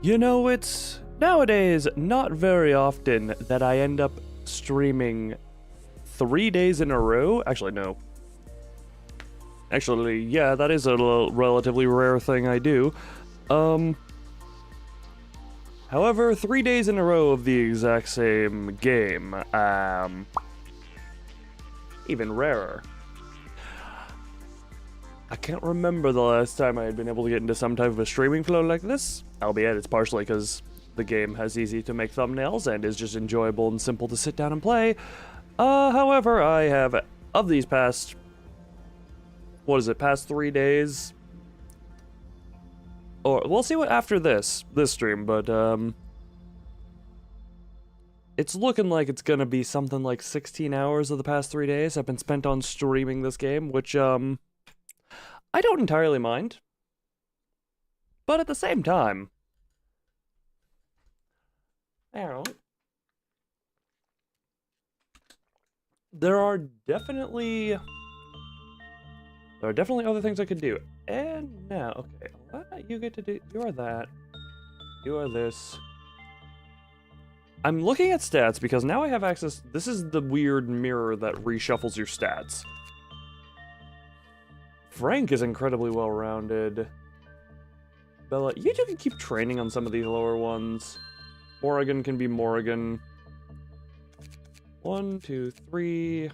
You know, it's nowadays not very often that I end up streaming 3 days in a row. Actually, no. Actually, yeah, that is a relatively rare thing I do. However, 3 days in a row of the exact same game, even rarer. I can't remember the last time I had been able to get into some type of a streaming flow like this, albeit it's partially because the game has easy to make thumbnails and is just enjoyable and simple to sit down and play. However, I have, of these past, past 3 days? Or, we'll see what after this stream, but, it's looking like it's gonna be something like 16 hours of the past 3 days have been spent on streaming this game, which, I don't entirely mind. But at the same time, there are definitely other things I could do. And now, okay, what you get to do, you are that, you are this. I'm looking at stats because now I have access, this is the weird mirror that reshuffles your stats. Frank is incredibly well-rounded. Bella, you two can keep training on some of these lower ones. Morrigan can be Morrigan. 1, 2, 3,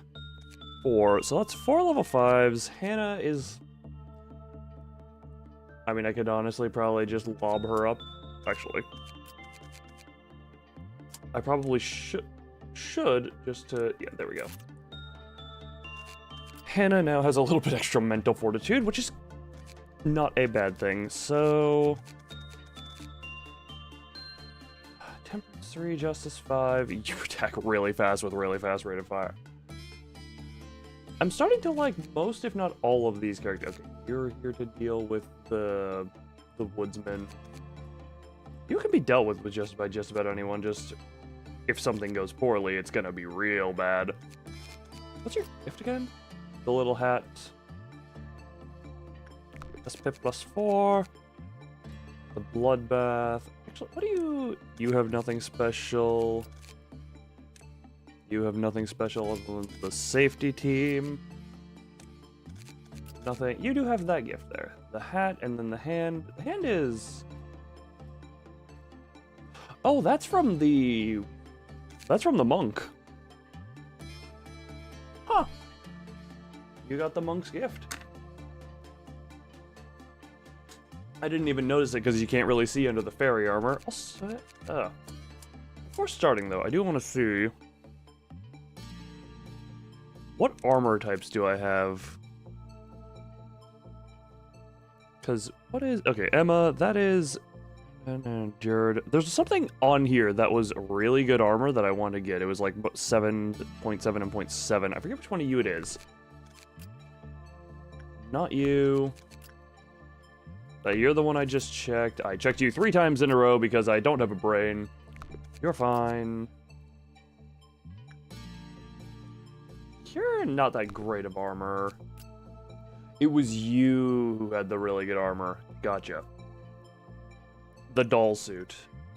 4. So that's 4 level 5s. Hannah is... I mean, I could honestly probably just lob her up. Actually. I probably should just to... Yeah, there we go. Hannah now has a little bit extra mental fortitude, which is not a bad thing. So... Temperance 3, Justice 5. You attack really fast with really fast rate of fire. I'm starting to like most, if not all, of these characters. Okay, you're here to deal with the woodsman. You can be dealt with just about anyone. Just if something goes poorly, it's gonna be real bad. What's your gift again? The little hat. Plus pip plus 4. The bloodbath. Actually, what do you... You have nothing special. You have nothing special other than the safety team. Nothing. You do have that gift there. The hat and then the hand. The hand is... Oh, that's from the... That's from the monk. Huh. You got the monk's gift. I didn't even notice it because you can't really see under the fairy armor. Also, before starting though, I do want to see... What armor types do I have? Because, what is... Okay, Emma, that is... And Jared. There's something on here that was really good armor that I wanted to get. It was like 7.7 and 0.7. I forget which one of you it is. Not you. You're the one I just checked. I checked you 3 times in a row because I don't have a brain. You're fine. You're not that great of armor. It was you who had the really good armor. Gotcha. The doll suit,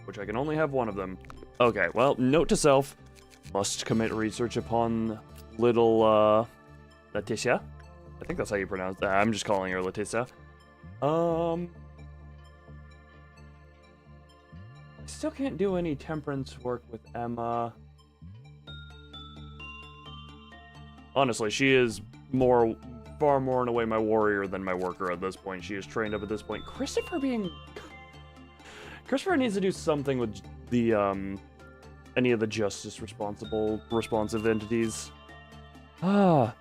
which I can only have one of them. Okay, well, note to self. Must commit research upon little, Letitia. I think that's how you pronounce that. I'm just calling her Letitia. I still can't do any temperance work with Emma. Honestly, she is far more in a way my warrior than my worker at this point. She is trained up at this point. Christopher needs to do something with the, any of the justice responsive entities. Ah.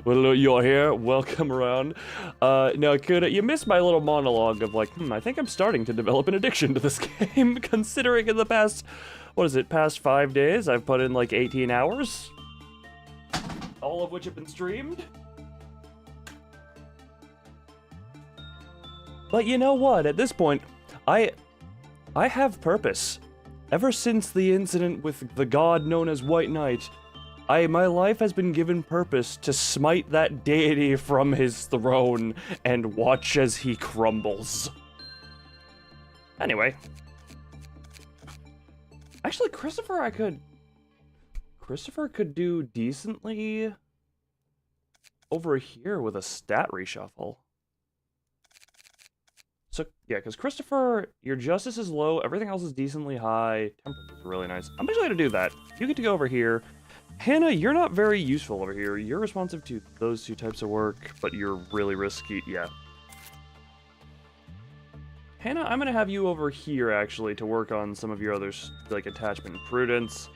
Well, you're here. Welcome around. Now, you missed my little monologue of like, I think I'm starting to develop an addiction to this game, considering in the past, past 5 days, I've put in like 18 hours. All of which have been streamed. But you know what? At this point, I have purpose. Ever since the incident with the god known as White Knight, my life has been given purpose to smite that deity from his throne and watch as he crumbles. Anyway, Actually, Christopher could do decently over here with a stat reshuffle. So, yeah, because Christopher, your justice is low, everything else is decently high, temperance is really nice. I'm actually going to do that. You get to go over here. Hannah, you're not very useful over here. You're responsive to those two types of work, but you're really risky. Yeah. Hannah, I'm going to have you over here, actually, to work on some of your others, like attachment and prudence.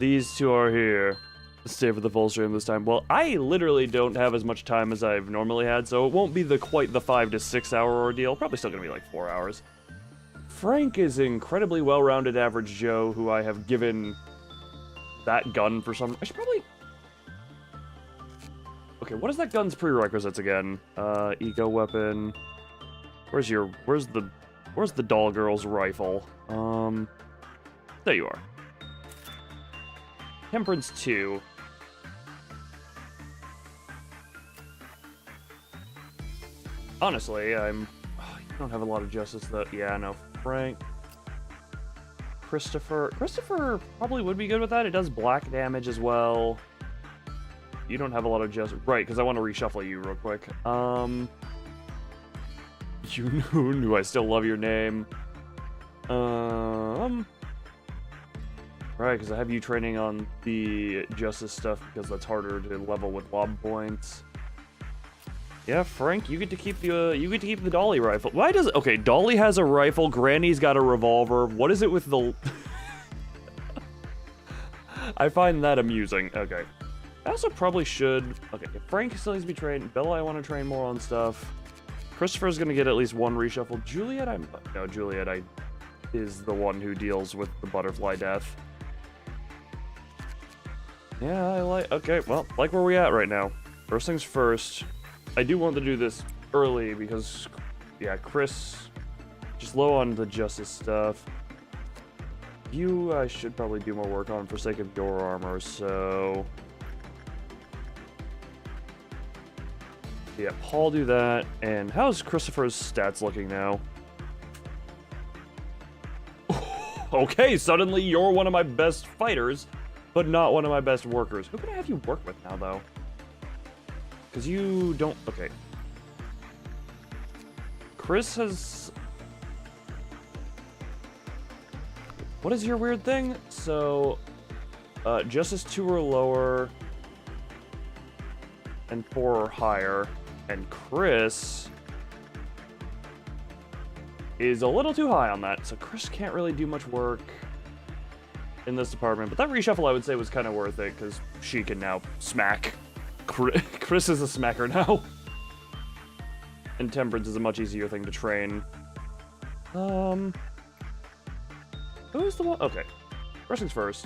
These two are here. Stay for the full stream this time. Well, I literally don't have as much time as I've normally had, so it won't be quite the 5 to 6 hour ordeal. Probably still gonna be like 4 hours. Frank is incredibly well-rounded average Joe, who I have given that gun for some... I should probably... Okay, what is that gun's prerequisites again? Eco weapon. Where's the doll girl's rifle? There you are. Temperance 2. Honestly, you don't have a lot of justice though. Yeah, no. Frank. Christopher probably would be good with that. It does black damage as well. You don't have a lot of justice. Right, because I want to reshuffle you real quick. You I still love your name. Right, because I have you training on the justice stuff because that's harder to level with lob points. Yeah, Frank, you get to keep the Dolly rifle. Why does okay? Dolly has a rifle. Granny's got a revolver. What is it with the? I find that amusing. Okay, I also probably should. Okay, Frank still needs to be trained. Bella, I want to train more on stuff. Christopher's gonna get at least one reshuffle. Juliet, Juliet, is the one who deals with the butterfly death. Yeah, okay, well, like where we at right now. First things first, I do want to do this early because, yeah, Chris, just low on the justice stuff. You, I should probably do more work on for sake of your armor, so... Yeah, Paul do that, and how's Christopher's stats looking now? Okay, suddenly you're one of my best fighters. But not one of my best workers. Who can I have you work with now, though? Because you don't... Okay. Chris has... What is your weird thing? So, Justice 2 or lower, and 4 or higher. And Chris is a little too high on that. So Chris can't really do much work in this department, but that reshuffle I would say was kind of worth it because she can now smack. Chris is a smacker now. And temperance is a much easier thing to train. Who's the one? Okay, first things first.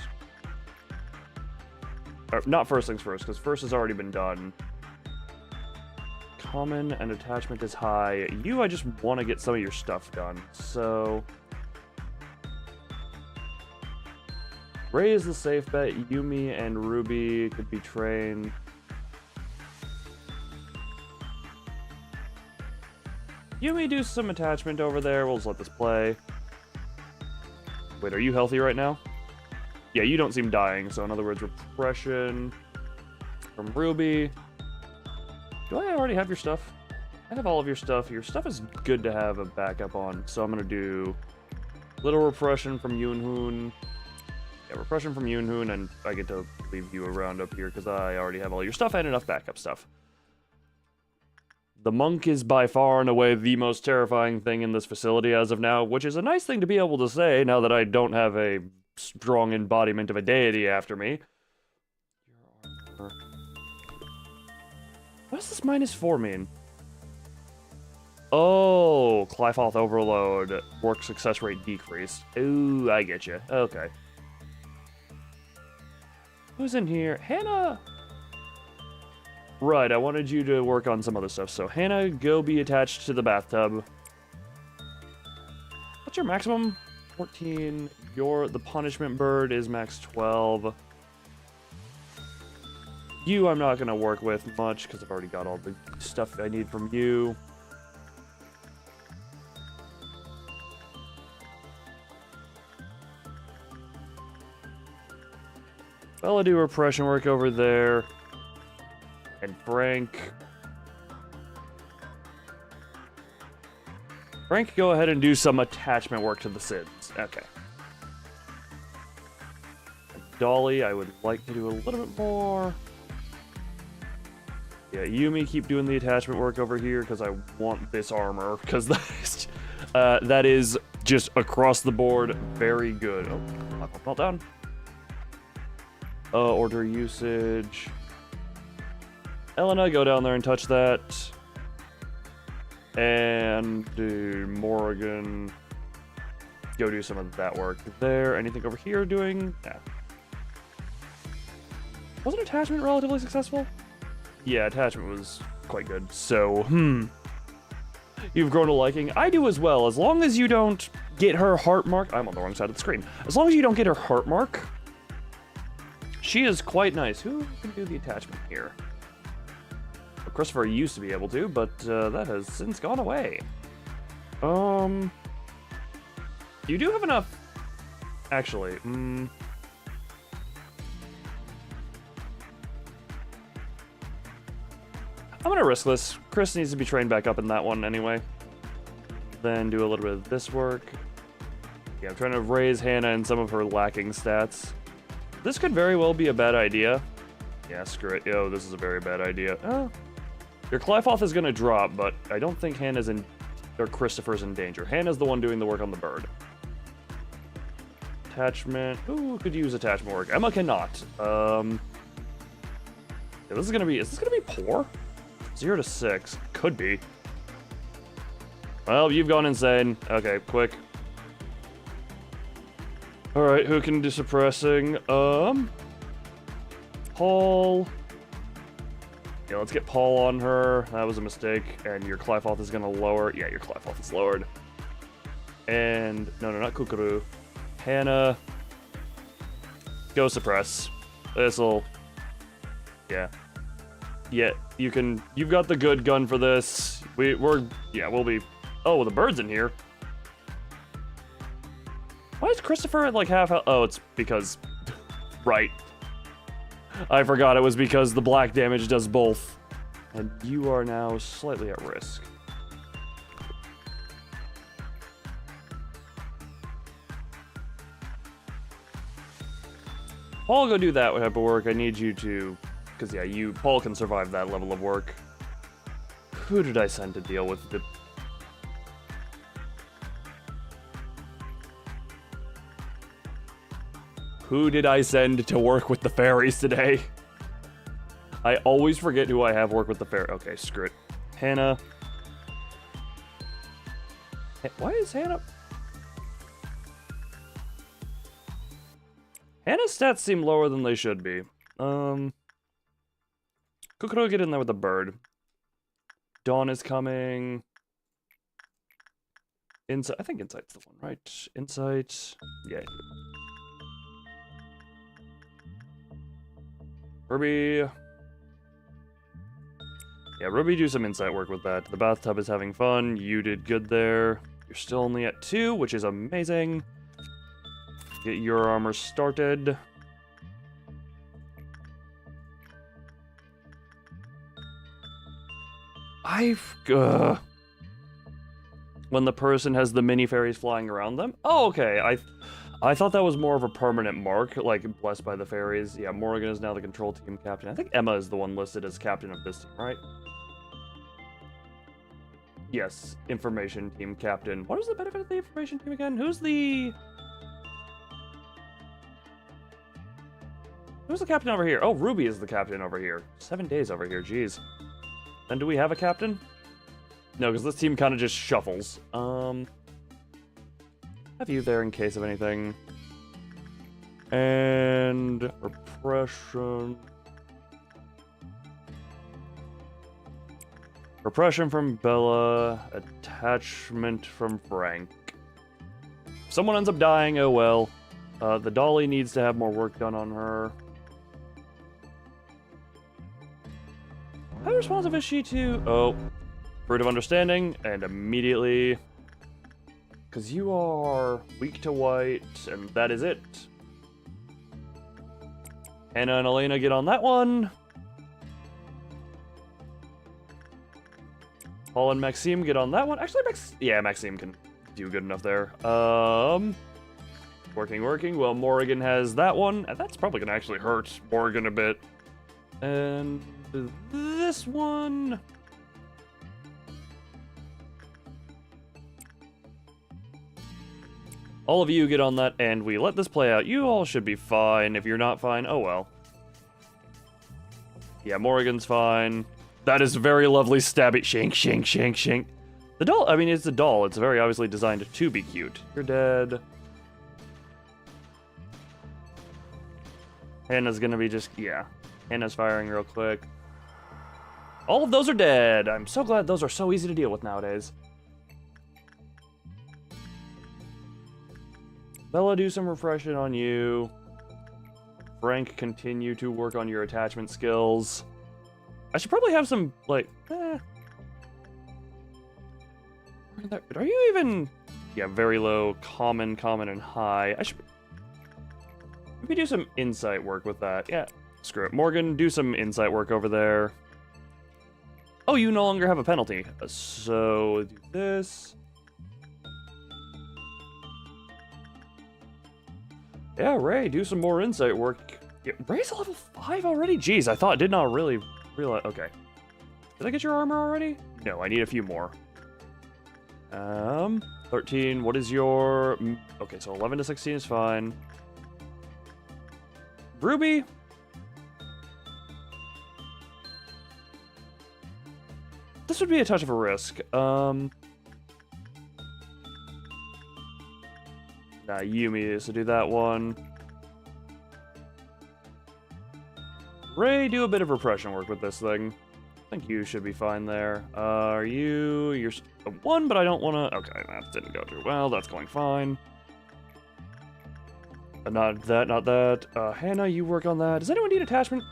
Or, not first things first, because first has already been done. Common and attachment is high. You, I just want to get some of your stuff done, so... Ray is the safe bet. Yumi and Ruby could be trained. Yumi, do some attachment over there. We'll just let this play. Wait, are you healthy right now? Yeah, you don't seem dying. So in other words, repression from Ruby. Do I already have your stuff? I have all of your stuff. Your stuff is good to have a backup on. So I'm going to do little repression from Yoonhoon. Yeah, repression from Yoonhoon, and I get to leave you around up here because I already have all your stuff and enough backup stuff. The monk is by far and away the most terrifying thing in this facility as of now, which is a nice thing to be able to say now that I don't have a strong embodiment of a deity after me. What does this -4 mean? Oh, Clyfoth overload, work success rate decreased. Ooh, I get you. Okay. Who's in here? Hannah! Right, I wanted you to work on some other stuff. So, Hannah, go be attached to the bathtub. What's your maximum? 14. The punishment bird is max 12. You, I'm not going to work with much because I've already got all the stuff I need from you. Bella do repression work over there. And Frank, go ahead and do some attachment work to the Sids. Okay. Dolly, I would like to do a little bit more. Yeah, Yumi, keep doing the attachment work over here because I want this armor. Because that is just across the board very good. Oh, not down. Order usage. Elena, go down there and touch that. And Morrigan, go do some of that work there. Anything over here doing? Yeah. Wasn't attachment relatively successful? Yeah, attachment was quite good. So, you've grown a liking. I do as well. As long as you don't get her heart mark. I'm on the wrong side of the screen. As long as you don't get her heart mark, she is quite nice. Who can do the attachment here? Christopher used to be able to, but that has since gone away. You do have enough. Actually, I'm gonna risk this. Chris needs to be trained back up in that one anyway. Then do a little bit of this work. Yeah, I'm trying to raise Hannah and some of her lacking stats. This could very well be a bad idea. Yeah, screw it. Yo, this is a very bad idea. Oh. Your Clyfoth is going to drop, but I don't think Hannah's in... or Christopher's in danger. Hannah's the one doing the work on the bird. Attachment. Ooh, could use attachment work. Emma cannot. Yeah, this is going to be... Is this going to be poor? 0 to 6. Could be. Well, you've gone insane. Okay, quick. Alright, who can do suppressing? Paul... Yeah, let's get Paul on her. That was a mistake. And your Clyfoth is going to lower. Yeah, your Clyfoth is lowered. And... No, not Kukuru. Hannah. Go suppress. This'll... Yeah. Yeah, you can... You've got the good gun for this. We're... Yeah, we'll be... Oh, the bird's in here. Why is Christopher at like half health? Oh, it's because... Right. I forgot it was because the black damage does both. And you are now slightly at risk. Paul, go do that type of work. I need you to... Because, yeah, Paul can survive that level of work. Who did I send to deal with the... Who did I send to work with the fairies today? I always forget who I have work with the fairy. Okay, screw it. Hannah. Why is Hannah... Hannah's stats seem lower than they should be. Kukuro, get in there with the bird. Dawn is coming. Insight. I think Insight's the one, right? Insight. Yeah. Ruby. Yeah, Ruby, do some insight work with that. The bathtub is having fun. You did good there. You're still only at 2, which is amazing. Get your armor started. When the person has the mini fairies flying around them? Oh, okay. I thought that was more of a permanent mark, like blessed by the fairies. Yeah, Morrigan is now the control team captain. I think Emma is the one listed as captain of this team, right? Yes, information team captain. What is the benefit of the information team again? Who's the captain over here? Oh, Ruby is the captain over here. 7 days over here, jeez. Then do we have a captain? No, because this team kind of just shuffles. Have you there in case of anything. And repression. Repression from Bella. Attachment from Frank. If someone ends up dying, oh well. The dolly needs to have more work done on her. How responsive is she to... Oh. Fruit of Understanding, and immediately... Because you are weak to white, and that is it. Hannah and Elena get on that one. Paul and Maxime get on that one. Actually, Maxime can do good enough there. Working. Well, Morrigan has that one. And that's probably gonna actually hurt Morrigan a bit. And this one. All of you get on that, and we let this play out. You all should be fine. If you're not fine, oh well. Yeah, Morrigan's fine. That is very lovely stabby. Shank. The doll, I mean, it's a doll. It's very obviously designed to be cute. You're dead. Hannah's gonna be just, yeah. Hannah's firing real quick. All of those are dead. I'm so glad those are so easy to deal with nowadays. Bella, do some refreshing on you. Frank, continue to work on your attachment skills. I should probably have some, like, Are you even... Yeah, very low, common, and high. I should... Maybe do some insight work with that. Yeah, screw it. Morgan, do some insight work over there. Oh, you no longer have a penalty. So, do this. Yeah, Ray, do some more insight work. Yeah, Ray's a level 5 already? Jeez, I thought, did not really realize. Okay. Did I get your armor already? No, I need a few more. 13, what is your... Okay, so 11 to 16 is fine. Ruby? This would be a touch of a risk. Yumi is to do that one. Ray, do a bit of repression work with this thing. I think you should be fine there. Are you... You're a 1, but I don't want to... Okay, that didn't go too well. That's going fine. Not that. Hannah, you work on that. Does anyone need attachment?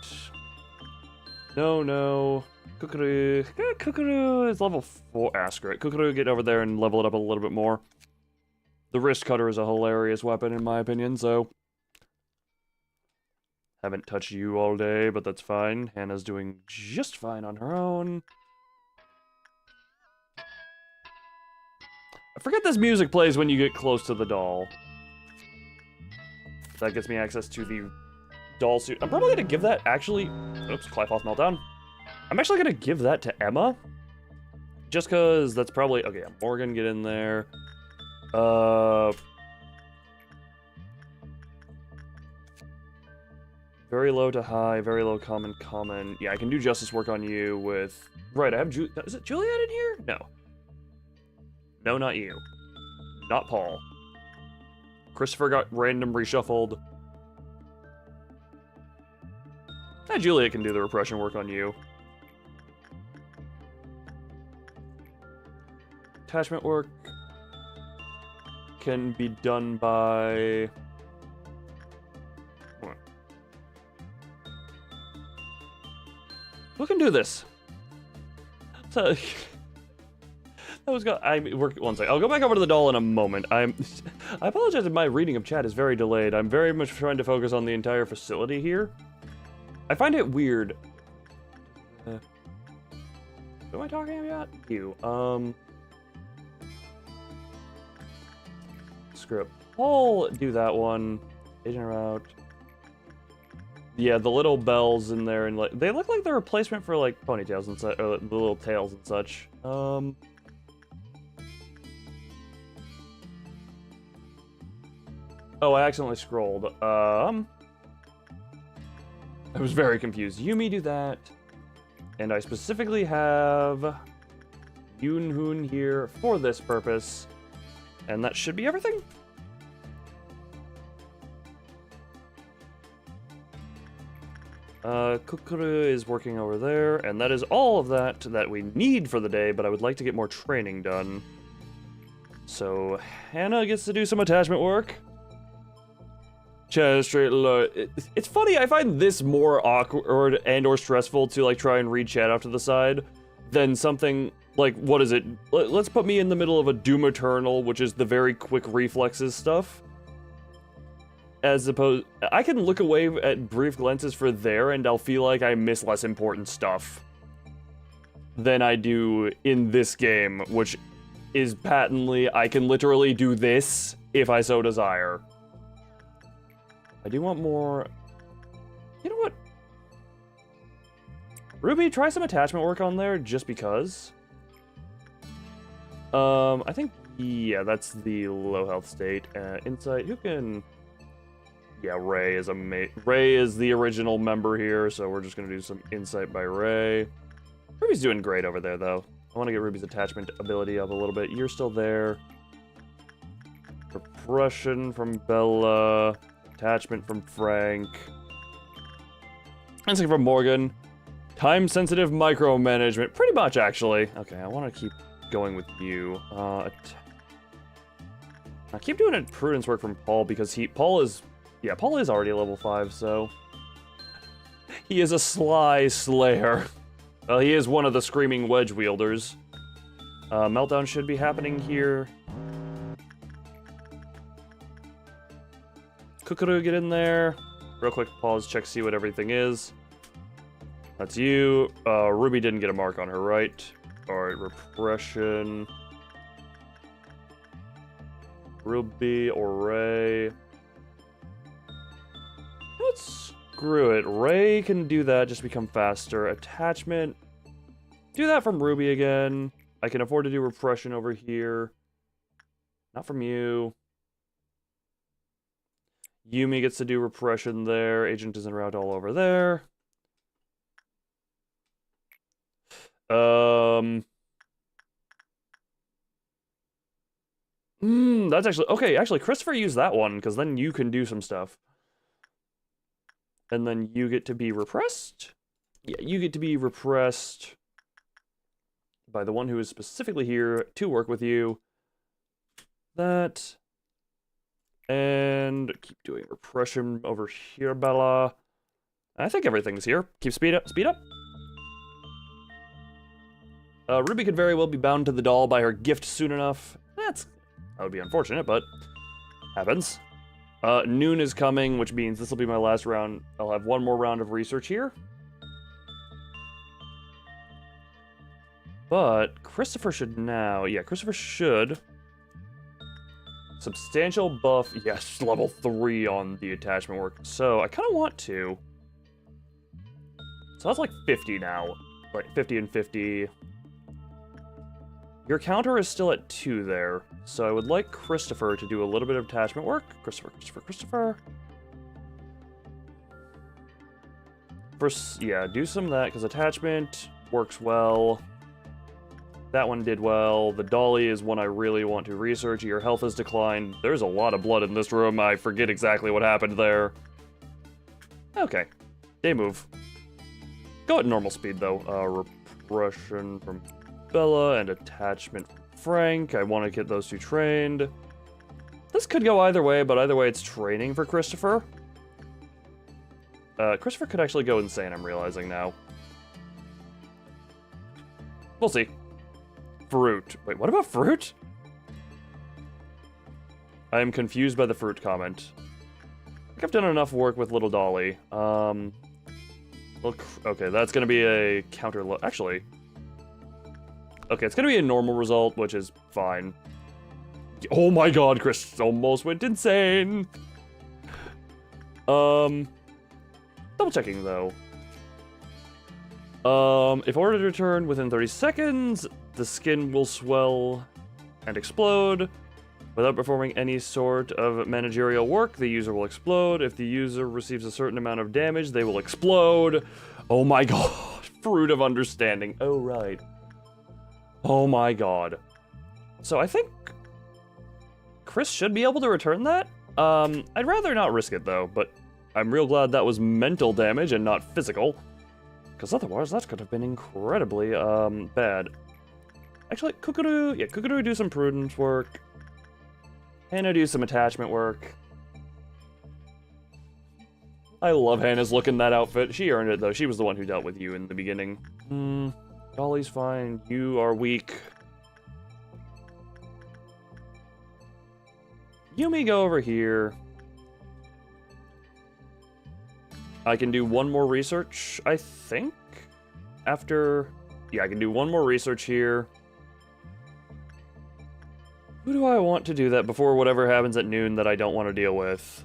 No. Kukuru is level 4. Screw it. Kukuru, get over there and level it up a little bit more. The wrist cutter is a hilarious weapon, in my opinion, so... Haven't touched you all day, but that's fine. Hannah's doing just fine on her own. I forget this music plays when you get close to the doll. That gets me access to the doll suit. I'm probably gonna give that, actually... Oops, Clyfoth meltdown. I'm actually gonna give that to Emma. Just because that's probably... Okay, Morgan, get in there. Very low to high, very low common. Yeah, I can do justice work on you with... Right, I have is it Juliet in here? No. No, not you. Not Paul. Christopher got random reshuffled. Juliet can do the repression work on you. Attachment work can be done by... Who can do this? So, that was one second. I'll go back over to the doll in a moment. I apologize if my reading of chat is very delayed. I'm very much trying to focus on the entire facility here. I find it weird. Who am I talking about? You. Screw it. I'll do that one. Agent route. Yeah, the little bells in there, and like they look like they're a replacement for like ponytails and such, or the little tails and such. Oh, I accidentally scrolled. I was very confused. Yumi, do that. And I specifically have Yoon-hoon here for this purpose. And that should be everything. Kukuru is working over there, and that is all of that we need for the day, but I would like to get more training done. So, Hannah gets to do some attachment work. Chat straight low. It's funny, I find this more awkward and or stressful to like try and read chat off to the side than something like, what is it? Let's put me in the middle of a Doom Eternal, which is the very quick reflexes stuff. as opposed... I can look away at brief glances for there, and I'll feel like I miss less important stuff than I do in this game, which is patently, I can literally do this if I so desire. I do want more... You know what? Ruby, try some attachment work on there, just because. I think, yeah, that's the low health state. Insight, who can... Yeah, Ray is Ray is the original member here, so we're just gonna do some insight by Ray. Ruby's doing great over there, though. I want to get Ruby's attachment ability up a little bit. You're still there. Repression from Bella. Attachment from Frank. Insight from Morgan. Time-sensitive micromanagement. Pretty much, actually. Okay, I want to keep going with you. I keep doing it prudence work from Paul because Paul is already level 5, so he is a sly slayer. Well, he is one of the screaming wedge wielders. Meltdown should be happening here. Kukuru, get in there. Real quick, pause, check, see what everything is. That's you. Ruby didn't get a mark on her, right? Alright, repression. Ruby or Ray. Screw it. Ray can do that, just become faster. Attachment. Do that from Ruby again. I can afford to do repression over here. Not from you. Yumi gets to do repression there. Agent is en route all over there. That's actually... Okay, actually, Christopher used that one, because then you can do some stuff. And then you get to be repressed? Yeah, you get to be repressed by the one who is specifically here to work with you. That. And keep doing repression over here, Bella. I think everything's here. Keep speed up, speed up. Ruby could very well be bound to the doll by her gift soon enough. That would be unfortunate, but happens. Noon is coming, which means this will be my last round. I'll have one more round of research here. But Christopher should now... Yeah, Christopher should. Substantial buff. Yes, level 3 on the attachment work. So I kind of want to. So that's like 50 now. Like 50 and 50. Your counter is still at 2 there. So I would like Christopher to do a little bit of attachment work. Christopher. First, yeah, do some of that, because attachment works well. That one did well. The dolly is one I really want to research. Your health has declined. There's a lot of blood in this room. I forget exactly what happened there. Okay. They move. Go at normal speed, though. Repression from Bella and attachment from Frank. I want to get those two trained. This could go either way, but either way it's training for Christopher. Christopher could actually go insane, I'm realizing now. We'll see. Fruit. Wait, what about fruit? I am confused by the fruit comment. I think I've done enough work with Little Dolly. Look, okay, that's gonna be a counter... Actually... Okay, it's gonna be a normal result, which is fine. Oh my god, Chris almost went insane! Double checking, though. If ordered to return within 30 seconds, the skin will swell and explode. Without performing any sort of managerial work, the user will explode. If the user receives a certain amount of damage, they will explode. Oh my god, fruit of understanding. Oh, right. Oh my god. So I think Chris should be able to return that. I'd rather not risk it, though, but I'm real glad that was mental damage and not physical. Because otherwise, that could have been incredibly, bad. Actually, Kukuru, yeah, Kukuru do some prudence work. Hannah do some attachment work. I love Hannah's look in that outfit. She earned it, though. She was the one who dealt with you in the beginning. Dolly's fine. You are weak. Yumi, go over here. I can do one more research, I think? After... Yeah, I can do one more research here. Who do I want to do that before whatever happens at noon that I don't want to deal with?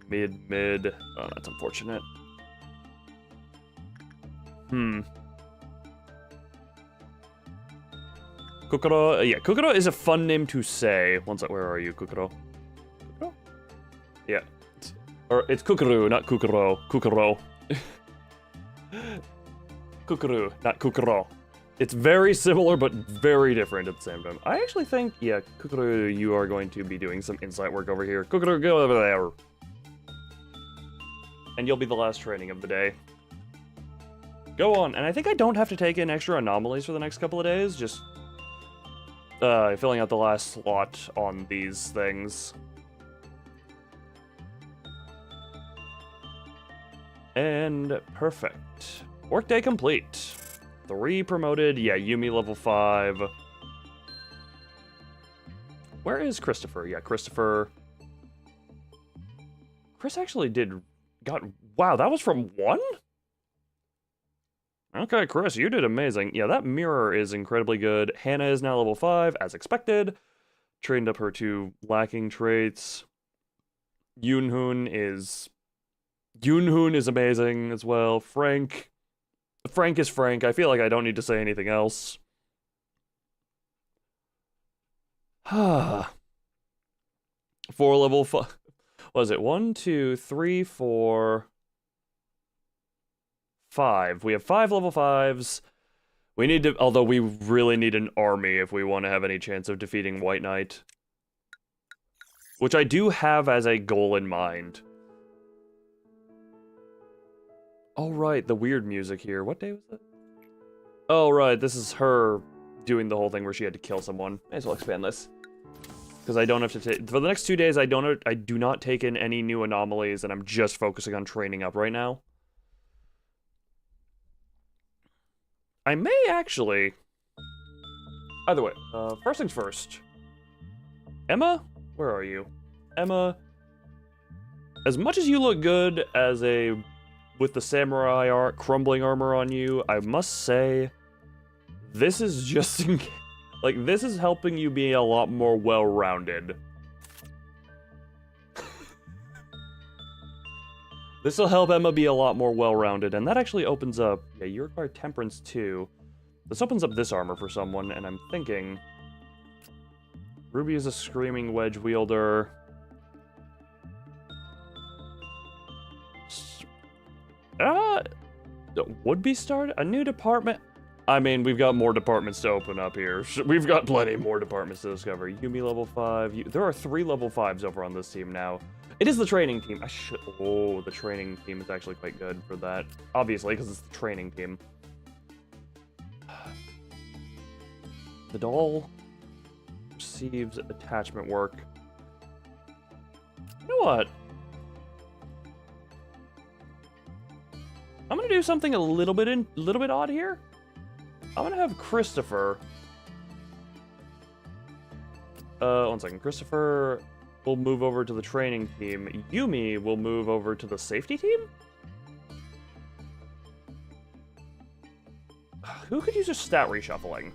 Mid. Oh, that's unfortunate. Kukuro, yeah, Kukuro is a fun name to say. One sec, where are you, Kukuro? Kukuro? Yeah. Or it's Kukuru, not Kukuro. Kukuro. Kukuru, not Kukuro. It's very similar, but very different at the same time. I actually think, yeah, Kukuru, you are going to be doing some insight work over here. Kukuru, go over there. And you'll be the last training of the day. Go on, and I think I don't have to take in extra anomalies for the next couple of days, just filling out the last slot on these things. And perfect. Workday complete. 3 promoted, yeah, Yumi level 5. Where is Christopher? Yeah, Christopher. Chris actually wow, that was from 1? Okay, Chris, you did amazing. Yeah, that mirror is incredibly good. Hannah is now level 5, as expected. Trained up her 2 lacking traits. Yoonhoon is amazing as well. Frank is Frank. I feel like I don't need to say anything else. For level 5. Was it 1, 2, 3, 4, 5? We have 5 level 5s. We need to, although we really need an army if we want to have any chance of defeating White Knight. Which I do have as a goal in mind. Oh, right, the weird music here. What day was that? Oh, right, this is her doing the whole thing where she had to kill someone. May as well expand this. Because I don't have to take... For the next 2 days, I do not take in any new anomalies, and I'm just focusing on training up right now. I may actually... Either way, first things first. Emma? Where are you? Emma, as much as you look good as a... with the samurai crumbling armor on you, I must say, this is just... like, this is helping you be a lot more well-rounded. This will help Emma be a lot more well-rounded, and that actually opens up... Yeah, you require Temperance too. This opens up this armor for someone, and I'm thinking... Ruby is a Screaming Wedge wielder. Would be started? A new department? I mean, we've got more departments to open up here. We've got plenty more departments to discover. Yumi level 5. There are 3 level 5s over on this team now. It is the training team. Oh, the training team is actually quite good for that. Obviously, because it's the training team. The doll receives attachment work. You know what? I'm gonna do something a little bit odd here. I'm gonna have Christopher. One second. Christopher will move over to the training team. Yumi will move over to the safety team? Who could use a stat reshuffling?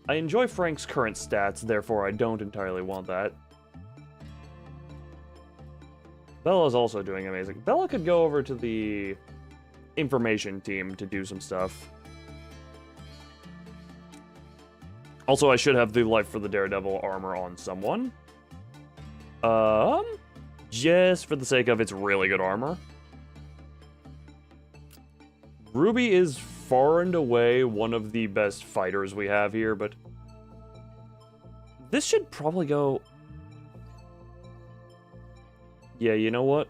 I enjoy Frank's current stats, therefore I don't entirely want that. Bella's also doing amazing. Bella could go over to the information team to do some stuff. Also, I should have the Life for the Daredevil armor on someone. Just for the sake of it's really good armor. Ruby is far and away one of the best fighters we have here, but this should probably go... Yeah, you know what?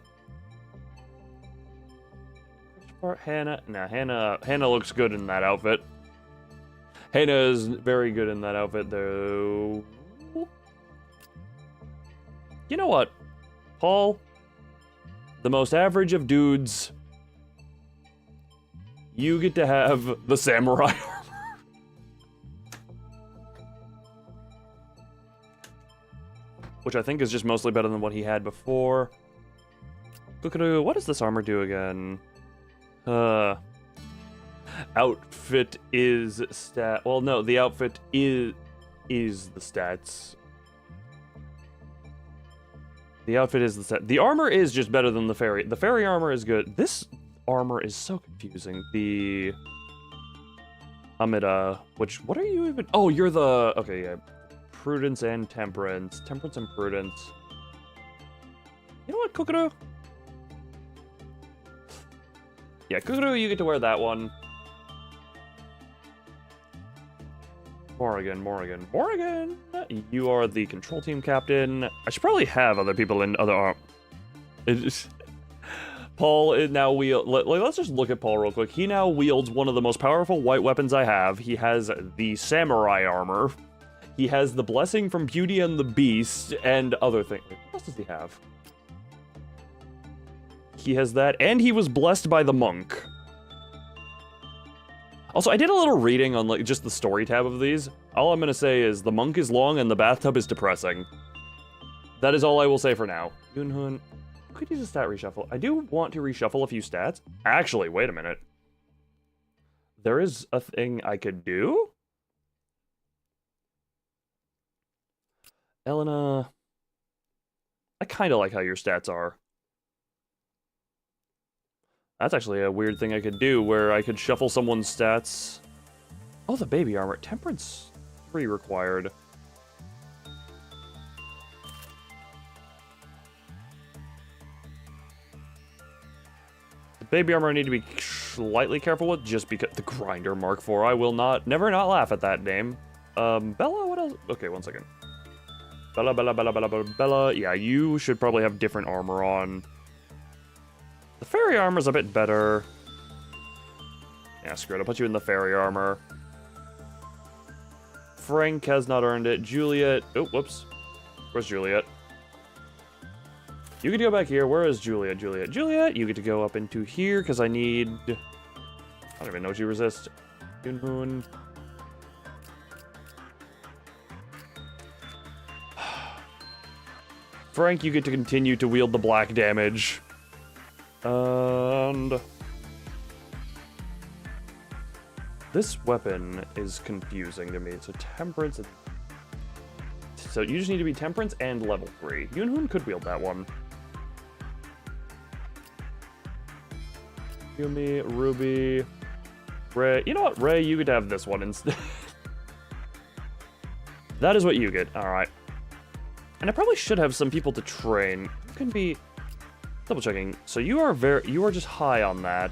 Hannah... Nah, Hannah looks good in that outfit. Hannah is very good in that outfit, though. You know what? Paul, the most average of dudes, you get to have the samurai armor. Which I think is just mostly better than what he had before. Kukuru, what does this armor do again? Outfit is stat. Well, no, the outfit is the stats. The outfit is the stat. The armor is just better than the fairy. The fairy armor is good. This armor is so confusing. The Amida, which, what are you even? Oh, you're the, okay, yeah. Prudence and temperance. Temperance and prudence. You know what, Kukuru? Yeah, Kukuru, you get to wear that one. Morrigan. You are the control team captain. I should probably have other people in other Paul is now let's just look at Paul real quick. He now wields one of the most powerful white weapons I have. He has the samurai armor. He has the blessing from Beauty and the Beast and other things. What else does he have? He has that, and he was blessed by the monk. Also, I did a little reading on like just the story tab of these. All I'm gonna say is the monk is long and the bathtub is depressing. That is all I will say for now. Yunhun, who could use a stat reshuffle? I do want to reshuffle a few stats. Actually, wait a minute. There is a thing I could do? Elena, I kind of like how your stats are. That's actually a weird thing I could do, where I could shuffle someone's stats. Oh, the baby armor. Temperance 3 required. The baby armor I need to be slightly careful with, just because the grinder Mark IV. I will never not laugh at that name. Bella, what else? Okay, one second. Bella. Yeah, you should probably have different armor on. The fairy armor's a bit better. Yeah, screw it. I'll put you in the fairy armor. Frank has not earned it. Juliet. Oh, whoops. Where's Juliet? You get to go back here. Where is Juliet? Juliet, you get to go up into here, because I need... I don't even know what you resist. Yunhoon. Frank, you get to continue to wield the black damage. And... this weapon is confusing to me. So temperance... so you just need to be temperance and level 3. Yunhoon could wield that one. Yumi, Ruby, Ray. You know what, Ray, you could have this one instead. That is what you get. Alright. And I probably should have some people to train. You can be... double checking. So you are just high on that.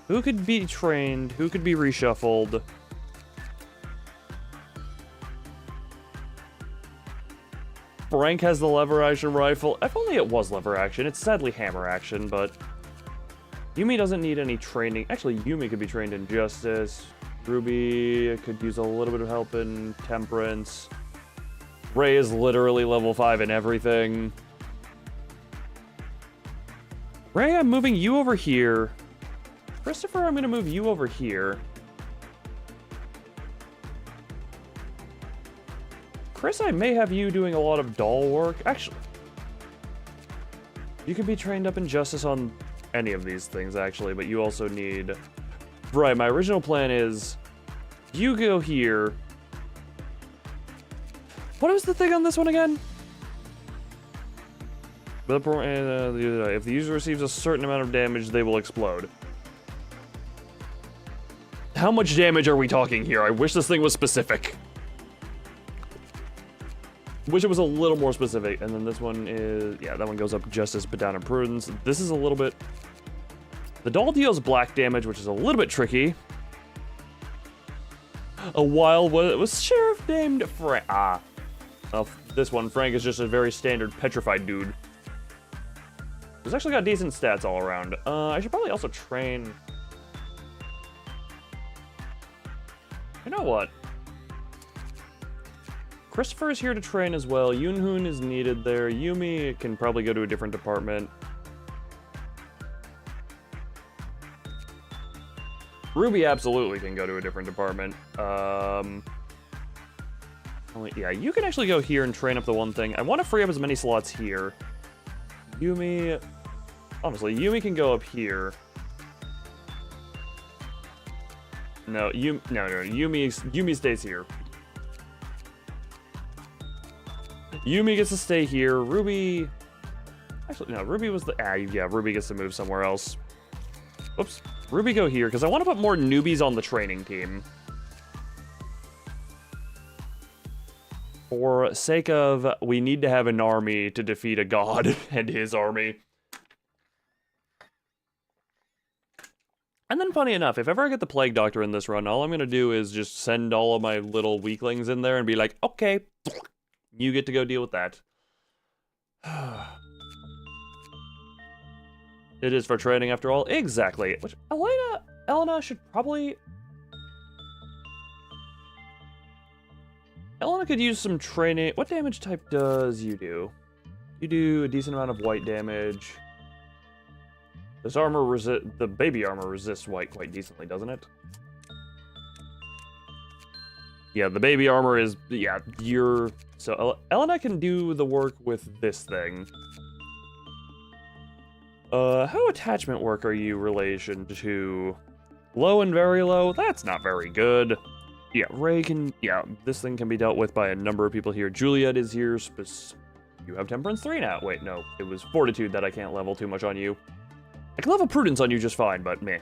Who could be trained? Who could be reshuffled? Frank has the lever action rifle. If only it was lever action. It's sadly hammer action, but... Yumi doesn't need any training. Actually, Yumi could be trained in Justice. Ruby could use a little bit of help in Temperance. Ray is literally level 5 in everything. Ray, I'm moving you over here. Christopher, I'm going to move you over here. Chris, I may have you doing a lot of doll work. Actually, you could be trained up in Justice on any of these things, actually, but you also need... right, my original plan is you go here. What was the thing on this one again? If the user receives a certain amount of damage, they will explode. How much damage are we talking here? I wish this thing was specific. Wish it was a little more specific. And then this one is... yeah, that one goes up Justice, but down in Prudence. This is a little bit... the doll deals black damage, which is a little bit tricky. A while was sheriff named Frank. This one, Frank, is just a very standard petrified dude. He's actually got decent stats all around. I should probably also train... you know what? Christopher is here to train as well. Yunhoon is needed there. Yumi can probably go to a different department. Ruby absolutely can go to a different department. Oh Yeah, you can actually go here and train up the one thing. I want to free up as many slots here. Yumi... Honestly, Yumi can go up here. No, Yumi stays here. Yumi gets to stay here. Ruby... Actually, no, Ruby was the... yeah, Ruby gets to move somewhere else. Whoops. Ruby go here, because I want to put more newbies on the training team. For sake of, we need to have an army to defeat a god and his army. And then, funny enough, if ever I get the Plague Doctor in this run, all I'm going to do is just send all of my little weaklings in there and be like, okay, you get to go deal with that. It is for training after all. Exactly. Which, Elena should probably... Elena could use some training. What damage type does you do? You do a decent amount of white damage. This armor the baby armor resists white quite decently, doesn't it? Yeah, the baby armor is, yeah, so Elena can do the work with this thing. How attachment work are you relation to? Low and very low? That's not very good. Yeah, Ray can... Yeah, this thing can be dealt with by a number of people here. Juliet is here. You have Temperance 3 now. Wait, no. It was Fortitude that I can't level too much on you. I can level Prudence on you just fine, but meh.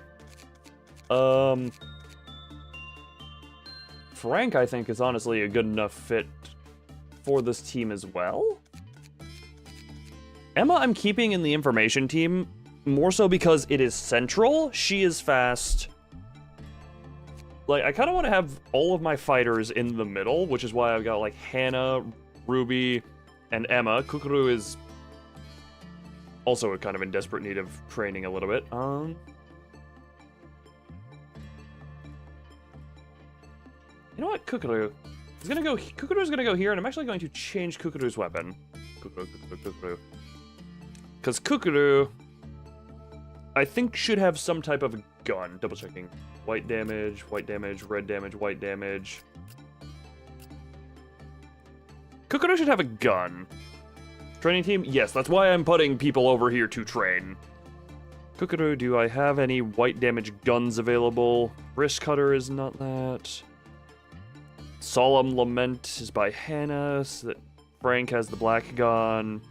Frank, I think, is honestly a good enough fit for this team as well. Emma, I'm keeping in the information team, more so because it is central. She is fast. Like, I kind of want to have all of my fighters in the middle, which is why I've got, like, Hannah, Ruby, and Emma. Kukuru is also kind of in desperate need of training a little bit. You know what? Kukuru is gonna go. Kukuru's gonna go here, and I'm actually going to change Kukuru's weapon. Kukuru. Because Kukuru, I think, should have some type of gun. Double checking. White damage, red damage, white damage. Kukuru should have a gun. Training team? Yes, that's why I'm putting people over here to train. Kukuru, do I have any white damage guns available? Wrist Cutter is not that. Solemn Lament is by Hannah. So that Frank has the black gun.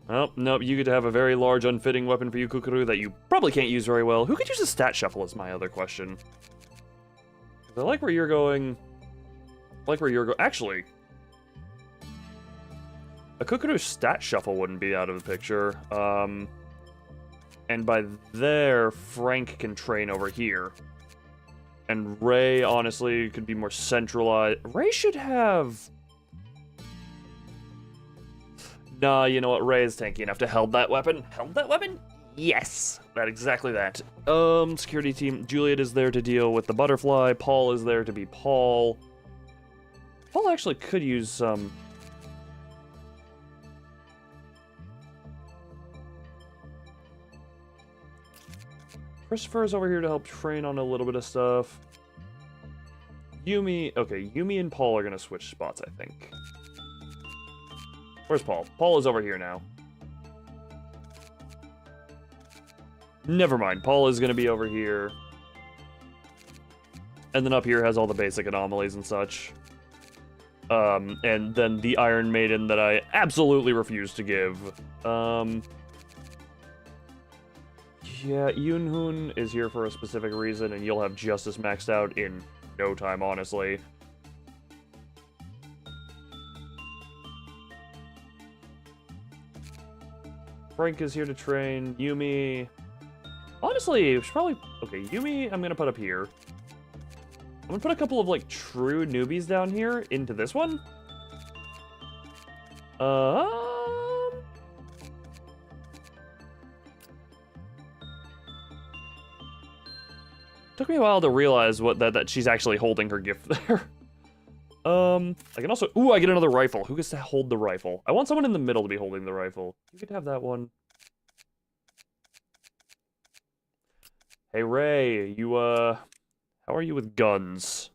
Oh, nope, you get to have a very large, unfitting weapon for you, Kukuru, that you probably can't use very well. Who could use a stat shuffle is my other question. I like where you're going. Actually, a Kukuru stat shuffle wouldn't be out of the picture. And by there, Frank can train over here. And Ray, honestly, could be more centralized. Ray should have... Nah, you know what? Ray is tanky enough to held that weapon. Held that weapon? Yes! Exactly that. Security team. Juliet is there to deal with the butterfly. Paul is there to be Paul. Paul actually could use some... Christopher is over here to help train on a little bit of stuff. Yumi... Okay, Yumi and Paul are going to switch spots, I think. Where's Paul? Paul is over here now. Never mind. Paul is going to be over here. And then up here has all the basic anomalies and such. And then the Iron Maiden that I absolutely refuse to give. Yeah, Yunhoon is here for a specific reason, and you'll have Justice maxed out in no time, honestly. Frank is here to train. Yumi... Honestly, we should probably... Okay, Yumi I'm gonna put up here. I'm gonna put a couple of, like, true newbies down here into this one. Took me a while to realize that she's actually holding her gift there. I can also... Ooh, I get another rifle. Who gets to hold the rifle? I want someone in the middle to be holding the rifle. You could have that one. Hey, Ray, you, how are you with guns?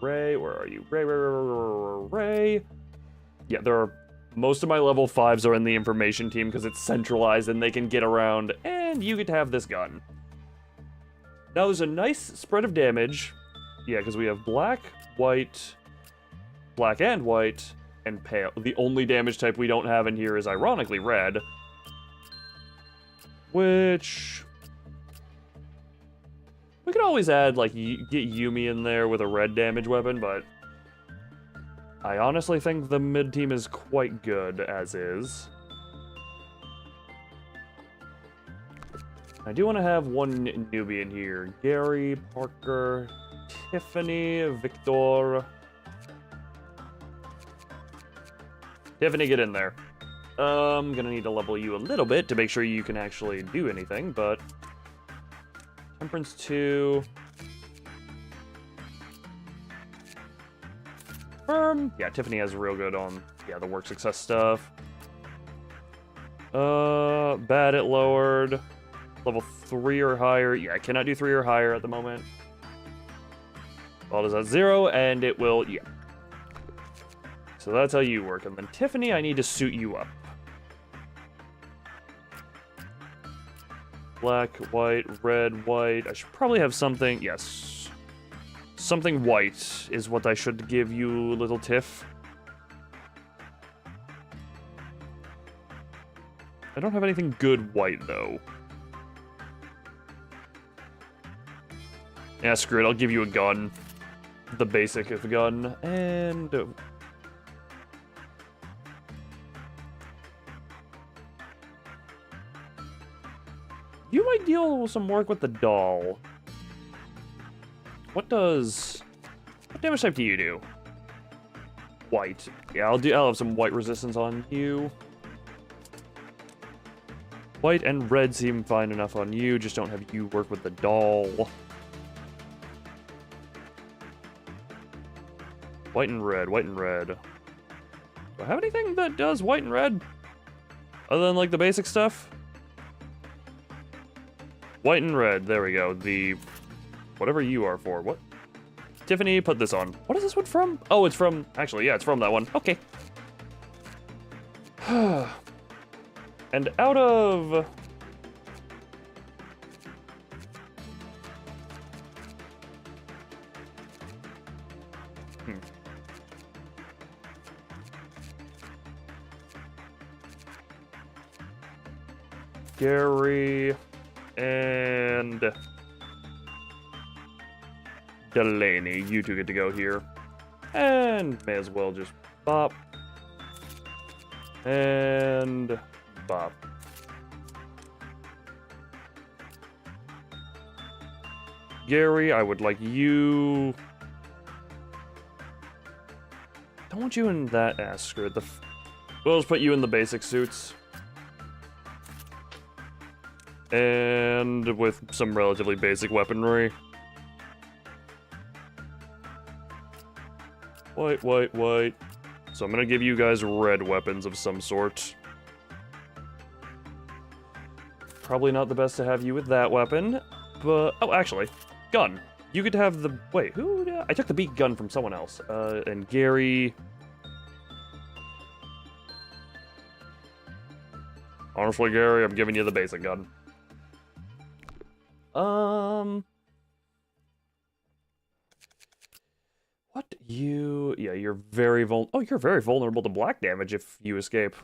Ray, where are you? Ray. Yeah, there are... Most of my level 5s are in the information team because it's centralized and they can get around, and you get to have this gun. Now, there's a nice spread of damage. Yeah, because we have black, white, black and white, and pale. The only damage type we don't have in here is, ironically, red. Which... We could always add, like, get Yumi in there with a red damage weapon, but... I honestly think the mid team is quite good, as is. I do want to have one newbie in here. Gary, Parker, Tiffany, Victor. Tiffany, get in there. I'm gonna need to level you a little bit to make sure you can actually do anything, but... Temperance 2. Yeah, Tiffany has real good on, yeah, the work success stuff. Bad at lowered. Level 3 or higher. Yeah, I cannot do 3 or higher at the moment. All is at 0, and it will, yeah. So that's how you work. And then Tiffany, I need to suit you up. Black, white, red, white. I should probably have something, yes. Something white is what I should give you, little Tiff. I don't have anything good white, though. Yeah, screw it, I'll give you a gun. The basic of gun, and... You might deal some work with the doll. What damage type do you do? White. Yeah, I'll have some white resistance on you. White and red seem fine enough on you, just don't have you work with the doll. White and red, white and red. Do I have anything that does white and red? Other than, like, the basic stuff? White and red, there we go. The... whatever you are for. What? Tiffany, put this on. What is this one from? Oh, it's from... actually, yeah, it's from that one. Okay. And out of... Gary... and... Delaney, you two get to go here. And may as well just bop. And bop. Gary, I would like you... Don't want you in that ass skirt. We'll just put you in the basic suits. And with some relatively basic weaponry. White, white, white. So I'm gonna give you guys red weapons of some sort. Probably not the best to have you with that weapon, but... oh, actually, gun. You get to have the... wait, who... I took the beak gun from someone else. And Gary... honestly, Gary, I'm giving you the basic gun. What you... yeah, you're very oh, you're very vulnerable to black damage if you escape.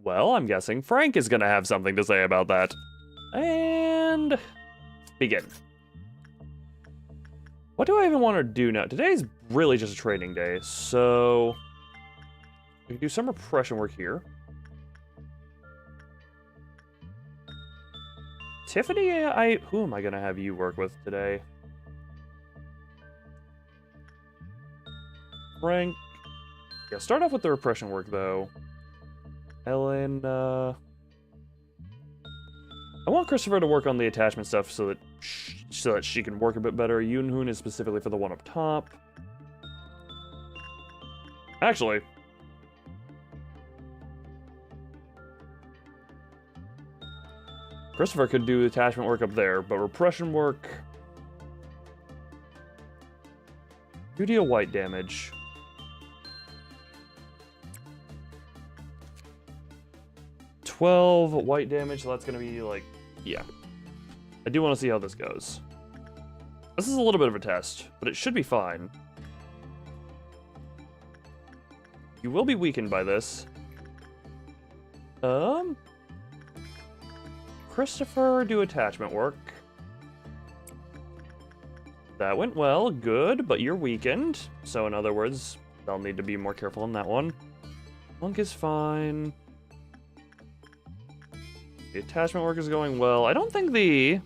Well, I'm guessing Frank is gonna have something to say about that. And... begin. What do I even want to do now? Today's really just a training day, so... we can do some repression work here. Tiffany, who am I gonna have you work with today? Frank. Yeah, start off with the repression work, though. Ellen, I want Christopher to work on the attachment stuff so that she can work a bit better. Yoonhoon is specifically for the one up top. Actually... Christopher could do attachment work up there, but repression work... You deal white damage. $12 white damage, so that's gonna be like... Yeah. I do want to see how this goes. This is a little bit of a test, but it should be fine. You will be weakened by this. Christopher, do attachment work. That went well, good, but you're weakened. So in other words, I'll need to be more careful on that one. Monk is fine. The attachment work is going well. I don't think the...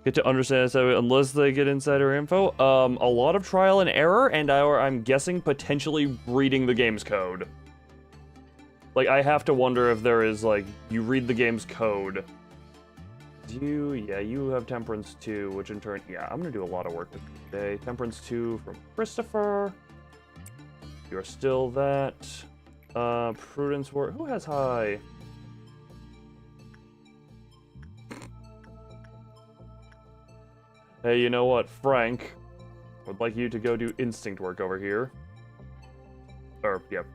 Get to understand so unless they get insider info. A lot of trial and error, and I'm guessing potentially reading the game's code. Like, I have to wonder if there is, like, you read the game's code. You have Temperance 2, which in turn, yeah, I'm gonna do a lot of work with you today. Temperance 2 from Christopher. You're still that. Prudence work. Who has high? Hey, you know what? Frank would like you to go do instinct work over here. Or, yep.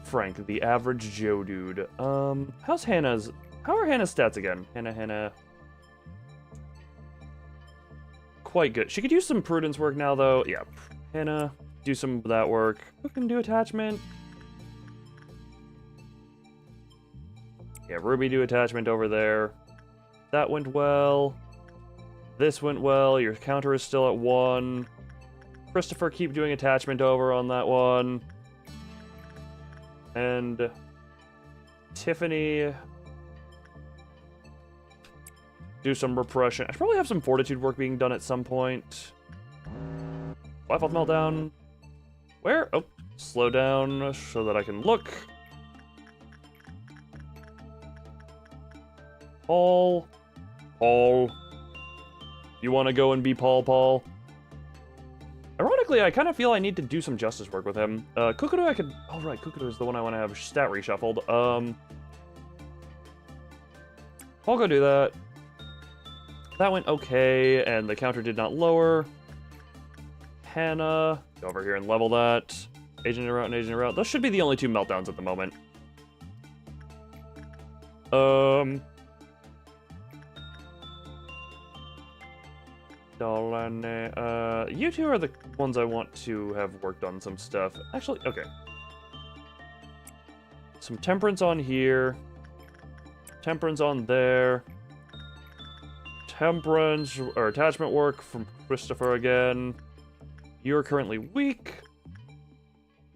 Frank, the average Joe dude. How's Hannah's... How are Hannah's stats again? Hannah... Quite good. She could use some prudence work now, though. Yeah, Hannah, do some of that work. Who can do attachment? Yeah, Ruby do attachment over there. That went well. This went well. Your counter is still at 1. Christopher, keep doing attachment over on that one. And Tiffany, do some repression. I should probably have some fortitude work being done at some point. Life Health Meltdown. Where? Oh, slow down so that I can look. Paul. You want to go and be Paul? Ironically, I kind of feel I need to do some justice work with him. Kukuru I could... Oh, right, Kukuru is the one I want to have stat reshuffled. I'll go do that. That went okay, and the counter did not lower. Hannah, go over here and level that. Agent in route and agent in route. Those should be the only 2 meltdowns at the moment. You two are the ones I want to have worked on some stuff. Actually, okay. Some temperance on here. Temperance on there. Temperance, or attachment work from Christopher again. You're currently weak.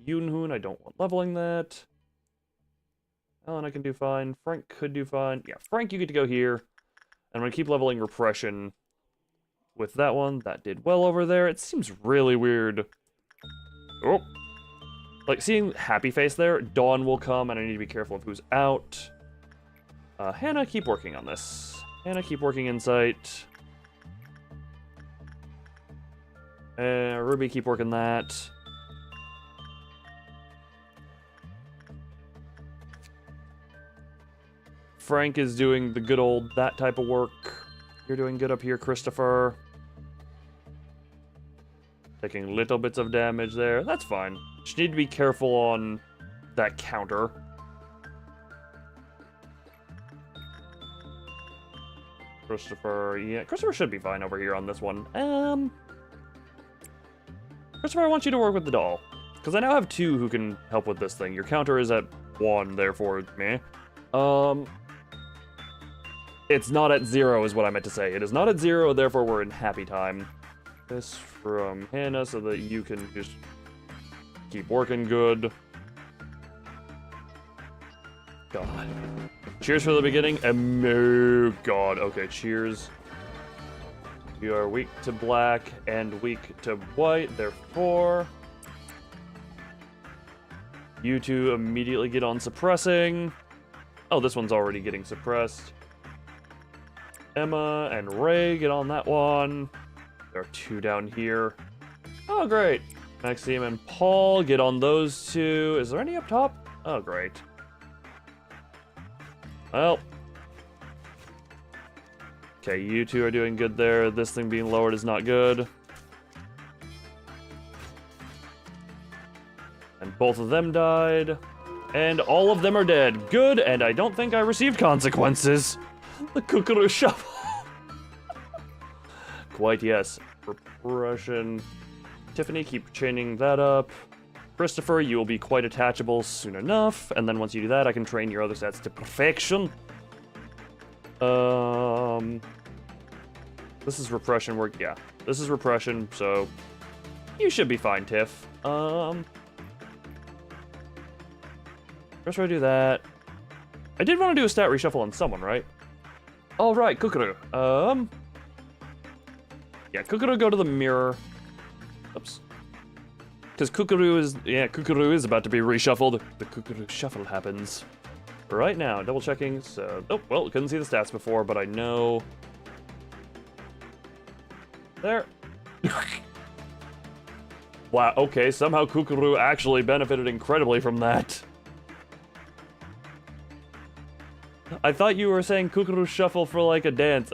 Yoonhoon, I don't want leveling that. Alan, I can do fine. Frank could do fine. Yeah, Frank, you get to go here. And I'm going to keep leveling repression. With that one, that did well over there. It seems really weird. Oh. Like, seeing Happy Face there, Dawn will come, and I need to be careful of who's out. Hannah, keep working on this. Hannah, keep working Insight. Ruby, keep working that. Frank is doing the good old that type of work. You're doing good up here, Christopher. Taking little bits of damage there. That's fine. Just need to be careful on that counter. Christopher, yeah. Christopher should be fine over here on this one. Christopher, I want you to work with the doll. Because I now have 2 who can help with this thing. Your counter is at 1, therefore, meh. It's not at 0 is what I meant to say. It is not at 0, therefore we're in happy time. This from Hannah so that you can just keep working good. God. Cheers for the beginning. Oh, God. Okay, cheers. You are weak to black and weak to white, therefore... You two immediately get on suppressing. Oh, this one's already getting suppressed. Emma and Ray get on that one. There are 2 down here. Oh, great. Maxime and Paul get on those 2. Is there any up top? Oh, great. Well. Okay, you two are doing good there. This thing being lowered is not good. And both of them died. And all of them are dead. Good, and I don't think I received consequences. The Kukuru Shuffle. Quite yes. Repression. Tiffany, keep chaining that up. Christopher, you will be quite attachable soon enough. And then once you do that, I can train your other sets to perfection. This is repression work. Yeah, this is repression, so you should be fine, Tiff. First I do that. I did want to do a stat reshuffle on someone, right? All right, Kukuru. Yeah, Kukuru, go to the mirror. Oops. Because Kukuru is about to be reshuffled. The Kukuru shuffle happens right now. Double checking. So, oh well, couldn't see the stats before, but I know. There. Wow. Okay. Somehow Kukuru actually benefited incredibly from that. I thought you were saying Kukuru shuffle for like a dance.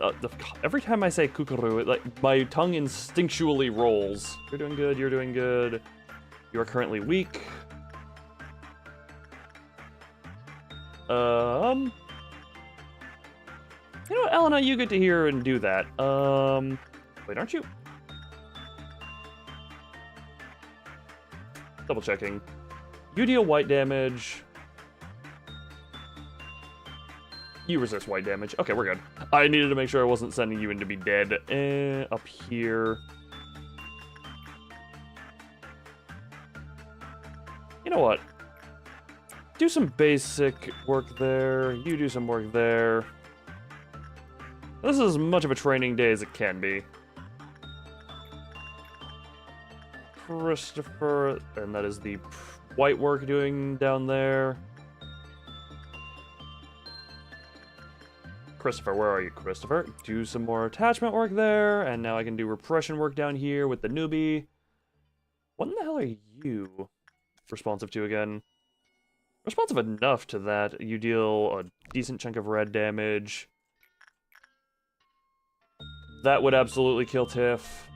Every time I say Kukuru, like my tongue instinctually rolls. You're doing good. You're doing good. You are currently weak. You know what, Elena, you get to hear and do that. Wait, aren't you? Double checking. You deal white damage. You resist white damage. Okay, we're good. I needed to make sure I wasn't sending you in to be dead. Up here. You know what? Do some basic work there. You do some work there. This is as much of a training day as it can be. Christopher, and that is the white work doing down there. Christopher, where are you, Christopher? Do some more attachment work there, and now I can do repression work down here with the newbie. What in the hell are you responsive to again? Responsive enough to that. You deal a decent chunk of red damage. That would absolutely kill Tiff.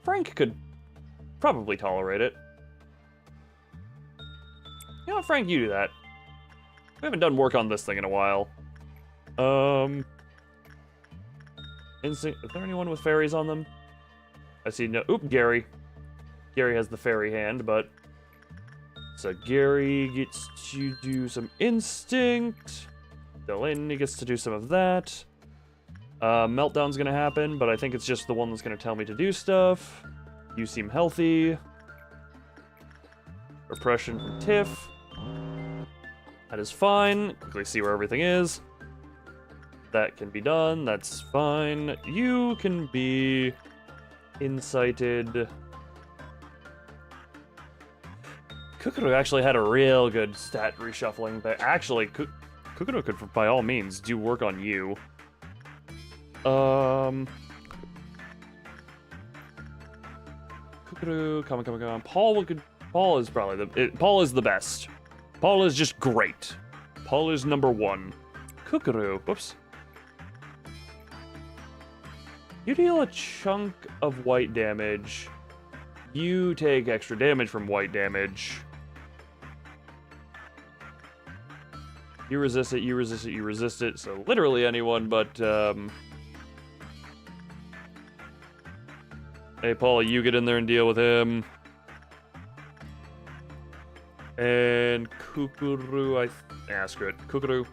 Frank could probably tolerate it. You know what, Frank, you do that. We haven't done work on this thing in a while. Instinct. Is there anyone with fairies on them? I see no. Oop, Gary. Gary has the fairy hand, but. So Gary gets to do some instinct. Delaney gets to do some of that. Meltdown's gonna happen, but I think it's just the one that's gonna tell me to do stuff. You seem healthy. Repression from Tiff. That is fine. Quickly see where everything is. That can be done. That's fine. You can be incited. Kukuru actually had a real good stat reshuffling, but actually, Kukuru could, by all means, do work on you. Kukuru, come on. Paul is probably Paul is the best. Paul is just great. Paul is number one. Kukuru, whoops. You deal a chunk of white damage. You take extra damage from white damage. You resist it, you resist it, you resist it. So literally anyone, but hey, Paul, you get in there and deal with him. And Kukuru, screw it. Kukuru.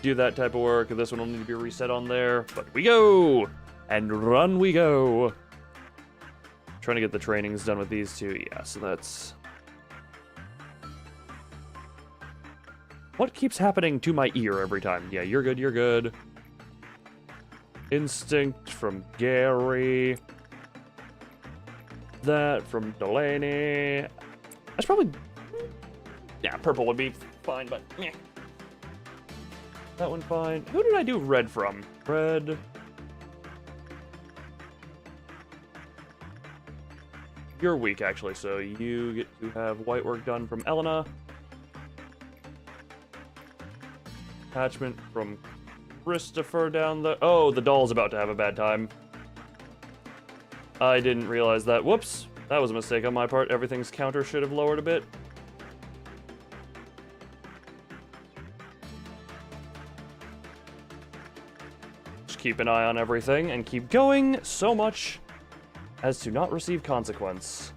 Do that type of work. This one will need to be reset on there. But we go! And run we go! Trying to get the trainings done with these two. Yeah, so that's... What keeps happening to my ear every time? Yeah, you're good, you're good. Instinct from Gary. That from Delaney. That's probably... Yeah, purple would be fine, but... Meh. That one fine. Who did I do red from? Red. You're weak, actually, so you get to have white work done from Elena. attachment from Christopher down the... Oh, the doll's about to have a bad time. I didn't realize that. Whoops. That was a mistake on my part. Everything's counter should have lowered a bit. Just keep an eye on everything and keep going so much as to not receive consequence.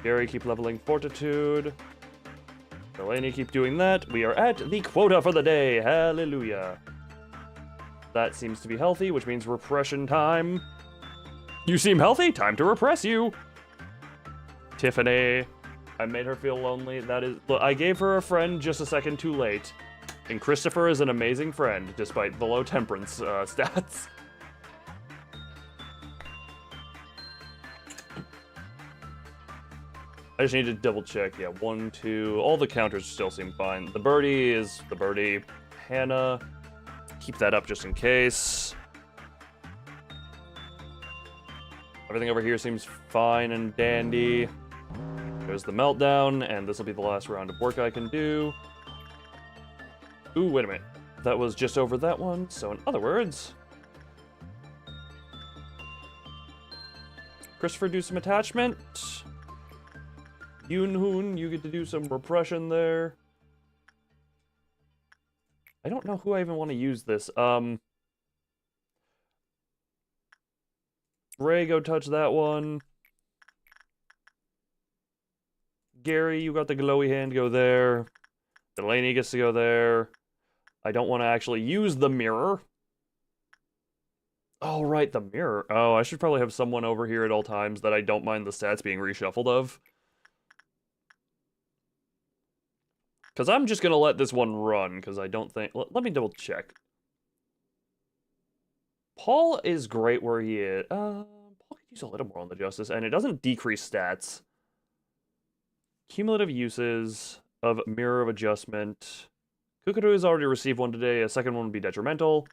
Gary, keep leveling fortitude. Delaney, keep doing that. We are at the quota for the day. Hallelujah. That seems to be healthy, which means repression time. You seem healthy. Time to repress you. Tiffany. I made her feel lonely. That is... Look, I gave her a friend just a second too late. And Christopher is an amazing friend, despite the low temperance stats. I just need to double check. Yeah, 1, 2. All the counters still seem fine. The birdie is the birdie. Hannah. Keep that up just in case. Everything over here seems fine and dandy. There's the meltdown, and this will be the last round of work I can do. Ooh, wait a minute. That was just over that one, so in other words... Christopher, do some attachment. Yoon-hoon, you get to do some repression there. I don't know who I even want to use this. Ray, go touch that one. Gary, you got the glowy hand, go there. Delaney gets to go there. I don't want to actually use the mirror. Oh, right, the mirror. Oh, I should probably have someone over here at all times that I don't mind the stats being reshuffled of. Because I'm just going to let this one run, because I don't think... Let me double check. Paul is great where he is. Paul could use a little more on the Justice, and it doesn't decrease stats. Cumulative uses of Mirror of Adjustment. Kukuru has already received one today. A second one would be detrimental.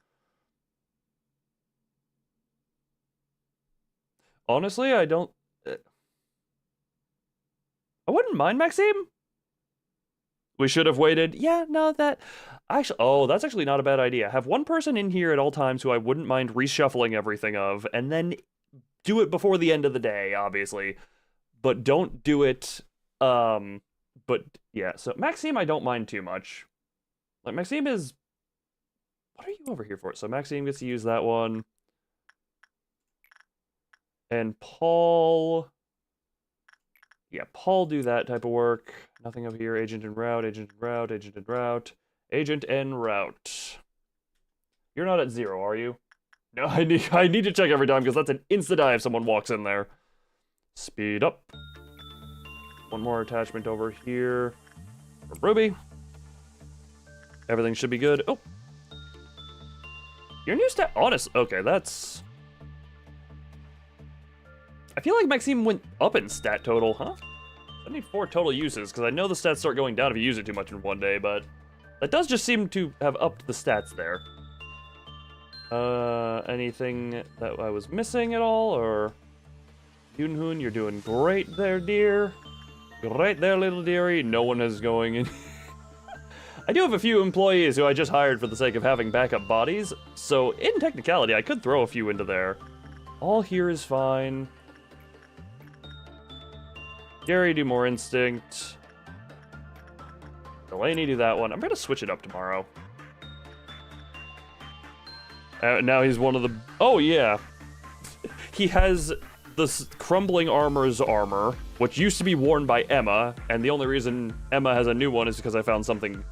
Honestly, I don't... I wouldn't mind Maxime. We should have waited. Yeah, no, that... Actually, oh, that's actually not a bad idea. Have one person in here at all times who I wouldn't mind reshuffling everything of, and then do it before the end of the day, obviously. But don't do it... But, yeah, so Maxime I don't mind too much. Like, Maxime is... What are you over here for? So Maxime gets to use that one. And Paul... Yeah, Paul do that type of work. Nothing over here. Agent en route, agent en route, agent en route. Agent en route. You're not at 0, are you? No, I need to check every time, because that's an insta-die if someone walks in there. Speed up. One more attachment over here. For Ruby. Everything should be good. Oh. Your new stat... Honest. Okay, that's... I feel like Maxime went up in stat total, huh? I need 4 total uses, because I know the stats start going down if you use it too much in one day, but... That does just seem to have upped the stats there. Anything that I was missing at all, or... Yoon-hoon, you're doing great there, dear. Great there, little dearie. No one is going in. I do have a few employees who I just hired for the sake of having backup bodies, so in technicality, I could throw a few into there. All here is fine. Gary, do more instinct. Delaney, do that one. I'm gonna switch it up tomorrow. Now he's one of the... Oh, yeah. He has the crumbling armor's armor, which used to be worn by Emma, and the only reason Emma has a new one is because I found something...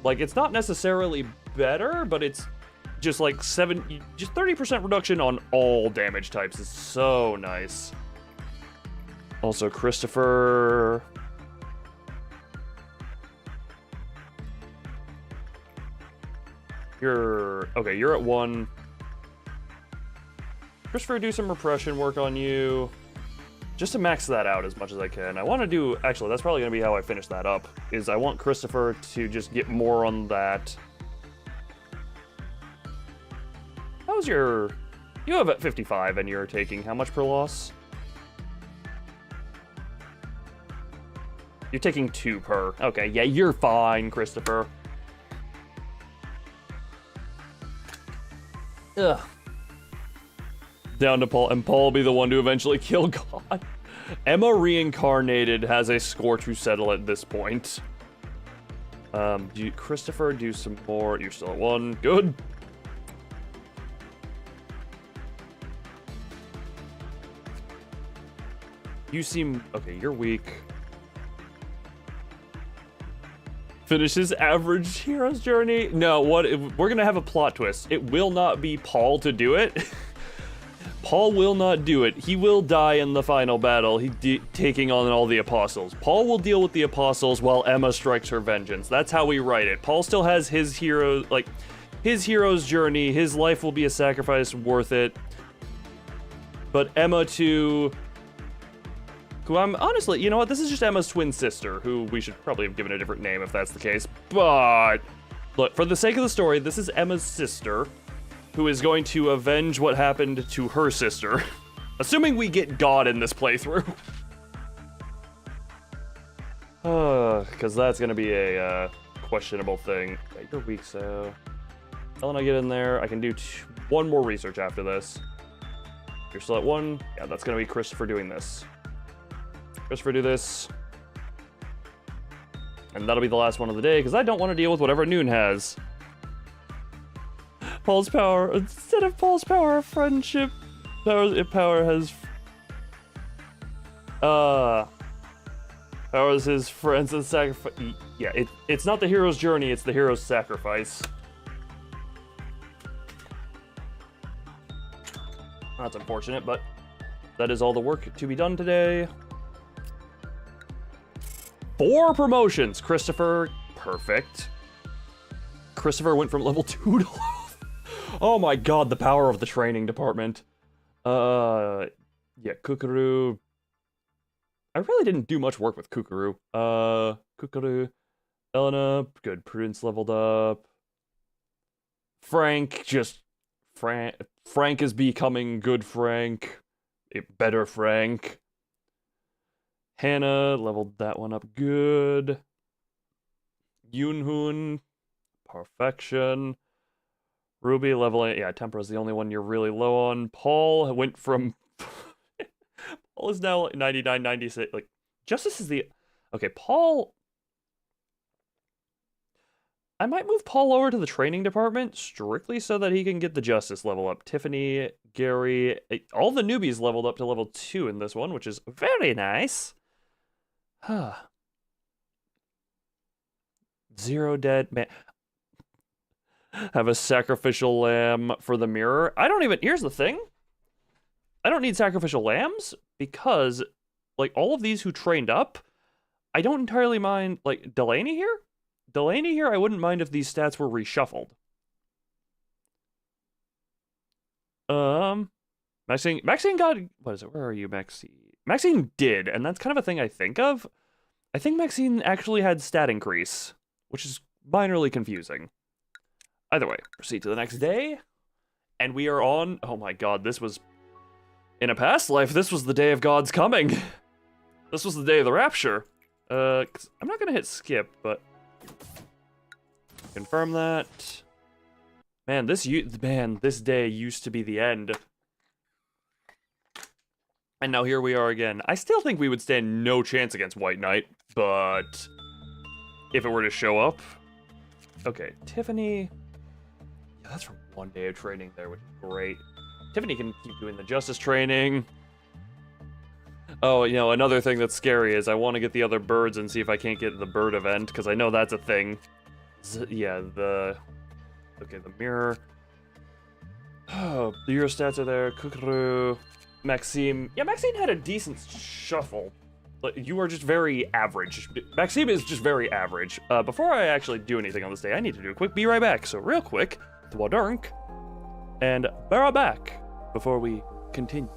Like, it's not necessarily better, but it's just like just 30% reduction on all damage types is so nice. Also, Christopher... Okay, you're at 1. Christopher, do some repression work on you. Just to max that out as much as I can. I want to do... Actually, that's probably going to be how I finish that up. Is I want Christopher to just get more on that. How's your... You have at 55 and you're taking how much per loss? You're taking 2 per. Okay, yeah, you're fine, Christopher. Ugh. Down to Paul, and Paul will be the one to eventually kill God. Emma reincarnated has a score to settle at this point. Christopher, do some more. You're still at 1. Good. You seem... Okay, you're weak. Finish his average hero's journey? No, we're gonna have a plot twist. It will not be Paul to do it. Paul will not do it. He will die in the final battle, taking on all the apostles. Paul will deal with the apostles while Emma strikes her vengeance. That's how we write it. Paul still has his his hero's journey. His life will be a sacrifice worth it. But Emma too... Who I'm honestly, you know what? This is just Emma's twin sister, who we should probably have given a different name if that's the case. But look, for the sake of the story, this is Emma's sister, who is going to avenge what happened to her sister. Assuming we get God in this playthrough. Because that's going to be a questionable thing. Okay, you're weak, so... Ellen, I get in there. I can do 1 more research after this. You're still at 1. Yeah, that's going to be Christopher doing this. Christopher, do this. And that'll be the last one of the day, because I don't want to deal with whatever Noon has. Paul's power. Instead of Paul's power of friendship, power has... powers his friends and sacrifice... Yeah, it's not the hero's journey, it's the hero's sacrifice. That's unfortunate, but that is all the work to be done today. 4 promotions, Christopher. Perfect. Christopher went from level 2 to level... Oh my god, the power of the training department. Yeah, Kukuru. I really didn't do much work with Kukuru. Kukuru. Elena, good. Prudence leveled up. Frank, Frank is becoming good Frank. Better Frank. Hannah, leveled that one up good. Yunhoon, perfection. Ruby, level 8. Yeah, Tempera's the only one you're really low on. Paul went from... Paul is now 99, 96. Like, Justice is the... Okay, Paul... I might move Paul over to the training department strictly so that he can get the Justice level up. Tiffany, Gary... All the newbies leveled up to level 2 in this one, which is very nice. Zero dead man. Have a sacrificial lamb for the mirror. I don't even... Here's the thing. I don't need sacrificial lambs because, like, all of these who trained up, I don't entirely mind... Like, Delaney here? Delaney here, I wouldn't mind if these stats were reshuffled. Maxine got... What is it? Where are you, Maxine? Maxine did, and that's kind of a thing I think of. I think Maxine actually had stat increase, which is minorly confusing. Either way, proceed to the next day. And we are on... Oh my god, this was... In a past life, this was the day of God's coming. This was the day of the rapture. I'm not gonna hit skip, but... Confirm that. Man, this day used to be the end. And now here we are again. I still think we would stand no chance against White Knight, but... If it were to show up... Okay, Tiffany... Yeah, that's from 1 day of training there, which is great. Tiffany can keep doing the Justice training. Oh, you know, another thing that's scary is I want to get the other birds and see if I can't get the bird event, because I know that's a thing. Yeah, Okay, the mirror. Oh, the Euro stats are there. Kukuru. Maxime. Yeah, Maxime had a decent shuffle. But you are just very average. Maxime is just very average. Before I actually do anything on this day, I need to do a quick be right back. So real quick, Dwadunk, and be right back before we continue.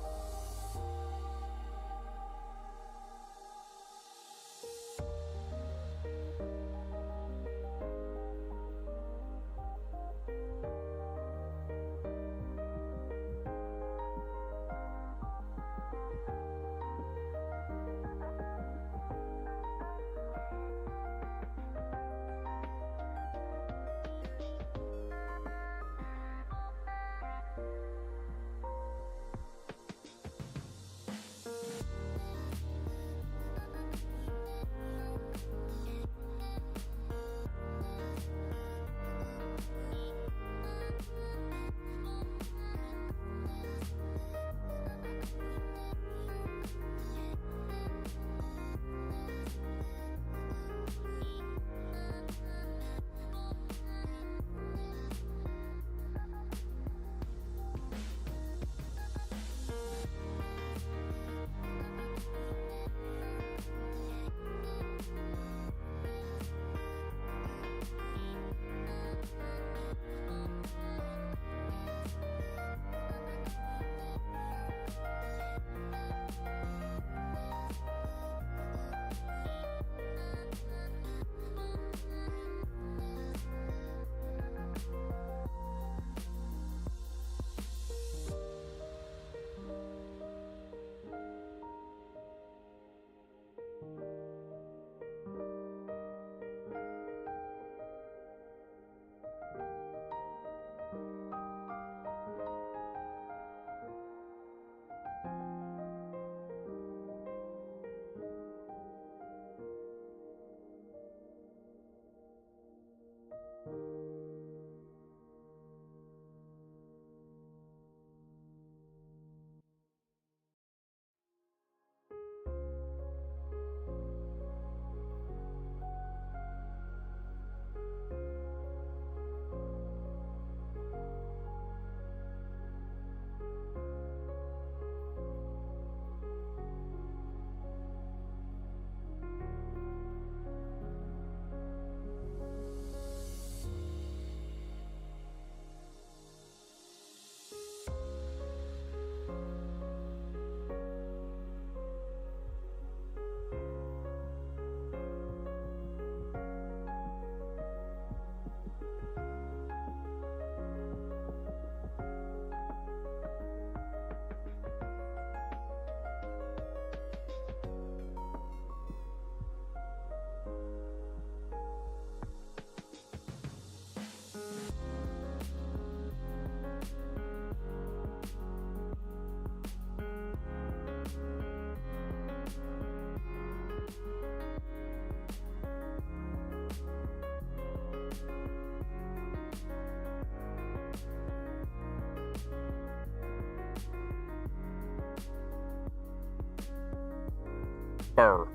Burr.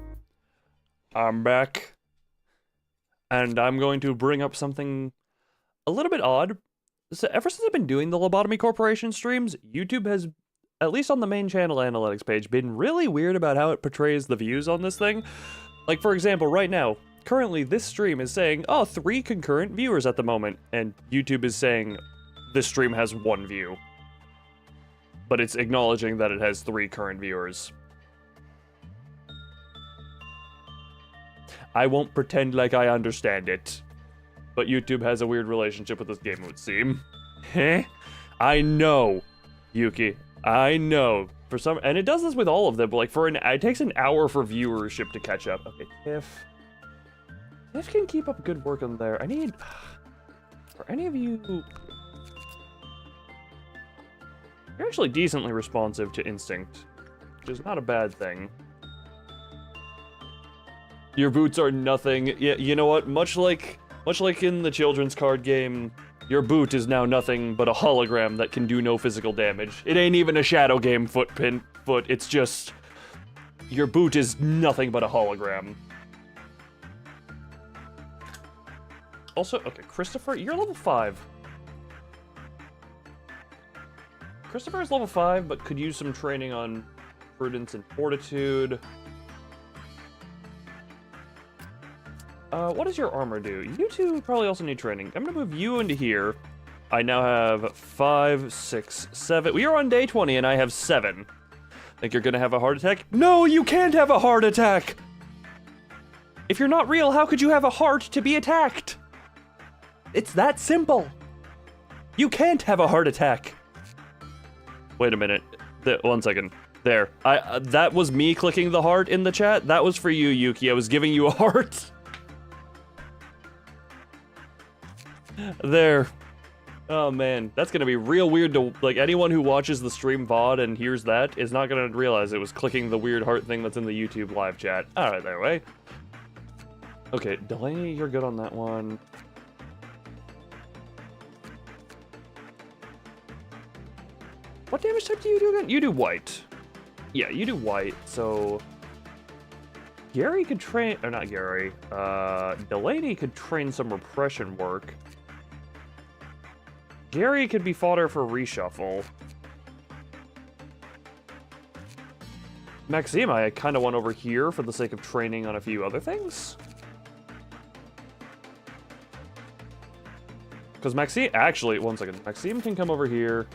I'm back. And I'm going to bring up something a little bit odd. So ever since I've been doing the Lobotomy Corporation streams, YouTube has, at least on the main channel analytics page, been really weird about how it portrays the views on this thing. Like, for example, right now, currently this stream is saying, oh, 3 concurrent viewers at the moment, and YouTube is saying this stream has 1 view. But it's acknowledging that it has 3 current viewers. I won't pretend like I understand it. But YouTube has a weird relationship with this game, it would seem. Heh? I know, Yuki. I know. For some, and it does this with all of them, but like it takes an hour for viewership to catch up. Okay, Tiff can keep up good work on there. I need, for any of you, you're actually decently responsive to Instinct, which is not a bad thing. Your boots are nothing. Yeah, you know what? Much like in the children's card game, your boot is now nothing but a hologram that can do no physical damage. It ain't even a shadow game foot. It's just, your boot is nothing but a hologram. Also, okay, Christopher, you're level 5. Christopher is level 5, but could use some training on prudence and fortitude. What does your armor do? You two probably also need training. I'm gonna move you into here. I now have 5, 6, 7. We are on day 20 and I have 7. Think you're gonna have a heart attack? No, you can't have a heart attack! If you're not real, how could you have a heart to be attacked? It's that simple. You can't have a heart attack. Wait a minute. 1 second. There. That was me clicking the heart in the chat. That was for you, Yuki. I was giving you a heart. There. Oh man, that's gonna be real weird to, like, anyone who watches the stream VOD and hears that is not gonna realize it was clicking the weird heart thing that's in the YouTube live chat. Alright, that way. Okay, Delaney, you're good on that one. What damage type do you do again? You do white. Yeah, you do white, so... Gary could train, or not Gary, Delaney could train some repression work. Gary could be fodder for reshuffle. Maxime, I kind of want over here for the sake of training on a few other things. Because Maxime, actually, 1 second. Maxime can come over here.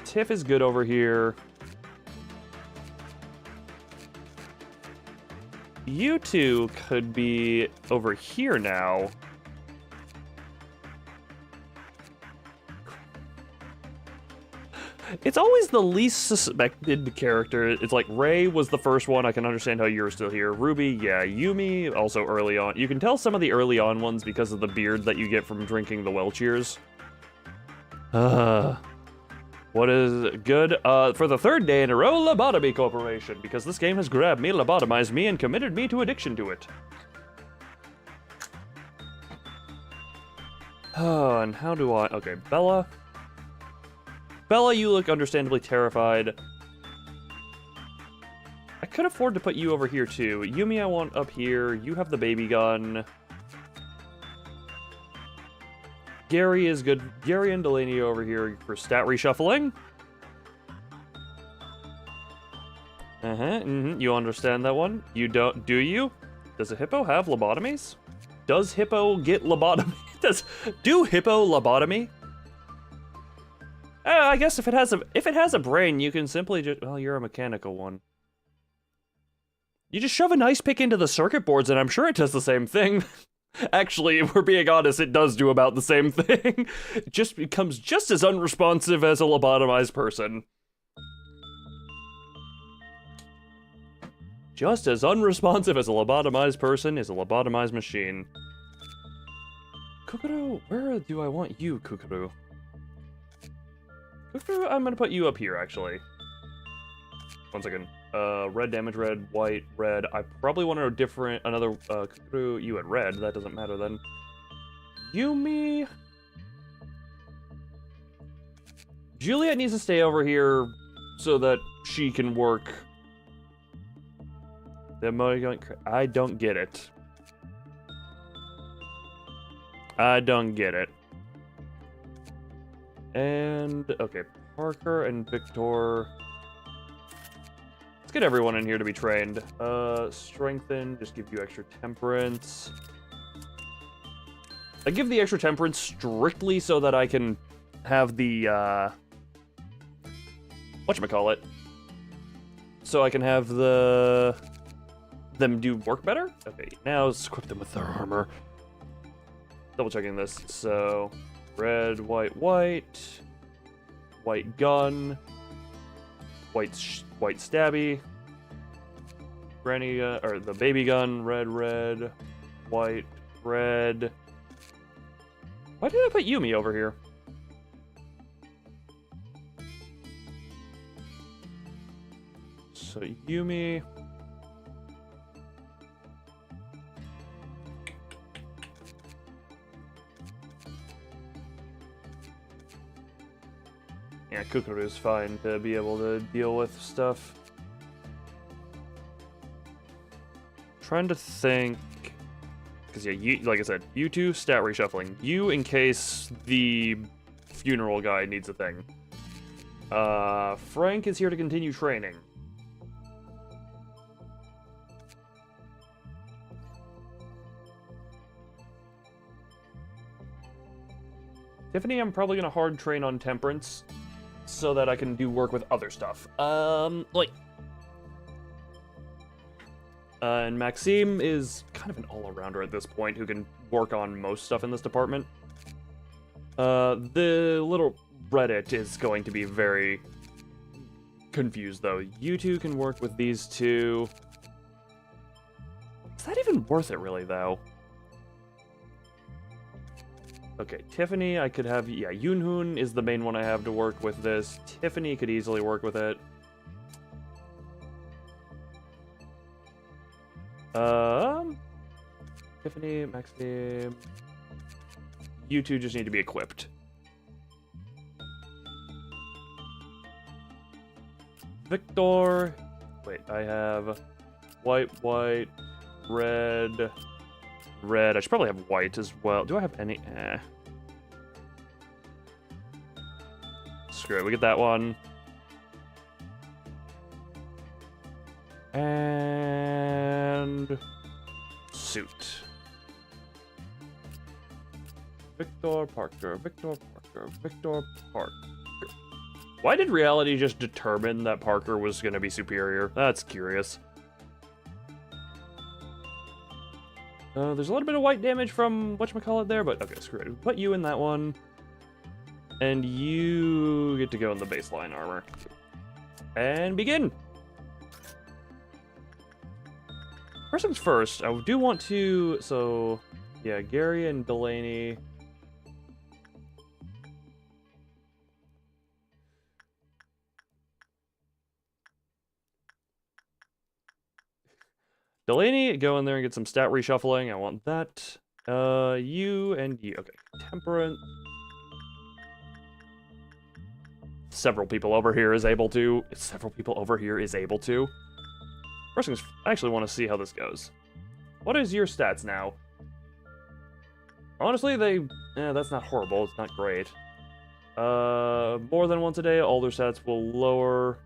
Tiff is good over here. You two could be over here now. It's always the least suspected character. It's like, Ray was the first one. I can understand how you're still here. Ruby, yeah. Yumi, also early on. You can tell some of the early on ones because of the beard that you get from drinking the Welchers. What is good? For the 3rd day in a row, Lobotomy Corporation, because this game has grabbed me, lobotomized me, and committed me to addiction to it. Oh, and how do I... Okay, Bella. Bella, you look understandably terrified. I could afford to put you over here, too. Yumi, I want up here. You have the baby gun. Gary is good. Gary and Delaney over here for stat reshuffling. You understand that one? You don't, do you? Does a hippo have lobotomies? Does hippo get lobotomy? Do hippo lobotomy? I guess if it has a brain, you can simply just, well, you're a mechanical one. You just shove an ice pick into the circuit boards and I'm sure it does the same thing. Actually, if we're being honest, it does do about the same thing. It just becomes just as unresponsive as a lobotomized person. Just as unresponsive as a lobotomized person is a lobotomized machine. Kukuru, where do I want you, Kukuru? Kukuru, I'm gonna put you up here, actually. 1 second. Red damage, red, white, red. I probably want another, Kukuru, you at red. That doesn't matter then. Yumi. Juliet needs to stay over here so that she can work The emoticon, I don't get it. I don't get it. And, okay, Parker and Victor. Let's get everyone in here to be trained. Strengthen, just give you extra temperance. I give the extra temperance strictly so that I can have the, whatchamacallit? So I can have them do work better? Okay, now let's equip them with their armor. Double checking this. So, red, white, white. White gun. White stabby. Granny, or the baby gun, red, red. White, red. Why did I put Yumi over here? So Yumi. Yeah, Kukuru is fine to be able to deal with stuff. Trying to think. Because, yeah, you, like I said, you two, stat reshuffling. You, in case the funeral guy needs a thing. Frank is here to continue training. Tiffany, I'm probably going to hard train on temperance so that I can do work with other stuff. And Maxime is kind of an all-arounder at this point who can work on most stuff in this department. The little Reddit is going to be very confused, though. You two can work with these two. Is that even worth it, really, though? Okay, Tiffany, I could have... Yeah, Yoonhoon is the main one I have to work with this. Tiffany could easily work with it. Tiffany, Maxime... You two just need to be equipped. Victor... Wait, I have... White, white, red... Red. I should probably have white as well. Do I have any? Screw it. We get that one. And... Suit. Victor Parker. Victor Parker. Victor Parker. Why did reality just determine that Parker was going to be superior? That's curious. There's a little bit of white damage from whatchamacallit there, but okay, screw it. We'll put you in that one. And you get to go in the baseline armor. And begin! First things first, I do want to... So, yeah, Gary and Delaney... Delaney, go in there and get some stat reshuffling. I want that. You and you. Okay. Temperance. Several people over here is able to. Several people over here is able to. First things, I actually want to see how this goes. What is your stats now? Honestly, that's not horrible. It's not great. More than once a day, all their stats will lower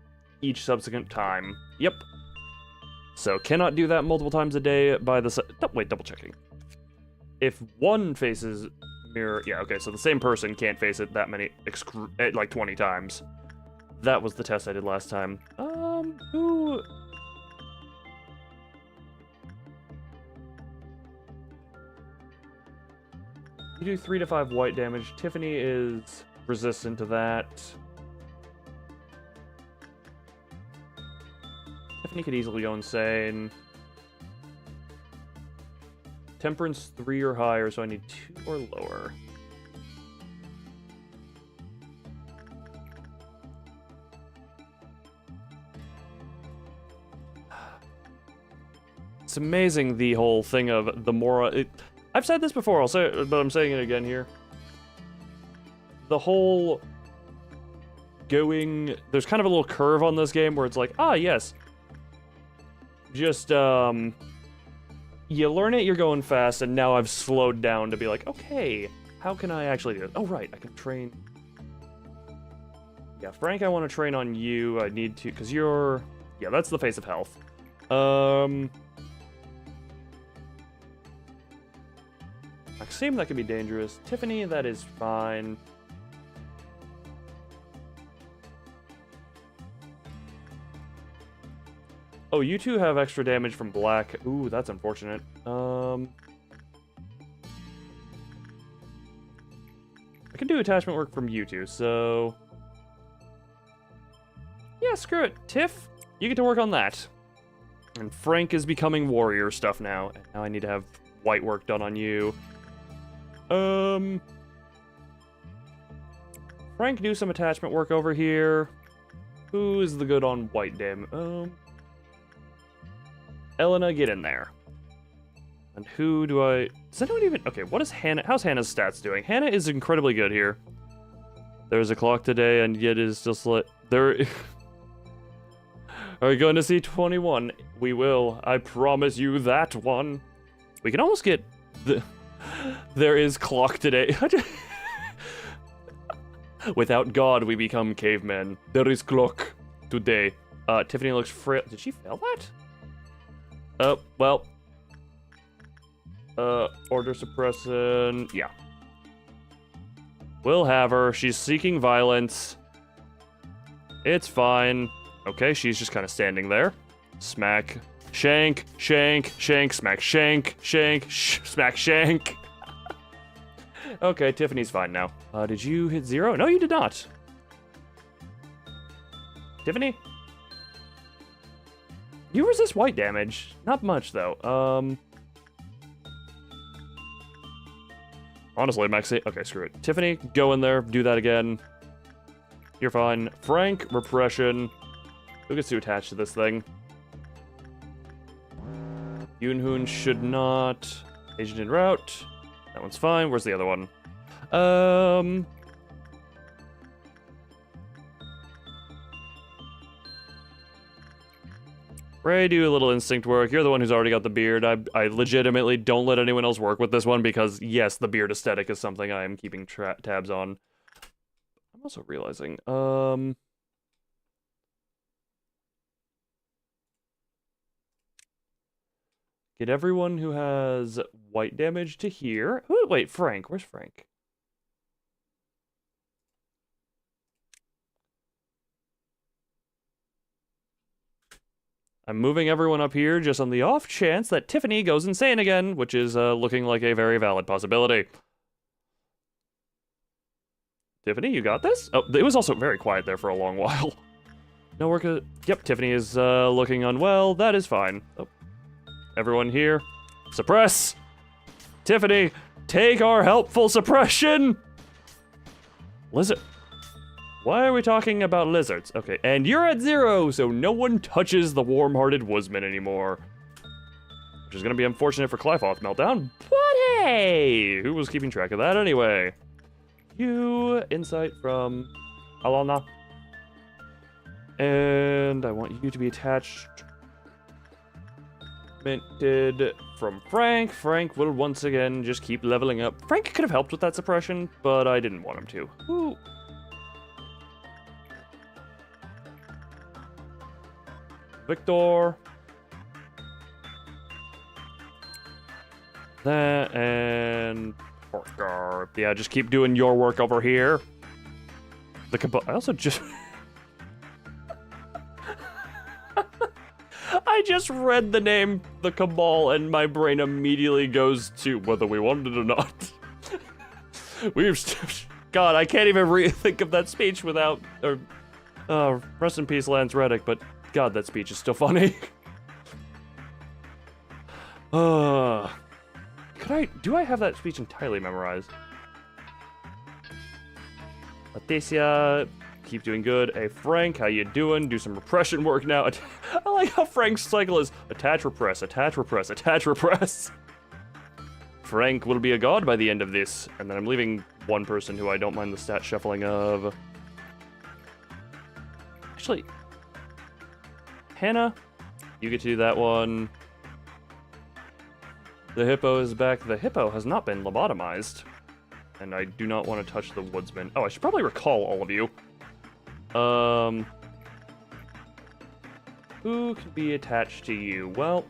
each subsequent time. Yep. So, cannot do that multiple times a day by the... Wait, double checking. If one faces mirror... Yeah, okay, so the same person can't face it that many... like 20 times. That was the test I did last time. Who... You do 3 to 5 white damage. Tiffany is resistant to that. Tiffany could easily go insane. Temperance 3 or higher, so I need 2 or lower. It's amazing, the whole thing of the more... I've said this before, I'll say it, but I'm saying it again here. The whole going... There's kind of a little curve on this game where it's like, ah, yes. just, you learn it, you're going fast, and now I've slowed down to be like, okay, how can I actually do it? Oh, right, I can train. Yeah, Frank, I want to train on you. I need to, because you're... Yeah, that's the face of health. Maxime, that could be dangerous. Tiffany, that is fine. Oh, you two have extra damage from black. Ooh, that's unfortunate. I can do attachment work from you two, so... Yeah, screw it. Tiff, you get to work on that. And Frank is becoming warrior stuff now. And now I need to have white work done on you. Frank, do some attachment work over here. Who's the good on white damage? Elena, get in there. And who do I... Does anyone even... Okay, what is Hannah... How's Hannah's stats doing? Hannah is incredibly good here. There's a clock today, and yet is just like... There... Are we going to see 21? We will. I promise you that one. We can almost get... There is clock today. Without God, we become cavemen. There is clock today. Tiffany looks frail. Did she fail that? Oh, well. Order suppression. Yeah. We'll have her. She's seeking violence. It's fine. Okay, she's just kind of standing there. Smack. Shank. Shank. Shank. Smack. Shank. Shank. Smack. Shank. Okay, Tiffany's fine now. Did you hit 0? No, you did not. Tiffany? You resist white damage. Not much, though. Honestly, Maxi... Okay, screw it. Tiffany, go in there. Do that again. You're fine. Frank, repression. Who gets to attach to this thing? Yoonhoon should not. Agent en route. That one's fine. Where's the other one? Ray, do a little instinct work. You're the one who's already got the beard. I legitimately don't let anyone else work with this one because, yes, the beard aesthetic is something I am keeping tabs on. I'm also realizing, get everyone who has white damage to here. Ooh, wait, Frank. Where's Frank? I'm moving everyone up here just on the off chance that Tiffany goes insane again, which is looking like a very valid possibility. Tiffany, you got this? Oh, it was also very quiet there for a long while. No work. Yep, Tiffany is looking unwell. That is fine. Oh. Everyone here, suppress! Tiffany, take our helpful suppression! Lizard. Why are we talking about lizards? Okay, and you're at 0, so no one touches the warm-hearted woodsman anymore. Which is gonna be unfortunate for Clyfoth Meltdown, but hey! Who was keeping track of that anyway? You, insight from Alana. And I want you to be attached... Minted from Frank. Frank will once again just keep leveling up. Frank could have helped with that suppression, but I didn't want him to. Ooh. Victor. That and Porker. Yeah, just keep doing your work over here. I also just... I just read the name, the Cabal, and my brain immediately goes to whether we wanted it or not. God, I can't even think of that speech without, rest in peace, Lance Reddick, but God, that speech is still funny. Do I have that speech entirely memorized? Leticia, keep doing good. Hey, Frank, how you doing? Do some repression work now. I like how Frank's cycle is attach, repress, attach, repress, attach, repress. Frank will be a god by the end of this. And then I'm leaving one person who I don't mind the stat shuffling of. Actually, Hannah, You get to do that one. The hippo is back. The hippo has not been lobotomized. And I do not want to touch the woodsman. Oh, I should probably recall all of you. Who could be attached to you? Well...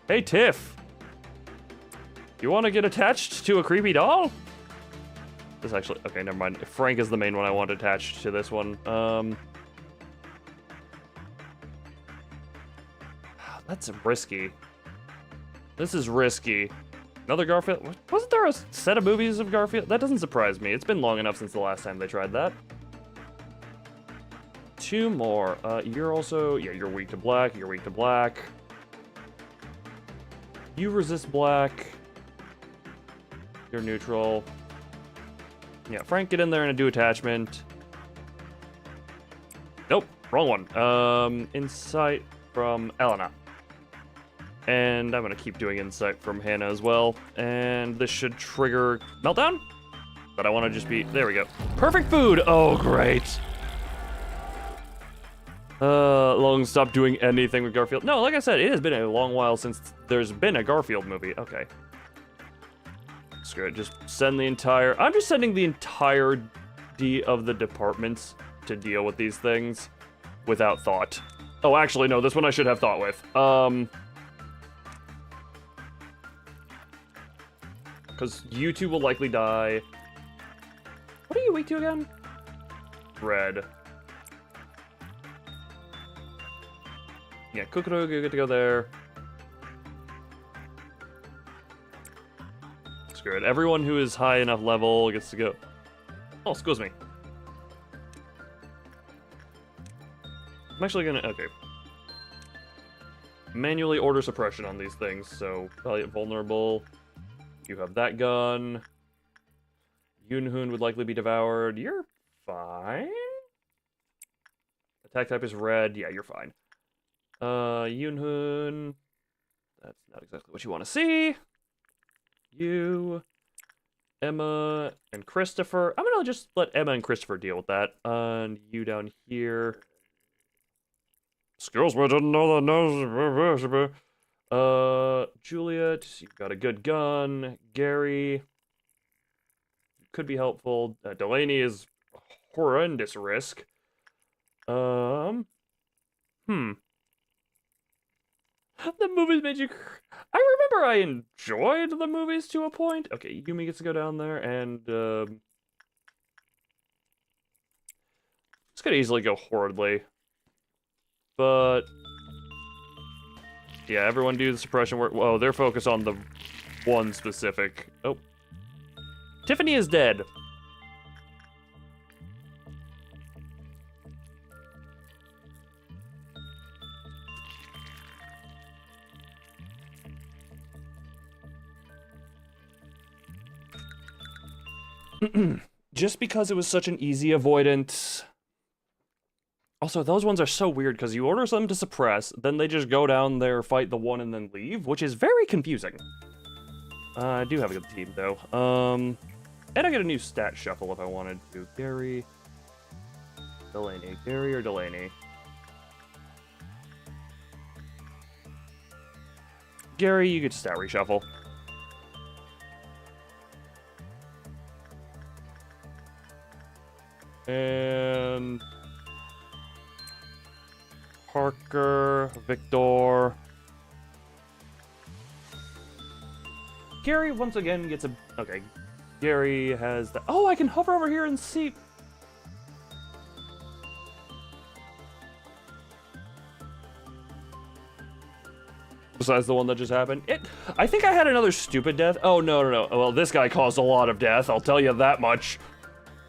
Hey, Tiff! You want to get attached to a creepy doll? This actually... Okay, never mind. Frank is the main one I want attached to this one. That's risky. This is risky. Another Garfield? Wasn't there a set of movies of Garfield? That doesn't surprise me. It's been long enough since the last time they tried that. 2 more. You're also... Yeah, you're weak to black. You're weak to black. You resist black. You're neutral. Yeah, Frank, get in there and do attachment. Nope, wrong one. Insight from Elena. And I'm gonna keep doing insight from Hannah as well. And this should trigger meltdown? But I wanna just be, there we go. Perfect food, oh great. Long stop doing anything with Garfield. No, like I said, it has been a long while since there's been a Garfield movie. Okay. Screw it, just send the entire... I'm just sending the entirety of the departments to deal with these things without thought. Oh, actually, no, this one I should have thought with. Because you two will likely die. What are you weak to again? Red. Yeah, Kukuru, you get to go there. Screw it. Everyone who is high enough level gets to go. Oh, excuse me. I'm actually gonna... Okay. Manually order suppression on these things, so probably vulnerable. You have that gun. Yunhoon would likely be devoured. You're fine. Attack type is red. Yeah, you're fine. Yunhoon. That's not exactly what you want to see. You, Emma, and Christopher. I'm gonna just let Emma and Christopher deal with that. And you down here. Excuse me, didn't know that. Juliet, you've got a good gun. Gary could be helpful. Delaney is a horrendous risk. The movies made you... I remember I enjoyed the movies to a point. Okay, Yumi gets to go down there, and, this could easily go horridly. But... Yeah, everyone do the suppression work. Whoa, they're focused on the one specific... Oh. Tiffany is dead. Just because it was such an easy avoidance. Also, those ones are so weird because you order them to suppress, then they just go down there, fight the one, and then leave, which is very confusing. I do have a good team, though. And I get a new stat shuffle if I wanted to. Gary. Delaney. Gary or Delaney? Gary, you get to stat reshuffle. And... Parker, Victor. Gary, once again, gets a... Okay. Gary has the... Oh, I can hover over here and see... Besides the one that just happened. I think I had another stupid death. Oh, no. Well, this guy caused a lot of death, I'll tell you that much.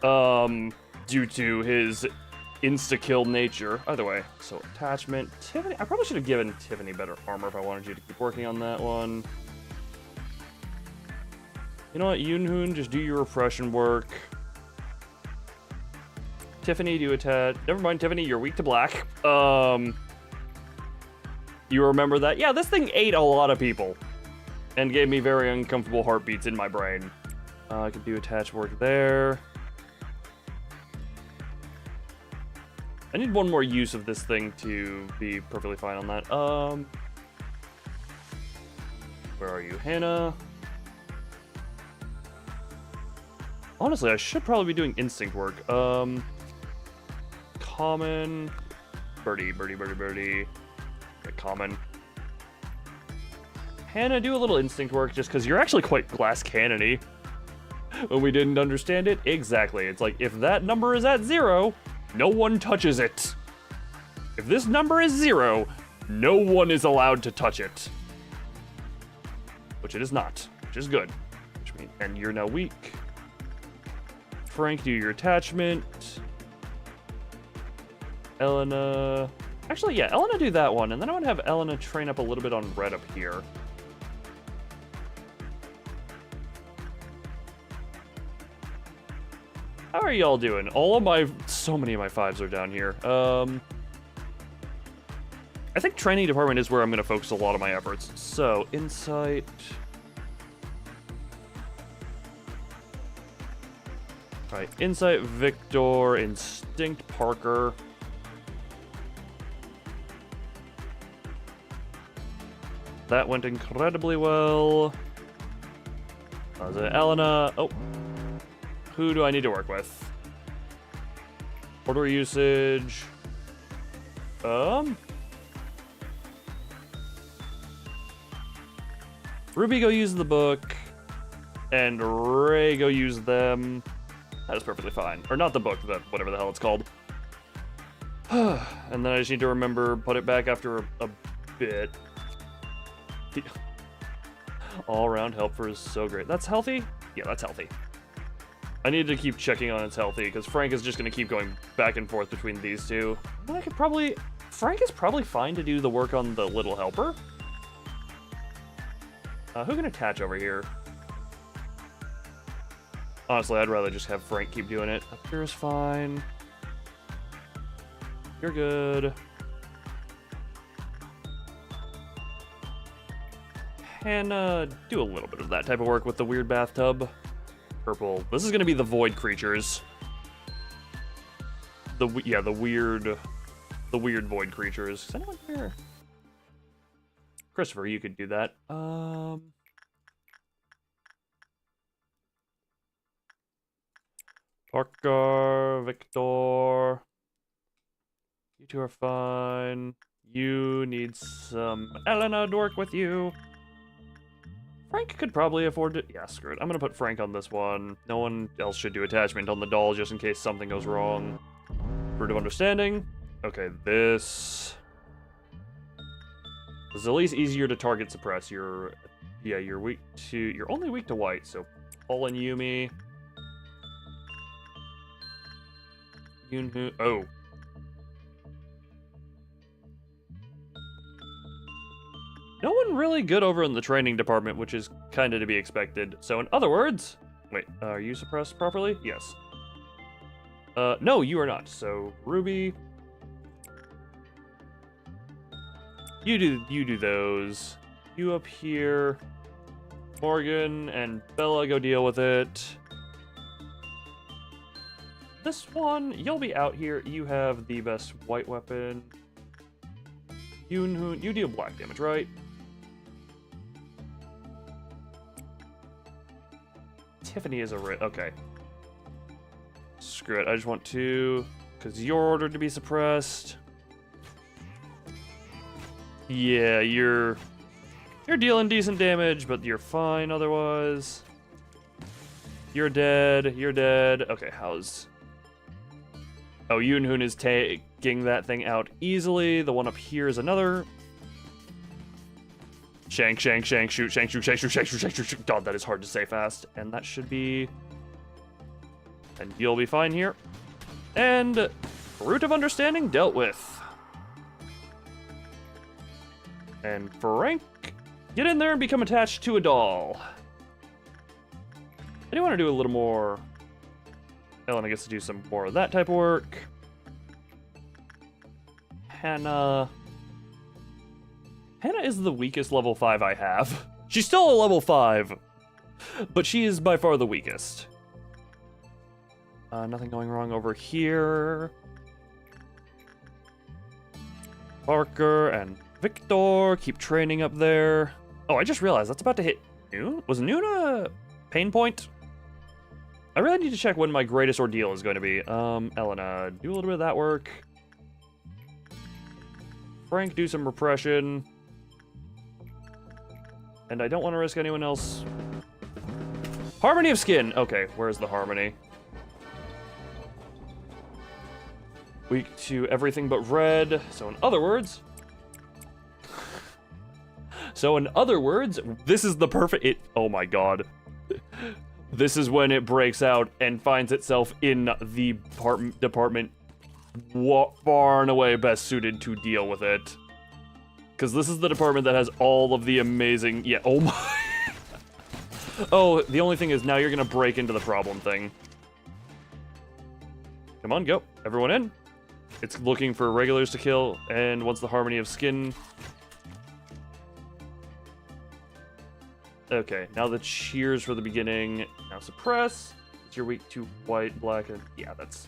Due to his insta-kill nature. Either way, so attachment. Tiffany, I probably should have given Tiffany better armor if I wanted you to keep working on that one. You know what, Yunhoon, just do your repression work. Tiffany, do attach. Never mind, Tiffany, you're weak to black. You remember that? Yeah, this thing ate a lot of people. And gave me very uncomfortable heartbeats in my brain. I could do attach work there. I need one more use of this thing to be perfectly fine on that. Where are you, Hannah? Honestly, I should probably be doing instinct work. Common. Birdie. Okay, common. Hannah, do a little instinct work just because you're actually quite glass cannon-y. When we didn't understand it, exactly. It's like, if that number is at 0, no one touches it. If this number is 0, no one is allowed to touch it. Which it is not, which is good. Which means, and you're now weak. Frank, do your attachment. Elena. Actually, yeah, Elena do that one, and then I would have Elena train up a little bit on red up here. How are y'all doing? So many of my 5s are down here. I think training department is where I'm gonna focus a lot of my efforts. So, insight. Alright, insight, Victor, instinct, Parker. That went incredibly well. Was it Elena? Oh. Who do I need to work with? Order usage. Ruby, go use the book. And Ray, go use them. That is perfectly fine. Or not the book, but whatever the hell it's called. And then I just need to remember, put it back after a bit. All-around helper is so great. That's healthy? Yeah, that's healthy. I need to keep checking on it's healthy, because Frank is just going to keep going back and forth between these two. And I could probably... Frank is probably fine to do the work on the little helper. Who can attach over here? Honestly, I'd rather just have Frank keep doing it. Up here is fine. You're good. Hannah, do a little bit of that type of work with the weird bathtub. Purple. This is gonna be the void creatures. The weird void creatures. Is anyone here? Christopher, you could do that. Parker, Victor. You two are fine. You need some Elena to work with you. Frank could probably afford to... Yeah, screw it. I'm gonna put Frank on this one. No one else should do attachment on the doll just in case something goes wrong. Fruit of understanding. Okay, this is at least easier to target suppress. You're weak to... You're only weak to white, so Paul and Yumi. Yunhu... Oh. No one really good over in the training department, which is kind of to be expected. So in other words... Wait, are you suppressed properly? Yes. No, you are not. So, Ruby... You do those. You up here. Morgan and Bella, go deal with it. This one, you'll be out here. You have the best white weapon. You deal black damage, right? Tiffany is a red. Okay. Screw it. I just want to, because you're ordered to be suppressed. Yeah, you're dealing decent damage, but you're fine otherwise. You're dead. You're dead. Okay, how's... Oh, Yunhoon is taking that thing out easily. The one up here is another. Shank, shoot, shoot. God, that is hard to say fast. And that should be... And you'll be fine here. And Root of Understanding dealt with. And Frank, get in there and become attached to a doll. I do want to do a little more... Elena gets to do some more of that type of work. Hannah is the weakest level 5 I have. She's still a level 5, but she is by far the weakest. Nothing going wrong over here. Parker and Victor. Keep training up there. Oh, I just realized that's about to hit noon. Was noon a pain point? I really need to check when my greatest ordeal is going to be. Elena, do a little bit of that work. Frank, do some repression. And I don't want to risk anyone else. Harmony of skin. Okay, where's the harmony? Weak to everything but red. So in other words, this is the perfect. Oh my god. This is when it breaks out and finds itself in the department far and away best suited to deal with it. Because this is the department that has all of the amazing... Yeah, oh my... Oh, the only thing is now you're going to break into the problem thing. Come on, go. Everyone in. It's looking for regulars to kill, and once the harmony of skin... Okay, now the cheers for the beginning. Now suppress. It's your weak to white, black, and... Yeah, that's...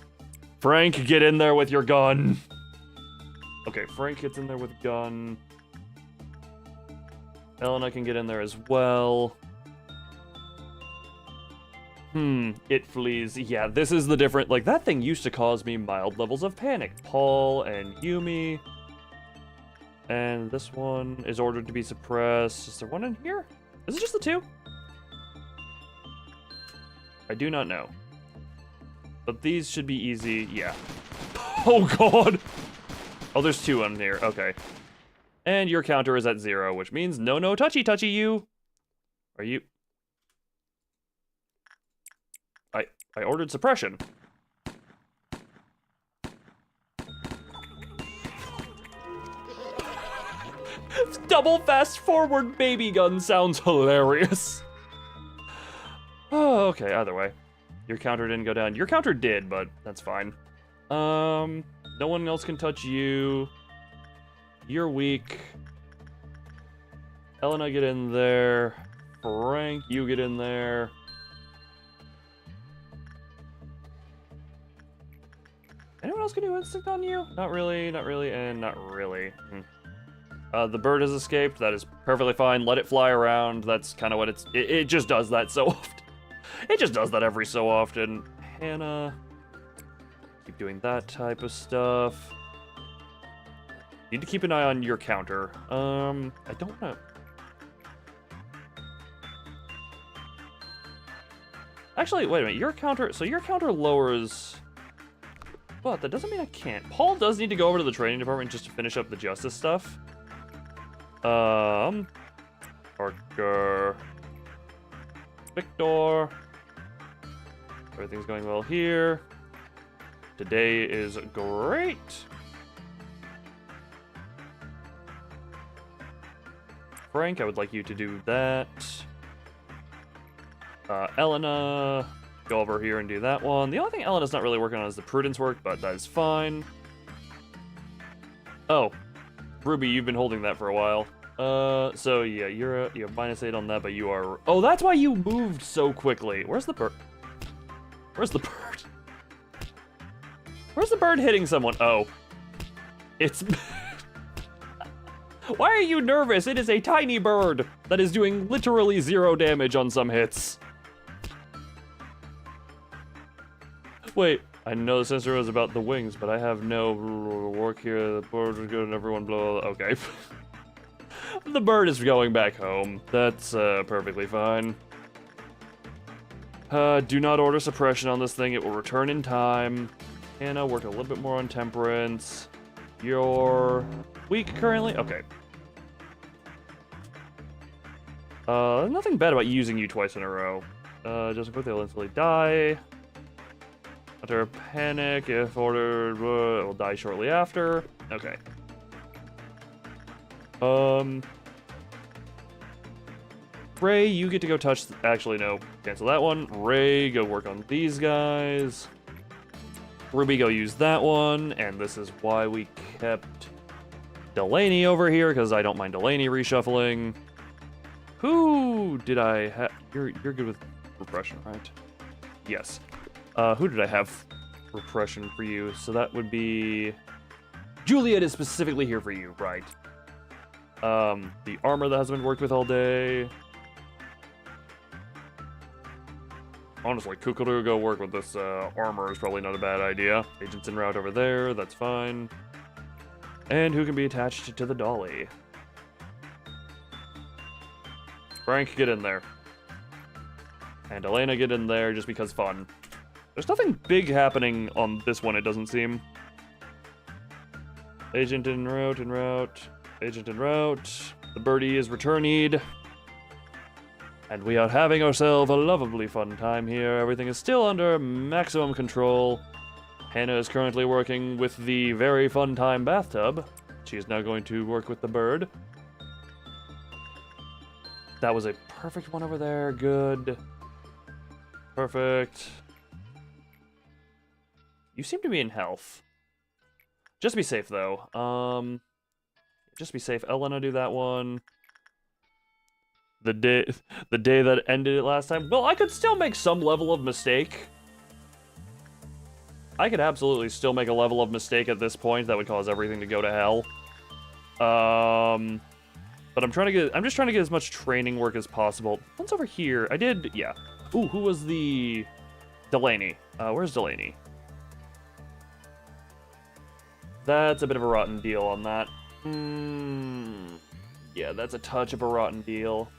Frank, get in there with your gun! Okay, Frank gets in there with gun. Elena can get in there as well. It flees. Yeah, this is the different... Like, that thing used to cause me mild levels of panic. Paul and Yumi. And this one is ordered to be suppressed. Is there one in here? Is it just the two? I do not know. But these should be easy. Yeah. Oh, God! Oh, there's two on here. Okay. And your counter is at 0, which means no touchy you. Are you... I ordered suppression. Double fast forward baby gun sounds hilarious. Oh, okay, either way. Your counter didn't go down. Your counter did, but that's fine. No one else can touch you. You're weak. Elena, get in there. Frank, you get in there. Anyone else can do instinct on you? Not really, and not really. The bird has escaped. That is perfectly fine. Let it fly around. That's kind of what it just does that so often. It just does that every so often. Hannah. Keep doing that type of stuff. Need to keep an eye on your counter. I don't know. Actually, wait a minute. Your counter... So your counter lowers... But that doesn't mean I can't. Paul does need to go over to the training department just to finish up the justice stuff. Parker. Victor. Everything's going well here. Today is great. Frank, I would like you to do that. Elena, go over here and do that one. The only thing Elena's not really working on is the prudence work, but that is fine. Oh, Ruby, you've been holding that for a while. So yeah, you have -8 on that, but you are... Oh, that's why you moved so quickly. Where's the bird? Where's the bird? Where's the bird hitting someone? Oh. It's... Why are you nervous? It is a tiny bird that is doing literally 0 damage on some hits. Wait, I know the sensor was about the wings, but I have no work here. The bird is good and everyone blow... Okay. The bird is going back home. That's perfectly fine. Do not order suppression on this thing. It will return in time. Hannah worked a little bit more on temperance. You're weak currently? Okay. Nothing bad about using you twice in a row. Just quickly, they'll instantly die. Under panic, if ordered, it will die shortly after. Okay. Ray, you get to go touch... Actually, no. Cancel that one. Ray, go work on these guys. Ruby, go use that one. And this is why we kept Delaney over here, because I don't mind Delaney reshuffling. Who did I have? You're good with repression, right? Yes. Who did I have repression for you? So that would be Juliet is specifically here for you, right? The armor that hasn't been worked with all day. Honestly, Kukuru go work with this armor is probably not a bad idea. Agent's en route over there, that's fine. And who can be attached to the dolly? Frank, get in there. And Elena, get in there just because fun. There's nothing big happening on this one, it doesn't seem. Agent en route, Agent en route. The birdie is returned. And we are having ourselves a lovably fun time here. Everything is still under maximum control. Hannah is currently working with the very fun time bathtub. She is now going to work with the bird. That was a perfect one over there. Good. Perfect. You seem to be in health. Just be safe, though. Just be safe. Elena, do that one. The day that ended it last time. Well, I could still make some level of mistake. I could absolutely still make a level of mistake at this point that would cause everything to go to hell. But I'm just trying to get as much training work as possible. One's over here. I did, yeah. Ooh, who was the Delaney? Where's Delaney? That's a bit of a rotten deal on that. Yeah, that's a touch of a rotten deal.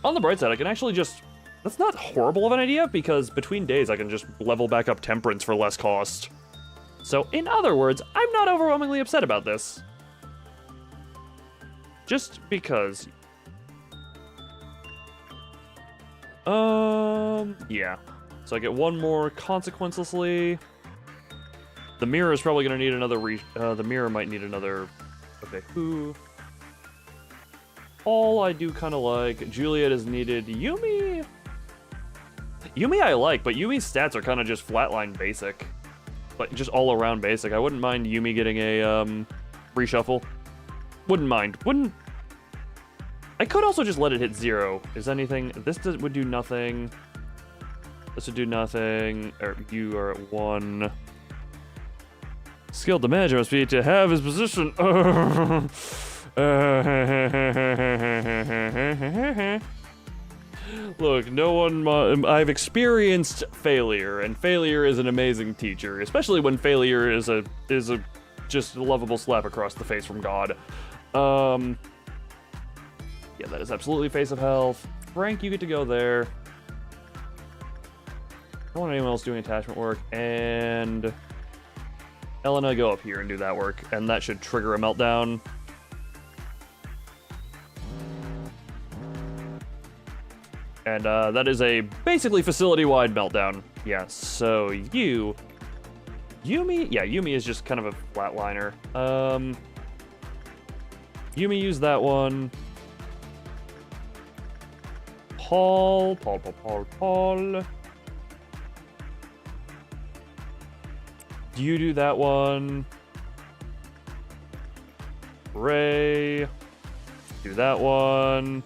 On the bright side, I can actually just... That's not horrible of an idea, because between days I can just level back up Temperance for less cost. So, in other words, I'm not overwhelmingly upset about this. Just because... yeah. So I get one more consequencelessly. The mirror is probably going to need another the mirror might need another... Okay, who... All I do kind of like. Juliet is needed. Yumi I like, but Yumi's stats are kind of just flatline basic. Like, just all around basic. I wouldn't mind Yumi getting a, reshuffle. Wouldn't mind. Wouldn't... I could also just let it hit 0. Is anything... This would do nothing. This would do nothing. Or you are at 1. Skilled manager must be to have his position. Look, no one... I've experienced failure, and failure is an amazing teacher, especially when failure is a just a lovable slap across the face from God. Yeah, that is absolutely face of health. Frank, you get to go there. I don't want anyone else doing attachment work, and Elena, go up here and do that work, and that should trigger a meltdown. And that is a basically facility-wide meltdown. Yeah, so Yumi, yeah, Yumi is just kind of a flatliner. Yumi used that one. Paul. You do that one. Ray, do that one.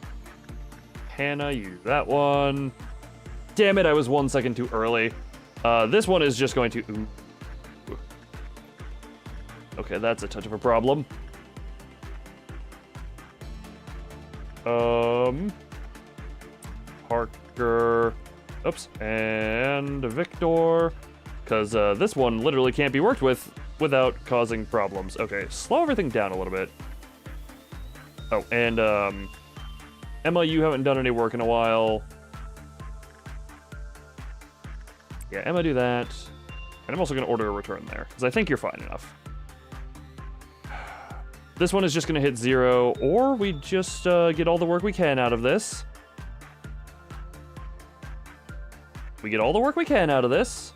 Hannah, you do that one. Damn it, I was 1 second too early. This one is just going to... Ooh. Okay, that's a touch of a problem. Parker... Oops. And Victor. Because this one literally can't be worked with without causing problems. Okay, slow everything down a little bit. Oh, and Emma, you haven't done any work in a while. Yeah, Emma, do that. And I'm also going to order a return there, because I think you're fine enough. This one is just going to hit 0, or we just get all the work we can out of this. We get all the work we can out of this.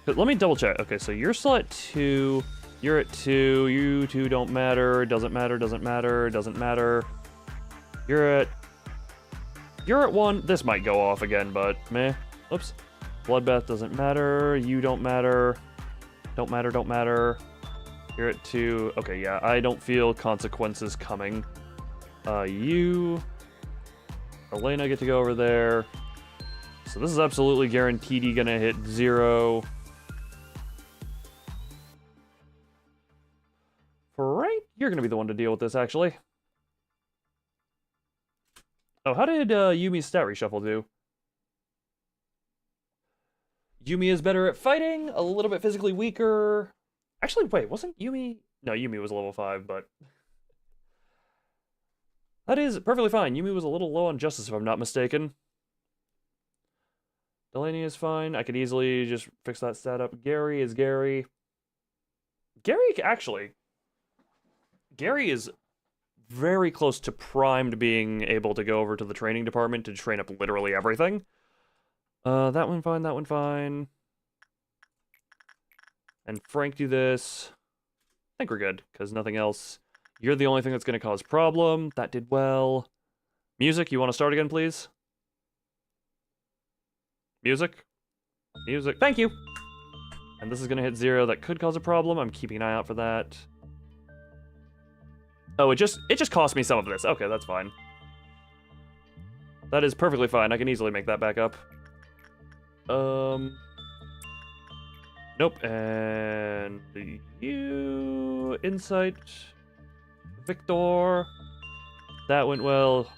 But let me double check. Okay, so you're still at 2. You're at 2. You 2 don't matter. Doesn't matter. Doesn't matter. Doesn't matter. You're at 1. This might go off again, but meh. Oops. Bloodbath doesn't matter. You don't matter. Don't matter. Don't matter. You're at 2. Okay, yeah. I don't feel consequences coming. You... Elena, get to go over there. So this is absolutely guaranteed gonna hit 0. Frank, you're gonna be the one to deal with this, actually. Oh, how did Yumi's stat reshuffle do? Yumi is better at fighting, a little bit physically weaker. Actually, wait, wasn't Yumi... No, Yumi was level 5, but... That is perfectly fine. Yumi was a little low on justice, if I'm not mistaken. Delaney is fine. I could easily just fix that stat up. Gary is Gary. Gary, actually... Gary is very close to primed being able to go over to the training department to train up literally everything. That one fine, that one fine. And Frank do this. I think we're good, because nothing else. You're the only thing that's going to cause problem. That did well. Music, you want to start again, please? Music? Music, thank you! And this is going to hit 0. That could cause a problem. I'm keeping an eye out for that. Oh, it just cost me some of this. Okay, that's fine. That is perfectly fine. I can easily make that back up. Nope. And you... Insight. Victor. That went well.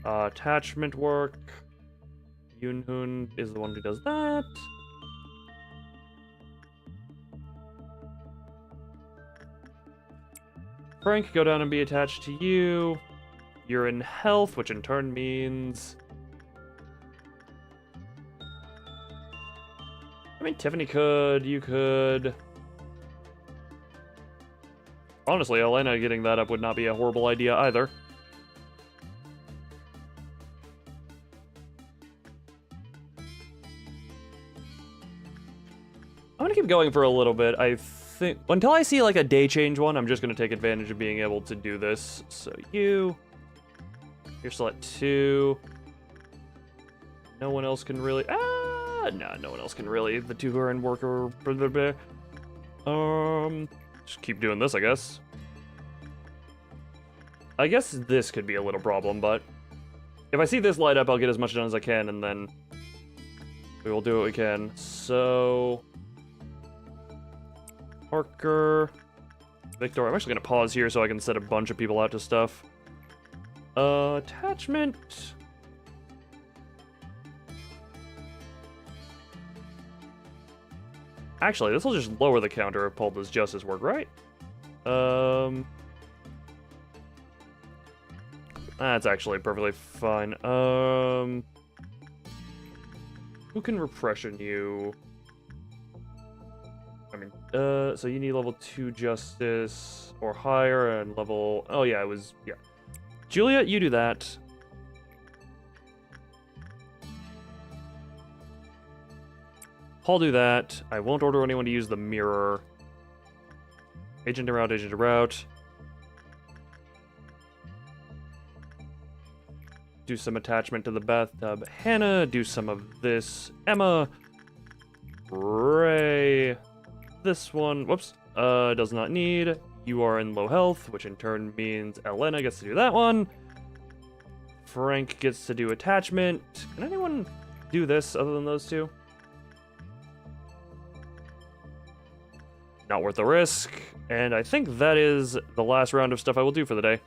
Attachment work. Yunhoon is the one who does that. Frank, go down and be attached to you. You're in health, which in turn means... I mean, Tiffany could, you could... Honestly, Elena getting that up would not be a horrible idea either. I'm gonna keep going for a little bit. I think until I see like a day change one, I'm just gonna take advantage of being able to do this. So you're still at 2. No one else can really. No one else can really. The 2 who are in work are. Just keep doing this, I guess. I guess this could be a little problem, but if I see this light up, I'll get as much done as I can, and then we will do what we can. So. Parker, Victor. I'm actually going to pause here so I can set a bunch of people out to stuff. Attachment. Actually, this will just lower the counter if Paul does justice work, right? That's actually perfectly fine. Who can repression you? I mean, so you need level 2 justice or higher and level... Oh, yeah, it was... Yeah. Julia, you do that. Paul, do that. I won't order anyone to use the mirror. Agent to route, agent to route. Do some attachment to the bathtub. Hannah, do some of this. Emma. Ray. This one, whoops, does not need. You are in low health, which in turn means Elena gets to do that one. Frank gets to do attachment. Can anyone do this other than those 2? Not worth the risk. And I think that is the last round of stuff I will do for the day.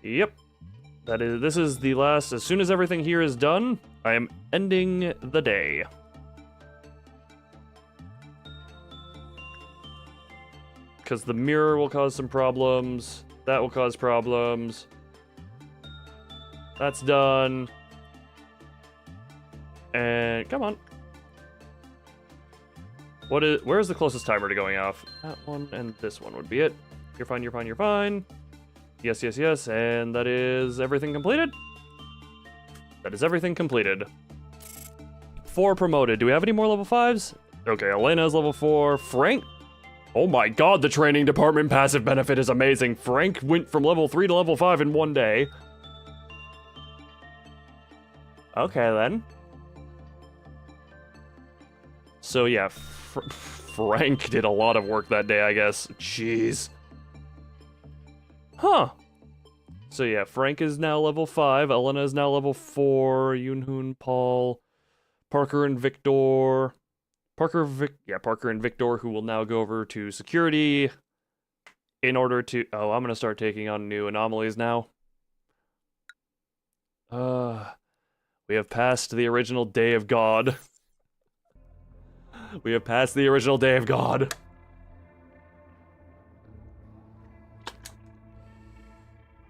Yep. This is the last. As soon as everything here is done, I am ending the day. Because the mirror will cause some problems. That will cause problems. That's done. And come on. Where's the closest timer to going off? That one and this one would be it. You're fine, you're fine, you're fine. Yes, yes, yes. And that is everything completed? That is everything completed. 4 promoted. Do we have any more level 5s? Okay, Elena is level 4. Frank? Oh my god, the training department passive benefit is amazing. Frank went from level 3 to level 5 in one day. Okay, then. So yeah, Frank did a lot of work that day, I guess. Jeez. Huh. So yeah, Frank is now level 5, Elena is now level 4, Yoonhoon, Paul, Parker and Victor. Parker and Victor, who will now go over to security in order to... Oh, I'm gonna start taking on new anomalies now. We have passed the original Day of God. We have passed the original Day of God.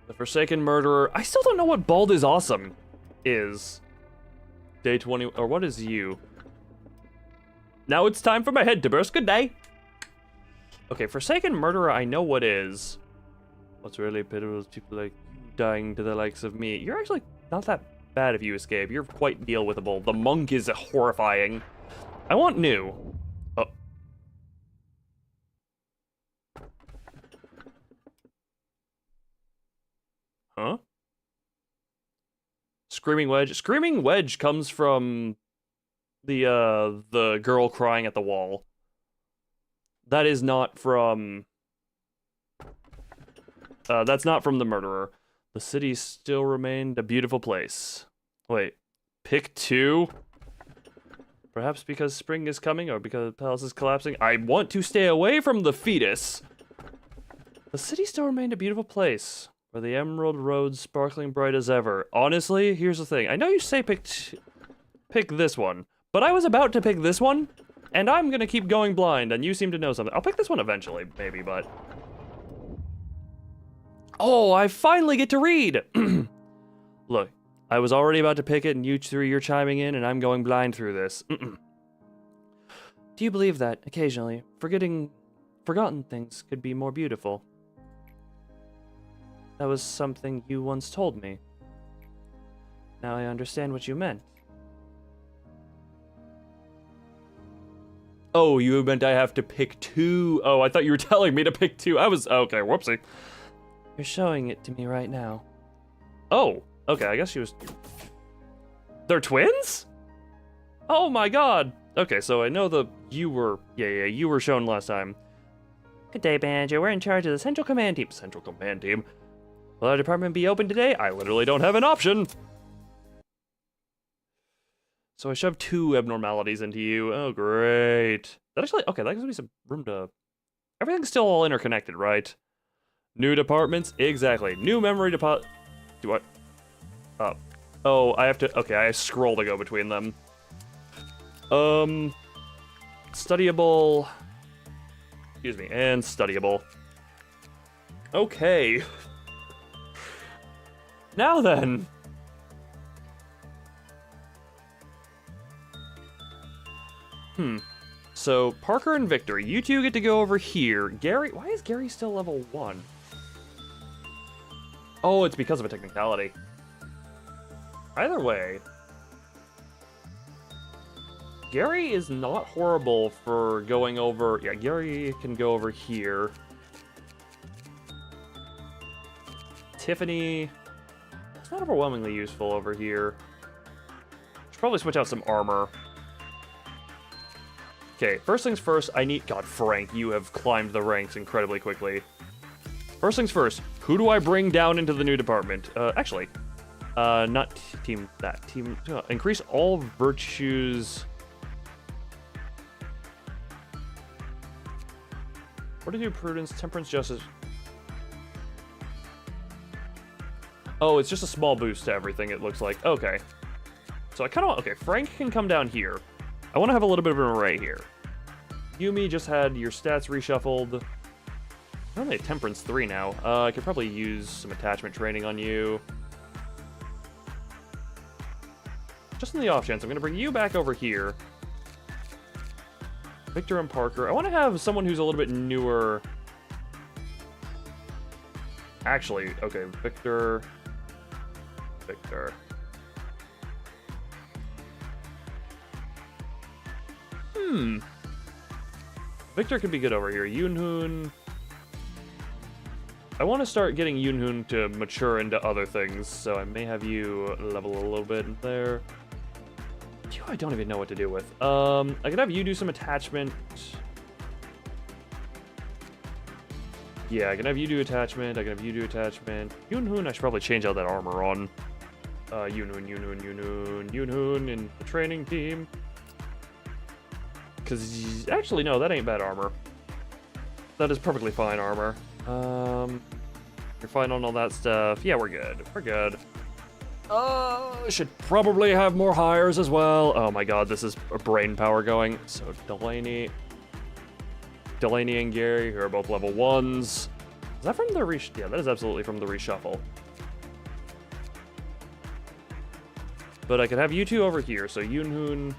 The Forsaken Murderer. I still don't know what Bald is Awesome is. Day 20, or what is you? Now it's time for my head to burst. Good day. Okay, Forsaken Murderer, I know what is. What's really pitiful is people like dying to the likes of me. You're actually not that bad if you escape. You're quite deal withable. The monk is horrifying. I want new. Oh. Huh? Screaming Wedge. Screaming Wedge comes from the girl crying at the wall. That is not from... that's not from the murderer. The city still remained a beautiful place. Wait, pick 2? Perhaps because spring is coming or because the palace is collapsing. I want to stay away from the fetus. The city still remained a beautiful place, where the emerald road sparkling bright as ever. Honestly, here's the thing. I know you say pick this one, but I was about to pick this one, and I'm gonna keep going blind, and you seem to know something. I'll pick this one eventually, maybe, but... Oh, I finally get to read! Look, I was already about to pick it, and you three are chiming in, and I'm going blind through this. Do you believe that, occasionally, forgotten things could be more beautiful? That was something you once told me. Now I understand what you meant. Oh, you meant I have to pick 2. Oh, I thought you were telling me to pick 2. I was... Okay, whoopsie. You're showing it to me right now. Oh, okay, I guess she was... They're twins? Oh my god. Okay, so I know you were... Yeah, you were shown last time. Good day, Banjo. We're in charge of the Central Command Team. Central Command Team? Will our department be open today? I literally don't have an option. So I shoved 2 abnormalities into you. Oh, great. That actually... Okay, that gives me some room to... Everything's still all interconnected, right? New departments? Exactly. New memory deposit... Do what? Oh, I have to... Okay, I scroll to go between them. Studyable... Excuse me, and studyable. Okay. Now then. So, Parker and Victor, you two get to go over here. Gary... Why is Gary still level 1? Oh, it's because of a technicality. Either way... Gary is not horrible for going over... Yeah, Gary can go over here. Tiffany... It's not overwhelmingly useful over here. Should probably switch out some armor. Okay, first things first, I need... God, Frank, you have climbed the ranks incredibly quickly. First things first, who do I bring down into the new department? Actually, not team... That, team... increase all virtues... Fortitude, prudence, temperance, justice... Oh, it's just a small boost to everything, it looks like. Okay. So I kind of want... Okay, Frank can come down here. I want to have a little bit of an array here. Yumi just had your stats reshuffled. I'm only at Temperance 3 now. I could probably use some attachment training on you. Just in the off chance, I'm going to bring you back over here. Victor and Parker. I want to have someone who's a little bit newer. Actually, okay, Victor. Victor could be good over here. Yoonhoon. I want to start getting Yoonhoon to mature into other things, so I may have you level a little bit there. You, I don't even know what to do with. I could have you do some attachment. Yeah, I can have you do attachment. I can have you do attachment. Yunhoon, I should probably change out that armor on. Yunhoon in the training team. Because, actually, no, that ain't bad armor. That is perfectly fine armor. You're fine on all that stuff. Yeah, we're good. We're good. Should probably have more hires as well. Oh my god, this is brain power going. So Delaney and Gary, who are both level 1s. Is that from the yeah, that is absolutely from the reshuffle. But I could have you two over here, so Yunhoon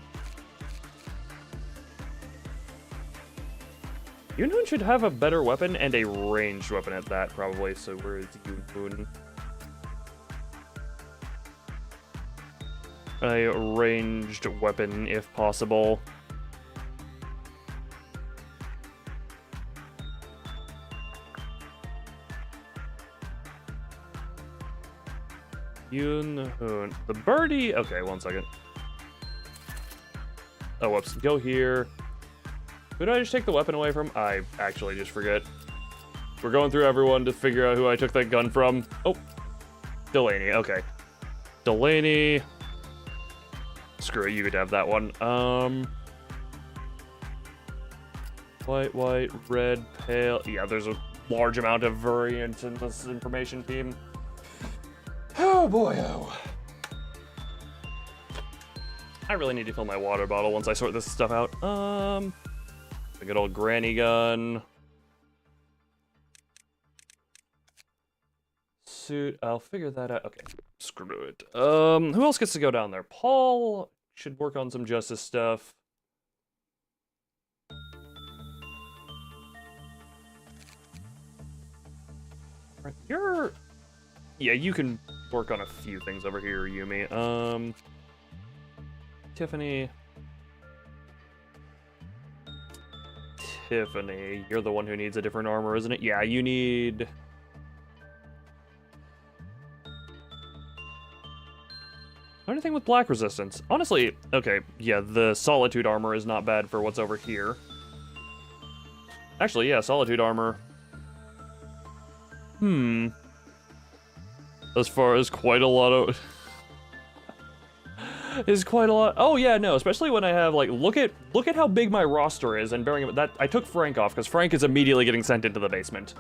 should have a better weapon and a ranged weapon at that, probably. So where is Yunhoon? A ranged weapon, if possible. Yunhoon. The birdie. Okay, 1 second. Oh, whoops. Go here. Who did I just take the weapon away from? I actually just forget. We're going through everyone to figure out who I took that gun from. Oh. Delaney. Okay. Delaney. Screw it, you could have that one. White, red, pale. Yeah, there's a large amount of variance in this information team. Oh boy, oh. I really need to fill my water bottle once I sort this stuff out. A good old granny gun. Suit, I'll figure that out. Okay, screw it. Who else gets to go down there? Paul should work on some justice stuff. Right, yeah, you can work on a few things over here, Yumi. Tiffany, you're the one who needs a different armor, isn't it? Yeah, you need... Anything with black resistance? Honestly, okay, yeah, the Solitude armor is not bad for what's over here. Actually, yeah, Solitude armor. As far as quite a lot of... is quite a lot. Oh yeah, no, especially when I have, like, look at how big my roster is, and bearing that I took Frank off because Frank is immediately getting sent into the basement.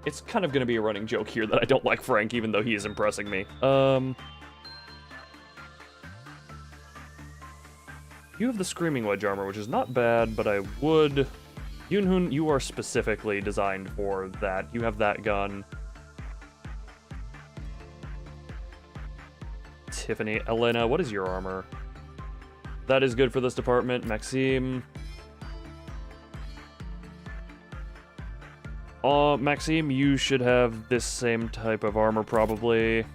It's kind of gonna be a running joke here that I don't like Frank, even though he is impressing me. You have the Screaming Wedge armor, which is not bad, but I would... Yunhoon, you are specifically designed for that. You have that gun. Tiffany, Elena, what is your armor? That is good for this department. Maxime. Maxime, you should have this same type of armor, probably.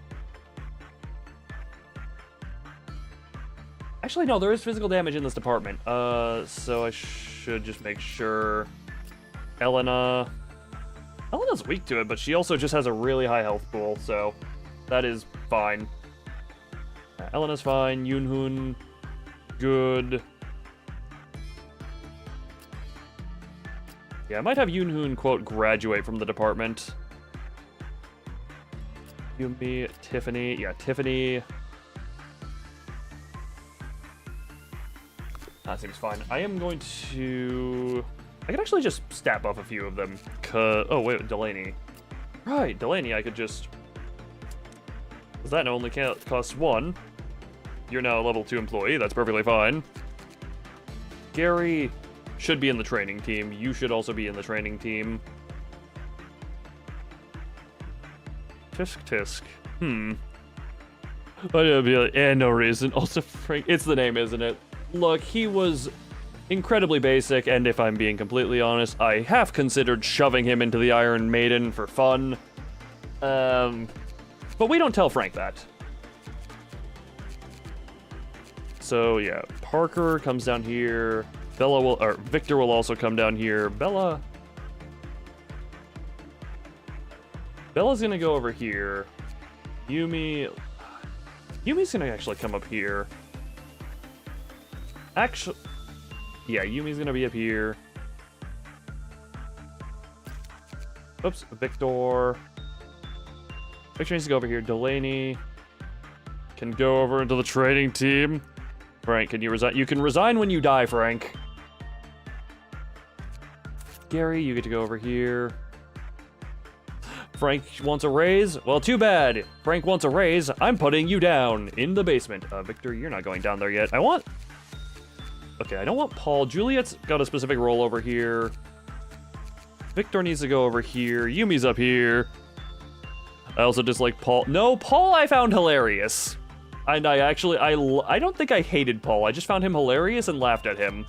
Actually, no, there is physical damage in this department. So I should just make sure. Elena's weak to it, but she also just has a really high health pool, so that is fine. Elena's fine. Yunhoon, good. Yeah, I might have Yunhoon, quote, graduate from the department. Yumi, Tiffany. Yeah, Tiffany. That seems fine. I am going to... I could actually just stat buff a few of them. Oh, wait, Delaney. Right, Delaney, I could just... Because that only costs 1. You're now a level 2 employee, that's perfectly fine. Gary should be in the training team. You should also be in the training team. Tisk. I'd be like, no reason. Also, Frank, it's the name, isn't it? Look, he was incredibly basic, and if I'm being completely honest, I have considered shoving him into the Iron Maiden for fun. But we don't tell Frank that. So, yeah, Parker comes down here. Victor will also come down here. Bella's gonna go over here. Yumi's gonna actually come up here. Actually, yeah, Yumi's gonna be up here. Oops, Victor. Victor needs to go over here. Delaney can go over into the trading team. Frank, can you resign? You can resign when you die, Frank. Gary, you get to go over here. Frank wants a raise? Well, too bad. Frank wants a raise. I'm putting you down in the basement. Victor, you're not going down there yet. Okay, I don't want Paul. Juliet's got a specific role over here. Victor needs to go over here. Yumi's up here. I also dislike Paul. No, Paul I found hilarious. And I don't think I hated Paul. I just found him hilarious and laughed at him.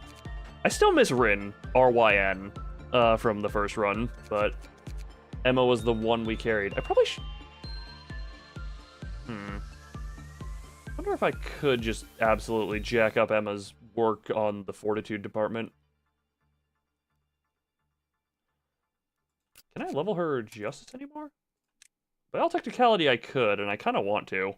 I still miss Rin, R-Y-N, from the first run, but Emma was the one we carried. I probably should... I wonder if I could just absolutely jack up Emma's work on the Fortitude department. Can I level her Justice anymore? By all technicality, I could, and I kind of want to.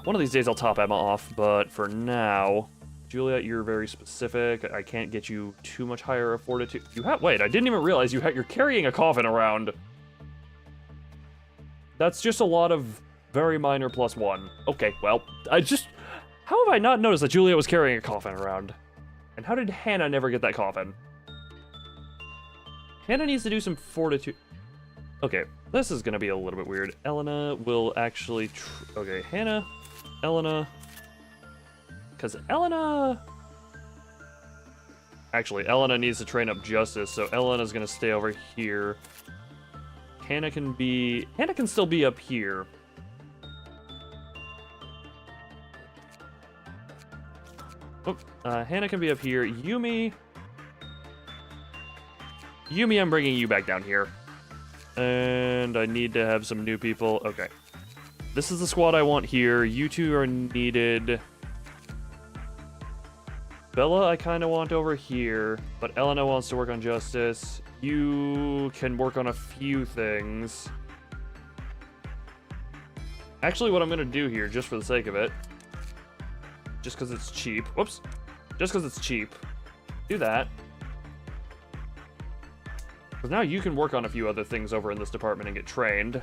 One of these days I'll top Emma off, but for now... Juliet, you're very specific. I can't get you too much higher of Fortitude. Wait, I didn't even realize you're carrying a coffin around. That's just a lot of very minor +1. Okay, well, how have I not noticed that Juliet was carrying a coffin around? And how did Hannah never get that coffin? Hannah needs to do some Fortitude. Okay, this is gonna be a little bit weird. Elena will actually, okay, Hannah, Elena, because Elena needs to train up Justice, so Elena's gonna stay over here. Hannah can still be up here. Oh, Hannah can be up here. Yumi, I'm bringing you back down here. And I need to have some new people. Okay. This is the squad I want here. You two are needed. Bella, I kind of want over here, but Elena wants to work on Justice. You can work on a few things. Actually, what I'm going to do here, just for the sake of it, just because it's cheap. Whoops. Just because it's cheap. Do that. Because now you can work on a few other things over in this department and get trained.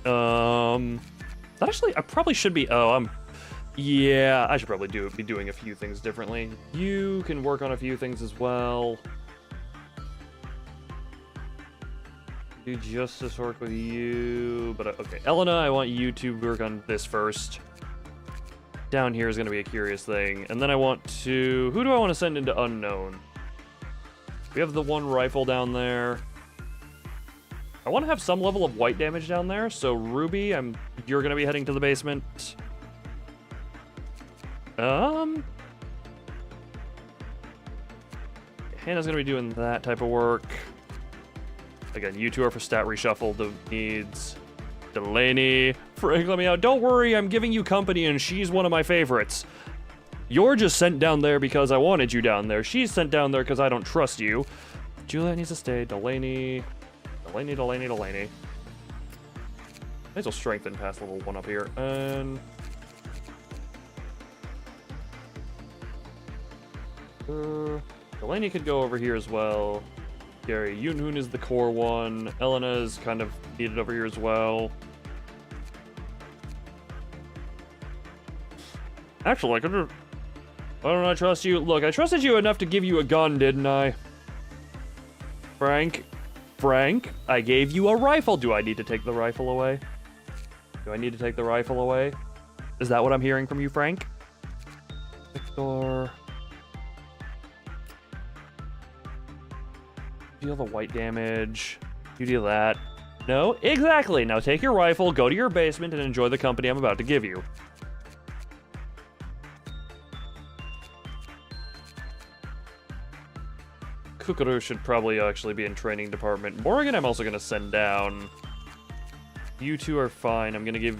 That actually, I probably should be... Yeah, I should probably be doing a few things differently. You can work on a few things as well. Do Justice work with you, but okay. Elena, I want you to work on this first. Down here is going to be a curious thing. And then I want to... Who do I want to send into Unknown? We have the one rifle down there. I want to have some level of white damage down there, so Ruby, you're going to be heading to the basement. Hannah's gonna be doing that type of work. Again, you two are for stat reshuffle the needs. Delaney, Frank, let me out. Don't worry, I'm giving you company and she's one of my favorites. You're just sent down there because I wanted you down there. She's sent down there because I don't trust you. Juliet needs to stay. Delaney. Might as well strengthen past level 1 up here. And... Delaney could go over here as well. Gary, Yunhoon is the core one. Elena is kind of needed over here as well. Actually, why don't I trust you? Look, I trusted you enough to give you a gun, didn't I? Frank, I gave you a rifle. Do I need to take the rifle away? Is that what I'm hearing from you, Frank? Victor... Deal the white damage. You deal that. No? Exactly! Now take your rifle, go to your basement, and enjoy the company I'm about to give you. Kukuru should probably actually be in training department. Morgan I'm also going to send down. You two are fine. I'm going to give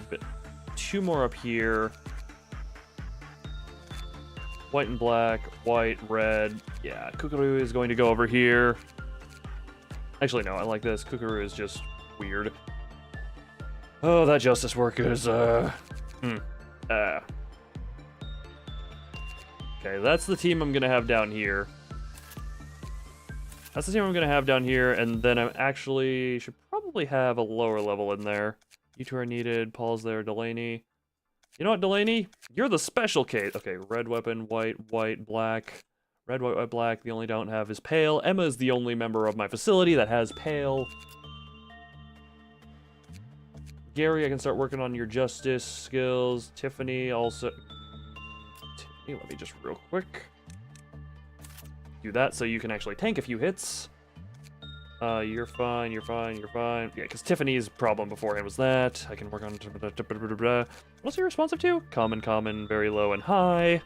2 more up here. White and black, white, red. Yeah, Kukuru is going to go over here. Actually, no, I like this. Kukuru is just weird. Oh, that justice work is, Okay, that's the team I'm gonna have down here. That's the team I'm gonna have down here, and then I'm actually should probably have a lower level in there. You two are needed. Paul's there. Delaney. You know what, Delaney? You're the special case. Okay, red weapon, white, white, black. Red, white, white, black. The only don't have is pale. Emma is the only member of my facility that has pale. Gary, I can start working on your justice skills. Tiffany also. Tiffany, let me just real quick do that so you can actually tank a few hits. You're fine, you're fine, you're fine. Yeah, because Tiffany's problem beforehand was that. I can work on... What's he responsive to? Common, common, very low, and high.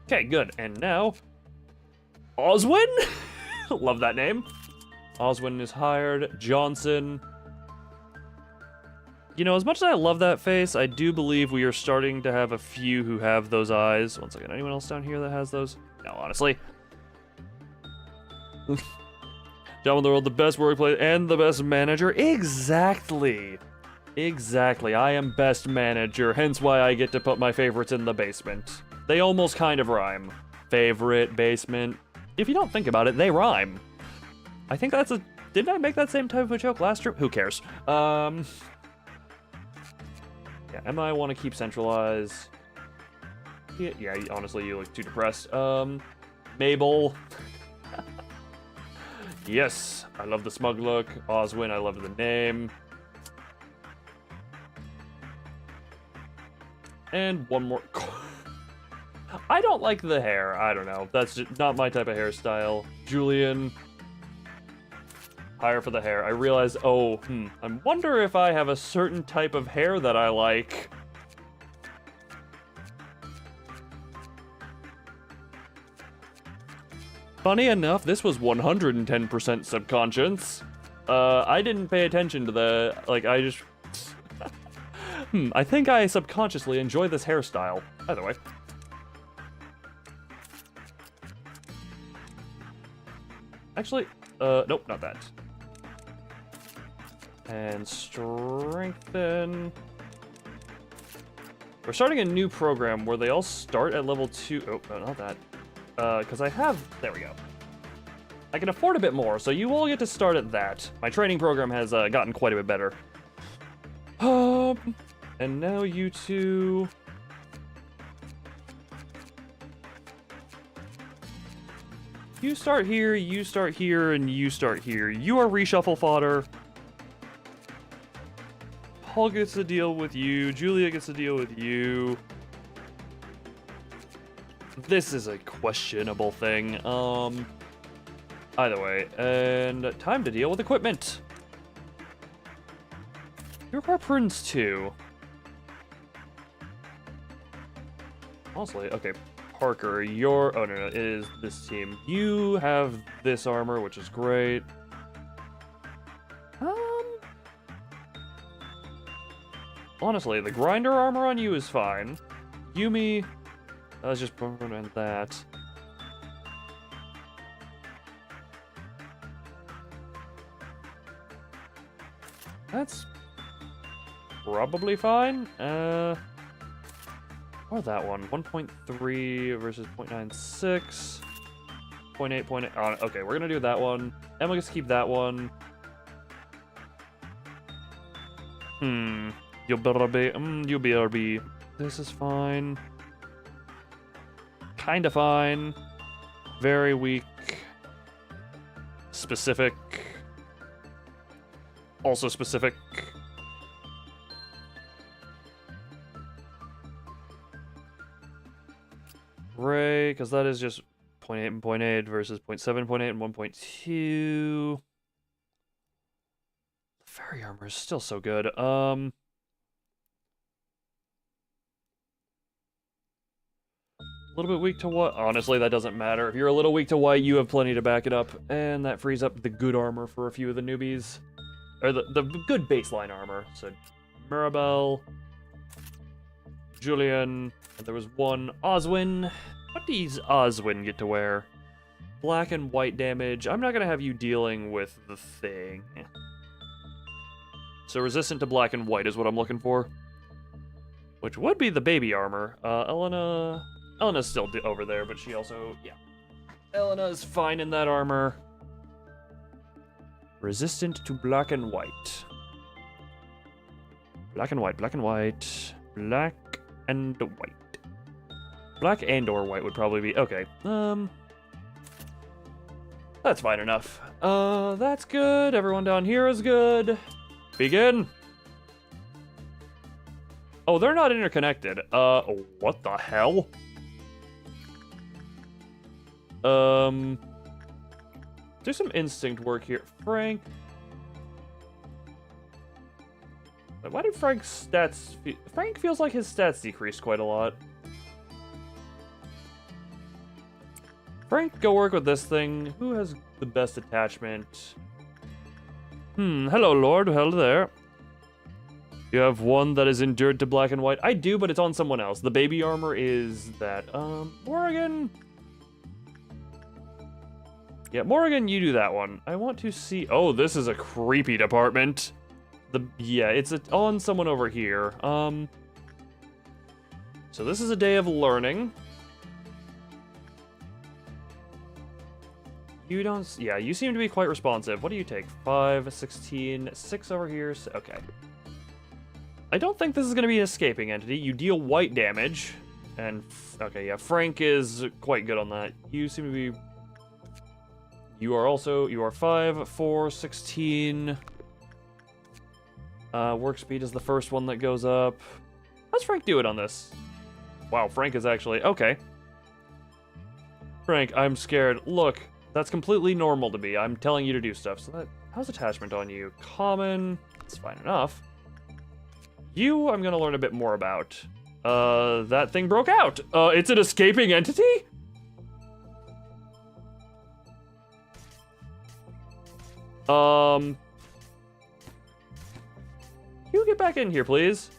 Okay, good. And now... Oswin? Love that name. Oswin is hired. Johnson. You know, as much as I love that face, I do believe we are starting to have a few who have those eyes. One second, anyone else down here that has those? No, honestly. John in the world, the best workplace and the best manager. Exactly. Exactly. I am best manager, hence why I get to put my favorites in the basement. They almost kind of rhyme. Favorite, basement. If you don't think about it, they rhyme. I think that's a... Didn't I make that same type of a joke last trip? Who cares? Yeah, Emma, I want to keep centralized. Yeah, honestly, you look too depressed. Mabel. Yes, I love the smug look. Oswin, I love the name. And one more. I don't like the hair. I don't know. That's just not my type of hairstyle. Julian. Hire for the hair. I realize, I wonder if I have a certain type of hair that I like. Funny enough, this was 110% subconscious. I didn't pay attention to the, I just... I think I subconsciously enjoy this hairstyle. Either way. Actually, nope, not that. And strengthen. We're starting a new program where they all start at level 2. Oh, no, not that. Because I have... There we go. I can afford a bit more, so you all get to start at that. My training program has gotten quite a bit better. And now you two... You start here, and you start here. You are reshuffle fodder. Paul gets to deal with you. Julia gets to deal with you. This is a questionable thing. Either way. And time to deal with equipment. Your weapons too. Honestly, okay. Parker, your... Oh, no, it is this team. You have this armor, which is great. Honestly, the grinder armor on you is fine. Yumi... Let's just prevent that. That's... probably fine. Or that one. 1.3 versus 0.96. 0.8, 0.8. Oh, okay, we're gonna do that one. Emma gets to keep that one. You'll BRB. This is fine. Kinda fine. Very weak. Specific. Also specific. Ray, because that is just 0.8 and 0.8 versus 0.7, 0.8, and 1.2. Fairy armor is still so good. A little bit weak to white. Honestly, that doesn't matter. If you're a little weak to white, you have plenty to back it up. And that frees up the good armor for a few of the newbies. Or the good baseline armor. So, Mirabelle, Julian, and there was one Oswin. What does Oswin get to wear? Black and white damage. I'm not going to have you dealing with the thing. So resistant to black and white is what I'm looking for. which would be the baby armor. Elena's still over there, but she also, yeah. Elena's fine in that armor. Resistant to black and white. Black and white, black and white, black and white. Black and or white would probably be, okay. That's fine enough. That's good. Everyone down here is good. Begin. Oh, they're not interconnected. What the hell? Do some instinct work here. Frank. Why did Frank's stats... Frank feels like his stats decreased quite a lot. Frank, go work with this thing. Who has the best attachment? Hello, Lord. Hello there. You have one that is endured to black and white. I do, but it's on someone else. The baby armor is that. Morrigan. Yeah, Morrigan, you do that one. I want to see... Oh, this is a creepy department. Yeah, it's on someone over here. So this is a day of learning. You don't... Yeah, you seem to be quite responsive. What do you take? 5, 16, 6 over here. Okay. I don't think this is going to be an escaping entity. You deal white damage. And... Okay, yeah, Frank is quite good on that. You seem to be... You are 5, 4, 16... work speed is the first one that goes up. How's Frank do it on this? Wow, Frank is actually... Okay. Frank, I'm scared. Look, that's completely normal to me. I'm telling you to do stuff. So how's attachment on you? Common. That's fine enough. You, I'm gonna learn a bit more about. That thing broke out. It's an escaping entity? You get back in here, please.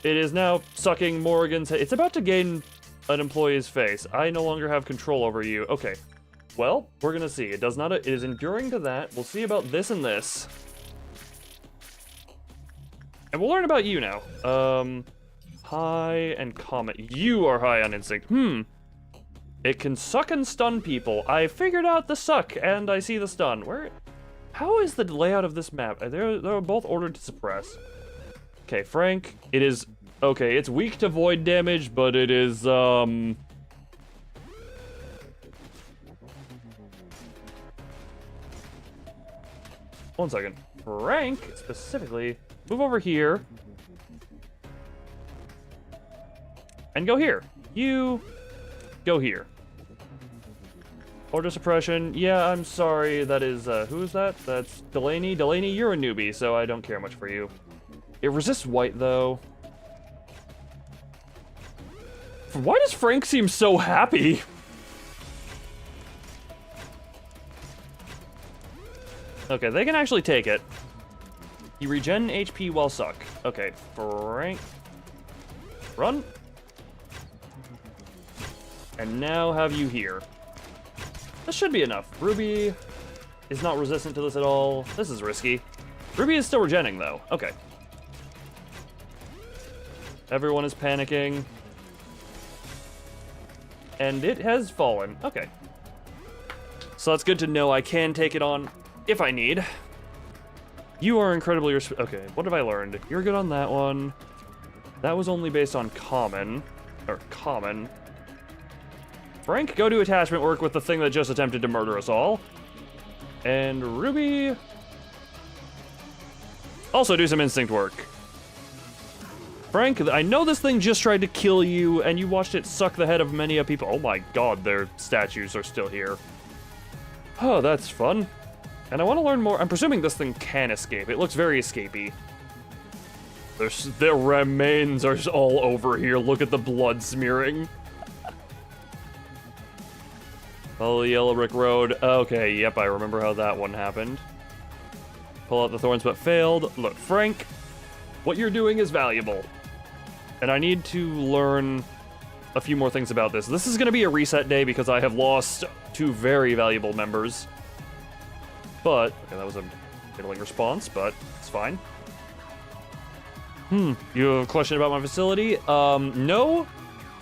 It is now sucking Morrigan's head. It's about to gain an employee's face. I no longer have control over you. Okay. Well, we're gonna see. It does not. It is enduring to that. We'll see about this and this. And we'll learn about you now. High and comet. You are high on instinct. It can suck and stun people. I figured out the suck, and I see the stun. How is the layout of this map? They're both ordered to suppress. Okay, Frank. It is... Okay, it's weak to void damage, but it is, 1 second. Frank, specifically, move over here. And go here. You... Go here. Order suppression. Yeah, I'm sorry. That is, who is that? That's Delaney. Delaney, you're a newbie, so I don't care much for you. It resists white, though. Why does Frank seem so happy? Okay, they can actually take it. You regen HP while suck. Okay, Frank. Run. And now have you here. This should be enough. Ruby is not resistant to this at all. This is risky. Ruby is still regenning, though. Okay. Everyone is panicking. And it has fallen. Okay. So that's good to know. I can take it on if I need. You are incredibly... Okay, what have I learned? You're good on that one. That was only based on common. Or common. Frank, go do attachment work with the thing that just attempted to murder us all. And Ruby... Also do some instinct work. Frank, I know this thing just tried to kill you, and you watched it suck the head of many a people. Oh my god, their statues are still here. Oh, that's fun. And I want to learn more. I'm presuming this thing can escape. It looks very escapey. Their remains are all over here. Look at the blood smearing. Follow the yellow brick road. Okay, yep, I remember how that one happened. Pull out the thorns but failed. Look, Frank, what you're doing is valuable. And I need to learn a few more things about this. This is going to be a reset day because I have lost 2 very valuable members. But, okay, that was a middling response, but it's fine. You have a question about my facility? No.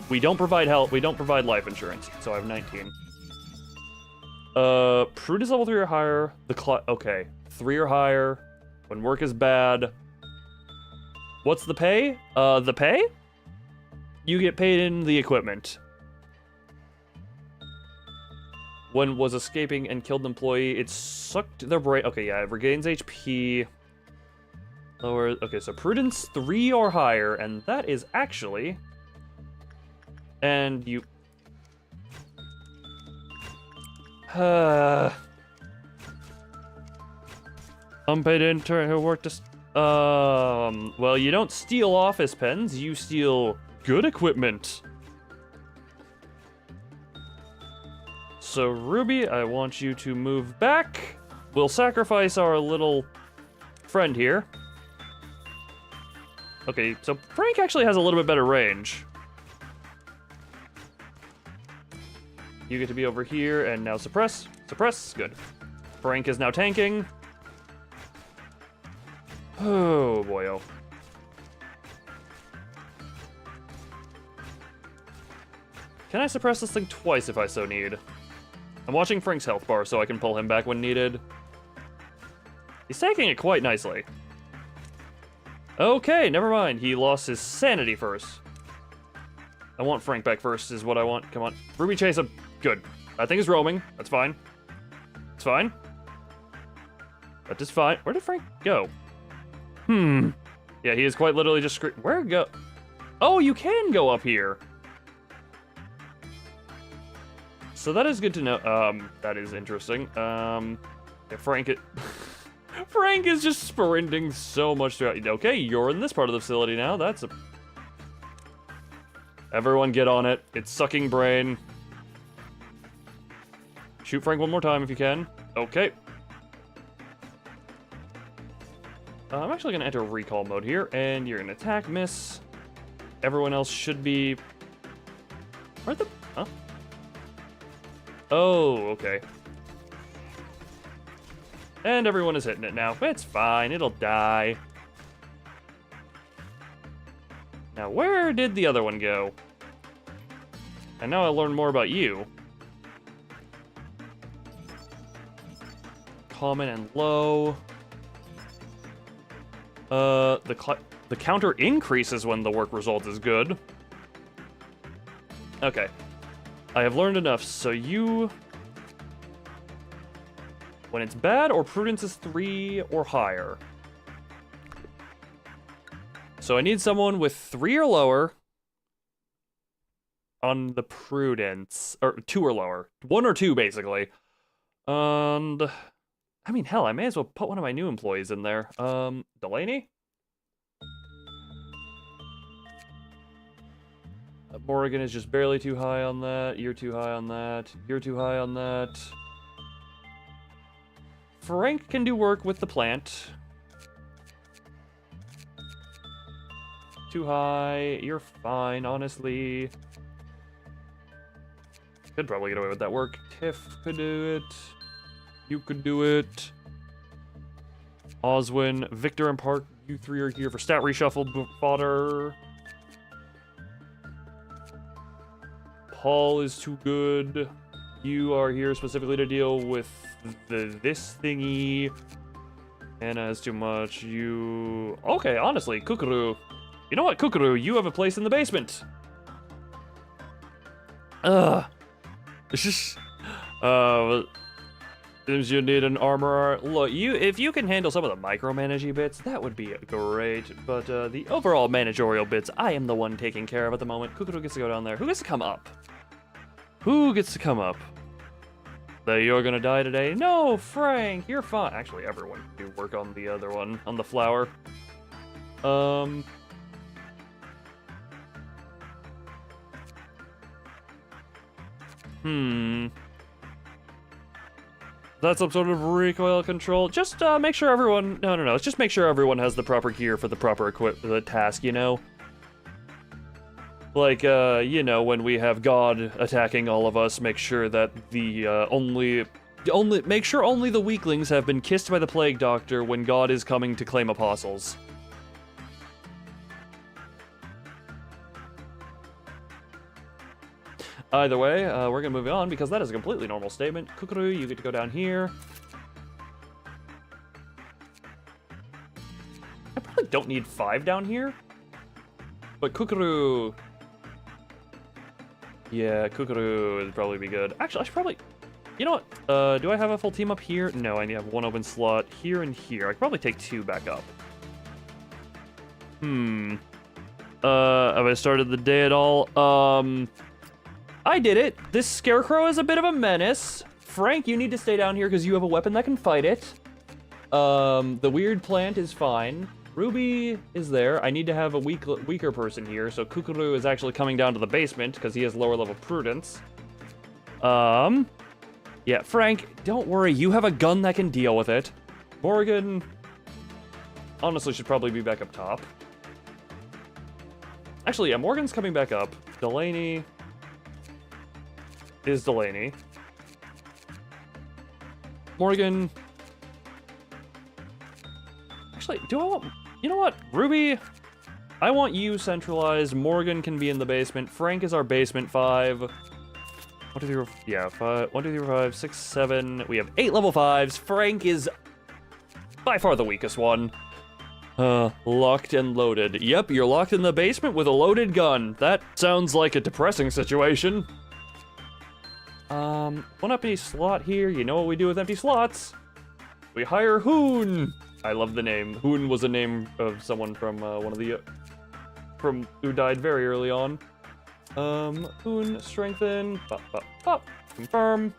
We don't provide health. We don't provide life insurance. So I have 19. Prudence level 3 or higher. Okay, 3 or higher. When work is bad. What's the pay? The pay? You get paid in the equipment. When was escaping and killed an employee, it sucked their brain. Okay, yeah, it regains HP. Lower. Okay, so prudence 3 or higher, and that is actually. And you. Unpaid intern who worked well, you don't steal office pens, you steal good equipment. So, Ruby, I want you to move back. We'll sacrifice our little friend here. Okay, so Frank actually has a little bit better range. You get to be over here, and now suppress. Suppress, good. Frank is now tanking. Oh, boyo. Can I suppress this thing twice if I so need? I'm watching Frank's health bar so I can pull him back when needed. He's taking it quite nicely. Okay, never mind. He lost his sanity first. I want Frank back first is what I want. Come on. Ruby chase him. Good. That thing is roaming. That's fine. It's fine. That is fine. Where did Frank go? Yeah, he is quite literally just where go? Oh, you can go up here. So that is good to know. That is interesting. Yeah, Frank is just sprinting so much throughout. Okay, you're in this part of the facility now. That's a. Everyone get on it. It's sucking brain. Shoot Frank one more time if you can. Okay. I'm actually gonna enter recall mode here, and you're gonna attack, miss. Everyone else should be. Where'd the? Huh? Oh, okay. And everyone is hitting it now. It's fine, it'll die. Now, where did the other one go? And now I learned more about you. Common and low. The counter increases when the work result is good. Okay. I have learned enough, so you... When it's bad, or prudence is 3 or higher. So I need someone with 3 or lower on the prudence, or 2 or lower. 1 or 2, basically. And... I mean, hell, I may as well put one of my new employees in there. Delaney? Morgan is just barely too high on that. You're too high on that. You're too high on that. Frank can do work with the plant. Too high. You're fine, honestly. Could probably get away with that work. Tiff could do it. You could do it. Oswin, Victor, and Park, you 3 are here for stat reshuffle fodder. Paul is too good. You are here specifically to deal with this thingy. Anna is too much. You... Okay, honestly, Kukuru. You know what, Kukuru? You have a place in the basement. Seems you need an armorer. Look, if you can handle some of the micromanaging bits, that would be great. But the overall managerial bits, I am the one taking care of at the moment. Kukuru gets to go down there. Who gets to come up? Who gets to come up? That you're gonna die today? No, Frank, you're fine. Actually, everyone can do work on the other one, on the flower. That's some sort of recoil control. Just make sure everyone... No. Just make sure everyone has the proper gear for the proper the task, you know? Like, you know, when we have God attacking all of us, make sure that the only Make sure only the weaklings have been kissed by the plague doctor when God is coming to claim apostles. Either way, we're gonna move on because that is a completely normal statement. Kukuru, you get to go down here. I probably don't need 5 down here. But Kukuru... Yeah, Kukuru would probably be good. Actually, I should probably... You know what? Do I have a full team up here? No, I need to have 1 open slot here and here. I could probably take 2 back up. Have I started the day at all? I did it. This scarecrow is a bit of a menace. Frank, you need to stay down here because you have a weapon that can fight it. The weird plant is fine. Ruby is there. I need to have a weaker person here, so Kukuru is actually coming down to the basement because he has lower level prudence. Yeah, Frank, don't worry. You have a gun that can deal with it. Morgan, honestly, should probably be back up top. Actually, yeah, Morgan's coming back up. Delaney is Delaney. Morgan. Actually, do I want... You know what? Ruby, I want you centralized. Morgan can be in the basement. Frank is our basement 5. 1, 2, 3, 4, yeah, 5. 1, 2, 3, 4, 5, 6, 7. We have 8 level 5s. Frank is by far the weakest one. Locked and loaded. Yep, you're locked in the basement with a loaded gun. That sounds like a depressing situation. 1 empty slot here. You know what we do with empty slots? We hire Hoon. I love the name. Hoon was a name of someone from one of the who died very early on. Hoon, strengthen, confirm.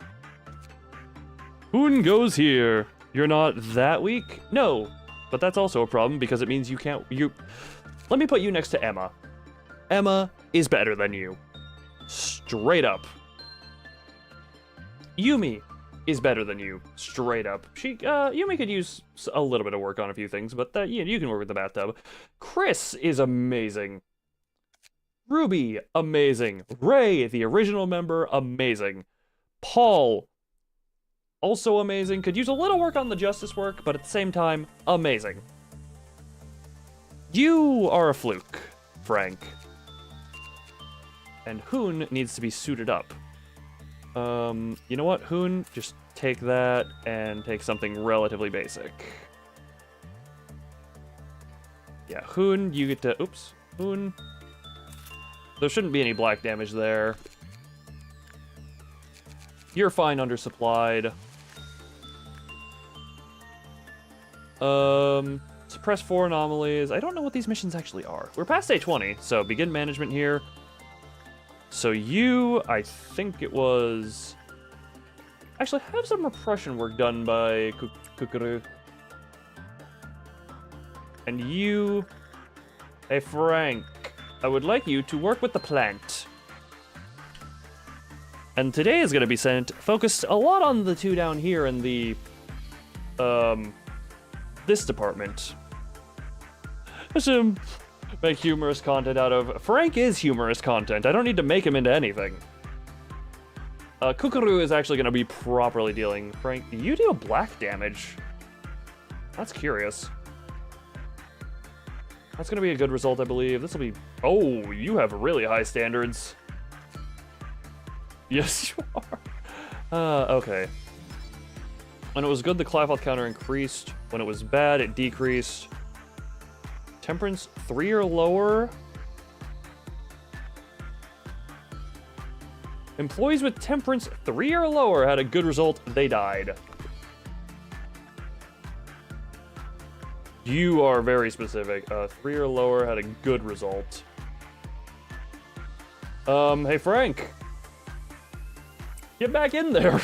Hoon goes here. You're not that weak? No, but that's also a problem because it means you can't. Let me put you next to Emma. Emma is better than you. Straight up. Yumi is better than you, straight up. Yumi could use a little bit of work on a few things, but you can work with the bathtub. Chris is amazing. Ruby, amazing. Ray, the original member, amazing. Paul, also amazing. Could use a little work on the justice work, but at the same time, amazing. You are a fluke, Frank. And Hoon needs to be suited up. You know what, Hoon? Just take that and take something relatively basic. Yeah, Hoon, you get to... Oops. Hoon. There shouldn't be any black damage there. You're fine undersupplied. Suppress 4 anomalies. I don't know what these missions actually are. We're past day 20, so begin management here. So you, I think it was... Actually, have some repression work done by Kukuru. And you... Hey, Frank. I would like you to work with the plant. And today is going to be focused a lot on the 2 down here in the... this department. Assume... Make humorous content out of... Frank is humorous content. I don't need to make him into anything. Kukuru is actually going to be properly dealing. Frank, you deal black damage. That's curious. That's going to be a good result, I believe. This will be... Oh, you have really high standards. Yes, you are. Okay. When it was good, the Clyfoth counter increased. When it was bad, it decreased. Temperance 3 or lower. Employees with temperance 3 or lower had a good result. They died. You are very specific. 3 or lower had a good result. Hey Frank. Get back in there.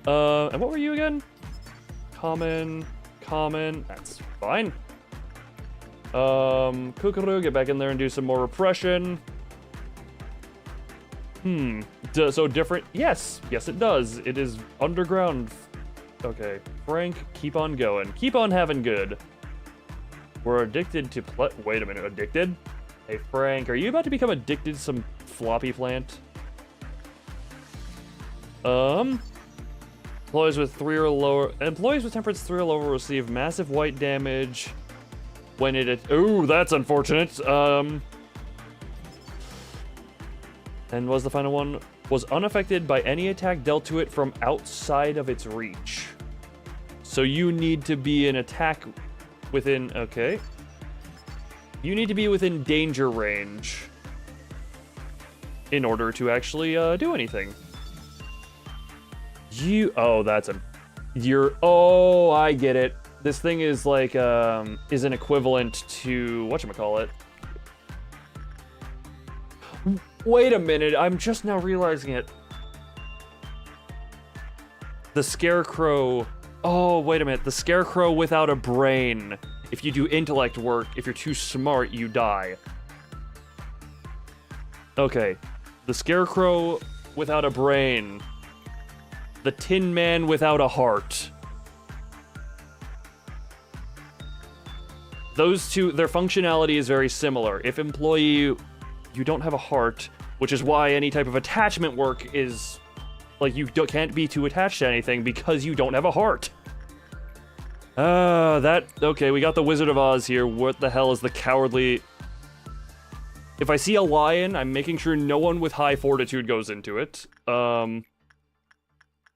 And what were you again? Common. That's fine. Kukuru, get back in there and do some more repression. So different? Yes, it does. It is underground. Okay, Frank, keep on going. Keep on having good. We're addicted to wait a minute, addicted? Hey Frank, are you about to become addicted to some floppy plant? Employees with temperance 3 or lower receive massive white damage when it... Ooh, that's unfortunate. And was the final one? Was unaffected by any attack dealt to it from outside of its reach. So you need to be an attack within... Okay. You need to be within danger range in order to actually do anything. Oh, that's a... Oh, I get it. This thing is like, is an equivalent to... Whatchamacallit? Wait a minute, I'm just now realizing it. The Scarecrow... Oh, wait a minute. The Scarecrow without a brain. If you do intellect work, if you're too smart, you die. Okay. The Scarecrow without a brain. The Tin Man without a heart. Those two, their functionality is very similar. If employee, you don't have a heart, which is why any type of attachment work is... Like, you can't be too attached to anything because you don't have a heart. Okay, we got the Wizard of Oz here. What the hell is the cowardly... If I see a lion, I'm making sure no one with high fortitude goes into it.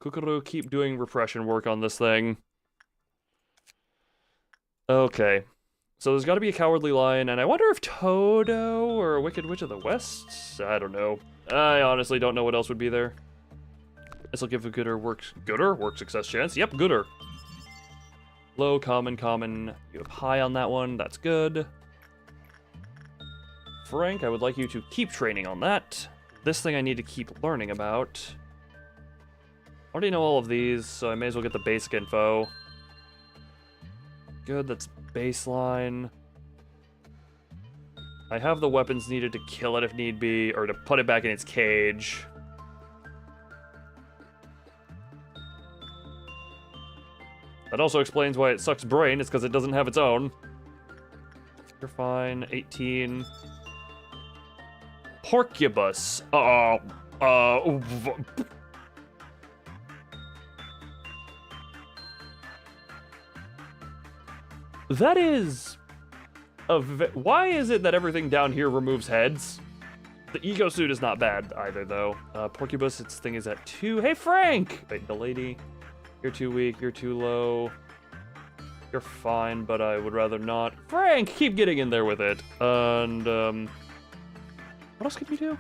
Kukuru, keep doing repression work on this thing. Okay. So there's gotta be a cowardly lion, and I wonder if Toto or a Wicked Witch of the West? I don't know. I honestly don't know what else would be there. This will give a gooder work success chance. Yep, gooder. Low, common. You have high on that one. That's good. Frank, I would like you to keep training on that. This thing I need to keep learning about. I already know all of these, so I may as well get the basic info. Good, that's baseline. I have the weapons needed to kill it if need be, or to put it back in its cage. That also explains why it sucks brain, it's because it doesn't have its own. You're fine. 18. Porcubus. That is... Why is it that everything down here removes heads? The ego suit is not bad either, though. Porcubus, its thing is at 2. Hey, Frank! Wait, the lady. You're too weak, you're too low. You're fine, but I would rather not. Frank, keep getting in there with it. And, what else could you do?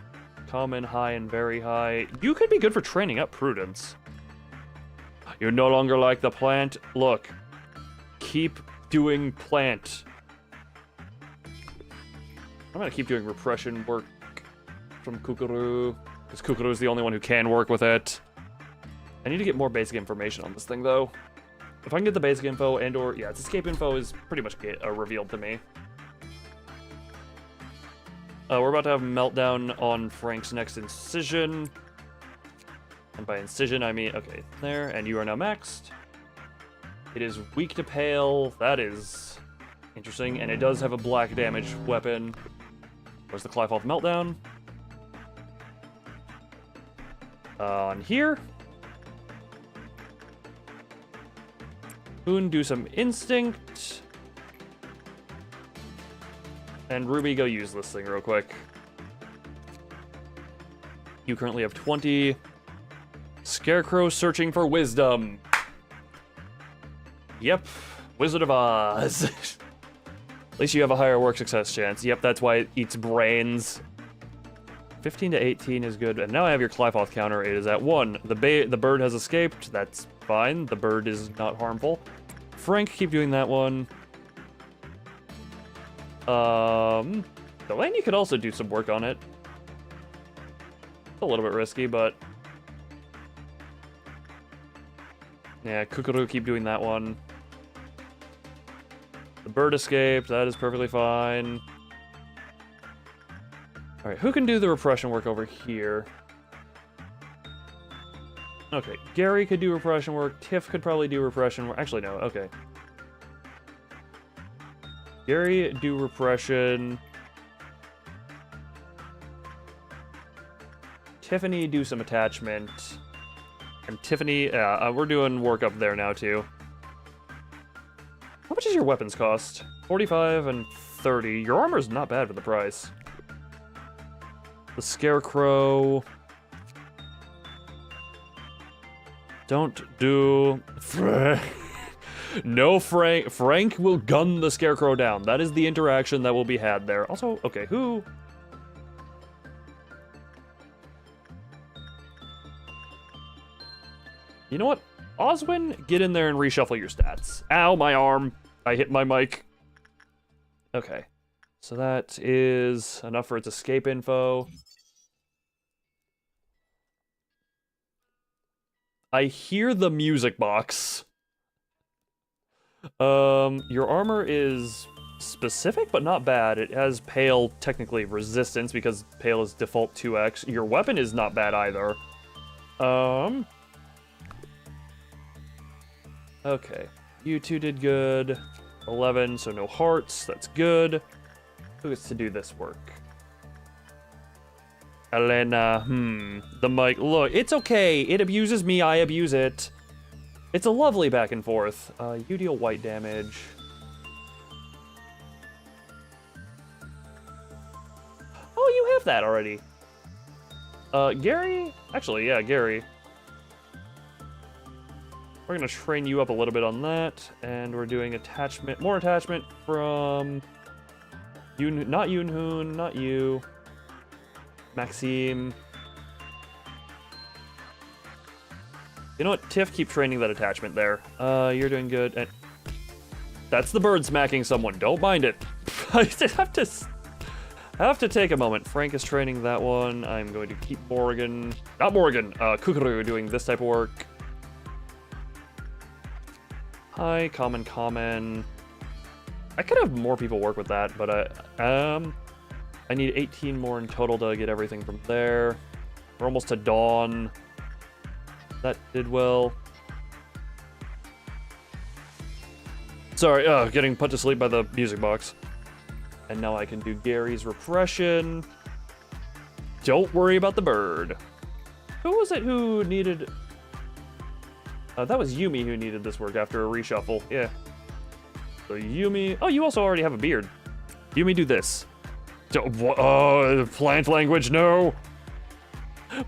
Common, high, and very high. You could be good for training up Prudence. You're no longer like the plant. Look. Keep doing plant. I'm gonna keep doing repression work from Kukuru, because Kukuru is the only one who can work with it. I need to get more basic information on this thing, though. If I can get the basic info and/or... Yeah, its escape info is pretty much revealed to me. We're about to have a meltdown on Frank's next incision. And by incision, I mean... Okay, there. And you are now maxed. It is weak to pale. That is interesting. And it does have a black damage weapon. Where's the Clifoth meltdown? On here. Boone, do some instinct. And Ruby, go use this thing real quick. You currently have 20. Scarecrow searching for wisdom. Yep, Wizard of Oz. At least you have a higher work success chance. Yep, that's why it eats brains. 15 to 18 is good. And now I have your Clifoth counter. It is at 1. The bird has escaped. That's fine. The bird is not harmful. Frank, keep doing that one. Delaney could also do some work on it. A little bit risky, but... Yeah, Kukuru, keep doing that one. The bird escaped. That is perfectly fine. Alright, who can do the repression work over here? Okay, Gary could do repression work. Tiff could probably do repression work. Actually, no. Okay. Gary, do repression. Tiffany, do some attachment. And Tiffany, we're doing work up there now, too. How much does your weapons cost? 45 and 30. Your armor's not bad for the price. The Scarecrow. Don't do... No, Frank. Frank will gun the Scarecrow down. That is the interaction that will be had there. Also, okay, who... You know what? Oswin, get in there and reshuffle your stats. Ow, my arm. I hit my mic. Okay. So that is enough for its escape info. I hear the music box. Your armor is specific, but not bad. It has Pale, technically, resistance, because Pale is default 2x. Your weapon is not bad either. Okay. You two did good. 11, so no hearts. That's good. Who gets to do this work? Elena, the mic. Look, it's okay. It abuses me, I abuse it. It's a lovely back and forth. You deal white damage. Oh, you have that already. Gary? Actually, yeah, Gary. We're gonna train you up a little bit on that, and we're doing attachment, more attachment from not Yoonhoon, not you, Maxime. You know what, Tiff, keep training that attachment there. You're doing good. And that's the bird smacking someone. Don't mind it. I have to take a moment. Frank is training that one. I'm going to keep Kukuru doing this type of work. Hi, common. I could have more people work with that, but I need 18 more in total to get everything from there. We're almost to dawn. That did well. Sorry, getting put to sleep by the music box. And now I can do Gary's repression. Don't worry about the bird. Who was it who needed... that was Yumi who needed this work after a reshuffle. Yeah. So Yumi... Oh, you also already have a beard. Yumi, do this. Plant language, no!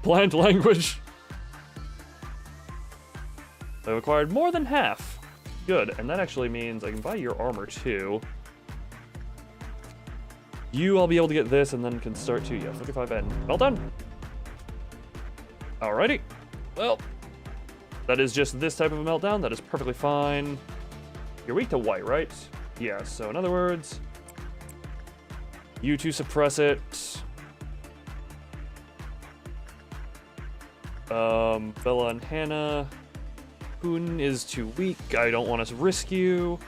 Plant language! I've acquired more than half. Good, and that actually means I can buy your armor too. I'll be able to get this and then can start to, yeah, 35N. Well done! Alrighty. Well... That is just this type of a meltdown. That is perfectly fine. You're weak to white, right? Yeah, so in other words, you two suppress it. Bella and Hannah. Hoon is too weak. I don't want to risk you.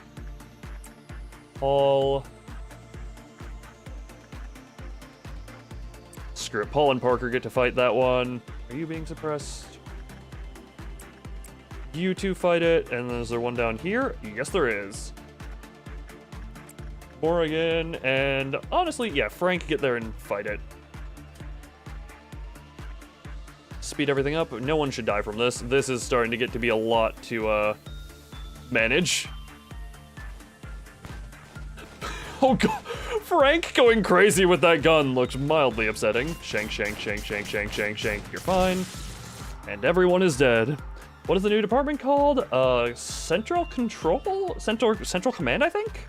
Paul. Screw it. Paul and Parker get to fight that one. Are you being suppressed? You two fight it, and is there one down here? Yes, there is. Morrigan, and honestly, yeah, Frank, get there and fight it. Speed everything up. No one should die from this. This is starting to get to be a lot to, manage. Oh, God. Frank going crazy with that gun looks mildly upsetting. Shank, shank, shank, shank, shank, shank, shank. You're fine. And everyone is dead. What is the new department called? Central Control? Central Command, I think?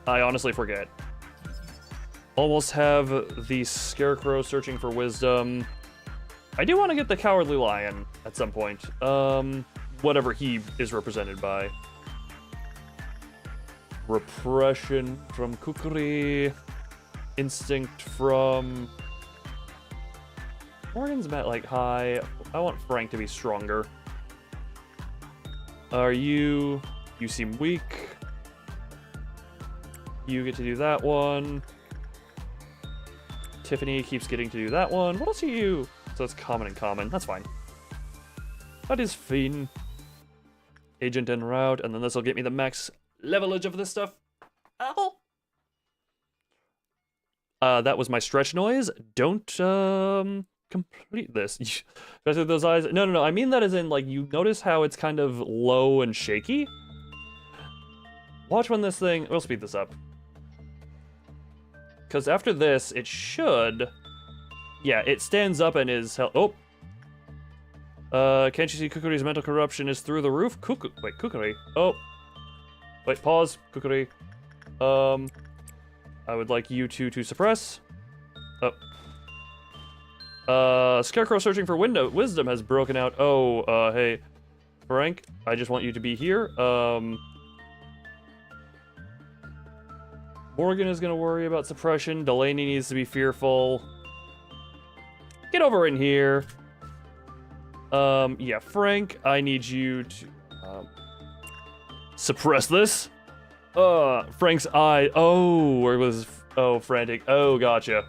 I honestly forget. Almost have the Scarecrow searching for wisdom. I do want to get the Cowardly Lion at some point. Whatever he is represented by. Repression from Kukuri. Instinct from... Morgan's met like high. I want Frank to be stronger. Are you... You seem weak. You get to do that one. Tiffany keeps getting to do that one. What else are you? So it's common and common. That's fine. That is fine. Agent en route, and then this will get me the max levelage of this stuff. Ow! That was my stretch noise. Don't complete this. Especially those eyes. No. I mean that as in, like, you notice how it's kind of low and shaky? Watch when this thing... We'll speed this up. Because after this, it should... Yeah, it stands up and is... Oh! Can't you see Kukuri's mental corruption is through the roof? Wait, Kukuri. Oh. Wait, pause. Kukuri. I would like you two to suppress. Oh. Scarecrow searching for wisdom has broken out. Oh, hey. Frank, I just want you to be here. Morgan is gonna worry about suppression. Delaney needs to be fearful. Get over in here. Yeah, Frank, I need you to, suppress this. Frank's eye. Oh, where was... Oh, frantic. Oh, gotcha.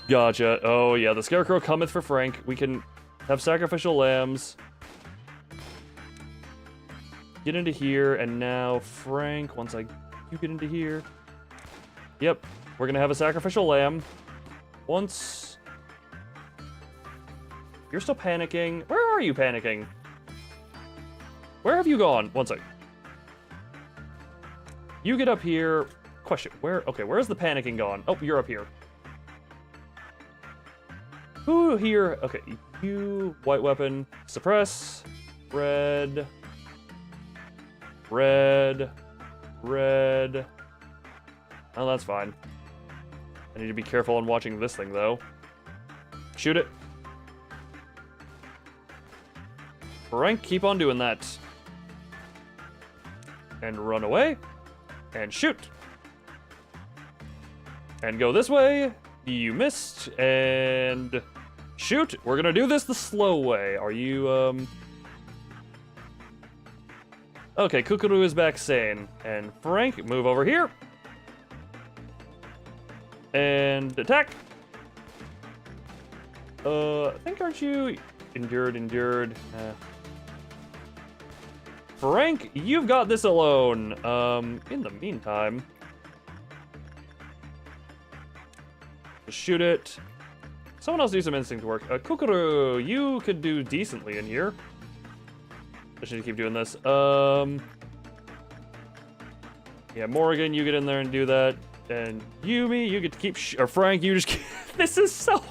Gotcha. Oh, yeah, the Scarecrow cometh for Frank. We can have sacrificial lambs. Get into here, and now Frank, once you get into here. Yep, we're gonna have a sacrificial lamb. Once... You're still panicking. Where are you panicking? Where have you gone? One sec. You get up here. Question, where? Okay, where's the panicking gone? Oh, you're up here. Who here? Okay, you, white weapon, suppress, red, red, red. Oh, that's fine. I need to be careful on watching this thing, though. Shoot it. Frank, keep on doing that. And run away. And shoot. And go this way. You missed. And shoot. We're gonna do this the slow way. Are you, Okay, Kukuru is back sane. And Frank, move over here. And attack. I think, aren't you... Endured. Frank, you've got this alone. In the meantime... Just shoot it. Someone else do some instinct work. Kukuru, you could do decently in here. I should keep doing this. Yeah, Morgan, you get in there and do that. And Yumi, you get to keep... or Frank, you just... This is so...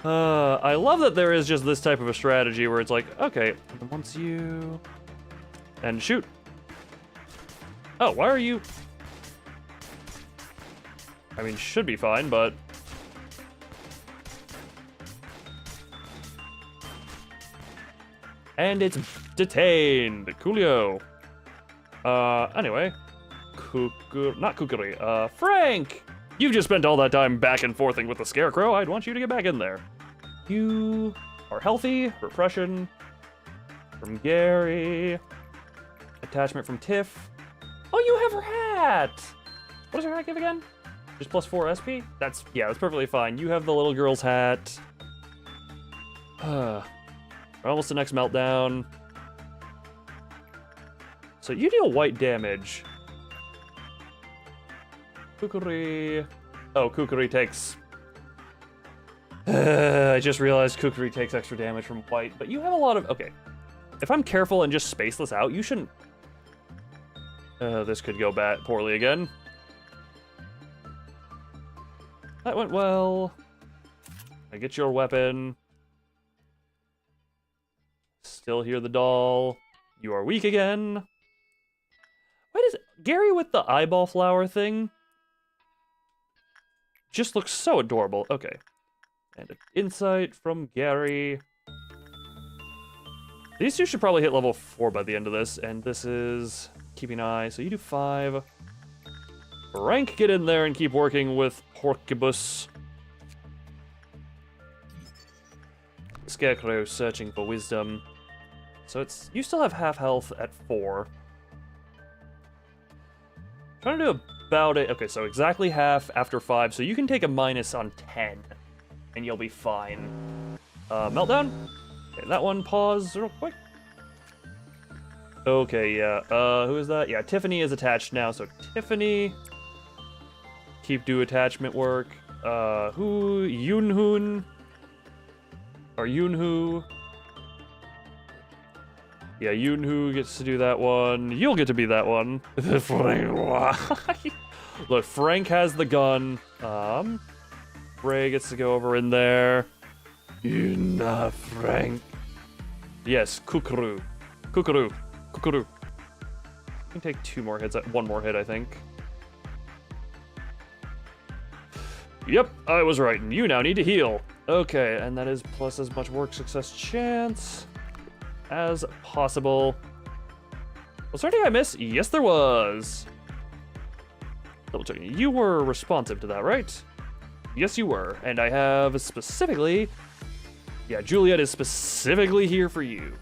I love that there is just this type of a strategy where it's like, okay, once you... And shoot. Oh, why are you... I mean, should be fine, but... And it's detained. Coolio. Anyway. Not Kukuri. Frank! You've just spent all that time back and forthing with the Scarecrow. I'd want you to get back in there. You are healthy. Repression from Gary. Attachment from Tiff. Oh, you have her hat! What does her hat give again? Just plus 4 SP? That's perfectly fine. You have the little girl's hat. We're almost the next meltdown. So you deal white damage. Kukuri. Oh, Kukuri takes... I just realized Kukuri takes extra damage from white, but you have a lot of... Okay. If I'm careful and just space this out, you shouldn't... this could go poorly again. That went well. I get your weapon. Still hear the doll. You are weak again. Why does Gary with the eyeball flower thing just looks so adorable? Okay. And an insight from Gary. These two should probably hit level 4 by the end of this, and this is keeping an eye. So you do 5. Frank, get in there and keep working with Porcibus. Scarecrow searching for wisdom. So it's... You still have half health at 4. Trying to do about it... Okay, so exactly half after 5. So you can take a minus on 10. And you'll be fine. Meltdown? Okay, that one, pause real quick. Okay, yeah. Who is that? Yeah, Tiffany is attached now, so Tiffany... do attachment work. Who? Yunhun? Or Yunhu? Yeah, Yunhu gets to do that one. You'll get to be that one. Look, Frank has the gun. Ray gets to go over in there. Enough, Frank. Yes, Kukuru. Kukuru. Kukuru. I can take 2 more hits. 1 more hit, I think. Yep, I was right, and you now need to heal. Okay, and that is plus as much work success chance as possible. Was there anything I missed? Yes, there was. Double checking. You were responsive to that, right? Yes, you were. And I have specifically... Yeah, Juliet is specifically here for you.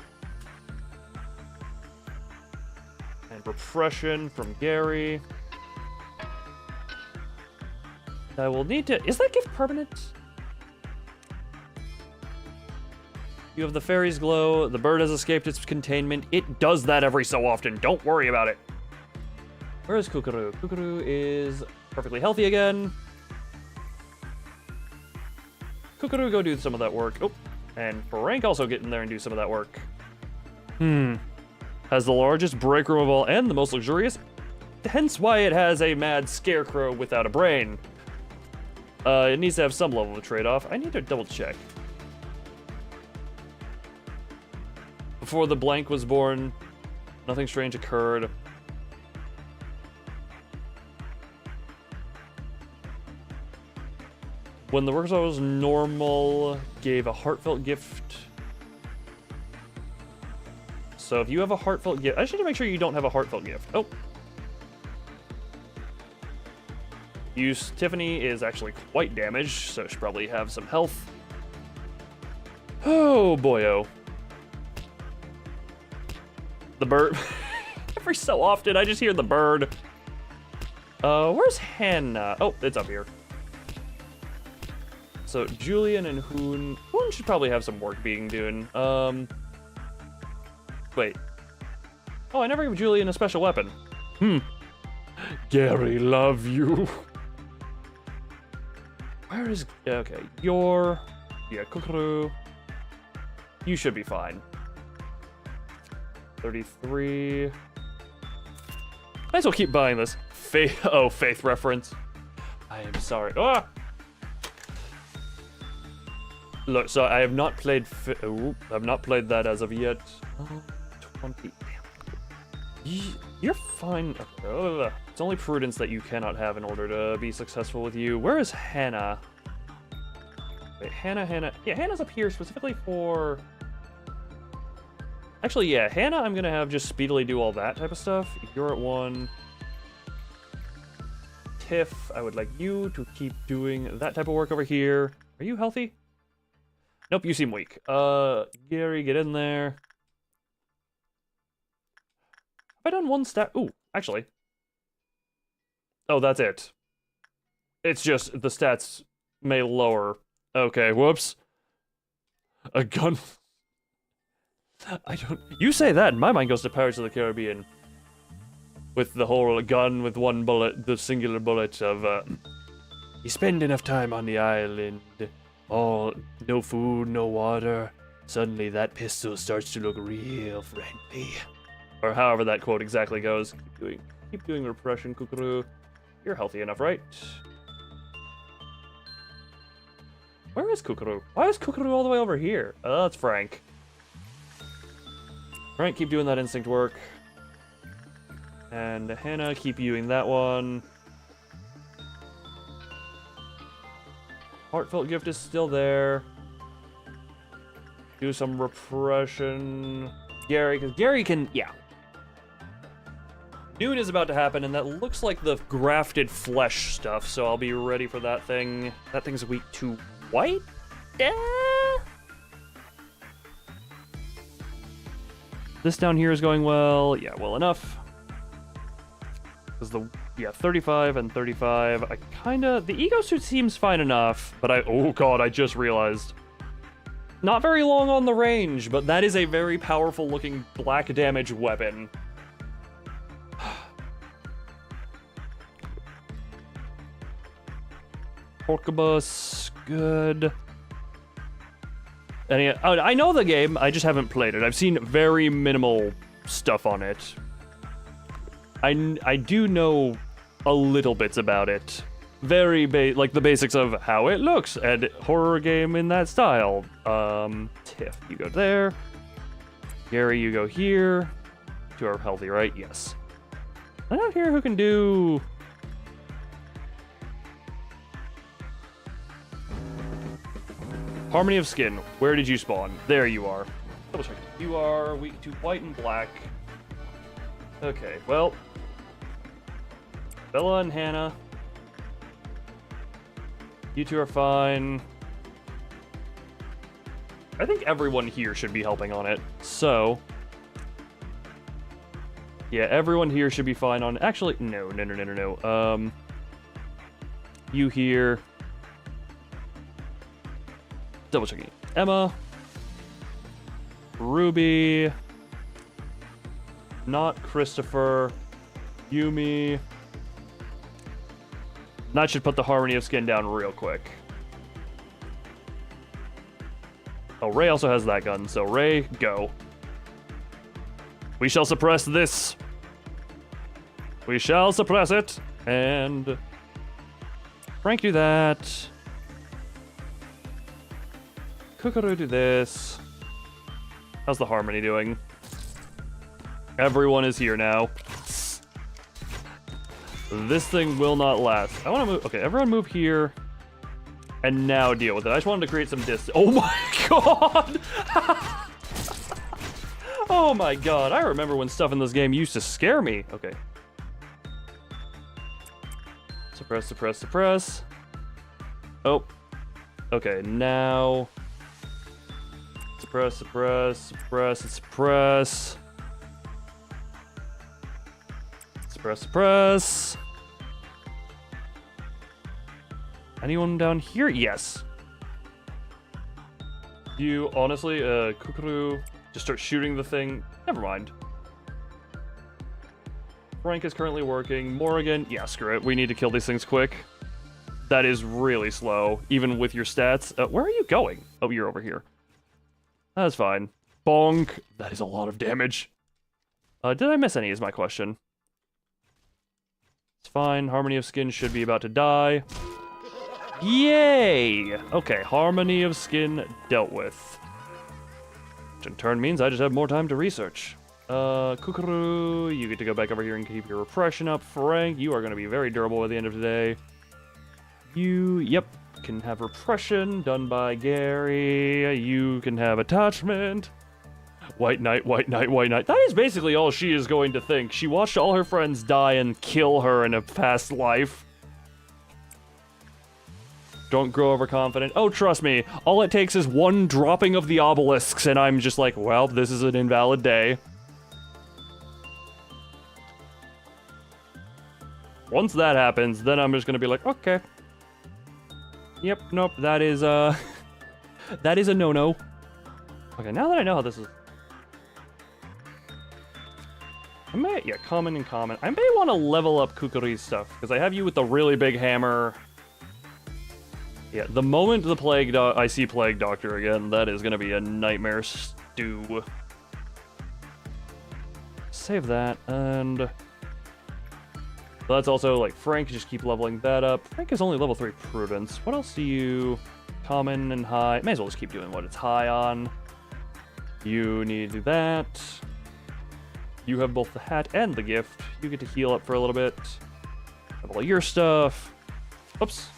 And repression from Gary. I will need to... Is that gift permanent? You have the fairy's glow. The bird has escaped its containment. It does that every so often. Don't worry about it. Where is Kukuru? Kukuru is perfectly healthy again. Kukuru, go do some of that work. Oh, and Frank also get in there and do some of that work. Has the largest break room of all and the most luxurious. Hence why it has a mad scarecrow without a brain. It needs to have some level of trade-off. I need to double check. Before the blank was born, nothing strange occurred. When the workers was normal, gave a heartfelt gift. So if you have a heartfelt gift, I just need to make sure you don't have a heartfelt gift. Oh. Tiffany is actually quite damaged, so she should probably have some health. Oh, boyo. The bird. Every so often, I just hear the bird. Where's Hannah? Oh, it's up here. So, Julian and Hoon. Hoon should probably have some work being done. Wait. Oh, I never gave Julian a special weapon. Gary, love you. Where is... Okay, yeah, Kukuru. You should be fine. 33. Might as well keep buying this. Faith reference. I am sorry. Ah! Look, so I have not played... I've not played that as of yet. 20. You're fine. It's only prudence that you cannot have in order to be successful with you. Where is Hannah? Wait, Hannah. Yeah, Hannah's up here specifically for... Actually, yeah, Hannah I'm gonna have just speedily do all that type of stuff. You're at 1. Tiff, I would like you to keep doing that type of work over here. Are you healthy? Nope, you seem weak. Gary, get in there. Have I done 1 stat? Ooh, actually. Oh, that's it. It's just the stats may lower. Okay, whoops. A gun. I don't... You say that, and my mind goes to Pirates of the Caribbean. With the whole gun with 1 bullet, the singular bullet of, You spend enough time on the island, no food, no water, suddenly that pistol starts to look real friendly. Or however that quote exactly goes. Keep doing repression, Kukuru. You're healthy enough, right? Where is Kukuru? Why is Kukuru all the way over here? Oh, that's Frank. Frank, keep doing that instinct work. And Hannah, keep doing that one. Heartfelt gift is still there. Do some repression. Gary, because Gary can, yeah. Noon is about to happen, and that looks like the grafted flesh stuff, so I'll be ready for that thing. That thing's weak to white? Yeah. This down here is going well. Yeah, well enough. Because 35 and 35. I kinda... The ego suit seems fine enough, but oh god, I just realized. Not very long on the range, but that is a very powerful looking black damage weapon. Porcobus, good. Any, oh, I know the game, I just haven't played it. I've seen very minimal stuff on it. I do know a little bits about it. Very like the basics of how it looks and horror game in that style. Tiff, you go there. Gary, you go here. You are healthy, right? Yes. I don't hear who can do... Harmony of Skin. Where did you spawn? There you are. Double check. You are weak to white and black. Okay, well. Bella and Hannah. You two are fine. I think everyone here should be helping on it. So. Yeah, everyone here should be fine on... Actually, no. You here. Double checking. Emma. Ruby. Not Christopher. Yumi. And I should put the Harmony of Skin down real quick. Oh, Ray also has that gun, so Ray, go. We shall suppress this. We shall suppress it. And... Frank, do that. Kukuru, do this. How's the Harmony doing? Everyone is here now. This thing will not last. I want to move... Okay, everyone move here. And now deal with it. I just wanted to create some distance. Oh my god! Oh my god, I remember when stuff in this game used to scare me. Okay. Suppress, suppress, suppress. Oh. Okay, now... Suppress, suppress, suppress, suppress. Suppress, suppress. Anyone down here? Yes. You, honestly, Kukuru, just start shooting the thing. Never mind. Frank is currently working. Morrigan, yeah, screw it. We need to kill these things quick. That is really slow, even with your stats. Where are you going? Oh, you're over here. That's fine. Bonk. That is a lot of damage. Did I miss any is my question. It's fine. Harmony of Skin should be about to die. Yay! Okay, Harmony of Skin dealt with. Which in turn means I just have more time to research. Kukuru, you get to go back over here and keep your repression up. Frank, you are going to be very durable at the end of the day. You, yep, can have repression done by Gary. You can have attachment. White Knight, White Knight, White Knight. That is basically all she is going to think. She watched all her friends die and kill her in a past life. Don't grow overconfident. Oh, trust me, all it takes is one dropping of the obelisks and I'm just like, well, this is an invalid day. Once that happens, then I'm just gonna be like, okay. Yep, nope, that is a no-no. Okay, now that I know how this is... I may, yeah, common and common. I may want to level up Kukuru's stuff, because I have you with the really big hammer. Yeah, the moment the I see Plague Doctor again, that is gonna be a nightmare stew. Save that, and... So that's also, like, Frank, just keep leveling that up. Frank is only level 3 Prudence. What else do you... Common and high. May as well just keep doing what it's high on. You need to do that. You have both the hat and the gift. You get to heal up for a little bit. Have all your stuff. Oops.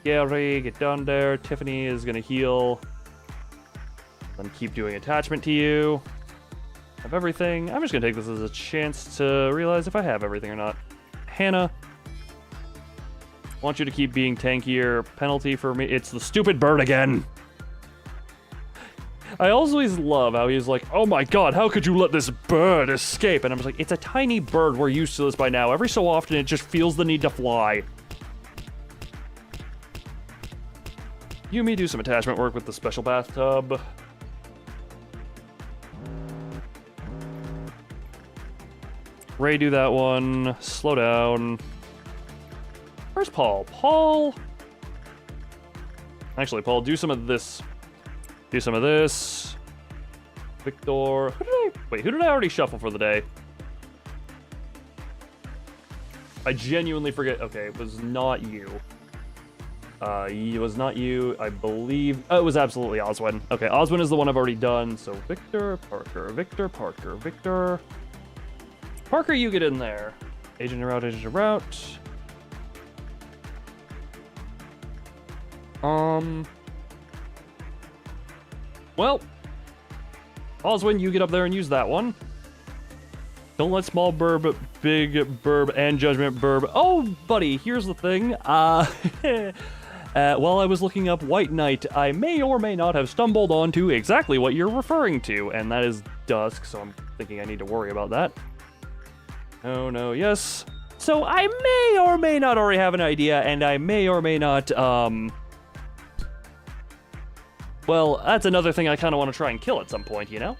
Gary, get down there. Tiffany is gonna heal. Then keep doing attachment to you. Have everything. I'm just gonna take this as a chance to realize if I have everything or not. Hannah. Want you to keep being tankier. Penalty for me. It's the stupid bird again. I always love how he's like, oh my god, how could you let this bird escape? And I'm just like, it's a tiny bird. We're used to this by now. Every so often, it just feels the need to fly. Yumi, do some attachment work with the special bathtub. Ray, do that one. Slow down. Where's Paul? Paul... Actually, Paul, do some of this. Do some of this. Victor... Who did I already shuffle for the day? I genuinely forget. Okay, it was not you. It was not you, I believe. Oh, it was absolutely Oswin. Okay, Oswin is the one I've already done. So Victor, Parker, Victor, Parker, Victor. Parker, you get in there. Agent route, agent route. Well, Oswin, you get up there and use that one. Don't let small burb, big burb, and judgment burb. Oh, buddy, here's the thing. While I was looking up White Knight, I may or may not have stumbled onto exactly what you're referring to, and that is dusk, so I'm thinking I need to worry about that. Oh, no, yes. So I may or may not already have an idea, and I may or may not, well, that's another thing I kind of want to try and kill at some point, you know?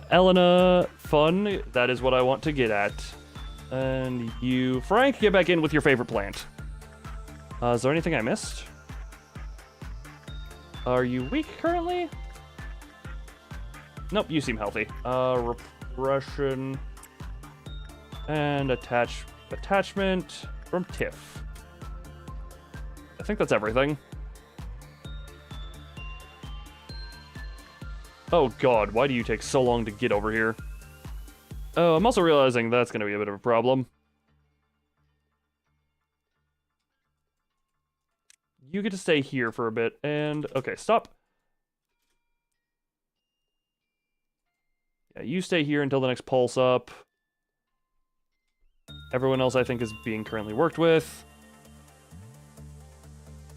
Elena, fun, that is what I want to get at. And you, Frank, get back in with your favorite plant. Is there anything I missed? Are you weak currently? Nope, you seem healthy. Repression. And attachment from Tiff. I think that's everything. Oh god, why do you take so long to get over here? Oh, I'm also realizing that's gonna be a bit of a problem. You get to stay here for a bit, and... Okay, stop. Yeah, you stay here until the next pulse up. Everyone else, I think, is being currently worked with.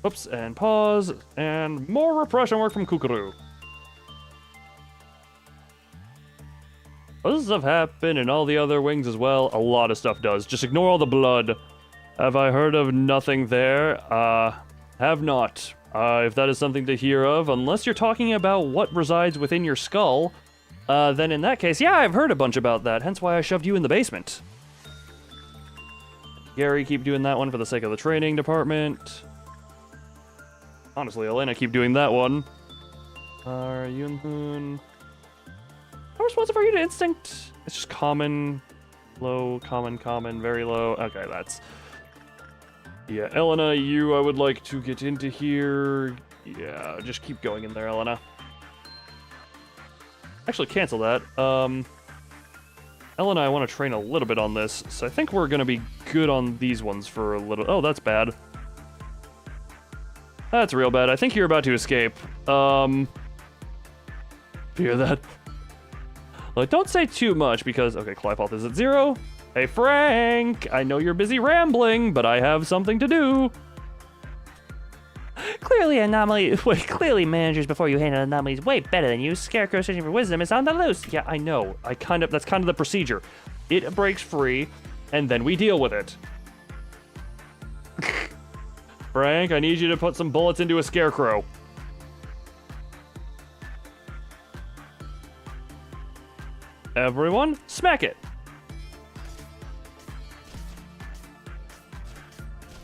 Oops, and pause, and more repression work from Kukuru. Does stuff happen in all the other wings as well? A lot of stuff does. Just ignore all the blood. Have I heard of nothing there? Have not. If that is something to hear of, unless you're talking about what resides within your skull, then in that case, yeah, I've heard a bunch about that, hence why I shoved you in the basement. Gary, keep doing that one for the sake of the training department. Honestly, Elena, keep doing that one. Yunhoon. How responsive are you to instinct? It's just common, low, common, very low. Okay, that's... Yeah, Elena, you, I would like to get into here. Yeah, just keep going in there, Elena. Actually, cancel that. Elena, I want to train a little bit on this, so I think we're going to be good on these ones for a little... Oh, that's bad. That's real bad. I think you're about to escape. Fear that. Like, don't say too much because... Okay, Clypoth is at 0. Hey, Frank! I know you're busy rambling, but I have something to do. Clearly managers before you handle anomalies way better than you. Scarecrow searching for wisdom is on the loose. Yeah, I know. That's kind of the procedure. It breaks free, and then we deal with it. Frank, I need you to put some bullets into a scarecrow. Everyone, smack it.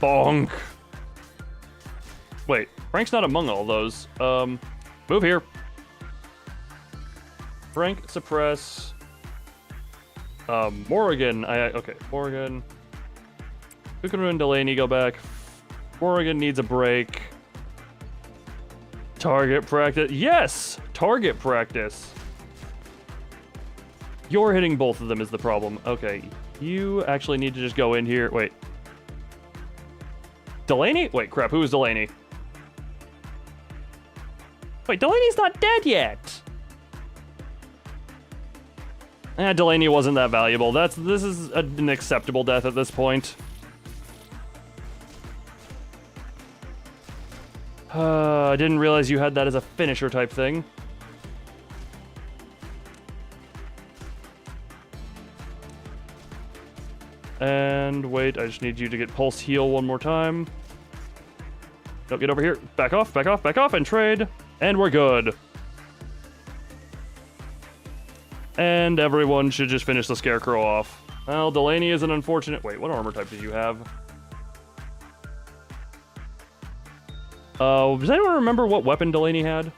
Bonk. Wait, Frank's not among all those. Move here. Frank, suppress. Morrigan, okay, Morrigan. Kukuru and Delaney go back. Morrigan needs a break. Target practice. Yes! Target practice. You're hitting both of them is the problem. Okay, you actually need to just go in here. Wait. Delaney? Wait, crap, who is Delaney? Wait, Delaney's not dead yet! Delaney wasn't that valuable. This is an acceptable death at this point. I didn't realize you had that as a finisher type thing. And wait, I just need you to get pulse heal one more time. No, get over here. Back off, and trade. And we're good. And everyone should just finish the Scarecrow off. Well, Delaney is an unfortunate... Wait, what armor type did you have? Does anyone remember what weapon Delaney had?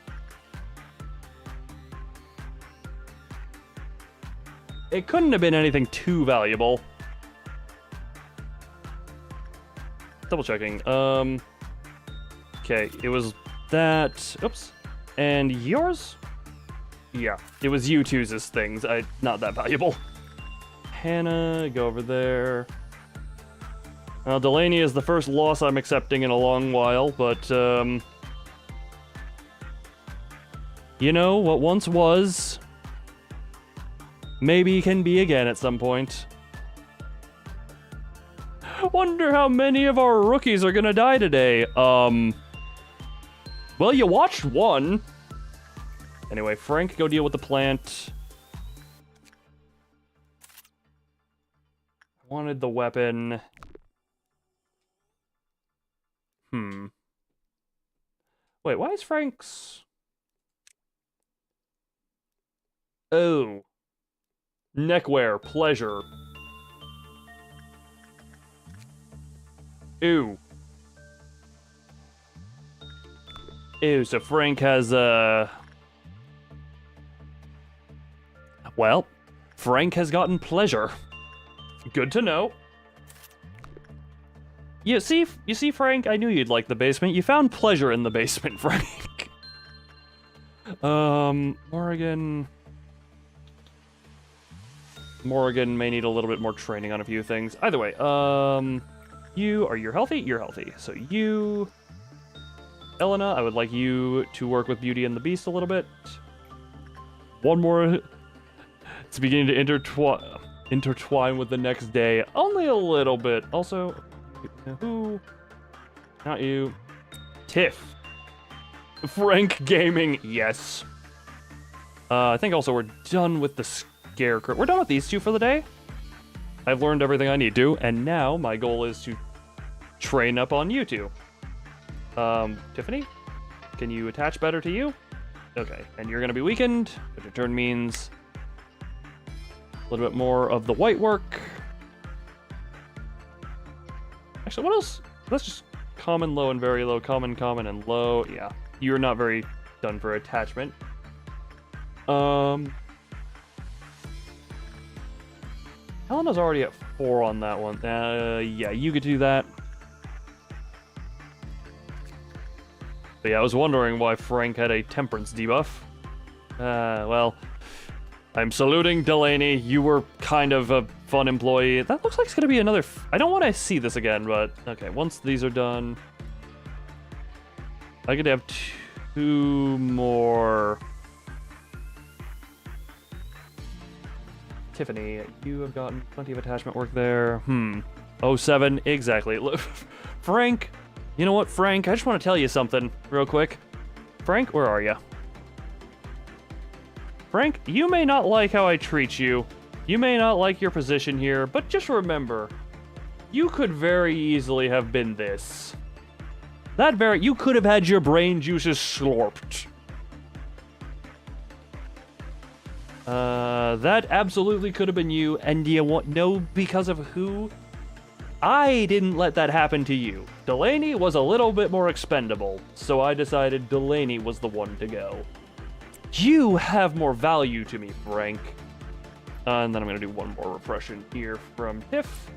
It couldn't have been anything too valuable. Double checking. Okay, it was that. Oops. And yours? Yeah, it was you two's things. Not that valuable. Hannah, go over there. Well, Delaney is the first loss I'm accepting in a long while, but, you know, what once was, maybe can be again at some point. Wonder how many of our rookies are gonna die today. Well, you watched one. Anyway, Frank, go deal with the plant. I wanted the weapon. Wait, why is Frank's... Oh. Neckwear, pleasure. Ew. Ew, so Frank has, well, Frank has gotten pleasure. Good to know. You see, Frank, I knew you'd like the basement. You found pleasure in the basement, Frank. Morgan may need a little bit more training on a few things. Either way, you're healthy? You're healthy. So you... Elena, I would like you to work with Beauty and the Beast a little bit. One more... It's beginning to intertwine with the next day. Only a little bit. Also... Who? Not you. Tiff. Frank Gaming, yes. I think also we're done with the Scarecrow. We're done with these two for the day. I've learned everything I need to, and now my goal is to train up on you two. Tiffany? Can you attach better to you? Okay, and you're gonna be weakened, which in turn means a little bit more of the white work. Actually, what else? Let's just common, low, and very low. Common, common, and low. Yeah, you're not very done for attachment. Helena's already at 4 on that one. Yeah, you could do that. But yeah, I was wondering why Frank had a temperance debuff. Well, I'm saluting Delaney. You were kind of a fun employee. That looks like it's gonna be another... I don't want to see this again, but... Okay, once these are done... I could have 2 more... Tiffany, you have gotten plenty of attachment work there. 07, exactly. Frank, you know what, Frank? I just want to tell you something real quick. Frank, where are you? Frank, you may not like how I treat you. You may not like your position here, but just remember, you could very easily have been this. You could have had your brain juices slurped. That absolutely could have been you, and you know because of who? I didn't let that happen to you. Delaney was a little bit more expendable, so I decided Delaney was the one to go. You have more value to me, Frank. And then I'm gonna do one more repression here from Tiff.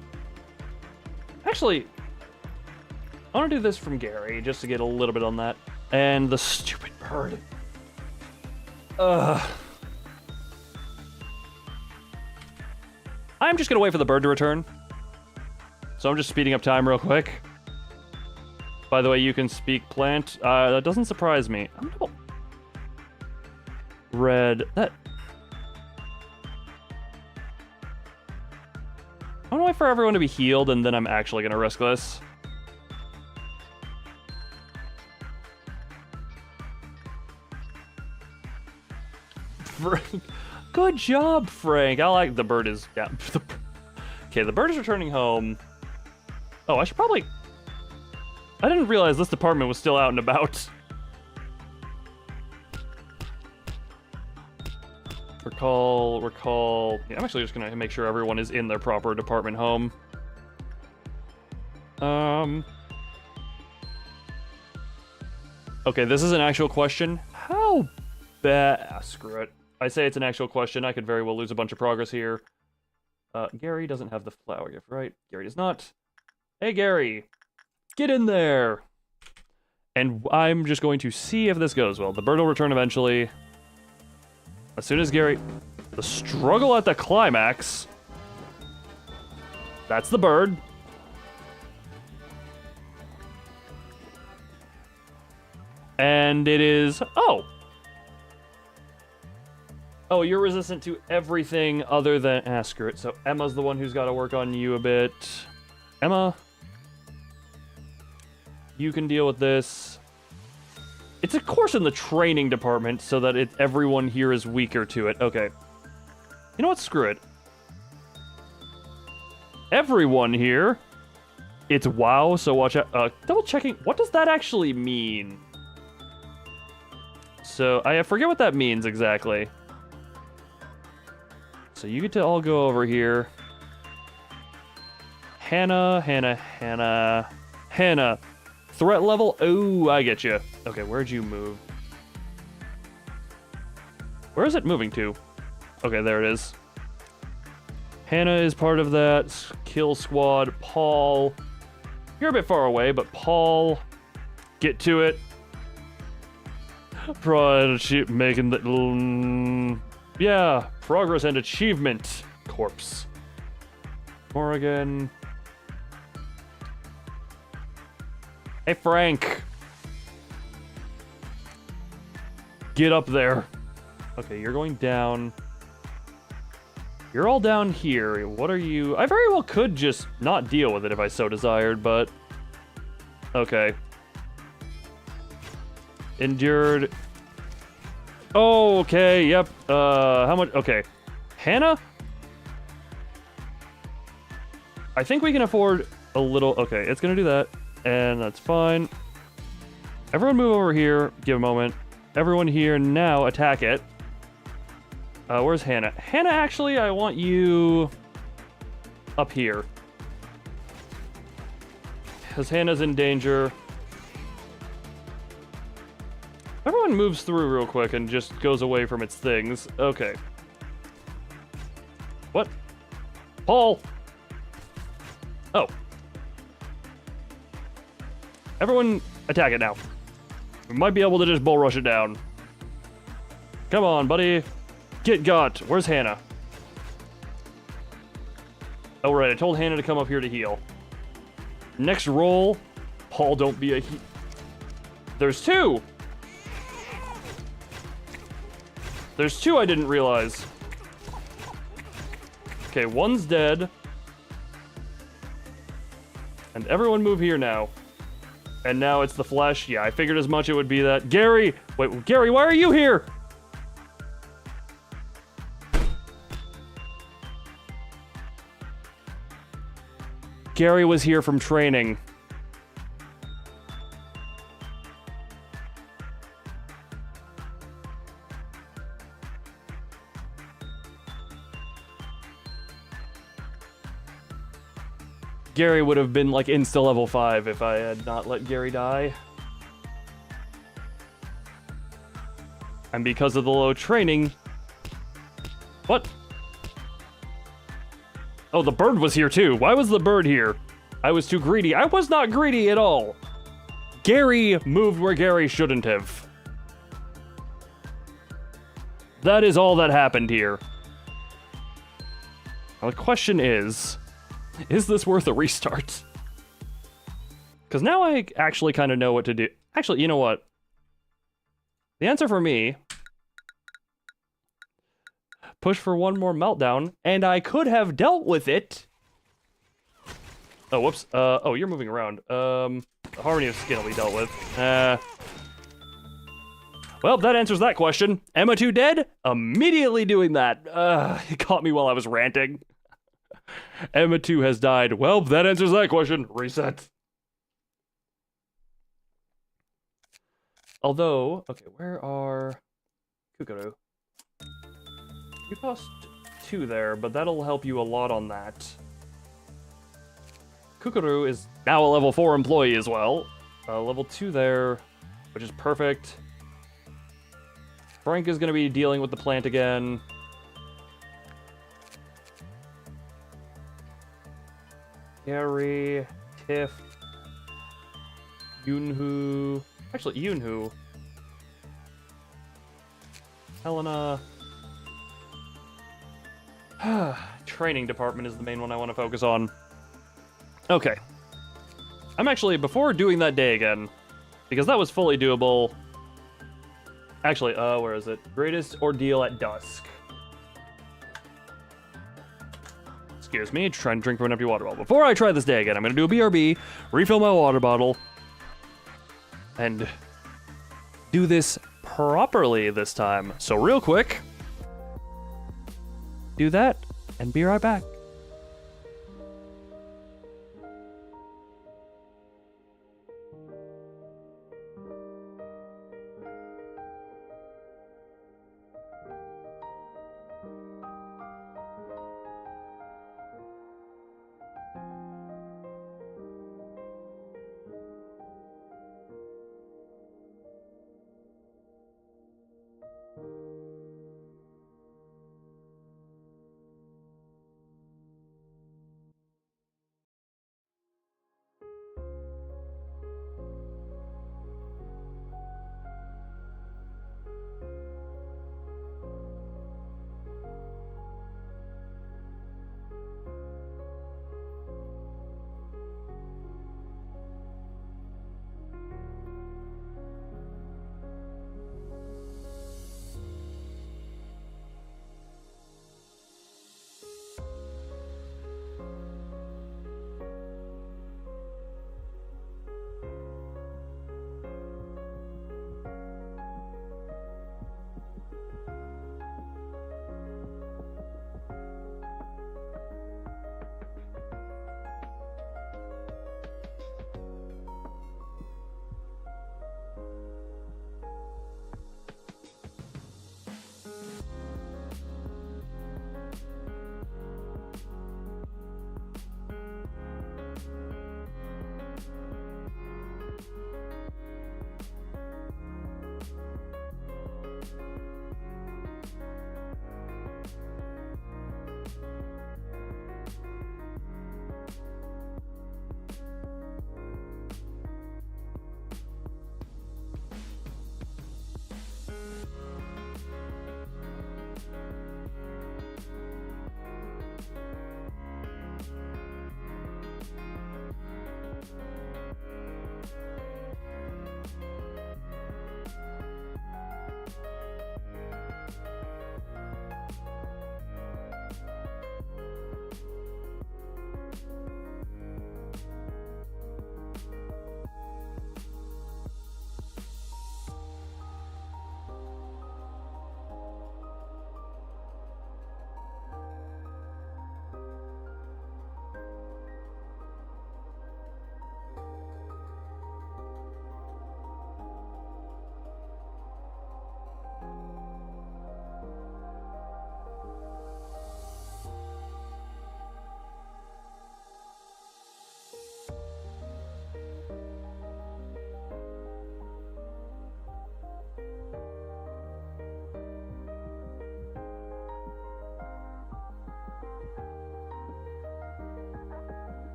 Actually, I wanna do this from Gary, just to get a little bit on that. And the stupid bird. I'm just gonna wait for the bird to return. So I'm just speeding up time real quick. By the way, you can speak plant. That doesn't surprise me. I'm double... Red. That... I'm gonna wait for everyone to be healed, and then I'm actually gonna risk this. Frank. Good job, Frank. I like the bird is... Yeah. Okay, the bird is returning home. Oh, I should probably... I didn't realize this department was still out and about. Recall... Yeah, I'm actually just gonna make sure everyone is in their proper department home. Okay, this is an actual question. How bad? Ah, screw it. I say it's an actual question. I could very well lose a bunch of progress here. Gary doesn't have the flower gift, right? Gary does not. Hey, Gary. Get in there. And I'm just going to see if this goes well. The bird will return eventually. As soon as Gary... The struggle at the climax. That's the bird. And it is... Oh! Oh, you're resistant to everything other than... Ah, screw it. So Emma's the one who's got to work on you a bit. Emma... You can deal with this. It's a course in the training department so that everyone here is weaker to it. Okay. You know what? Screw it. Everyone here. It's WoW, so watch out. Double checking. What does that actually mean? So, I forget what that means exactly. So you get to all go over here. Hannah. Threat level? Oh, I get you. Okay, where'd you move? Where is it moving to? Okay, there it is. Hannah is part of that kill squad. Paul. You're a bit far away, but Paul. Get to it. Making the... yeah, progress and achievement. Corpse. Morrigan. Hey, Frank. Get up there. Okay, you're going down. You're all down here. What are you? I very well could just not deal with it if I so desired, but... Okay. Endured. Oh, okay, yep. How much? Okay. Hannah? I think we can afford a little... Okay, it's gonna do that. And that's fine. Everyone move over here. Give a moment. Everyone here now attack it. Where's Hannah? Hannah, actually, I want you up here. Because Hannah's in danger. Everyone moves through real quick and just goes away from its things. Okay. What? Paul! Oh. Everyone attack it now. We might be able to just bull rush it down. Come on, buddy. Get got. Where's Hannah? Oh, right. I told Hannah to come up here to heal. Next roll. Paul, don't be a There's two! There's two I didn't realize. Okay, one's dead. And everyone move here now. And now it's the flesh. Yeah, I figured as much it would be that. Gary! Wait, Gary, why are you here? Gary was here from training. Gary would have been like insta level 5 if I had not let Gary die. And because of the low training... What? Oh, the bird was here too. Why was the bird here? I was too greedy. I was not greedy at all. Gary moved where Gary shouldn't have. That is all that happened here. Now the question is this worth a restart? Because now I actually kind of know what to do. Actually, you know what? The answer for me... Push for one more meltdown, and I could have dealt with it. Oh, whoops. Oh, you're moving around. Harmony of Skin will be dealt with. Well, that answers that question. Emma 2 dead? Immediately doing that. It caught me while I was ranting. Emma 2 has died. Well, that answers that question. Reset. Although, okay, where are Kukuru? You cost 2 there, but that'll help you a lot on that. Kukuru is now a level 4 employee as well. Level 2 there. which is perfect. Frank is going to be dealing with the plant again. Gary, Tiff, Yunhu. Actually, Yunhu. Helena. Training department is the main one I want to focus on. Okay. I'm actually, before doing that day again, because that was fully doable. Actually, where is it? Greatest ordeal at dusk. Excuse me, trying to drink from an empty water bottle. Before I try this day again, I'm going to do a BRB, refill my water bottle, and do this properly this time. So real quick, do that, and be right back.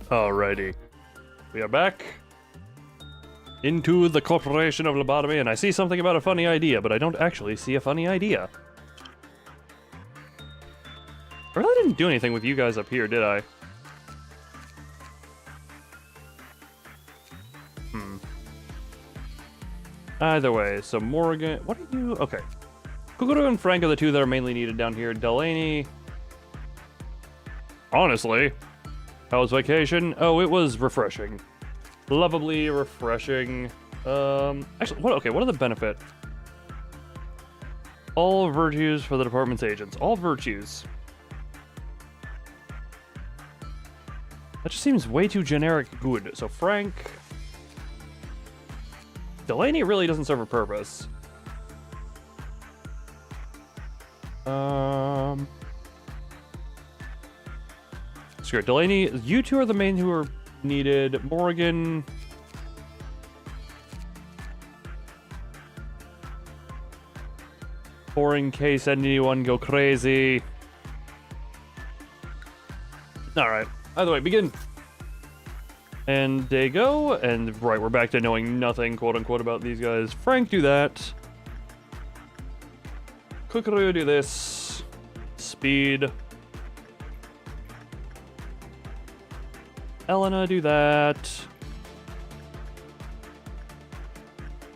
Alrighty. We are back into the Corporation of Lobotomy, and I see something about a funny idea, but I don't actually see a funny idea. I really didn't do anything with you guys up here, did I? Either way, so Morgan... What are you... Okay. Kukuru and Frank are the two that are mainly needed down here. Delaney... Honestly, how was vacation? Oh, it was refreshing. Lovably refreshing. Actually, what are the benefits? All virtues for the department's agents. All virtues. That just seems way too generic good. So Frank... Delaney really doesn't serve a purpose. Screw it. Delaney, you two are the main who are needed. Morgan... in case anyone go crazy. Alright. Either way, begin. And they go, and right, we're back to knowing nothing, quote-unquote, about these guys. Frank, do that. Kukuru, do this. Speed. Elena, do that.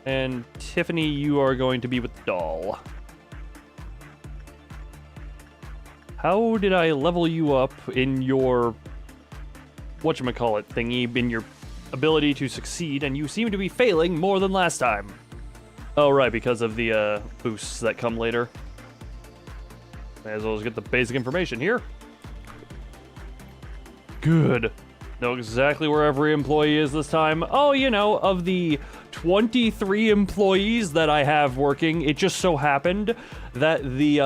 And Tiffany, you are going to be with Doll. How did I level you up in your whatchamacallit thingy, in your ability to succeed, and you seem to be failing more than last time? Oh, right, because of the boosts that come later. May as well just get the basic information here. Good. Know exactly where every employee is this time. Oh, you know, of the 23 employees that I have working, it just so happened that the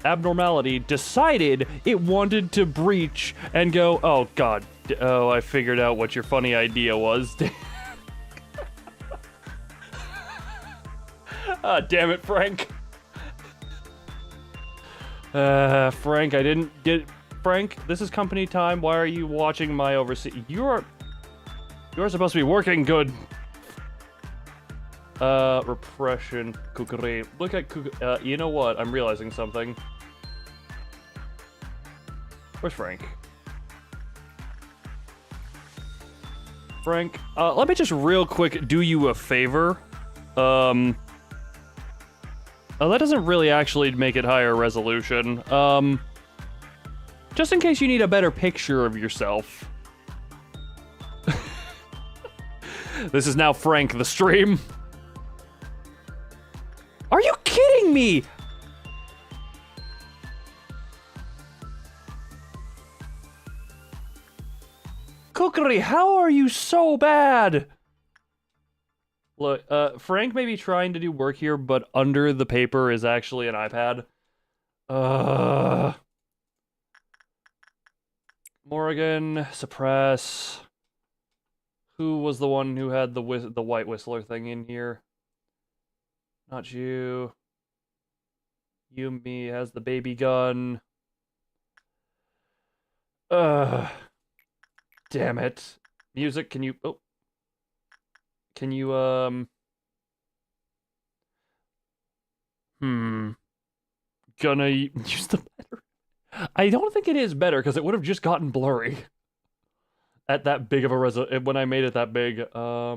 abnormality decided it wanted to breach and go, oh god, oh, I figured out what your funny idea was. Ah, damn it, Frank. Frank, I didn't get... Frank, this is company time. Why are you watching my oversee? You're supposed to be working good. Repression, Kukuri. Look at Kukuri. You know what? I'm realizing something. Where's Frank? Frank, let me just real quick do you a favor. Oh, that doesn't really actually make it higher resolution. Just in case you need a better picture of yourself. This is now Frank the stream. Are you kidding me? Kukuri, how are you so bad? Look, Frank may be trying to do work here, but under the paper is actually an iPad. Morgan, suppress. Who was the one who had the white whistler thing in here? Not you. Yumi has the baby gun. Damn it. Music, can you... Oh. Can you, Gonna use the better... I don't think it is better, because it would have just gotten blurry. At that big of a when I made it that big. Yeah,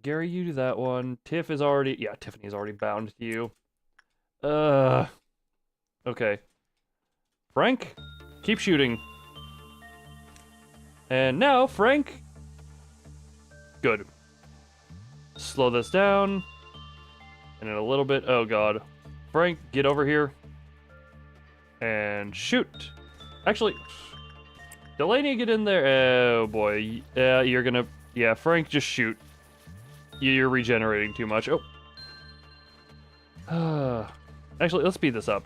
Gary, you do that one. Tiff is already... Yeah, Tiffany's already bound to you. Okay. Frank, keep shooting. And now, Frank... Good. Slow this down. And in a little bit... Oh, God. Frank, get over here. And shoot. Actually... Delaney, get in there. Oh, boy. Yeah, you're gonna... Yeah, Frank, just shoot. You're regenerating too much. Oh. Actually, let's speed this up.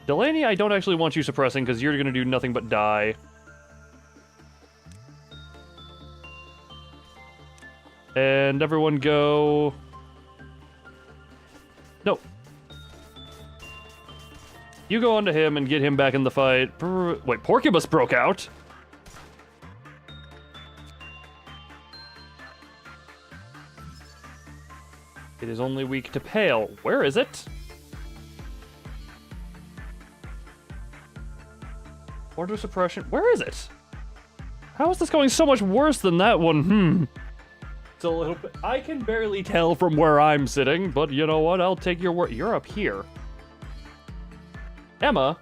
Delaney, I don't actually want you suppressing, because you're gonna do nothing but die. And everyone go... No. You go onto him and get him back in the fight. Wait, Porcubus broke out? It is only weak to pale. Where is it? Order suppression. Where is it? How is this going so much worse than that one? It's a little bit... I can barely tell from where I'm sitting, but you know what? I'll take your word. You're up here. Emma,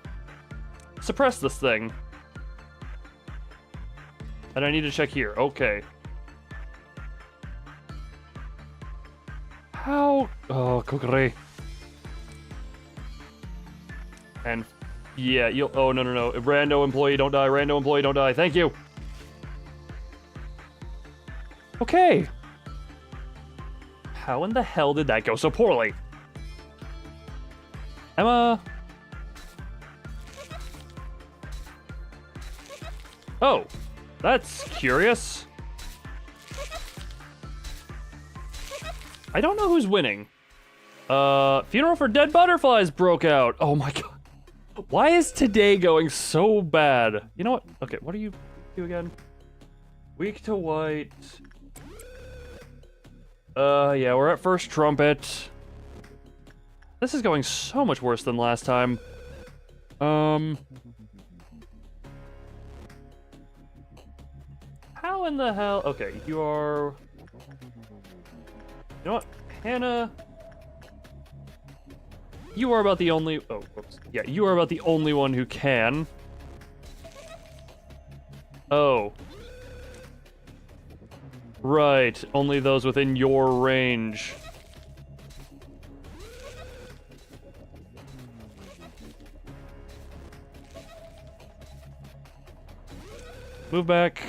suppress this thing. And I need to check here. Okay. How? Oh, cookery. And yeah, you'll. Oh no. Rando employee don't die. Rando employee don't die. Thank you. Okay. How in the hell did that go so poorly? Emma. Oh, that's curious. I don't know who's winning. Funeral for Dead Butterflies broke out. Oh my god. Why is today going so bad? You know what? Okay, what do you do again? Weak to white. Yeah, we're at first trumpet. This is going so much worse than last time. How in the hell? Okay, you are... You know what? Hannah... You are about the only... Oh, whoops. Yeah, you are about the only one who can. Oh. Right, only those within your range. Move back.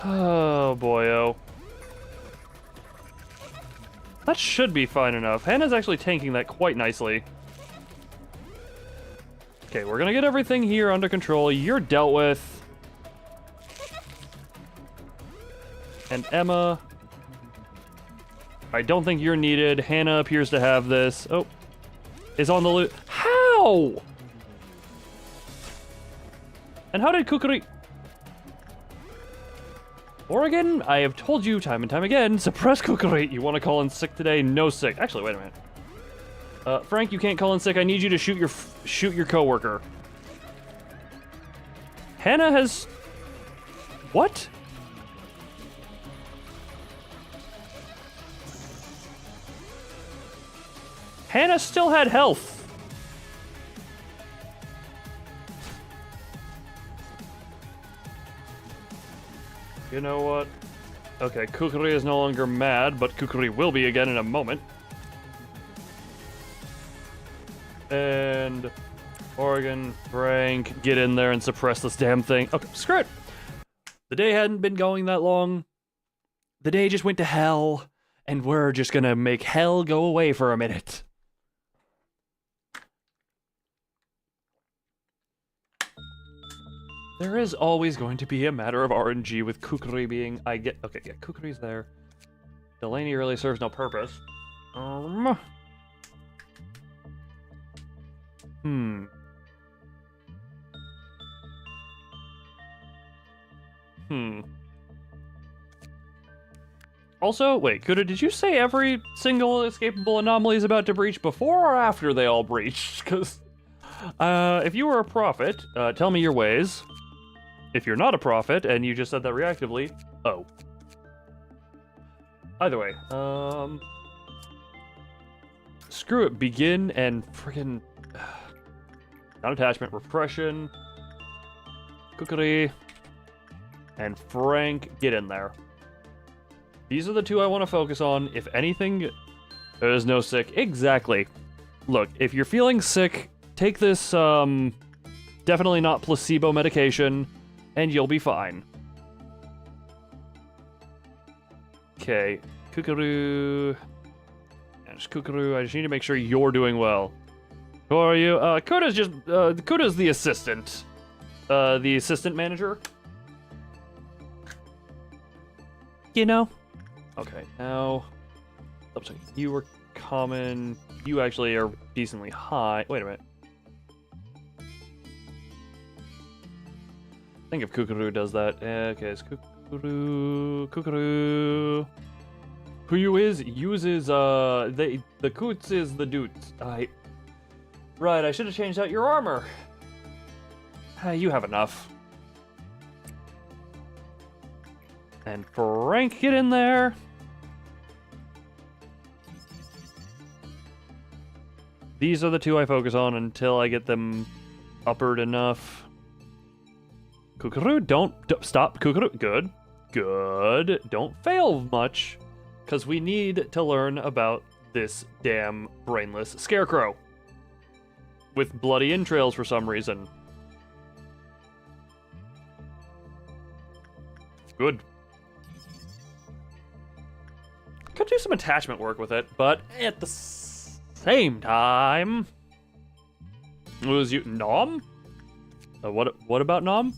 Oh, boyo. That should be fine enough. Hannah's actually tanking that quite nicely. Okay, we're gonna get everything here under control. You're dealt with. And Emma. I don't think you're needed. Hannah appears to have this. Oh. Is on the loot. How? And how did Kukuri... Oregon, I have told you time and time again, suppress cookery. You want to call in sick today? No sick. Actually, wait a minute. Frank, you can't call in sick. I need you to shoot your coworker. Hannah has... What? Hannah still had health. You know what? Okay, Kukuri is no longer mad, but Kukuri will be again in a moment. And Oregon, Frank, get in there and suppress this damn thing. Okay, screw it. The day hadn't been going that long. The day just went to hell, and we're just gonna make hell go away for a minute. There is always going to be a matter of RNG with Kukuri being... Okay, yeah, Kukuri's there. Delaney really serves no purpose. Also, wait, Kuda, did you say every single escapable anomaly is about to breach before or after they all breached? Because, if you were a prophet, tell me your ways. If you're not a prophet, and you just said that reactively, oh. Either way, screw it, begin and friggin' non-attachment, repression, Kukuri, and Frank, get in there. These are the two I want to focus on. If anything, there's no sick. Exactly. Look, if you're feeling sick, take this, definitely not placebo medication, and you'll be fine. Okay, Kukuru. Yes, Kukuru, I just need to make sure you're doing well. Who are you? Kuda's just, Kuda's the assistant. The assistant manager. You know? Okay, now... Oops, you were common. You actually are decently high. Wait a minute. I think if Kukuru does that. Okay, it's Kukuru. Kukuru. Who you is uses the Coots is the dudes. Right, I should have changed out your armor. You have enough. And Frank, get in there. These are the two I focus on until I get them uppered enough. Kukuru, don't stop. Kukuru, good. Good. Don't fail much, because we need to learn about this damn brainless scarecrow with bloody entrails for some reason. Good. Could do some attachment work with it, but at the same time, what was you Nom? What about Nom?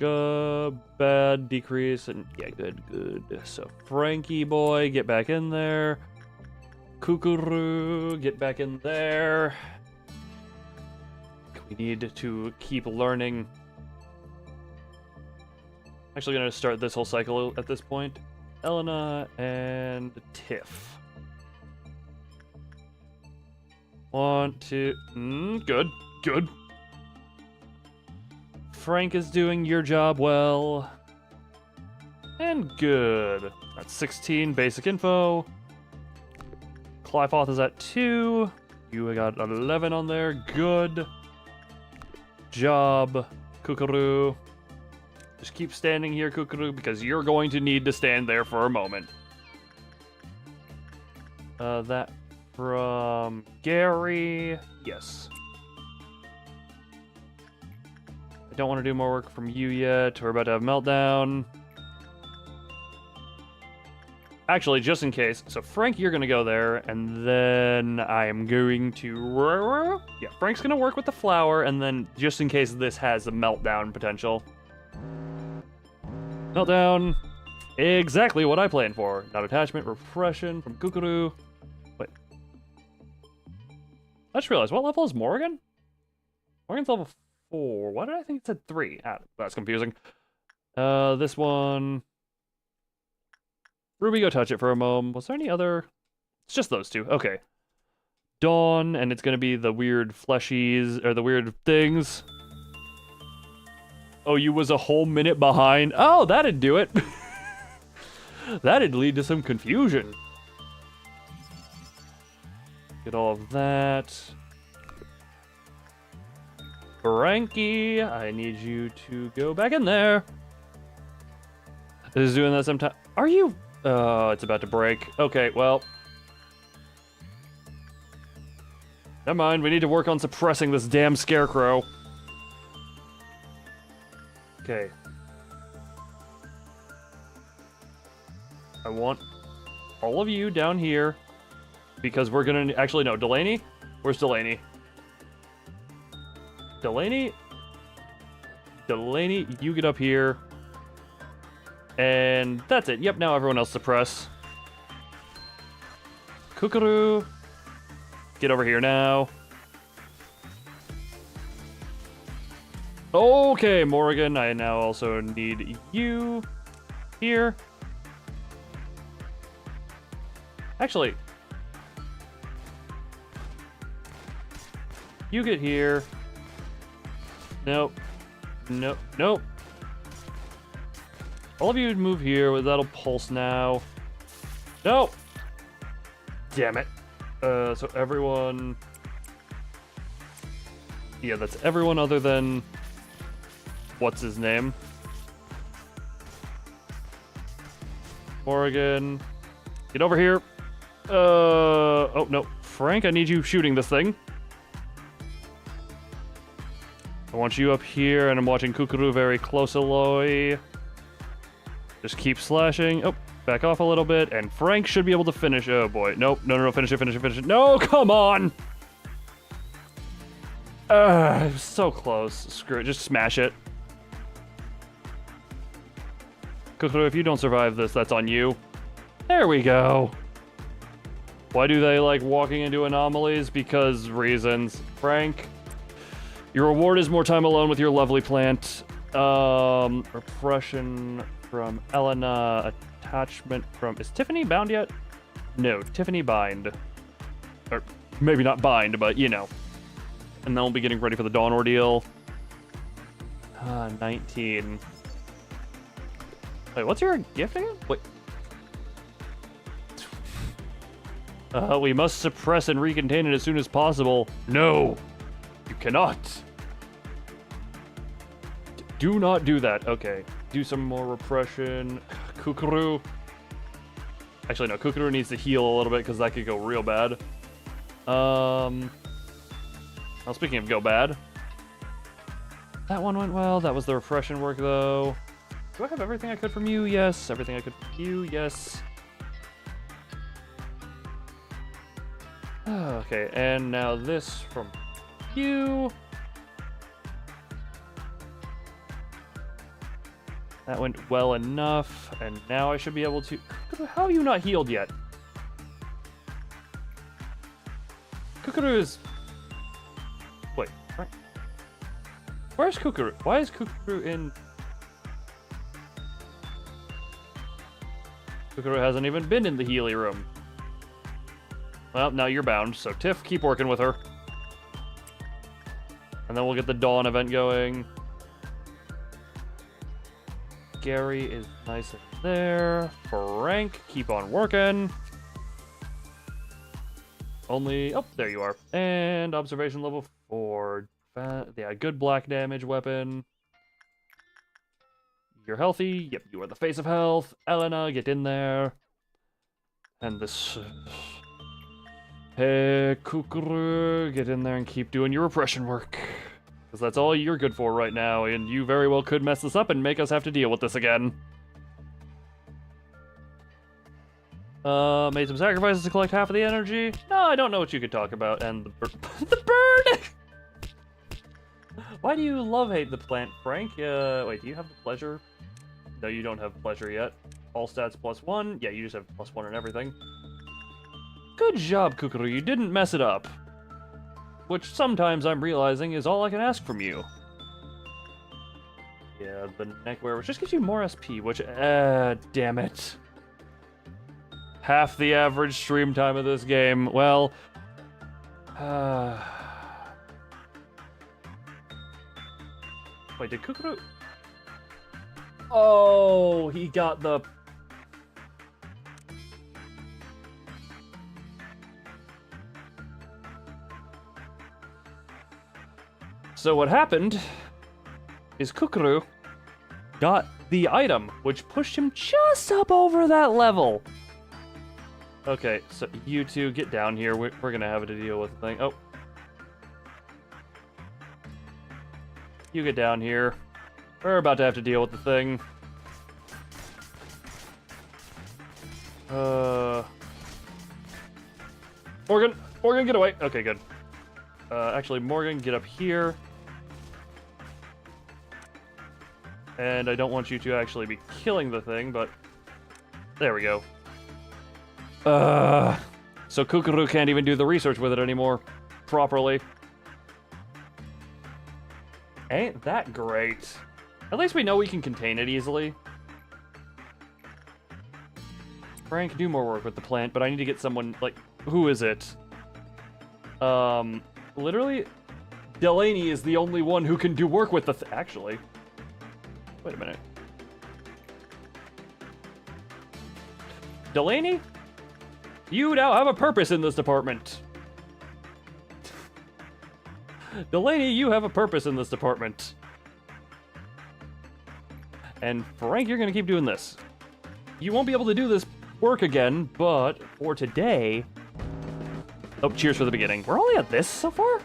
Bad, decrease, and yeah, good. So Frankie boy, get back in there. Kukuru, get back in there. We need to keep learning. Actually gonna start this whole cycle at this point. Elena and Tiff. 1, 2, good. Frank is doing your job well. And good. That's 16 basic info. Clifoth is at 2. You got 11 on there. Good job, Kukuru. Just keep standing here, Kukuru, because you're going to need to stand there for a moment. That from Gary. Yes. I don't want to do more work from you yet. We're about to have meltdown. Actually, just in case. So Frank, you're going to go there, and then I am going to... Yeah, Frank's going to work with the flower, and then just in case this has a meltdown potential. Meltdown. Exactly what I planned for. Not attachment, repression from Kukuru. Wait. I just realized, what level is Morgan? Morgan's level 4. Why did I think it said 3? Ah, that's confusing. This one... Ruby, go touch it for a moment. Was there any other... It's just those two. Okay. Dawn, and it's gonna be the weird fleshies, or the weird things. Oh, you was a whole minute behind? Oh, that'd do it. That'd lead to some confusion. Get all of that. Frankie, I need you to go back in there. This is doing that sometime. Are you... Oh, it's about to break. Okay, well. Never mind, we need to work on suppressing this damn scarecrow. Okay. I want all of you down here, because we're gonna... Actually, no, Delaney? Where's Delaney? Delaney, you get up here. And that's it. Yep, now everyone else suppress. Kukuru, get over here now. Okay, Morgan, I now also need you here. Actually, you get here. Nope. Nope. All of you move here. That'll pulse now. No! Damn it. So everyone... Yeah, that's everyone other than... What's his name? Morgan. Get over here. Oh, no. Frank, I need you shooting this thing. I want you up here, and I'm watching Kukuru very close, Aloy. Just keep slashing. Oh, back off a little bit, and Frank should be able to finish. Oh, boy. Nope. No. Finish it. No, come on! So close. Screw it. Just smash it. Kukuru, if you don't survive this, that's on you. There we go. Why do they like walking into anomalies? Because reasons. Frank, your reward is more time alone with your lovely plant. Repression from Elena. Attachment from... Is Tiffany bound yet? No, Tiffany bind. Or maybe not bind, but you know. And then we'll be getting ready for the Dawn Ordeal. 19. Wait, what's your gift again? Wait. We must suppress and recontain it as soon as possible. No, you cannot. Do not do that. Okay, do some more repression. Kukuru. Actually, no, Kukuru needs to heal a little bit because that could go real bad. Well, speaking of go bad, that one went well. That was the repression work, though. Do I have everything I could from you? Yes. Everything I could from you? Yes. Okay, and now this from you. That went well enough, and now I should be able to... How are you not healed yet? Kukuru is... Wait, right. Where's Kukuru? Why is Kukuru in... Kukuru hasn't even been in the Healy room. Well, now you're bound, so Tiff, keep working with her. And then we'll get the Dawn event going. Gary is nice in there. Frank, keep on working. Only... Oh, there you are. And observation level 4. Yeah, good black damage weapon. You're healthy. Yep, you are the face of health. Elena, get in there. And this... Hey, Kukuru, get in there and keep doing your repression work. Because that's all you're good for right now, and you very well could mess this up and make us have to deal with this again. Made some sacrifices to collect half of the energy. No, I don't know what you could talk about. And the bird. The bird! Why do you love-hate the plant, Frank? Wait, do you have the pleasure? No, you don't have pleasure yet. All stats +1. Yeah, you just have +1 and everything. Good job, Kukuru. You didn't mess it up. Which sometimes I'm realizing is all I can ask from you. Yeah, the neckwear, which just gives you more SP, which, damn it. Half the average stream time of this game. Well, wait, did Kukuru... Oh, he got the... So what happened is Kukuru got the item, which pushed him just up over that level. Okay, so you two get down here. We're gonna have to deal with the thing. Oh. You get down here. We're about to have to deal with the thing. Morgan, get away. Okay, good. Actually, Morgan, get up here. And I don't want you to actually be killing the thing, but... There we go. So Kukuru can't even do the research with it anymore. Properly. Ain't that great. At least we know we can contain it easily. Frank, do more work with the plant, but I need to get someone, like... Who is it? Literally... Delaney is the only one who can do work with the... Actually... Wait a minute. Delaney? You now have a purpose in this department. Delaney, you have a purpose in this department. And Frank, you're gonna keep doing this. You won't be able to do this work again, but for today... Oh, cheers for the beginning. We're only at this so far?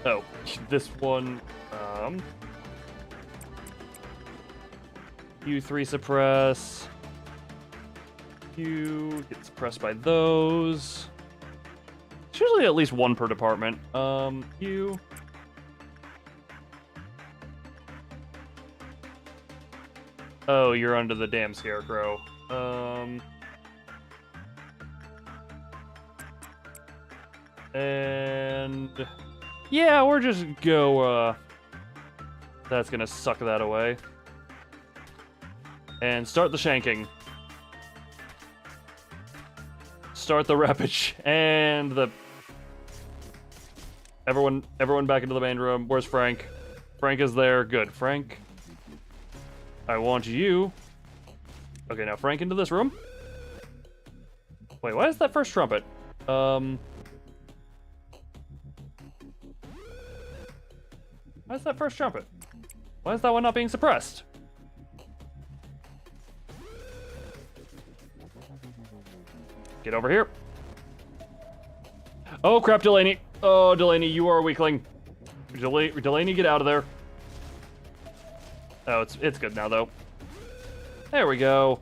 Oh, this one... You 3 suppress. You get suppressed by those. It's usually at least 1 per department. You. Oh, you're under the damn scarecrow. And yeah, we're just go, that's gonna suck that away. And start the shanking. Start the rapage. And the... Everyone back into the main room. Where's Frank? Frank is there. Good. Frank, I want you. Okay, now Frank into this room. Wait, why is that first trumpet? Why is that first trumpet? Why is that one not being suppressed? Get over here. Oh, crap, Delaney. Oh, Delaney, you are a weakling. Delaney, get out of there. Oh, it's good now, though. There we go.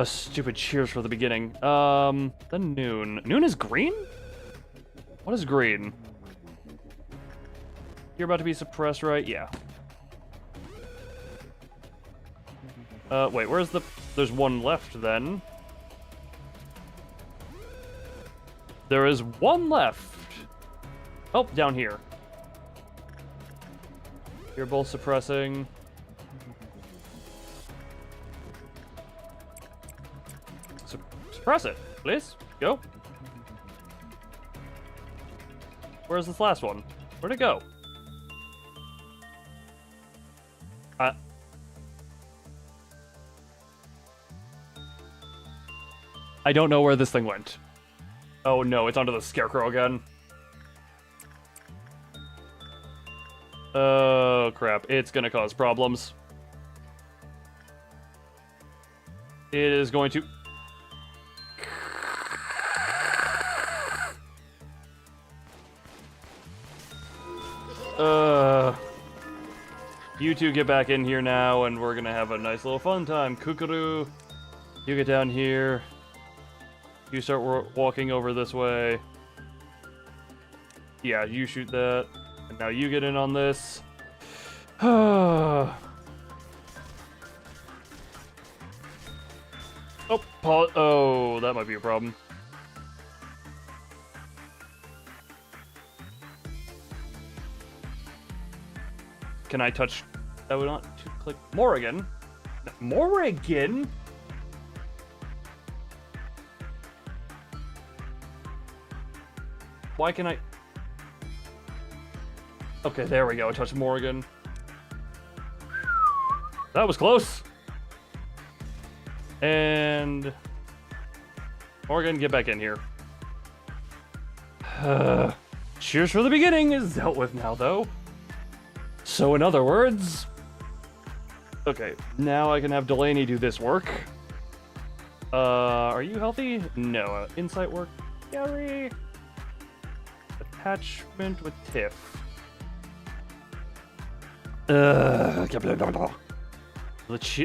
Stupid cheers for the beginning. The noon. Noon is green? What is green? You're about to be suppressed, right? Yeah. Wait, where's the... There's one left, then. There is one left. Oh, down here. You're both suppressing. Suppress it, please. Go. Where's this last one? Where'd it go? I don't know where this thing went. Oh no, it's onto the scarecrow again. Oh crap, it's gonna cause problems. It is going to... You two get back in here now, and we're gonna have a nice little fun time. Kukuru, you get down here. You start walking over this way. Yeah, you shoot that. And now you get in on this. Oh, oh, that might be a problem. Can I touch... I would not to click Morrigan. Morrigan? Why can I... Okay, there we go. I touched Morrigan. That was close. And... Morgan, get back in here. Cheers for the beginning is dealt with now, though. So in other words... Okay, now I can have Delaney do this work. Are you healthy? No. Insight work? Gary. Attachment with Tiff.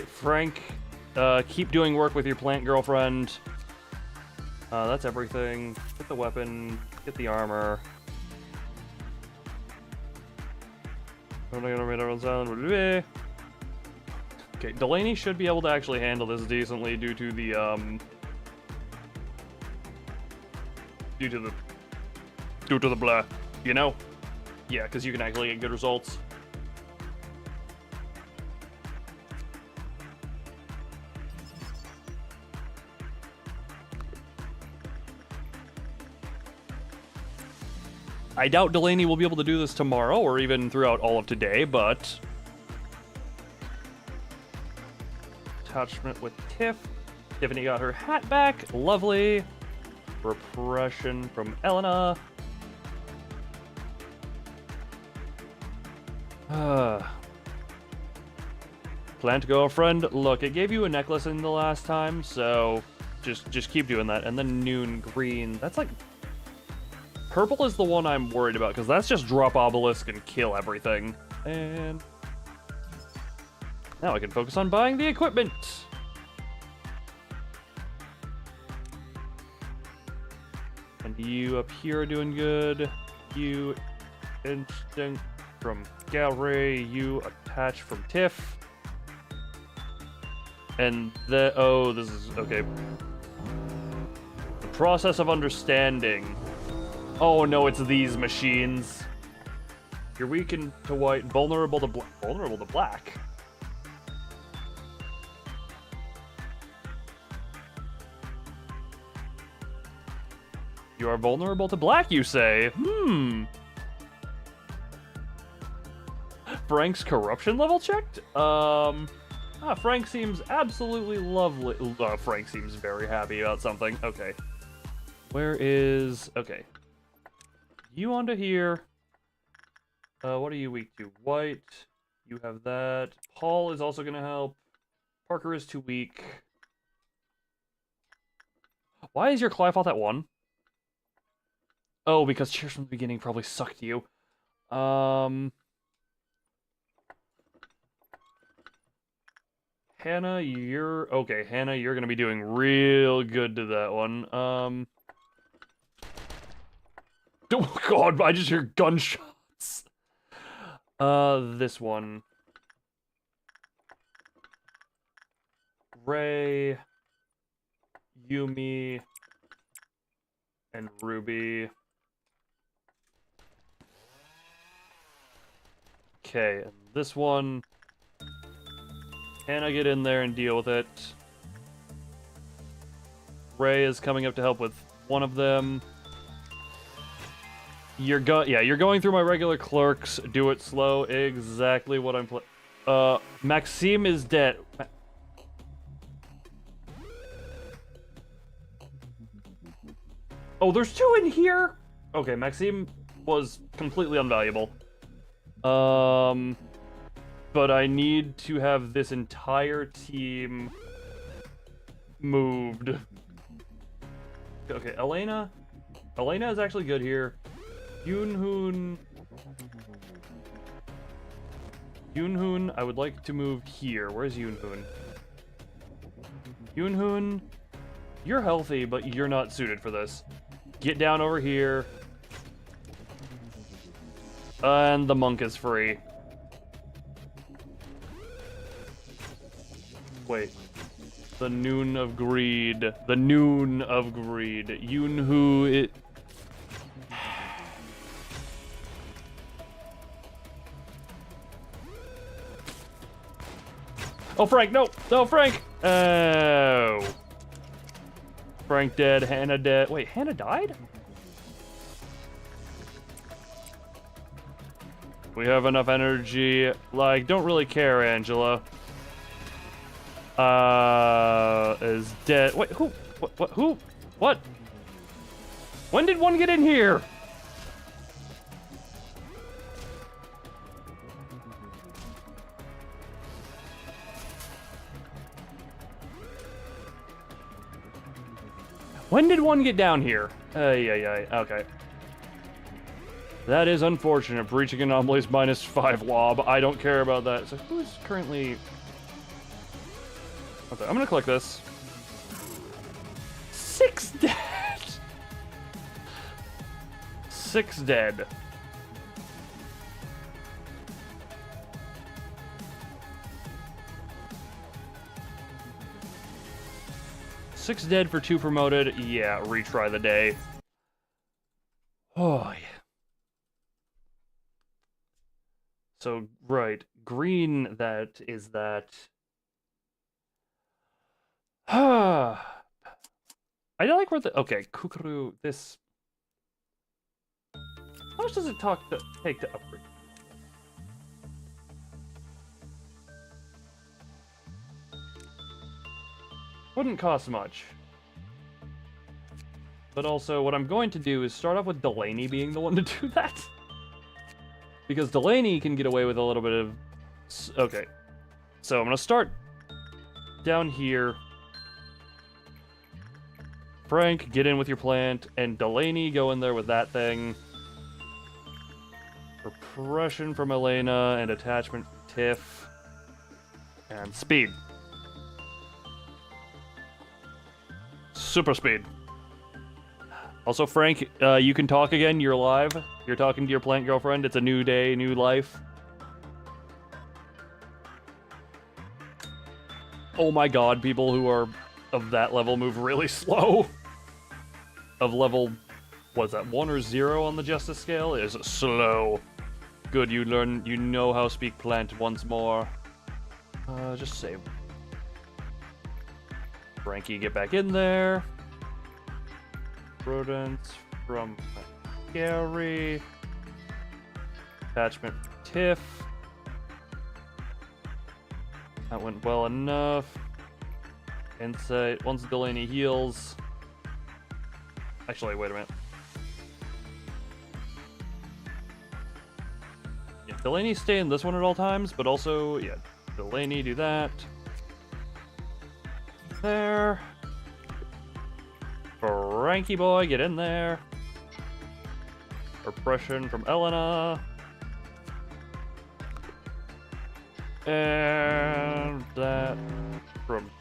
Frank, keep doing work with your plant girlfriend. That's everything. Get the weapon, get the armor. Okay, Delaney should be able to actually handle this decently due to the blah, you know? Yeah, because you can actually get good results. I doubt Delaney will be able to do this tomorrow or even throughout all of today, but... Attachment with Tiff. Tiffany got her hat back. Lovely. Repression from Elena. Plant girlfriend. Look, it gave you a necklace in the last time, so just keep doing that. And then noon green. That's like... Purple is the one I'm worried about, because that's just drop obelisk and kill everything. And... now I can focus on buying the equipment. And you up here are doing good. You instinct from Gallery. You attach from Tiff. And the... oh, this is... okay. The process of understanding. Oh no, it's these machines. You're weakened to white, vulnerable to black. Vulnerable to black? You are vulnerable to black, you say? Frank's corruption level checked? Frank seems absolutely lovely. Frank seems very happy about something. Okay. Where is... Okay. You onto here. What are you weak to? White. You have that. Paul is also gonna help. Parker is too weak. Why is your Clifoth at 1? Oh, because Cheers from the beginning probably sucked you. Hannah, you're... Okay, Hannah, you're gonna be doing real good to that one. Oh god, I just hear gunshots. This one. Ray, Yumi, and Ruby. Okay, and this one... Hannah, get in there and deal with it. Ray is coming up to help with one of them. You're going through my regular clerks. Do it slow. Exactly what I'm Maxime is dead. Oh, there's 2 in here? Okay, Maxime was completely unvaluable. But I need to have this entire team moved. Okay, Elena. Elena is actually good here. Yoonhoon, I would like to move here. Where's Yoonhoon? Yoonhoon, you're healthy, but you're not suited for this. Get down over here. And the monk is free. Wait. The Noon of Greed. The Noon of Greed. Yoonhoo it... Oh, Frank, no! No, Frank! Oh. Frank dead, Hannah dead. Wait, Hannah died? We have enough energy. Like, don't really care, Angela. Is dead. Wait, who? What? Who? What? When did one get in here? When did one get down here? Okay. That is unfortunate. Breaching anomalies -5 lob. I don't care about that. So who's currently... Okay, I'm gonna click this. 6 dead! 6 dead. Six dead for 2 promoted. Yeah, retry the day. Oh, yeah. So, right. Green, that is that. I don't like where the... Okay, Kukuru, this... How much does it take to upgrade? Wouldn't cost much. But also, what I'm going to do is start off with Delaney being the one to do that. Because Delaney can get away with a little bit of... Okay. So I'm going to start down here. Frank, get in with your plant. And Delaney, go in there with that thing. Repression from Elena and attachment from Tiff. And speed. Super speed. Also, Frank, you can talk again. You're alive. You're talking to your plant girlfriend. It's a new day, new life. Oh my god, people who are of that level move really slow. Of level, what's that, 1 or 0 on the justice scale? Is slow. Good, you know how to speak plant once more. Just save. Frankie, get back in there. Rodents from Gary. Attachment Tiff. That went well enough. Insight. Once Delaney heals. Actually, wait a minute. Yeah, Delaney stay in this one at all times, but also, yeah, Delaney do that. There. Frankie boy, get in there. Repression from Elena. And that from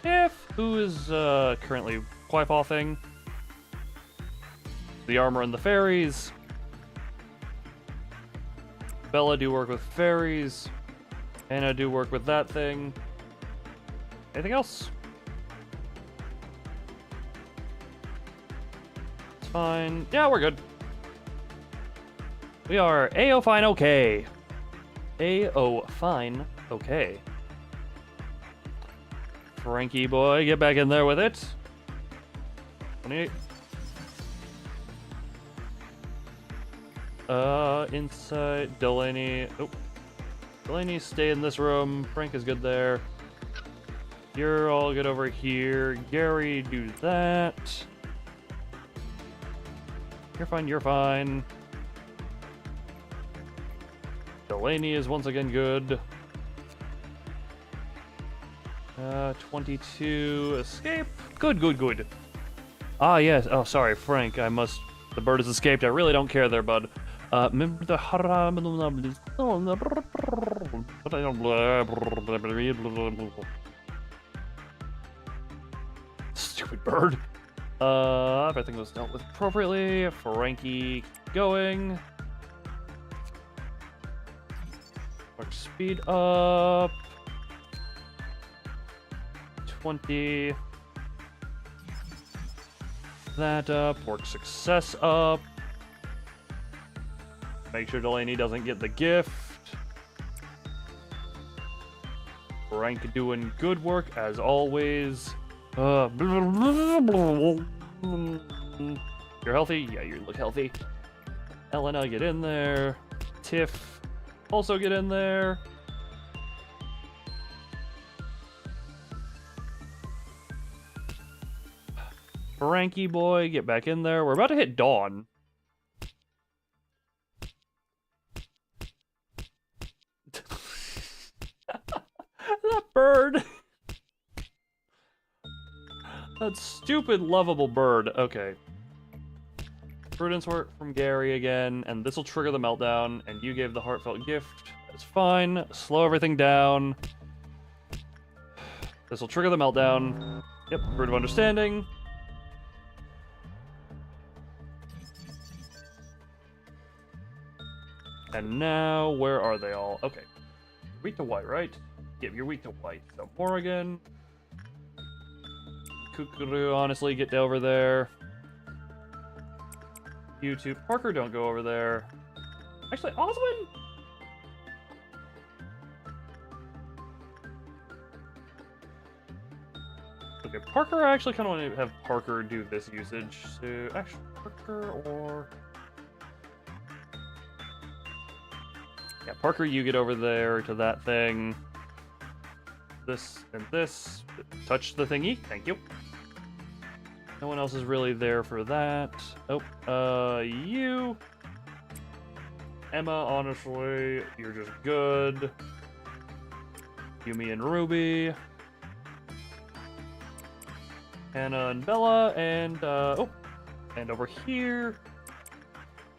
Tiff, who is currently quaff-offing. The armor and the fairies. Bella do work with fairies. Anna do work with that thing. Anything else? It's fine. Yeah, we're good. We are A-O fine okay. A-O fine okay. Frankie boy, get back in there with it. 28. Inside Delaney. Oh, Delaney, stay in this room. Frank is good there. You're all good over here. Gary, do that. You're fine. You're fine. Delaney is once again good. 22 escape. Good, good, good. Ah, yes. Oh, sorry, Frank. I must. The bird has escaped. I really don't care there, bud. Remember the stupid bird. Everything was dealt with appropriately. Frankie, keep going. Work speed up. 20. That up. Work success up. Make sure Delaney doesn't get the gift. Frank doing good work as always. You're healthy? Yeah, you look healthy. Elena, get in there. Tiff, also get in there. Frankie boy, get back in there. We're about to hit dawn. That bird. That stupid, lovable bird. Okay. Prudence work from Gary again, and this will trigger the meltdown, and you gave the heartfelt gift. That's fine. Slow everything down. This will trigger the meltdown. Yep, Fruit of Understanding. And now, where are they all? Okay. Weak to white, right? Yep, you're weak to white. So, Morrigan. Kukuru, honestly, get over there. You two. Parker, don't go over there. Actually, Oswin? Okay, Parker, I actually kind of want to have Parker do this usage. So, actually, Parker or... Yeah, Parker, you get over there to that thing. This and this. Touch the thingy. Thank you. No one else is really there for that. Oh, you. Emma, honestly, you're just good. Yumi and Ruby. Hannah and Bella, and, and over here,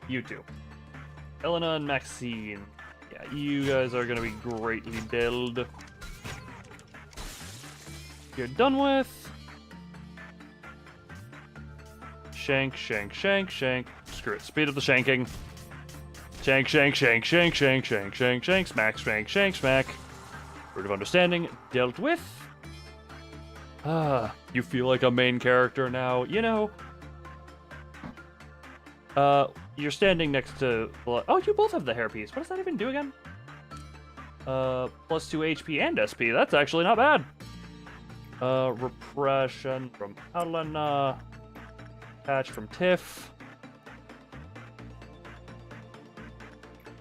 you two. Elena and Maxine. Yeah, you guys are gonna be greatly build. You're done with. Shank, shank, shank, shank. Screw it. Speed of the shanking. Shank, shank, shank, shank, shank, shank, shank, shank, smack, shank, shank, smack. Word of understanding dealt with. You feel like a main character now. You know. You're standing next to... Oh, you both have the hairpiece. What does that even do again? +2 HP and SP. That's actually not bad. Repression from Helena. Patch from Tiff.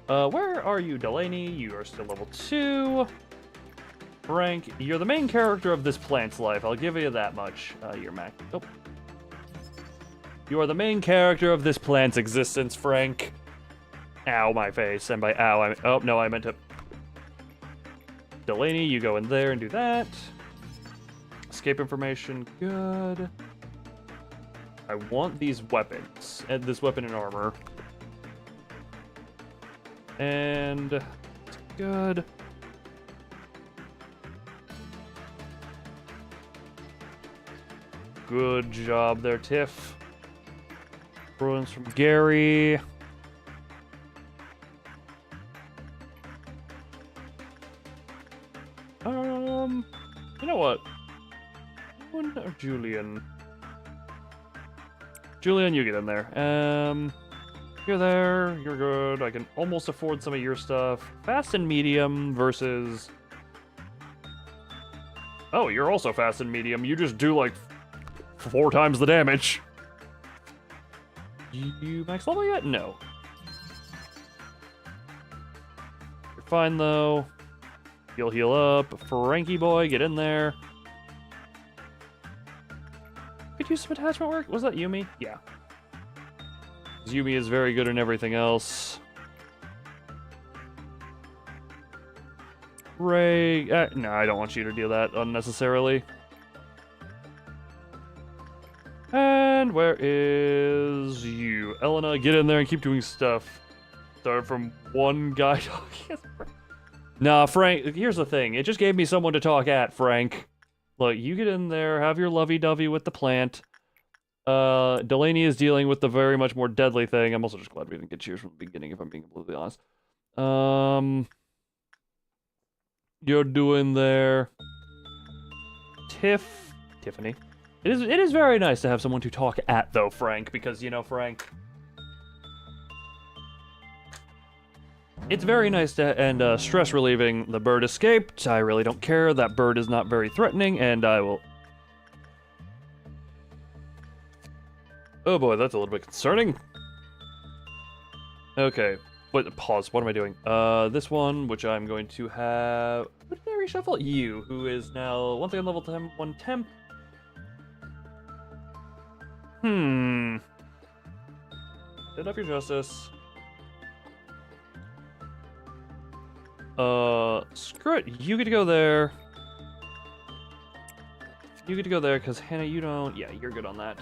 Where are you, Delaney? You are still level 2. Frank, you're the main character of this plant's life. I'll give you that much. You're Mac. Oh. You are the main character of this plant's existence, Frank. Ow, my face. And by ow, I... Oh, no, I meant to... Delaney, you go in there and do that. Escape information, good. I want these weapons. And this weapon and armor. And... good. Good job there, Tiff. Ruins from Gary. You know what? One or Julian? Julian, you get in there. You're there. You're good. I can almost afford some of your stuff. Fast and medium versus... Oh, you're also fast and medium. You just do like 4 times the damage. You max level yet? No. You're fine though. You'll heal up. Frankie boy, get in there. Could use some attachment work. Was that Yumi? Yeah. Yumi is very good in everything else. Ray... no, I don't want you to do that unnecessarily. And where is you? Elena, get in there and keep doing stuff. Start from one guy talking. Nah, Frank, here's the thing. It just gave me someone to talk at, Frank. Look, you get in there, have your lovey-dovey with the plant. Delaney is dealing with the very much more deadly thing. I'm also just glad we didn't get cheers from the beginning, if I'm being completely honest. You're doing there. Tiffany. It is very nice to have someone to talk at, though, Frank, because, you know, Frank... It's very nice to, and stress relieving. The bird escaped. I really don't care. That bird is not very threatening, and I will... Oh boy, that's a little bit concerning. Okay, wait, pause. What am I doing? This one, which I'm going to have... Who did I reshuffle? You, who is now, once again, level 10, 1 temp. Set up your justice. Screw it. You get to go there. You get to go there, because Hannah, you don't... Yeah, you're good on that.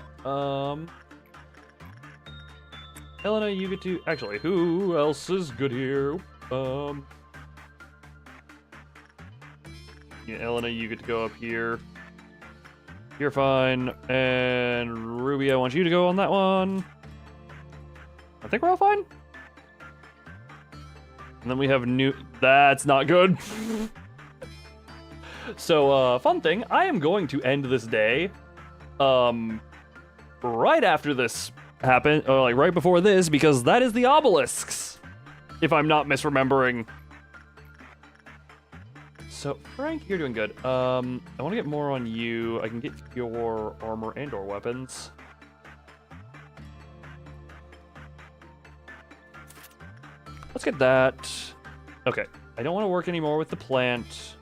Elena, you get to... Actually, who else is good here? Yeah, Elena, you get to go up here. You're fine. And Ruby, I want you to go on that one. I think we're all fine. And then we have new... That's not good. So, fun thing. I am going to end this day, right after this happened, or like right before this, because that is the obelisks, if I'm not misremembering. So, Frank, you're doing good. I want to get more on you. I can get your armor and or weapons. Let's get that. Okay, I don't want to work anymore with the plant.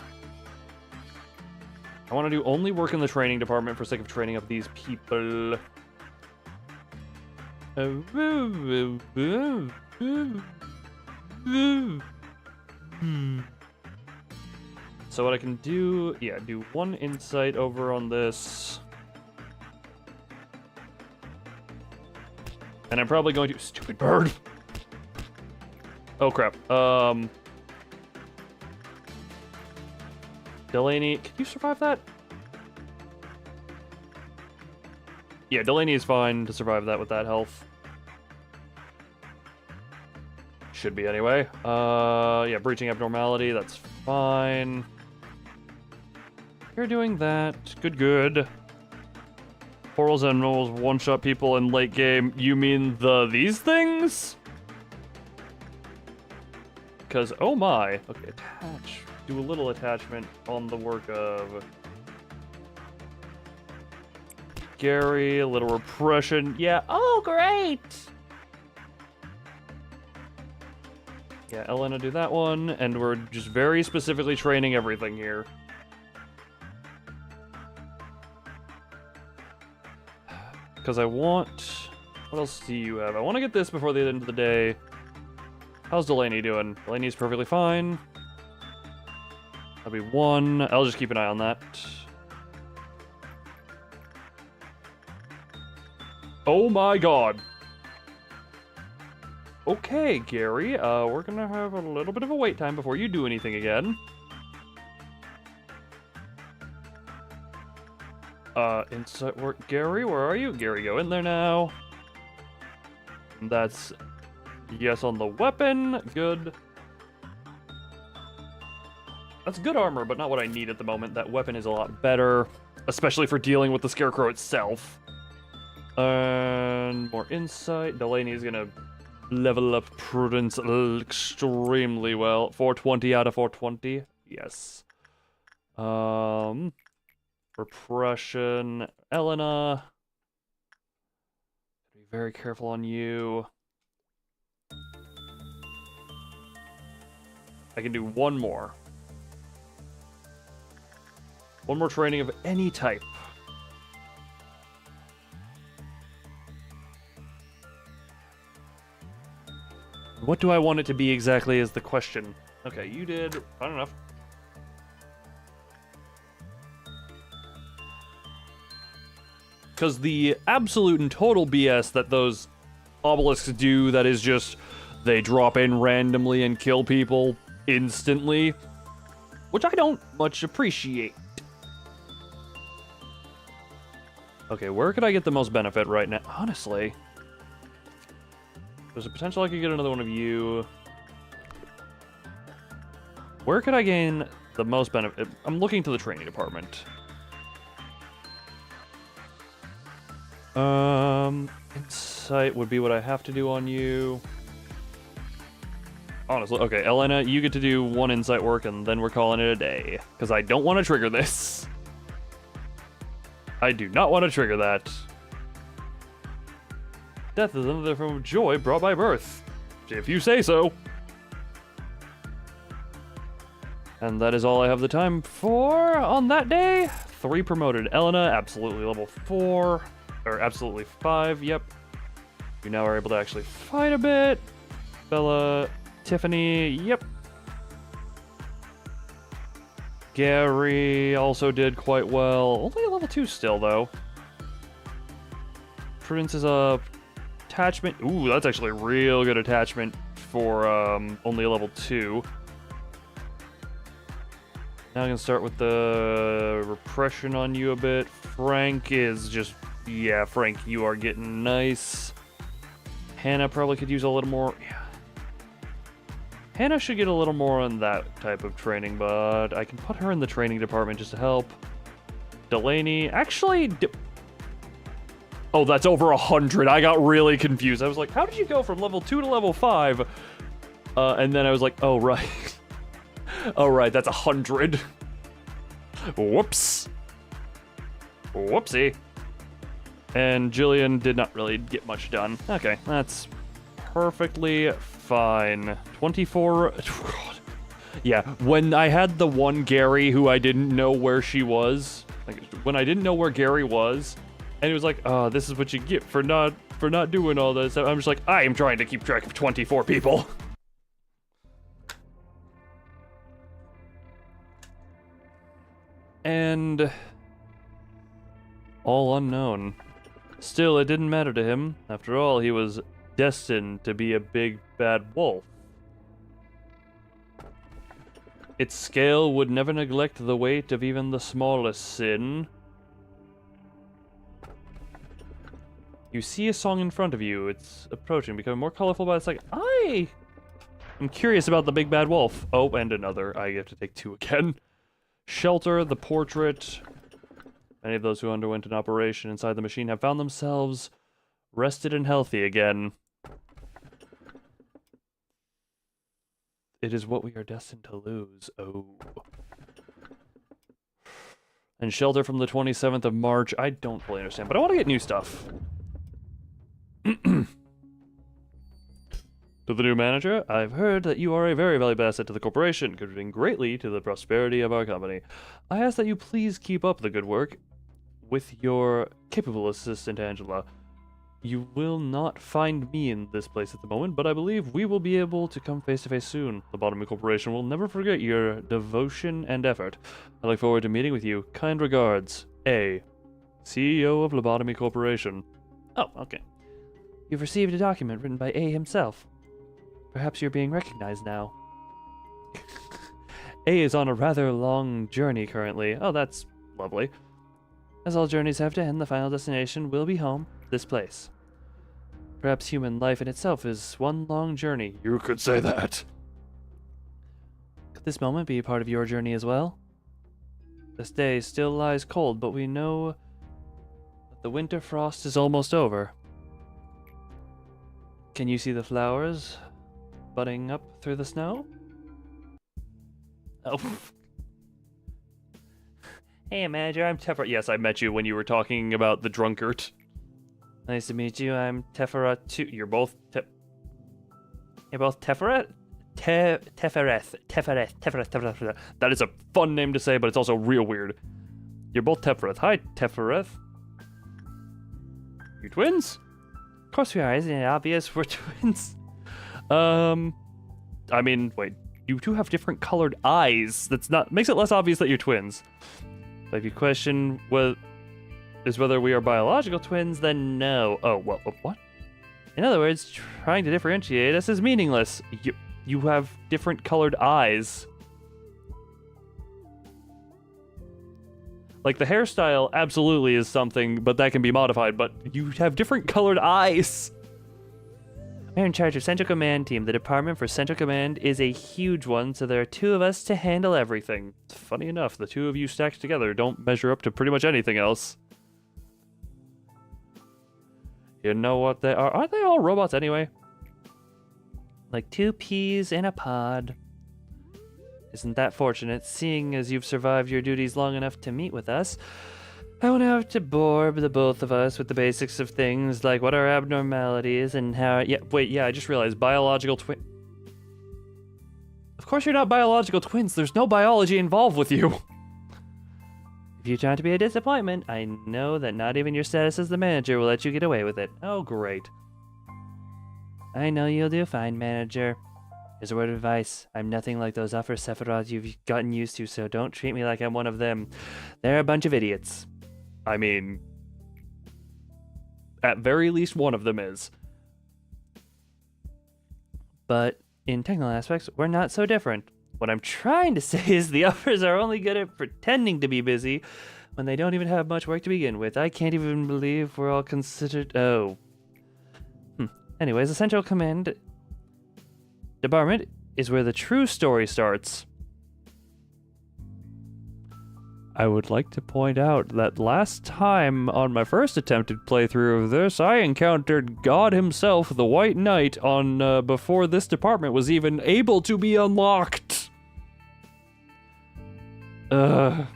I want to do only work in the training department for sake of training up these people. So what I can do, yeah, do 1 insight over on this. And I'm probably going to... Stupid bird! Oh, crap. Delaney, can you survive that? Yeah, Delaney is fine to survive that with that health. Should be anyway. Yeah, breaching abnormality, that's fine. You're doing that. Good. Portals and rolls one-shot people in late game. You mean these things? Because, oh my. Okay, attach. Do a little attachment on the work of Gary, a little repression. Yeah, oh, great! Yeah, Elena, do that one, and we're just very specifically training everything here. because I want... What else do you have? I want to get this before the end of the day. How's Delaney doing? Delaney's perfectly fine. That'll be 1. I'll just keep an eye on that. Oh my god. Okay, Gary, we're gonna have a little bit of a wait time before you do anything again. Insight work. Gary, where are you? Gary, go in there now. That's yes on the weapon. Good. That's good armor, but not what I need at the moment. That weapon is a lot better, especially for dealing with the Scarecrow itself. And more insight. Delaney is gonna level up Prudence extremely well. 420 out of 420. Yes. Repression. Elena. Be very careful on you. I can do one more. One more training of any type. What do I want it to be exactly is the question. Okay, you did fine enough. Because the absolute and total BS that those obelisks do, that is just they drop in randomly and kill people instantly, which I don't much appreciate. Okay, where could I get the most benefit right now? Honestly, there's a potential I could get another one of you. Where could I gain the most benefit? I'm looking to the training department. Insight would be what I have to do on you. Honestly, okay, Elena, you get to do 1 insight work and then we're calling it a day. Because I don't want to trigger this. I do not want to trigger that. Death is another form of joy brought by birth. If you say so. And that is all I have the time for on that day. 3 promoted. Elena, absolutely level 4. Or absolutely 5, yep. You now are able to actually fight a bit. Bella, Tiffany, yep. Gary also did quite well. Only a level 2 still, though. Prudence is a attachment. Ooh, that's actually a real good attachment for only a level 2. Now I can start with the repression on you a bit. Frank is just... Yeah, Frank, you are getting nice. Hannah probably could use a little more... Yeah. Hannah should get a little more on that type of training, but I can put her in the training department just to help. Delaney, actually... Oh, that's over 100. I got really confused. I was like, how did you go from level 2 to level 5? And then I was like, oh, right. Oh, right, that's 100. Whoops. Whoopsie. And Jillian did not really get much done. Okay, that's perfectly fine. 24... God. Yeah, when I had the one Gary who I didn't know where she was, like, when I didn't know where Gary was, and he was like, oh, this is what you get for not doing all this. I'm just like, I am trying to keep track of 24 people. And... all unknown. Still, it didn't matter to him. After all, he was destined to be a big bad wolf. Its scale would never neglect the weight of even the smallest sin. You see a song in front of you. It's approaching, becoming more colorful by the second. I'm curious about the big bad wolf. Oh, and another. I have to take 2 again. Shelter, the portrait. Many of those who underwent an operation inside the machine have found themselves rested and healthy again. It is what we are destined to lose. Oh. And shelter from the 27th of March. I don't fully understand, but I want to get new stuff. To the new manager, I've heard that you are a very valuable asset to the corporation, contributing greatly to the prosperity of our company. I ask that you please keep up the good work with your capable assistant, Angela. You will not find me in this place at the moment, but I believe we will be able to come face to face soon. The Lobotomy Corporation will never forget your devotion and effort. I look forward to meeting with you. Kind regards, A, CEO of Lobotomy Corporation. Oh, okay. You've received a document written by A himself. Perhaps you're being recognized now. A is on a rather long journey currently. Oh, that's lovely. As all journeys have to end, the final destination will be home, this place. Perhaps human life in itself is one long journey. You could say that. Could this moment be a part of your journey as well? This day still lies cold, but we know that the winter frost is almost over. Can you see the flowers budding up through the snow? Oh. Hey, manager, I'm Tefra. Yes, I met you when you were talking about the drunkard. Nice to meet you. I'm Tefera too. You're both Teferet? Tefereth. That is a fun name to say, but it's also real weird. You're both Tefereth. Hi, Tefereth. You twins? Of course we are. Isn't it obvious we're twins? I mean, wait. You two have different colored eyes. Makes it less obvious that you're twins. But if your question is whether we are biological twins, then no. Oh, well, what? In other words, trying to differentiate us is meaningless. You have different colored eyes. Like, the hairstyle absolutely is something, but that can be modified, but you have different colored eyes. We're in charge of Central Command Team. The department for Central Command is a huge one, so there are two of us to handle everything. Funny enough, the two of you stacked together don't measure up to pretty much anything else. You know what they are? Aren't they all robots anyway? Like two peas in a pod. Isn't that fortunate, seeing as you've survived your duties long enough to meet with us? I won't have to bore the both of us with the basics of things like what are abnormalities and how... I just realized biological twin... Of course you're not biological twins. There's no biology involved with you. If you turn out to be a disappointment, I know that not even your status as the manager will let you get away with it. Oh, great. I know you'll do fine, manager. Here's a word of advice. I'm nothing like those upper Sephiroth you've gotten used to, so don't treat me like I'm one of them. They're a bunch of idiots. I mean, at very least one of them is. But in technical aspects, we're not so different. What I'm trying to say is the uppers are only good at pretending to be busy when they don't even have much work to begin with. I can't even believe we're all considered... Oh. Anyways, the Central Command Department is where the true story starts. I would like to point out that last time on my first attempted playthrough of this, I encountered God himself, the White Knight, on before this department was even able to be unlocked. Anyway,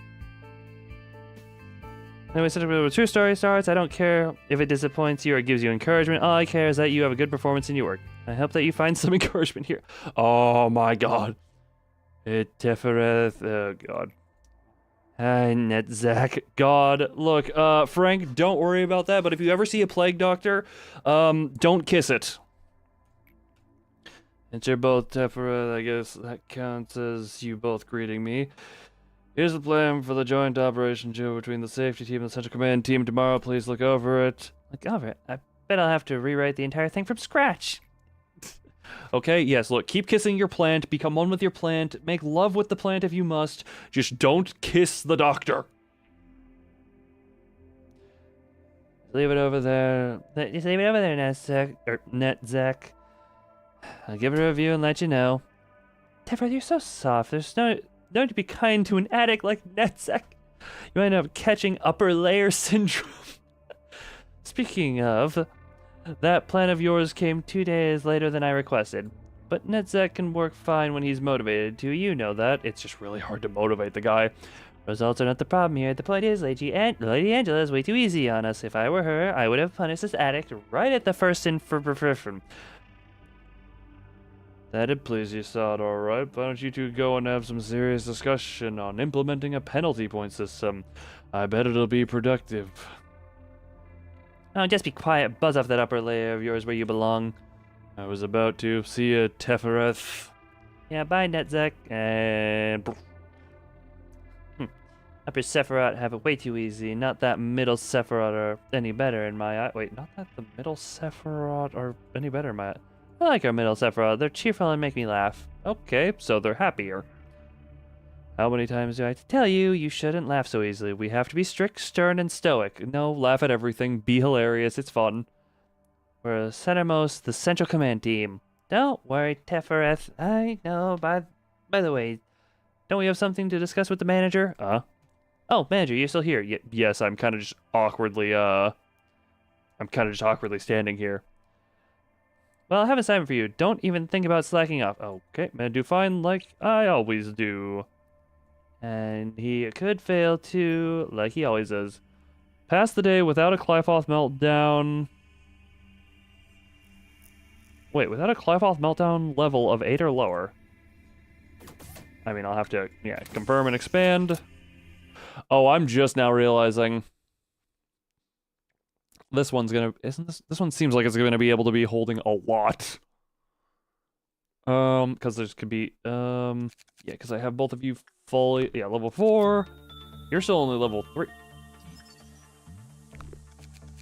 such a true story starts. I don't care if it disappoints you or gives you encouragement. All I care is that you have a good performance in your work. I hope that you find some encouragement here. Oh my god. Tefereth, oh god. Hi, Netzak. God, look, Frank, don't worry about that, but if you ever see a plague doctor, don't kiss it. Since you're both Tefereth, I guess that counts as you both greeting me. Here's the plan for the joint operation between the safety team and the Central Command team tomorrow. Please look over it. Look over it? I bet I'll have to rewrite the entire thing from scratch. Okay, yes, look, keep kissing your plant, become one with your plant, make love with the plant if you must, just don't kiss the doctor. Leave it over there. Just leave it over there, Netzak. I'll give it a review and let you know. Tefereth, you're so soft. There's no need to be kind to an addict like Netzak. You might end up catching upper layer syndrome. Speaking of... That plan of yours came 2 days later than I requested. But Netzak can work fine when he's motivated to. You know that. It's just really hard to motivate the guy. Results are not the problem here. The point is, Lady Angela is way too easy on us. If I were her, I would have punished this addict right at the first infraction. That'd please you, Sod, alright. Why don't you two go and have some serious discussion on implementing a penalty point system? I bet it'll be productive. Oh, just be quiet. Buzz off that upper layer of yours where you belong. I was about to see a Tefereth. Yeah, bye, Netzek. And... Upper Sephiroth have it way too easy. Not that middle Sephiroth are any better in my eye. Wait, not that the middle Sephiroth are any better in my eye. I like our middle Sephiroth. They're cheerful and make me laugh. Okay, so they're happier. How many times do I have to tell you, you shouldn't laugh so easily. We have to be strict, stern, and stoic. No, laugh at everything. Be hilarious. It's fun. We're centermost, the central command team. Don't worry, Tefereth. I know. By the way, don't we have something to discuss with the manager? Oh, manager, you're still here. Yes, I'm kind of just awkwardly standing here. Well, I have a assignment for you. Don't even think about slacking off. Okay, man, do fine like I always do. And he could fail too, like he always does. Pass the day without a Clifoth meltdown. Wait, without a Clifoth meltdown level of 8 or lower. I mean, I'll have to, confirm and expand. Oh, I'm just now realizing. This one's gonna, this one seems like it's gonna be able to be holding a lot. Because there's could be, because I have both of you fully, level 4. You're still only level 3.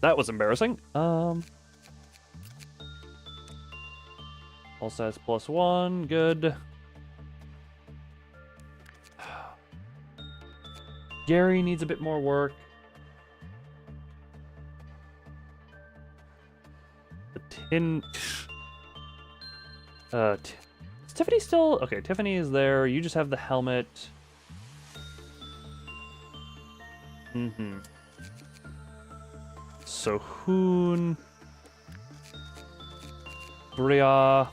That was embarrassing. All size +1, good. Gary needs a bit more work. The tin... is Tiffany still... Okay, Tiffany is there. You just have the helmet. So, Hoon... Bria...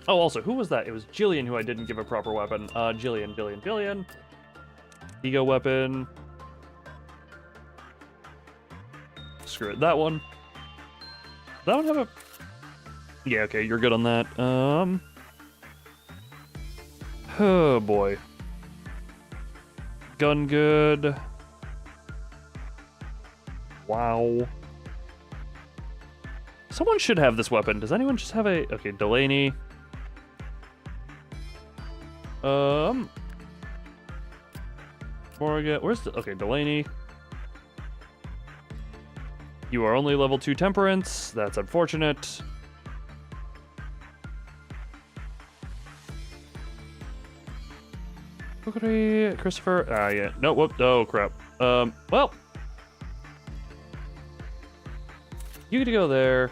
Oh, also, who was that? It was Jillian who I didn't give a proper weapon. Jillian. Ego weapon. Screw it. That one. That one have a... Yeah, okay, you're good on that. Oh, boy. Gun good. Wow. Someone should have this weapon. Does anyone just have a... Okay, Delaney. Morgan, where's the... Okay, Delaney. You are only level 2 Temperance. That's unfortunate. Christopher. Yeah. No, whoop. Oh, crap. Well. You get to go there.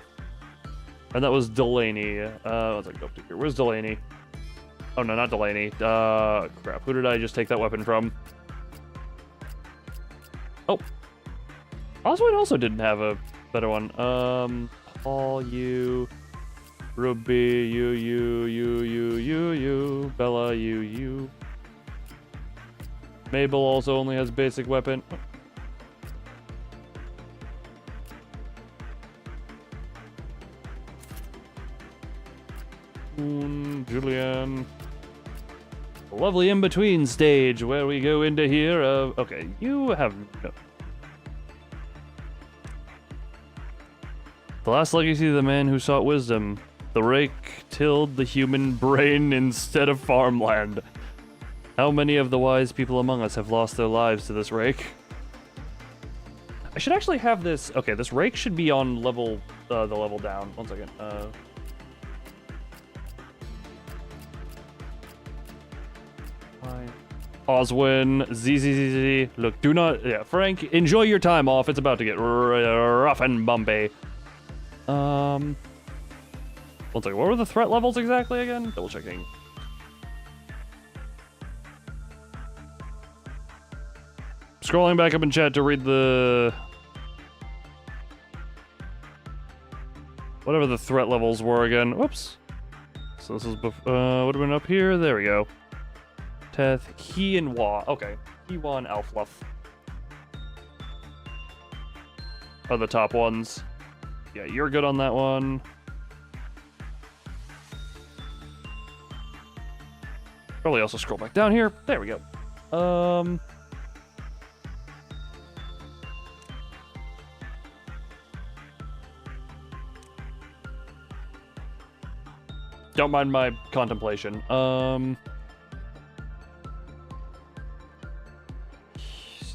And that was Delaney. Let's go up to here. Where's Delaney? Oh, no, not Delaney. Crap. Who did I just take that weapon from? Oh. Oswald also didn't have a better one. Paul, you. Ruby, you. Bella, you. Mabel also only has basic weapon. Julian. A lovely in-between stage where we go into here. Okay, you have no. The last legacy of the man who sought wisdom. The rake tilled the human brain instead of farmland. How many of the wise people among us have lost their lives to this rake? I should actually have this... Okay, this rake should be on level... the level down. 1 second. Oswin, ZZZZ. Look, do not... Yeah, Frank, enjoy your time off. It's about to get rough and bumpy. 1 second. What were the threat levels exactly again? Double checking. Scrolling back up in chat to read the... Whatever the threat levels were again. Whoops. So this is... would have been up here. There we go. Teth, He, and Wa. Okay. He, Wa, and Elfluff are the top ones. Yeah, you're good on that one. Probably also scroll back down here. There we go. don't mind my contemplation.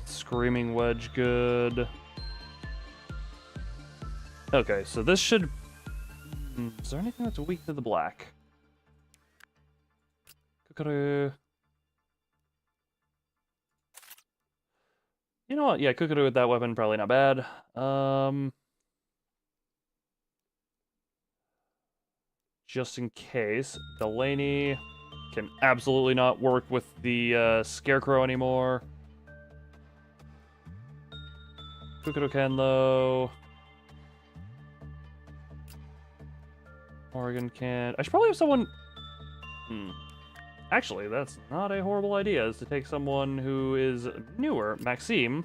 Screaming Wedge, good. Okay, so this should... Is there anything that's weak to the black? Kukuru. You know what? Yeah, Kukuru with that weapon, probably not bad. Just in case, Delaney can absolutely not work with the Scarecrow anymore. Kukuru can, though. Morgan can... I should probably have someone... Actually, that's not a horrible idea, is to take someone who is newer. Maxime.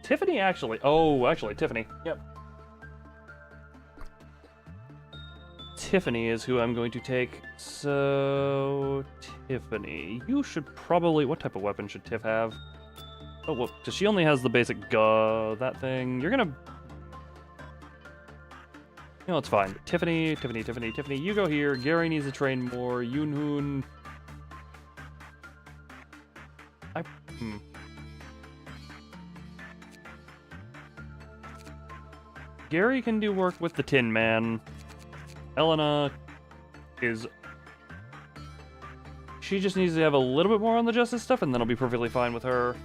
Tiffany, actually. Oh, actually, Tiffany. Yep. Tiffany is who I'm going to take. So, Tiffany, you should probably... What type of weapon should Tiff have? Oh, well, because she only has the basic that thing. You're gonna... You know, it's fine. Tiffany, you go here. Gary needs to train more. Yoonhoon... Gary can do work with the Tin Man. Elena is... She just needs to have a little bit more on the justice stuff, and then I'll be perfectly fine with her.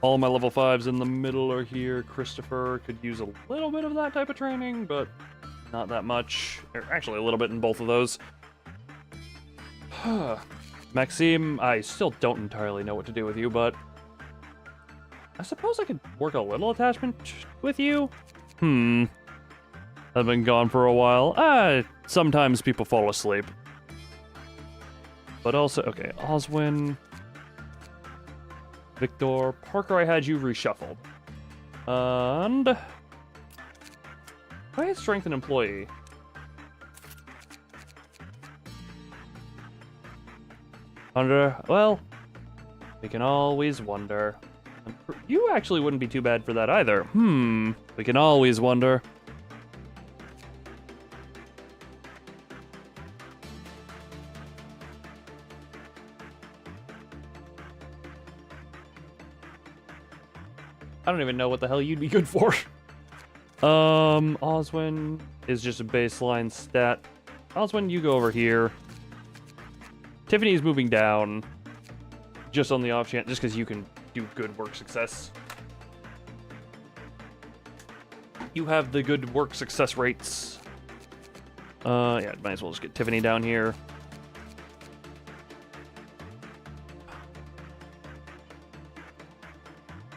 All my level 5s in the middle are here. Christopher could use a little bit of that type of training, but not that much. Actually, a little bit in both of those. Maxime, I still don't entirely know what to do with you, but... I suppose I could work a little attachment with you? I've been gone for a while. Sometimes people fall asleep. But also, okay, Oswin... Victor, Parker, I had you reshuffled. And... I had strength and employee. Well, we can always wonder. You actually wouldn't be too bad for that either. We can always wonder. I don't even know what the hell you'd be good for. Oswin is just a baseline stat. Oswin, you go over here. Tiffany's moving down. Just on the off chance, just because you can do good work success. You have the good work success rates. Yeah, might as well just get Tiffany down here.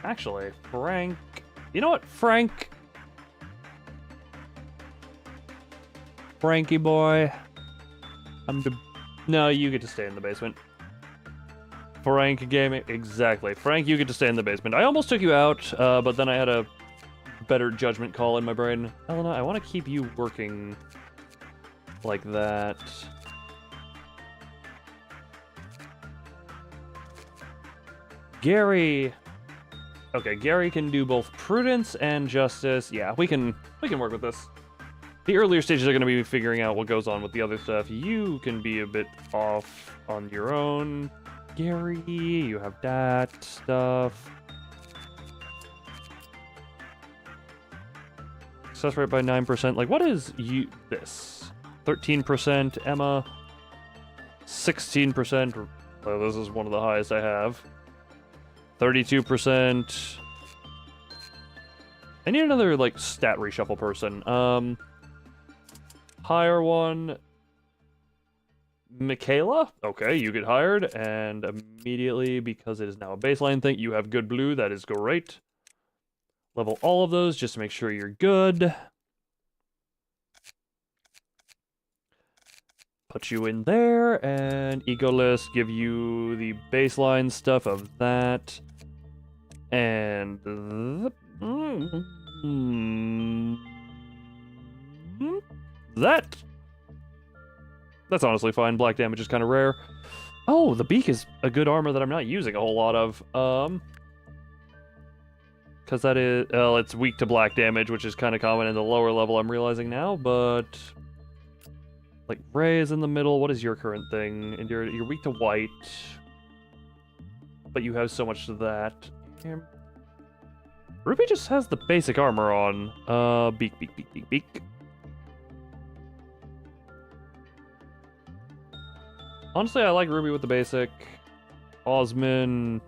Actually, Frank... You know what, Frank? Frankie boy. No, you get to stay in the basement. Frank Gaming, exactly. Frank, you get to stay in the basement. I almost took you out, but then I had a better judgment call in my brain. Elena, I want to keep you working like that. Gary... Okay, Gary can do both prudence and justice. Yeah, we can work with this. The earlier stages are going to be figuring out what goes on with the other stuff. You can be a bit off on your own. Gary, you have that stuff. Success rate by 9%. Like, what is this? 13%, Emma. 16%. Oh, this is one of the highest I have. 32%. I need another, like, stat reshuffle person. Hire one. Michaela? Okay, you get hired, and immediately, because it is now a baseline thing, you have good blue. That is great. Level all of those just to make sure you're good. Put you in there, and Egoless, give you the baseline stuff of that. And... that That's honestly fine. Black damage is kind of rare. Oh, the beak is a good armor that I'm not using a whole lot of. Because that is, well, it's weak to black damage, which is kind of common in the lower level, I'm realizing now, but... Like, Ray is in the middle. What is your current thing? And you're weak to white. But you have so much to that. Ruby just has the basic armor on. Beak, beak, beak, beak, beak. Honestly, I like Ruby with the basic. Osman...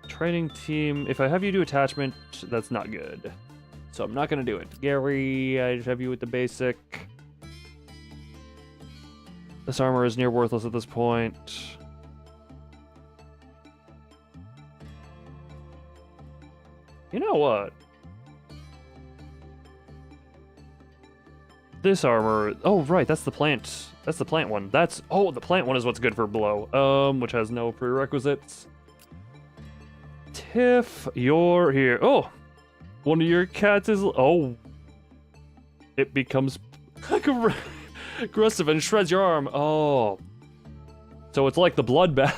Training team. If I have you do attachment, that's not good. So I'm not gonna do it. Gary, I just have you with the basic. This armor is near worthless at this point. You know what? This armor. Oh, right, that's the plant. That's the plant one. That's. Oh, the plant one is what's good for blow. Which has no prerequisites. Tiff, you're here. Oh! One of your cats is... Oh. It becomes aggressive and shreds your arm. Oh. So it's like the bloodbath.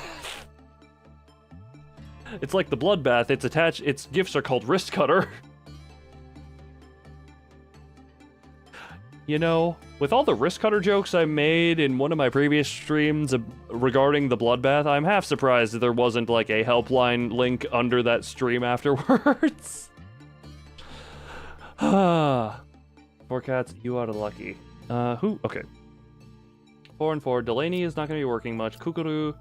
It's like the bloodbath. It's attached... Its gifts are called wrist cutter. You know, with all the wrist cutter jokes I made in one of my previous streams regarding the bloodbath, I'm half surprised that there wasn't like a helpline link under that stream afterwards. Four cats, you are lucky. Who? Okay. 4 and 4. Delaney is not going to be working much. Kukuru.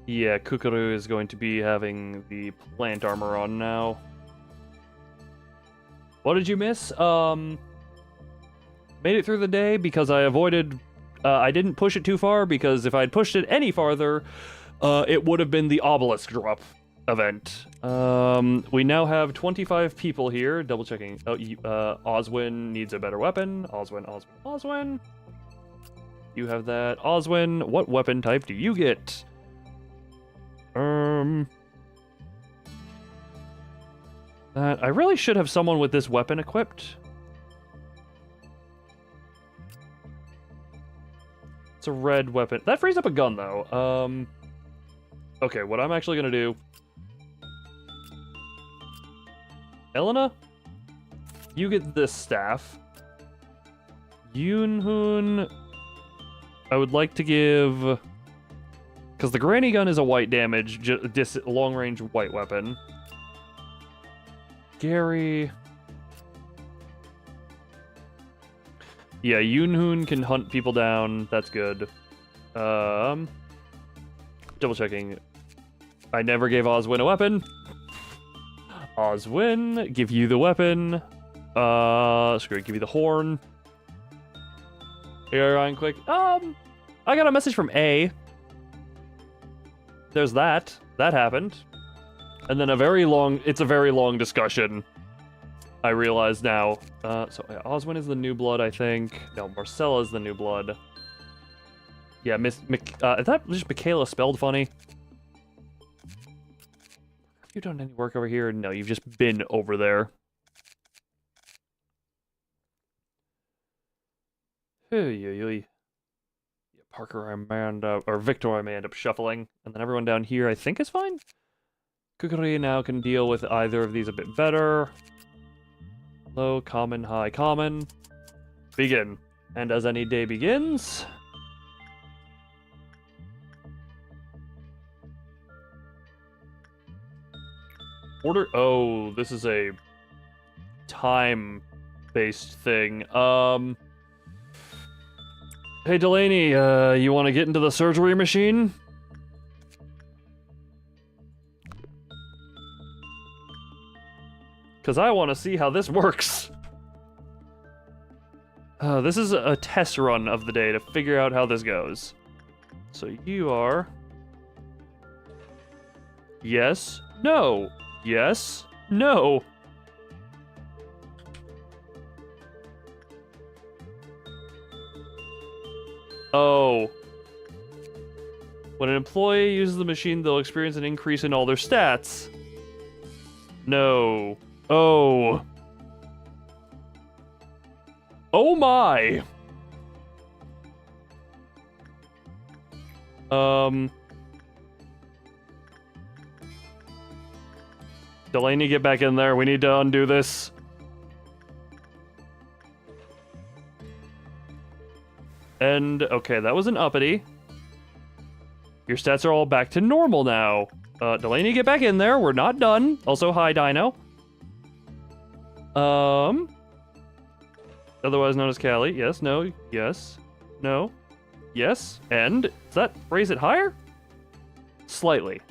Yeah, Kukuru is going to be having the plant armor on now. What did you miss? Made it through the day because I avoided... I didn't push it too far because if I'd pushed it any farther... it would have been the obelisk drop event. We now have 25 people here. Double checking. Oh, Oswin needs a better weapon. Oswin. You have that. Oswin, what weapon type do you get? I really should have someone with this weapon equipped. It's a red weapon. That frees up a gun, though. Okay, what I'm actually gonna do... Elena? You get this staff. Yoonhoon... I would like to give... Because the granny gun is a white damage, long-range white weapon. Gary... Yeah, Yoonhoon can hunt people down. That's good. Double checking. I never gave Oswin a weapon. Oswin, give you the weapon. Screw it, give you the horn. Here, Ryan, quick. I got a message from A. There's that. That happened. And then it's a very long discussion. I realize now. So yeah, Oswin is the new blood, I think. No, Marcella is the new blood. Yeah, is that just Michaela spelled funny? Have you done any work over here? No, you've just been over there. Yeah, Parker, Victor, I may end up shuffling. And then everyone down here, I think, is fine. Kukuri now can deal with either of these a bit better. Low, common, high, common. Begin. And as any day begins... Order... Oh, this is a time-based thing. Hey, Delaney, you want to get into the surgery machine? Because I want to see how this works. This is a test run of the day to figure out how this goes. So you are... Yes. No. Yes. No. Oh. When an employee uses the machine, they'll experience an increase in all their stats. No. Oh. Oh my. Delaney, get back in there. We need to undo this. And, okay, that was an uppity. Your stats are all back to normal now. Delaney, get back in there. We're not done. Also, hi, Dino. Otherwise known as Callie. Yes, no, yes, no, yes. And, does that raise it higher? Slightly.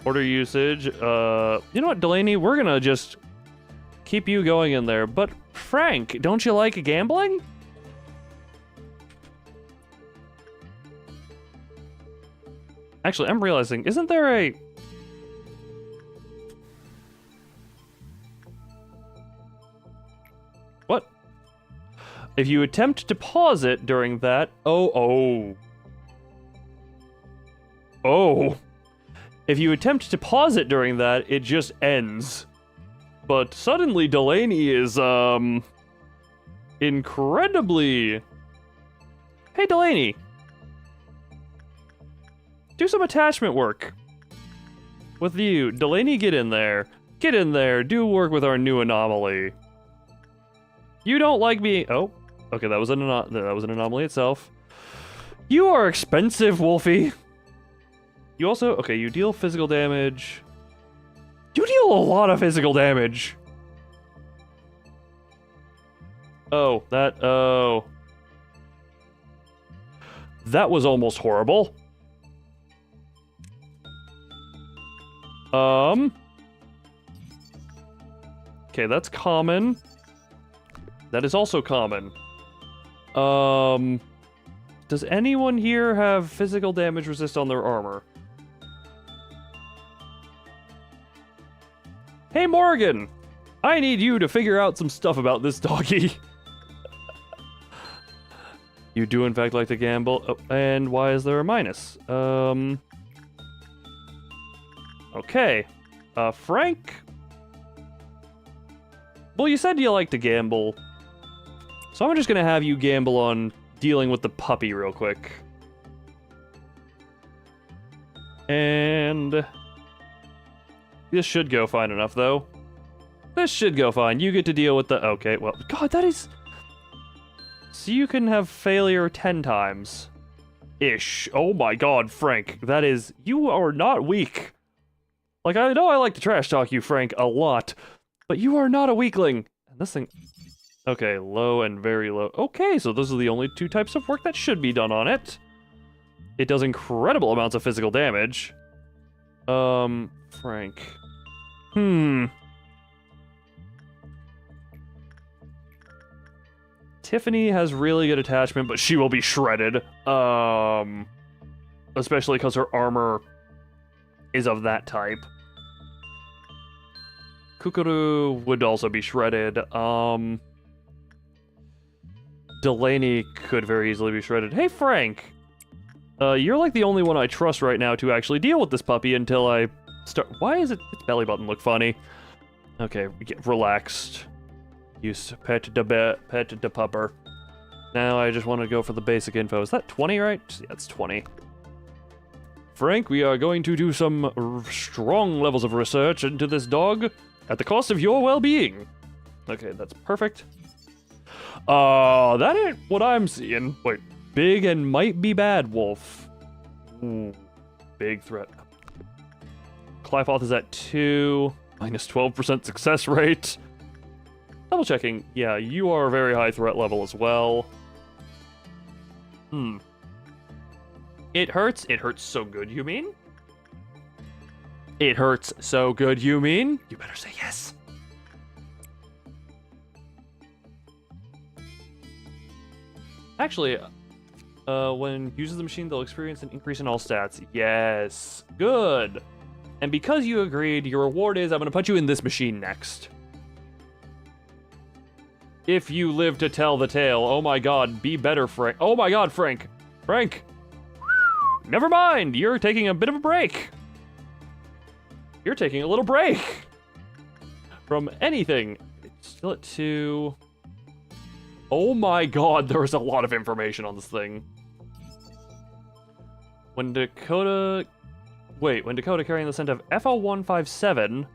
Order usage. You know what, Delaney? We're gonna just keep you going in there. But, Frank, don't you like gambling? Actually, I'm realizing, isn't there a... What? If you attempt to pause it during that... Oh. If you attempt to pause it during that, it just ends. But suddenly Delaney is, incredibly... Hey, Delaney! Do some attachment work. With you. Delaney, get in there. Get in there. Do work with our new anomaly. You don't like me... Oh. Okay, that was an anomaly itself. You are expensive, Wolfie. You also... Okay, you deal physical damage. You deal a lot of physical damage. Oh, that... Oh. That was almost horrible. Okay, that's common. That is also common. Does anyone here have physical damage resist on their armor? Hey, Morgan! I need you to figure out some stuff about this doggy. You do, in fact, like to gamble. Oh, and why is there a minus? Okay. Frank? Well, you said you like to gamble. So I'm just gonna have you gamble on dealing with the puppy real quick. And... this should go fine enough, though. This should go fine. You get to deal with the... Okay, well... God, that is... So you can have failure 10 times. Ish. Oh my god, Frank. That is... You are not weak. Like, I know I like to trash talk you, Frank, a lot. But you are not a weakling. And this thing... Okay, low and very low. Okay, so those are the only two types of work that should be done on it. It does incredible amounts of physical damage. Frank. Tiffany has really good attachment, but she will be shredded. Especially because her armor is of that type. Kukuru would also be shredded. Delaney could very easily be shredded. Hey, Frank! You're like the only one I trust right now to actually deal with this puppy until I start... Why is its belly button look funny? Okay, get relaxed. Use pet de pupper. Now I just want to go for the basic info. Is that 20, right? Yeah, it's 20. Frank, we are going to do some strong levels of research into this dog at the cost of your well-being. Okay, that's perfect. That ain't what I'm seeing. Wait, big and might be bad, Wolf. Ooh, big threat. Clyfoth is at 2, minus 12% success rate. Double checking. Yeah, you are a very high threat level as well. It hurts? It hurts so good, you mean? It hurts so good, you mean? You better say yes. Actually, when uses the machine, they'll experience an increase in all stats. Yes. Good. And because you agreed, your reward is I'm going to put you in this machine next. If you live to tell the tale. Oh my god, be better, Frank. Oh my god, Frank. Frank. Never mind, you're taking a bit of a break. You're taking a little break. from anything. It's still at 2. Oh my god, there's a lot of information on this thing. When Dakota carrying the scent of FL157...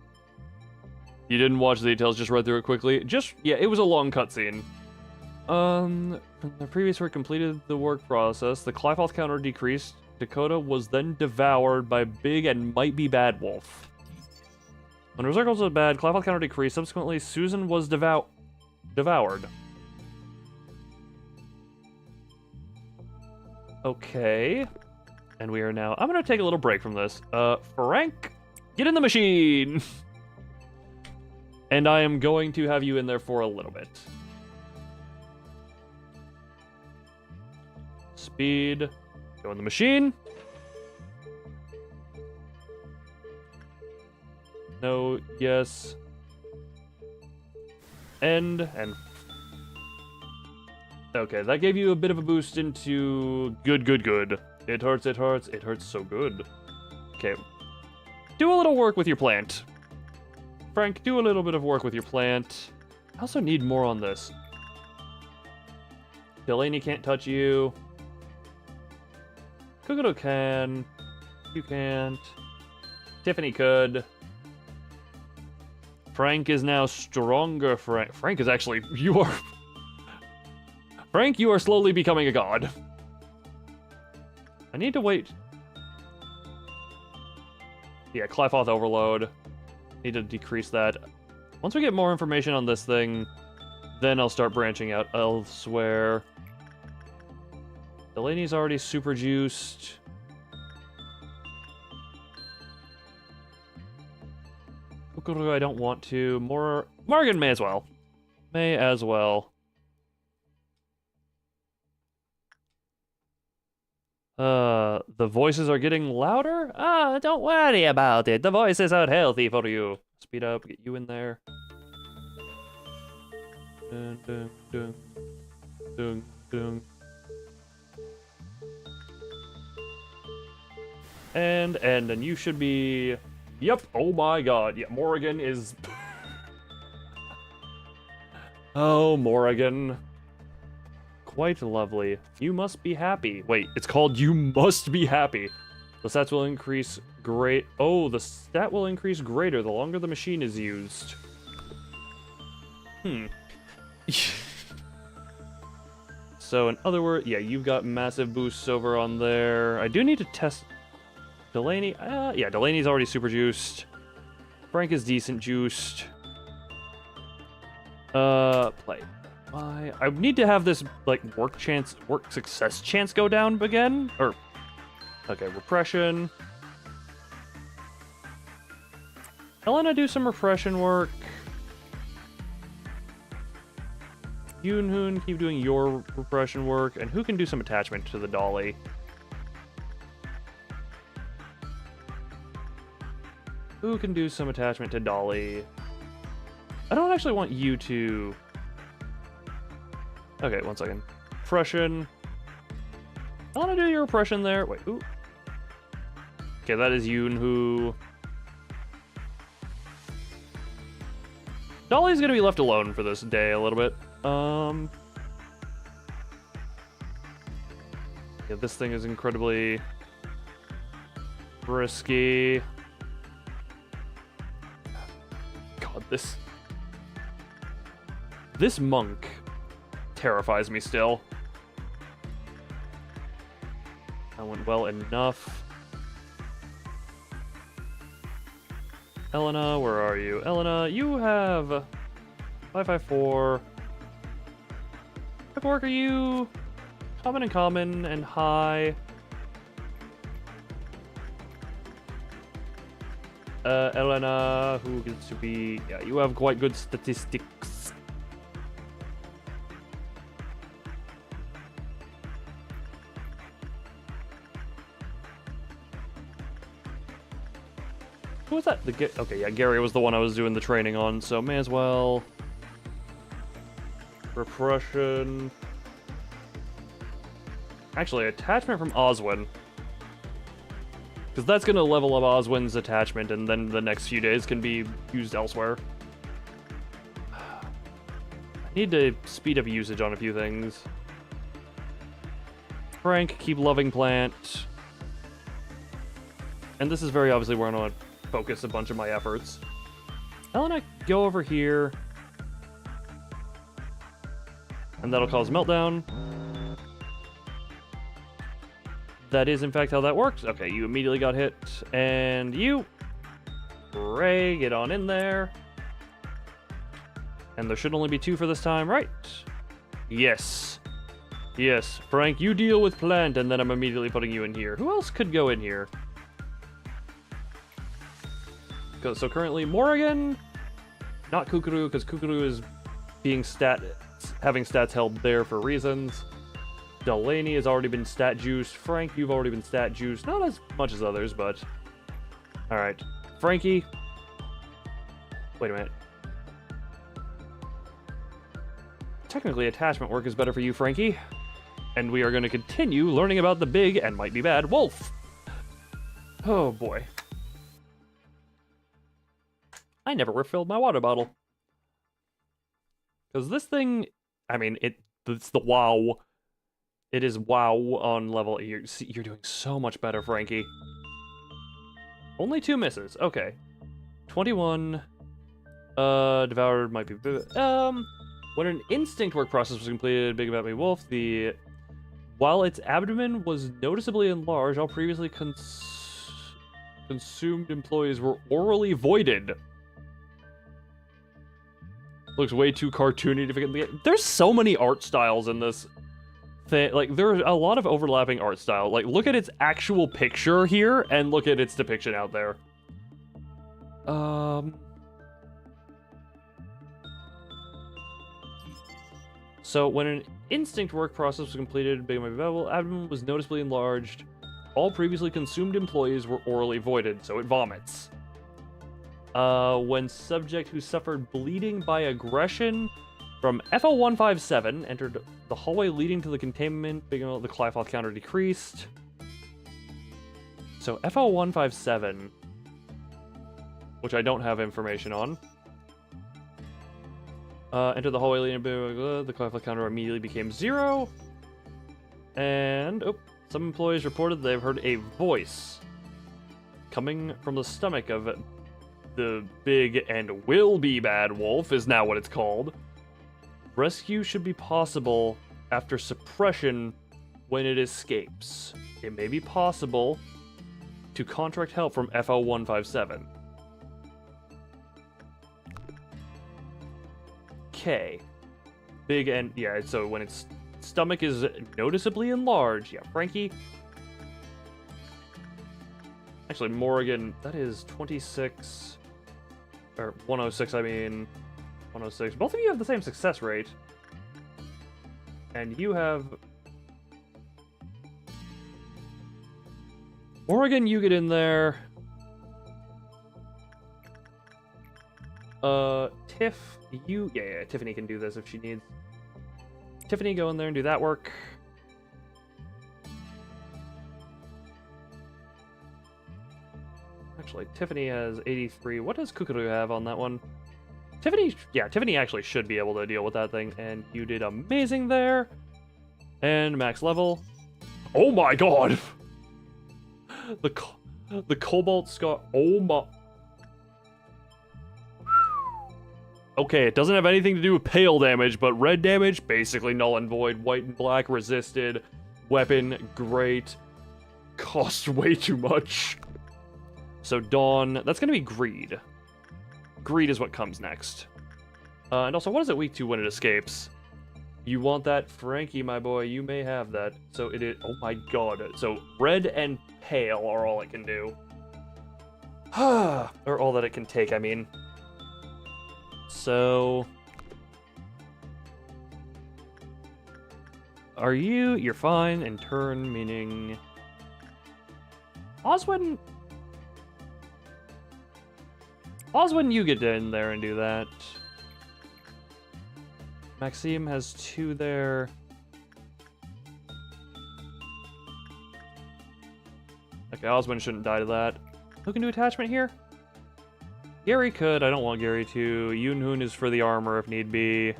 You didn't watch the details, just read through it quickly. Yeah, it was a long cutscene. When the previous work completed the work process, the Clyfoth counter decreased. Dakota was then devoured by big and might be bad wolf. When results was bad, Clyfoth counter decreased. Subsequently, Susan was devoured. Okay. And we are now... I'm gonna take a little break from this. Frank, get in the machine! And I am going to have you in there for a little bit. Speed. Go in the machine. No, yes. End, and... Okay, that gave you a bit of a boost into good. It hurts so good. Okay. Do a little work with your plant. Frank, do a little bit of work with your plant. I also need more on this. Delaney can't touch you. Kokoto can. You can't. Tiffany could. Frank is now stronger. Frank is actually... You are... Frank, you are slowly becoming a god. I need to wait. Yeah, Clyfoth overload. Need to decrease that. Once we get more information on this thing, then I'll start branching out elsewhere. Delaney's already super juiced. I don't want to. Morgan may as well. May as well. The voices are getting louder? Don't worry about it. The voices are healthy for you. Speed up, get you in there. Dun, dun, dun. Dun, dun. And you should be... Yep, oh my god. Yeah, Morrigan is... Oh, Morrigan. Quite lovely. You must be happy. Wait, it's called You Must Be Happy. The stats will increase Oh, the stat will increase greater the longer the machine is used. So, in other words, yeah, you've got massive boosts over on there. I do need to test... Delaney? Yeah, Delaney's already super juiced. Frank is decent juiced. Play. I need to have this, like, work success chance go down again? Or, okay, repression. Helena, do some repression work. Yoonhoon, keep doing your repression work. And who can do some attachment to the dolly? Who can do some attachment to dolly? I don't actually want you to... Okay, one second. Repression. I want to do your repression there. Wait, ooh. Okay, that is Yoonhoo. Dolly's gonna be left alone for this day a little bit. Yeah, this thing is incredibly risky. God, this monk terrifies me still. That went well enough. Elena, where are you? Elena, you have 554. What work are you? Common and high. Elena, who gets to be... Yeah, you have quite good statistics. Who was that? Okay, yeah, Gary was the one I was doing the training on, so may as well. Repression. Actually, attachment from Oswin. Because that's going to level up Oswin's attachment, and then the next few days can be used elsewhere. Need to speed up usage on a few things. Frank, keep loving plant. And this is very obviously where I want to focus a bunch of my efforts. Elena, go over here. And that'll cause meltdown. That is, in fact, how that works. Okay, you immediately got hit. And you, Ray, get on in there. And there should only be 2 for this time, right? Yes. Yes. Frank, you deal with plant, and then I'm immediately putting you in here. Who else could go in here? So currently, Morrigan. Not Kukuru, because Kukuru is being having stats held there for reasons. Delaney has already been stat juiced. Frank, you've already been stat juiced. Not as much as others, but... Alright. Frankie. Wait a minute. Technically, attachment work is better for you, Frankie. And we are going to continue learning about the big, and might be bad, wolf. Oh, boy. I never refilled my water bottle. Because this thing... I mean, it's the WoW... It is WoW on level... You're doing so much better, Frankie. Only 2 misses. Okay. 21. Devoured might be... When an instinct work process was completed, Big About Me Wolf, while its abdomen was noticeably enlarged, all previously consumed employees were orally voided. Looks way too cartoony to forget. There's so many art styles in this thing. Like, there's a lot of overlapping art style. Like, look at its actual picture here, and look at its depiction out there. So, when an instinct work process was completed, Big My Bevel abdomen was noticeably enlarged. All previously consumed employees were orally voided, so it vomits. When subject who suffered bleeding by aggression from FL157 entered the hallway leading to the containment, the Clyfoth counter decreased. So FL157, which I don't have information on. Entered the hallway leading to the Clyfoth counter immediately became 0. And some employees reported they've heard a voice coming from the stomach of the big and will be bad wolf, is now what it's called. Rescue should be possible after suppression when it escapes. It may be possible to contract help from FL157. Okay. Big and... yeah, so when its stomach is noticeably enlarged. Yeah, Frankie. Actually, Morrigan, that is 26... or 106, I mean. 106. Both of you have the same success rate. And you have... Morrigan, you get in there. Tiff, you... yeah, Tiffany can do this if she needs. Tiffany, go in there and do that work. Actually, Tiffany has 83. What does Kukuru have on that one? Tiffany, yeah, Tiffany actually should be able to deal with that thing, and you did amazing there. And max level. Oh my god! The Cobalt Scar, oh my... Okay, it doesn't have anything to do with pale damage, but red damage, basically null and void. White and black, resisted. Weapon, great. Cost way too much. So Dawn, that's going to be Greed. Greed is what comes next. And also, what is it weak to when it escapes? You want that? Frankie, my boy, you may have that. So it is, oh my god. So red and pale are all it can do. Or all that it can take, I mean. So... are you? You're fine. And turn, meaning... Oswin... Oswin, you get in there and do that. Maxime has 2 there. Okay, Oswin shouldn't die to that. Who can do attachment here? Gary could. I don't want Gary to. Yoonhoon is for the armor if need be.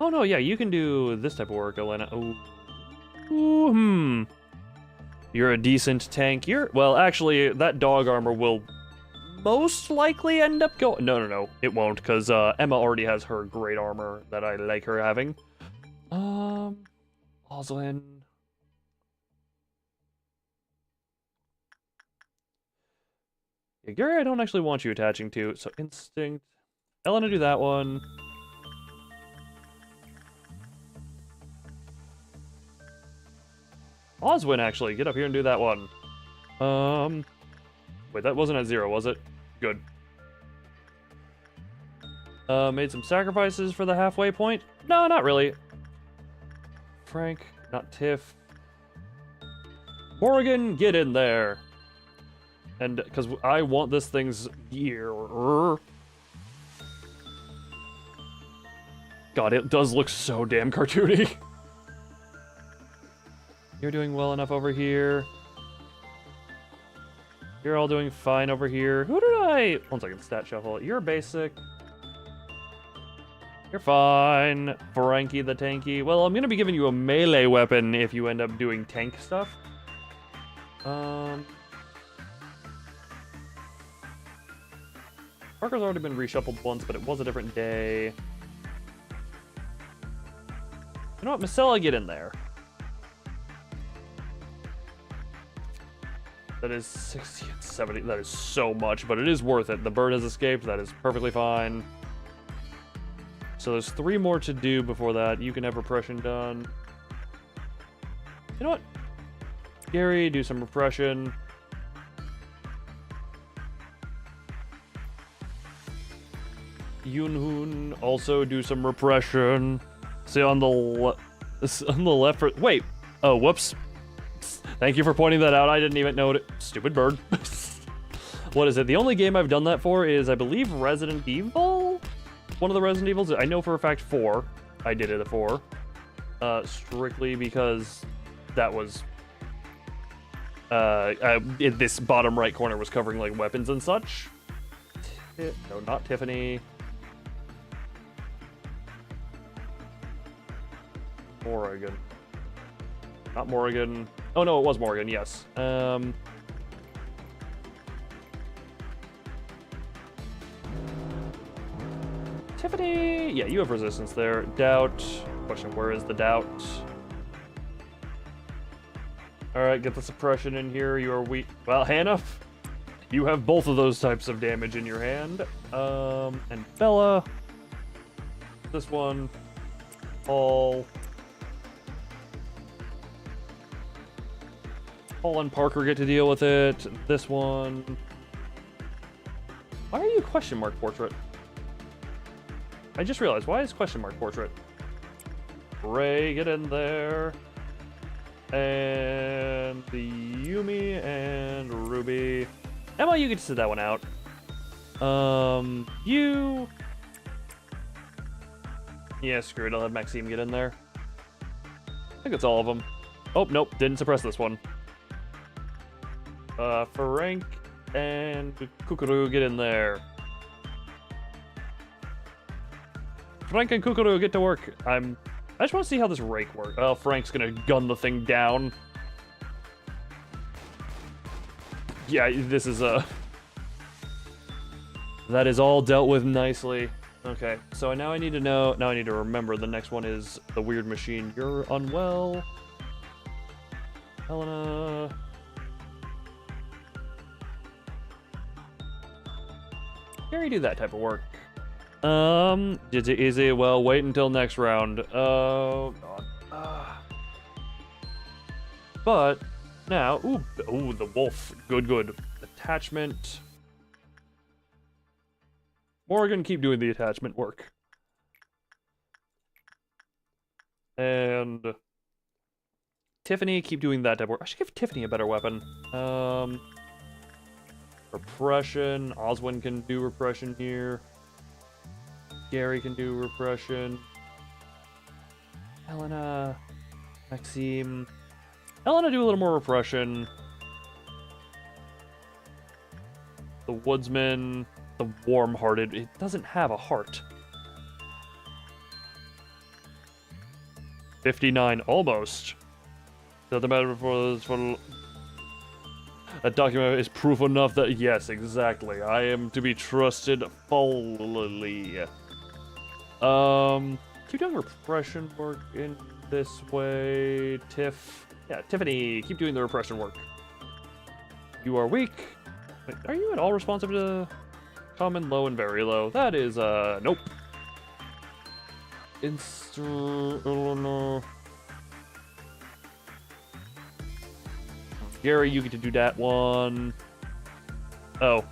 Oh no, yeah, you can do this type of work, Elena. Ooh, You're a decent tank. Well, actually, that dog armor will most likely end up going... No, it won't, because Emma already has her great armor that I like her having. Oslin. Yeah, Gary, I don't actually want you attaching to, so Instinct. Elena, do that one. Oswin, actually, get up here and do that one. Wait, that wasn't at 0, was it? Good. Made some sacrifices for the halfway point? No, not really. Frank, not Tiff. Morgan, get in there. And, because I want this thing's gear. God, it does look so damn cartoony. You're doing well enough over here. You're all doing fine over here. Who did I... One second, stat shuffle. You're basic. You're fine. Frankie the tanky. Well, I'm gonna be giving you a melee weapon if you end up doing tank stuff. Parker's already been reshuffled once, but it was a different day. You know what? Marcella, get in there. That is 60 and 70. That is so much, but it is worth it. The bird has escaped. That is perfectly fine. So there's 3 more to do before that. You can have repression done. You know what? Gary, do some repression. Yunhoon, also do some repression. See on the left. Wait. Oh, whoops. Thank you for pointing that out. I didn't even know it. Stupid bird. What is it? The only game I've done that for is, I believe, Resident Evil? One of the Resident Evils. I know for a fact 4. I did it at 4. Strictly because that was... this bottom right corner was covering, like, weapons and such. No, not Tiffany. Morrigan. Not Morrigan. Oh, no, it was Morgan, yes. Tiffany! Yeah, you have resistance there. Doubt. Question, where is the doubt? Alright, get the suppression in here. You are weak. Well, Hannah, you have both of those types of damage in your hand. And Bella. This one. Paul. Paul and Parker get to deal with it. This one. Why are you question mark portrait? I just realized, why is question mark portrait? Ray, get in there. And the Yumi and Ruby. Emma, you get to sit that one out. You... Yeah, screw it, I'll have Maxime get in there. I think it's all of them. Oh, nope, didn't suppress this one. Frank and Kukuru, get in there. Frank and Kukuru, get to work. I just want to see how this rake works. Oh, Frank's gonna gun the thing down. Yeah, this is that is all dealt with nicely. Okay, so now I need to know, now I need to remember the next one is the weird machine. You're unwell. Helena. Gary, do that type of work. Did it easy? Well, wait until next round. Oh, God. But, now, ooh, the wolf. Good. Attachment. Morgan, keep doing the attachment work. And Tiffany, keep doing that type of work. I should give Tiffany a better weapon. Repression. Oswin can do repression here. Gary can do repression. Helena. Maxime. Helena, do a little more repression. The woodsman. The warm-hearted. It doesn't have a heart. 59, almost. That the matter for that document is proof enough that yes, exactly. I am to be trusted fully. Keep doing repression work in this way. Yeah, Tiffany, keep doing the repression work. You are weak. Wait, are you at all responsive to common, low, and very low? That is, nope. Gary, you get to do that one. Oh.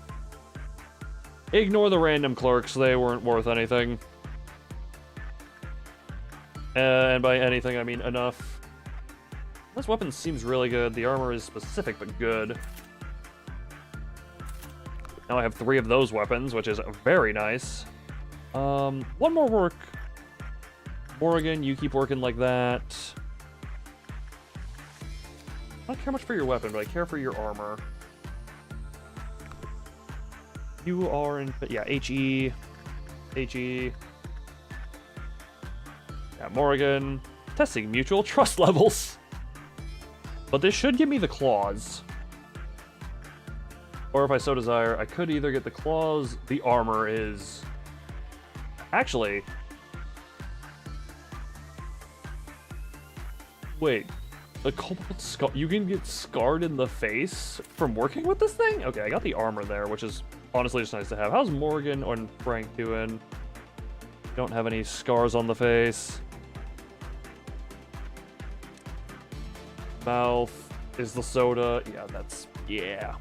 Ignore the random clerks, they weren't worth anything. And by anything, I mean enough. This weapon seems really good. The armor is specific, but good. Now I have 3 of those weapons, which is very nice. One more work. Morgan, you keep working like that. I don't care much for your weapon, but I care for your armor. You are in... Yeah, HE. HE. Yeah, Morgan. Testing mutual trust levels. But this should give me the claws. Or if I so desire, I could either get the claws, the armor is... Actually... Wait. The cobalt scar... You can get scarred in the face from working with this thing? Okay, I got the armor there, which is honestly just nice to have. How's Morgan and Frank doing? Don't have any scars on the face. Mouth is the soda. Yeah, that's... Yeah.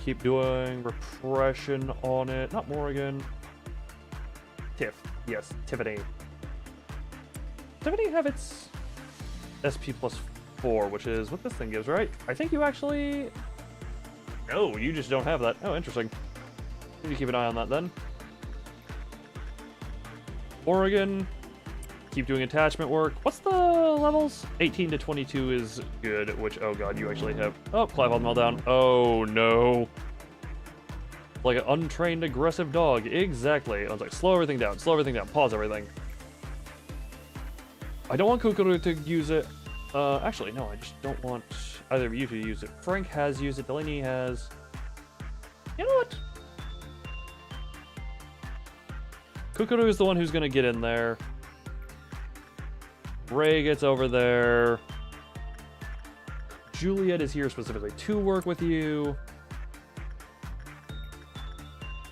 Keep doing repression on it. Not Morgan. Tiff. Yes, Tiffany. Tiffany have its SP +4, which is what this thing gives, right? I think you actually... No, you just don't have that. Oh, interesting. Need to keep an eye on that then. Oregon. Keep doing attachment work. What's the levels? 18 to 22 is good, which, oh god, you actually have... Oh, Clive on meltdown. Oh, no. Like an untrained, aggressive dog. Exactly. I was like, slow everything down, pause everything. I don't want Kukuru to use it. Actually, no, I just don't want either of you to use it. Frank has used it, Delaney has... You know what? Kukuru is the one who's gonna get in there. Ray gets over there. Juliet is here specifically to work with you.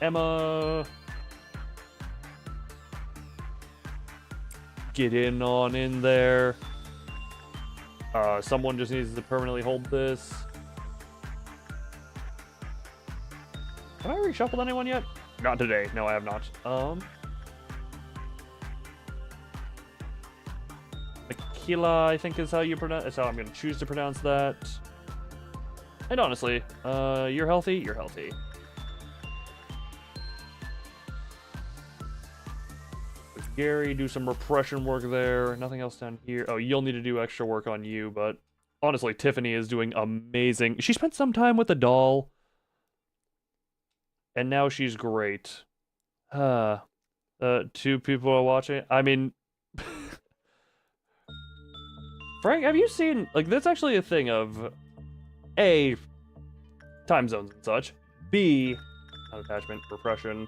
Emma. Get in there. Someone just needs to permanently hold this. Have I reshuffled anyone yet? Not today. No, I have not. Aquila, I think is how you pronounce. That's how I'm gonna choose to pronounce that. And honestly, you're healthy. You're healthy. With Gary, do some repression work there. Nothing else down here. Oh, you'll need to do extra work on you, but honestly, Tiffany is doing amazing. She spent some time with the doll, and now she's great. 2 people are watching. I mean. Frank, have you seen, like, that's actually a thing of, A, time zones and such, B, not attachment, repression,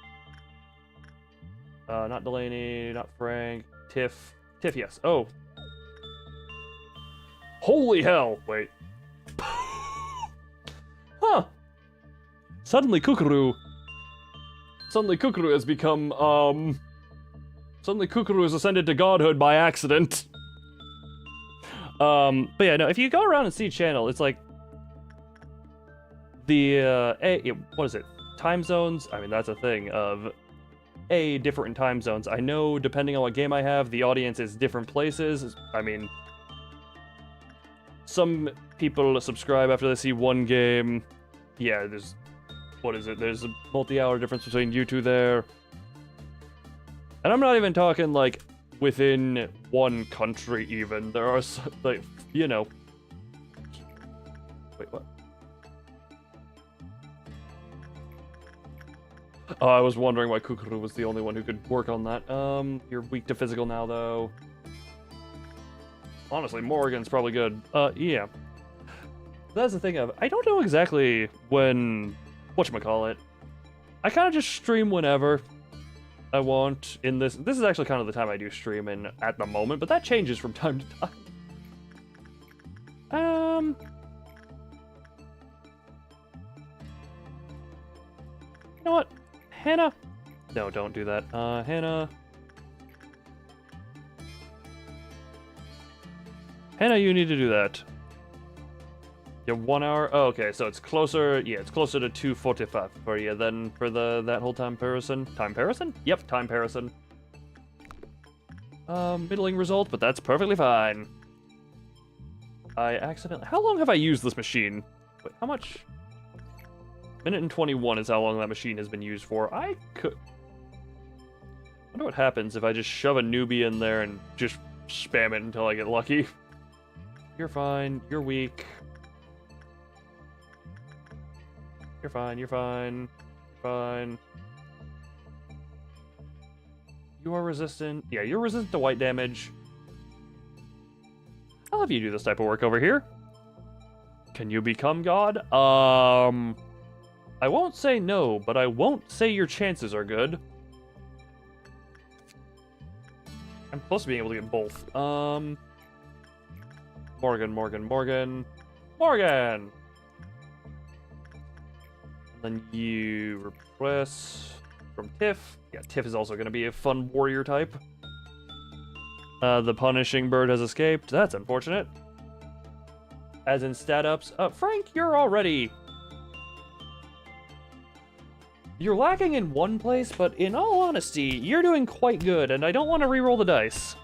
not Delaney, not Frank, Tiff, yes, oh. Holy hell, wait. Huh. Suddenly Kukuru has become, suddenly Kukuru has ascended to godhood by accident. But yeah, no, if you go around and see channel, it's like the what is it? Time zones? I mean, that's a thing of different time zones. I know depending on what game I have, the audience is different places. I mean, some people subscribe after they see one game. Yeah, there's There's a multi-hour difference between you two there. And I'm not even talking like within one country even. There are, like, you know. Wait, what? Oh, I was wondering why Kukuru was the only one who could work on that. You're weak to physical now, though. Honestly, Morgan's probably good. Yeah. That's the thing of, I don't know exactly when, whatchamacallit. I kind of just stream whenever I want in this. This is actually kind of the time I do stream in at the moment, but that changes from time to time. You know what? Hannah? No, don't do that. Hannah, you need to do that. You have 1 hour? Oh, okay, so it's closer. Yeah, it's closer to 2:45 for you than for that whole time comparison. Time comparison? Yep, time comparison. Middling result, but that's perfectly fine. I accidentally. How long have I used this machine? Wait, how much? Minute and 21 is how long that machine has been used for. I could. Wonder what happens if I just shove a newbie in there and just spam it until I get lucky. You're fine. You're weak. You're fine. You're fine. You're fine. You are resistant. Yeah, you're resistant to white damage. I'll have you do this type of work over here. Can you become God? I won't say no, but I won't say your chances are good. I'm supposed to be able to get both. Morgan. And then you repress from Tiff. Yeah, Tiff is also going to be a fun warrior type. The punishing bird has escaped. That's unfortunate. As in stat ups. Frank, you're already... You're lacking in one place, but in all honesty, you're doing quite good, and I don't want to re-roll the dice.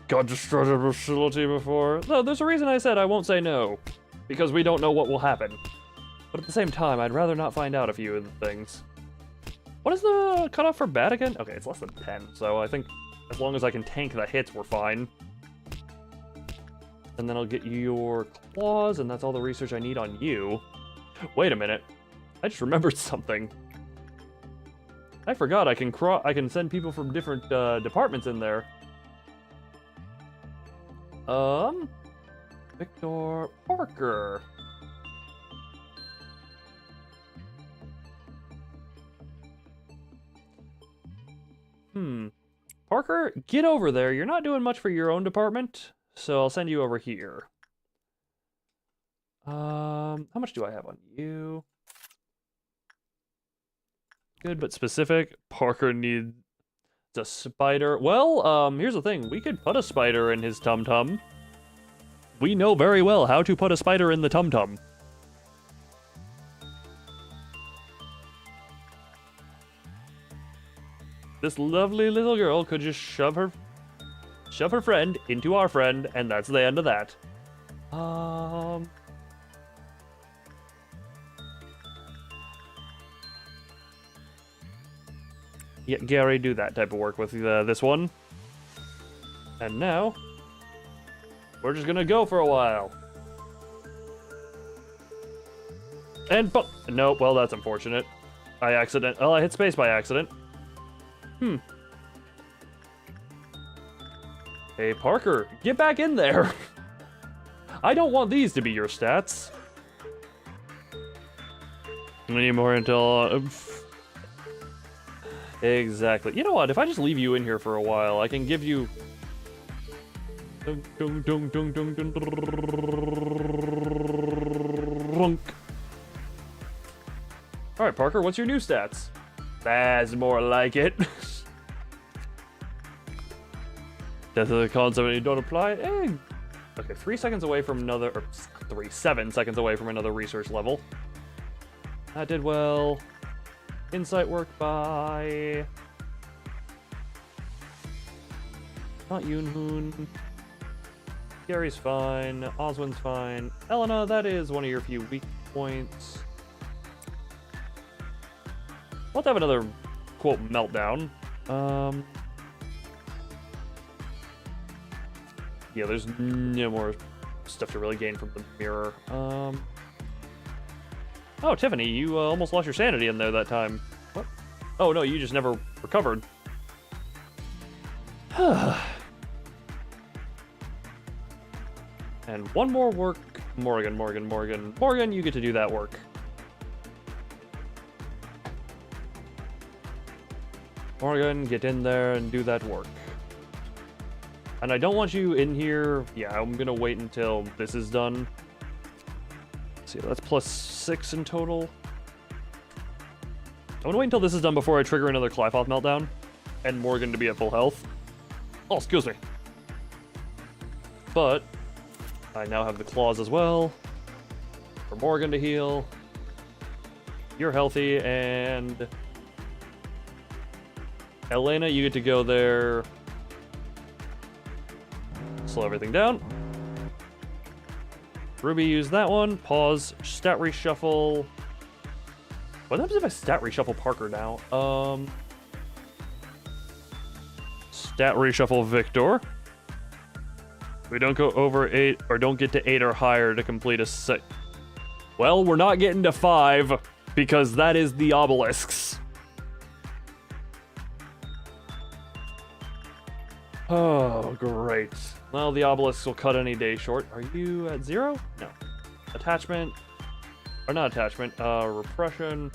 God destroyed a facility before. No, there's a reason I said I won't say no. Because we don't know what will happen. But at the same time, I'd rather not find out a few of the things. What is the cutoff for bad again? Okay, it's less than 10, so I think as long as I can tank the hits, we're fine. And then I'll get your claws, and that's all the research I need on you. Wait a minute. I just remembered something. I forgot I can send people from different departments in there. Victor Parker. Parker, get over there. You're not doing much for your own department, so I'll send you over here. How much do I have on you? Good, but specific. Parker needs a spider. Well, here's the thing. We could put a spider in his tum-tum. We know very well how to put a spider in the tum-tum. This lovely little girl could just shove her friend into our friend, and that's the end of that. Yeah, Gary, do that type of work with this one. And now, we're just gonna go for a while. And, no, well, that's unfortunate. I hit space by accident. Hey, Parker, get back in there. I don't want these to be your stats. Any more until... Exactly. You know what? If I just leave you in here for a while, I can give you... Alright, Parker, what's your new stats? That's more like it. Death of the concept and you don't apply it? Okay, 3 seconds away from another... Or 7 seconds away from another research level. That did well. Insight work by... Not Yoonhoon. Gary's fine. Oswin's fine. Elena, that is one of your few weak points. Let's have another, quote, meltdown. Yeah, there's no more stuff to really gain from the mirror. Oh, Tiffany, you almost lost your sanity in there that time. What? Oh, no, you just never recovered. And one more work. Morgan, Morgan, Morgan. Morgan, you get to do that work. Morgan, get in there and do that work. And I don't want you in here. Yeah, I'm gonna wait until this is done. Let's see, that's +6 in total. I want to wait until this is done before I trigger another Clyfoth meltdown. And Morgan to be at full health. Oh, excuse me. But I now have the claws as well. For Morgan to heal. You're healthy, and Elena, you get to go there. Slow everything down. Ruby, use that one. Pause. Stat reshuffle. What happens if I stat reshuffle Parker now? Stat reshuffle Victor. We don't go over 8, or don't get to 8 or higher to complete a set. Well, we're not getting to 5, because that is the obelisks. Oh, great. Well, the obelisks will cut any day short. Are you at 0? No. Attachment. Or not attachment. Repression.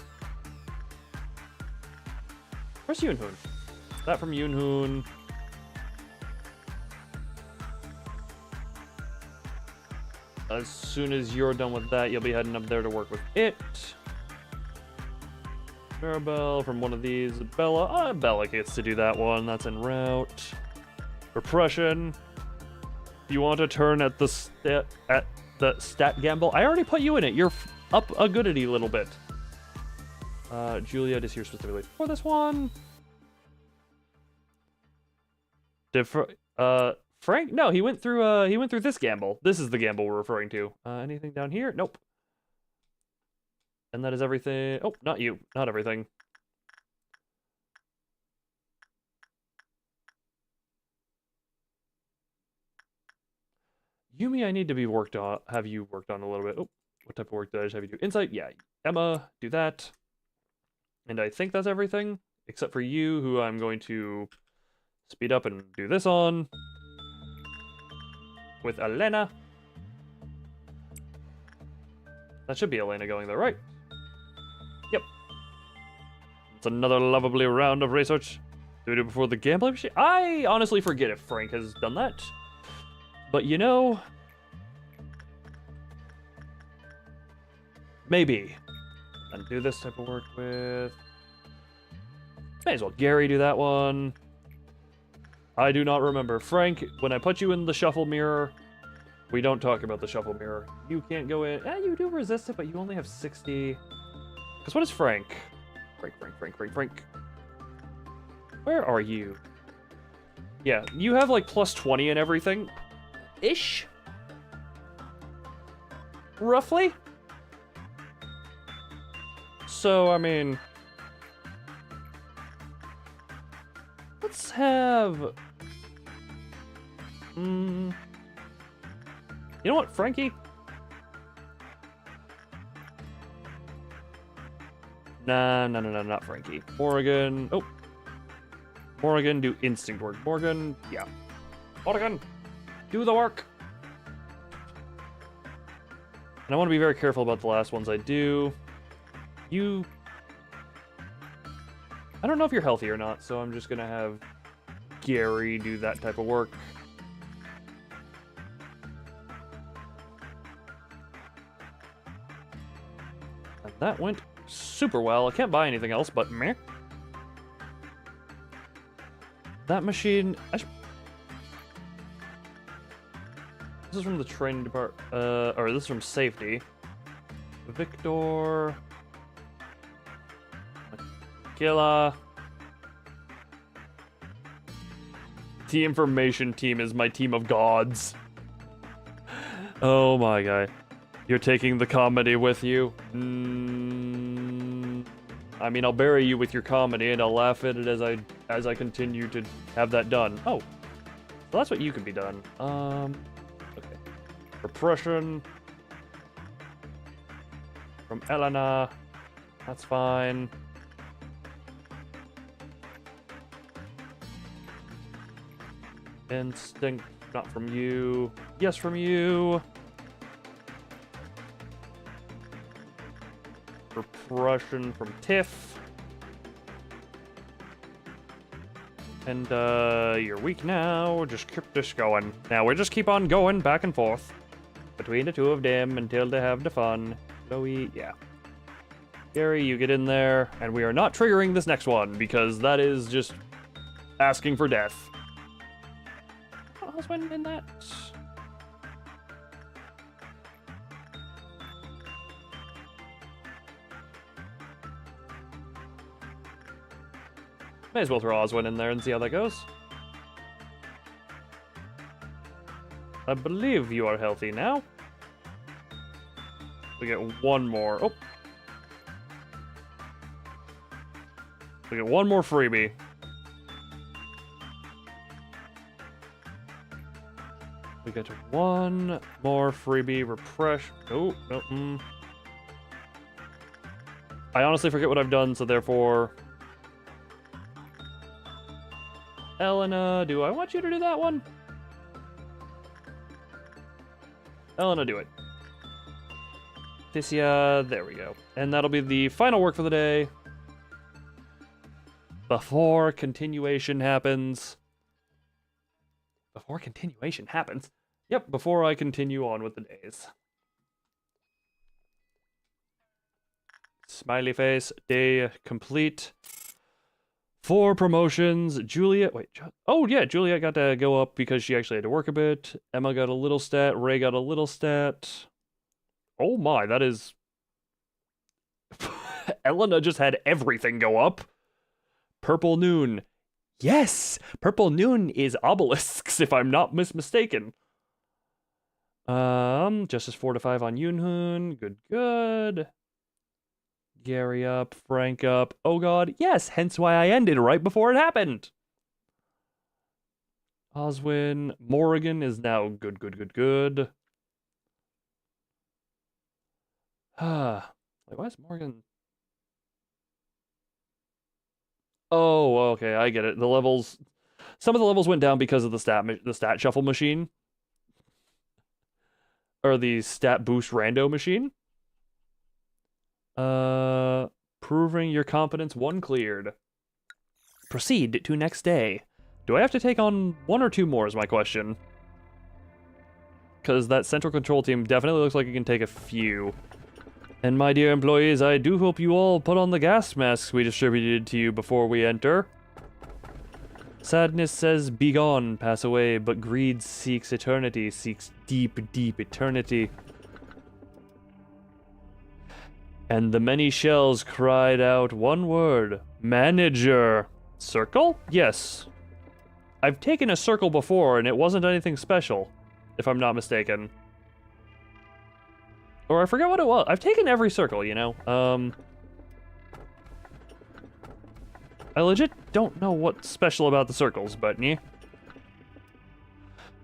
Where's Yoonhoon? That from Yoonhoon. As soon as you're done with that, you'll be heading up there to work with it. Maribel from one of these. Bella. Bella gets to do that one. That's en route. Repression. You want to turn at the stat gamble? I already put you in it. You're up a goodity little bit. Juliet is here specifically for this one. Frank? No, he went through this gamble. This is the gamble we're referring to. Anything down here? Nope. And that is everything. Oh, not you. Not everything. Yumi, I need to be worked on. Have you worked on a little bit? Oh, what type of work did I just have you do? Insight? Yeah. Emma, do that. And I think that's everything, except for you, who I'm going to speed up and do this on. With Elena. That should be Elena going there, right? Yep. It's another lovably round of research. Do we do it before the gambling machine? I honestly forget if Frank has done that. But you know, maybe. And do this type of work with. May as well Gary do that one. I do not remember. Frank, when I put you in the shuffle mirror, we don't talk about the shuffle mirror. You can't go in. You do resist it, but you only have 60. Because what is Frank? Frank. Where are you? Yeah, you have like +20 and everything. Ish? Roughly? So, I mean, let's have... You know what, Frankie? Nah, not Frankie. Morgan. Oh. Morgan, do instinct work. Morgan, yeah. Morgan, do the work. And I want to be very careful about the last ones I do. You... I don't know if you're healthy or not, so I'm just gonna have Gary do that type of work. And that went super well. I can't buy anything else, but meh. That machine... This is from the training department, or this is from safety. Victor... Killa. The information team is my team of gods. Oh my god. You're taking the comedy with you? I mean, I'll bury you with your comedy and I'll laugh at it as I continue to have that done. Oh. So that's what you can be done. Okay. Repression. From Elena. That's fine. Instinct Not from you. Yes, from you. Repression from Tiff. And, you're weak now. Just keep this going. Now, we just keep on going back and forth between the two of them until they have the fun. Chloe, yeah. Gary, you get in there. And we are not triggering this next one, because that is just asking for death. What else went in that? May as well throw Oswin in there and see how that goes. I believe you are healthy now. We get one more. Oh. We get one more freebie. We get one more freebie. Repression. Oh, no. I honestly forget what I've done, so therefore... Elena, do I want you to do that one? Elena, do it. Ticia, there we go. And that'll be the final work for the day. Before continuation happens. Before continuation happens? Yep, before I continue on with the days. Smiley face, day complete. 4 promotions. Juliet, wait. Oh, yeah, Juliet got to go up because she actually had to work a bit. Emma got a little stat. Ray got a little stat. Oh my, that is... Elena just had everything go up. Purple Noon. Yes! Purple Noon is obelisks, if I'm not mistaken. Justice 4 to 5 on Yunhun. Good. Gary up, Frank up. Oh god, yes, hence why I ended right before it happened. Oswin, Morrigan is now good. Ah, wait, why is Morgan? Oh, okay, I get it. The levels, some of the levels went down because of the stat shuffle machine, or the stat boost rando machine. Proving your competence 1 cleared. Proceed to next day. Do I have to take on 1 or 2 more is my question. Because that central control team definitely looks like it can take a few. And my dear employees, I do hope you all put on the gas masks we distributed to you before we enter. Sadness says, be gone, pass away, but greed seeks eternity, seeks deep, deep eternity. And the many shells cried out one word, manager. Circle? Yes. I've taken a circle before and it wasn't anything special, if I'm not mistaken. Or I forget what it was. I've taken every circle, you know? I legit don't know what's special about the circles, but yeah.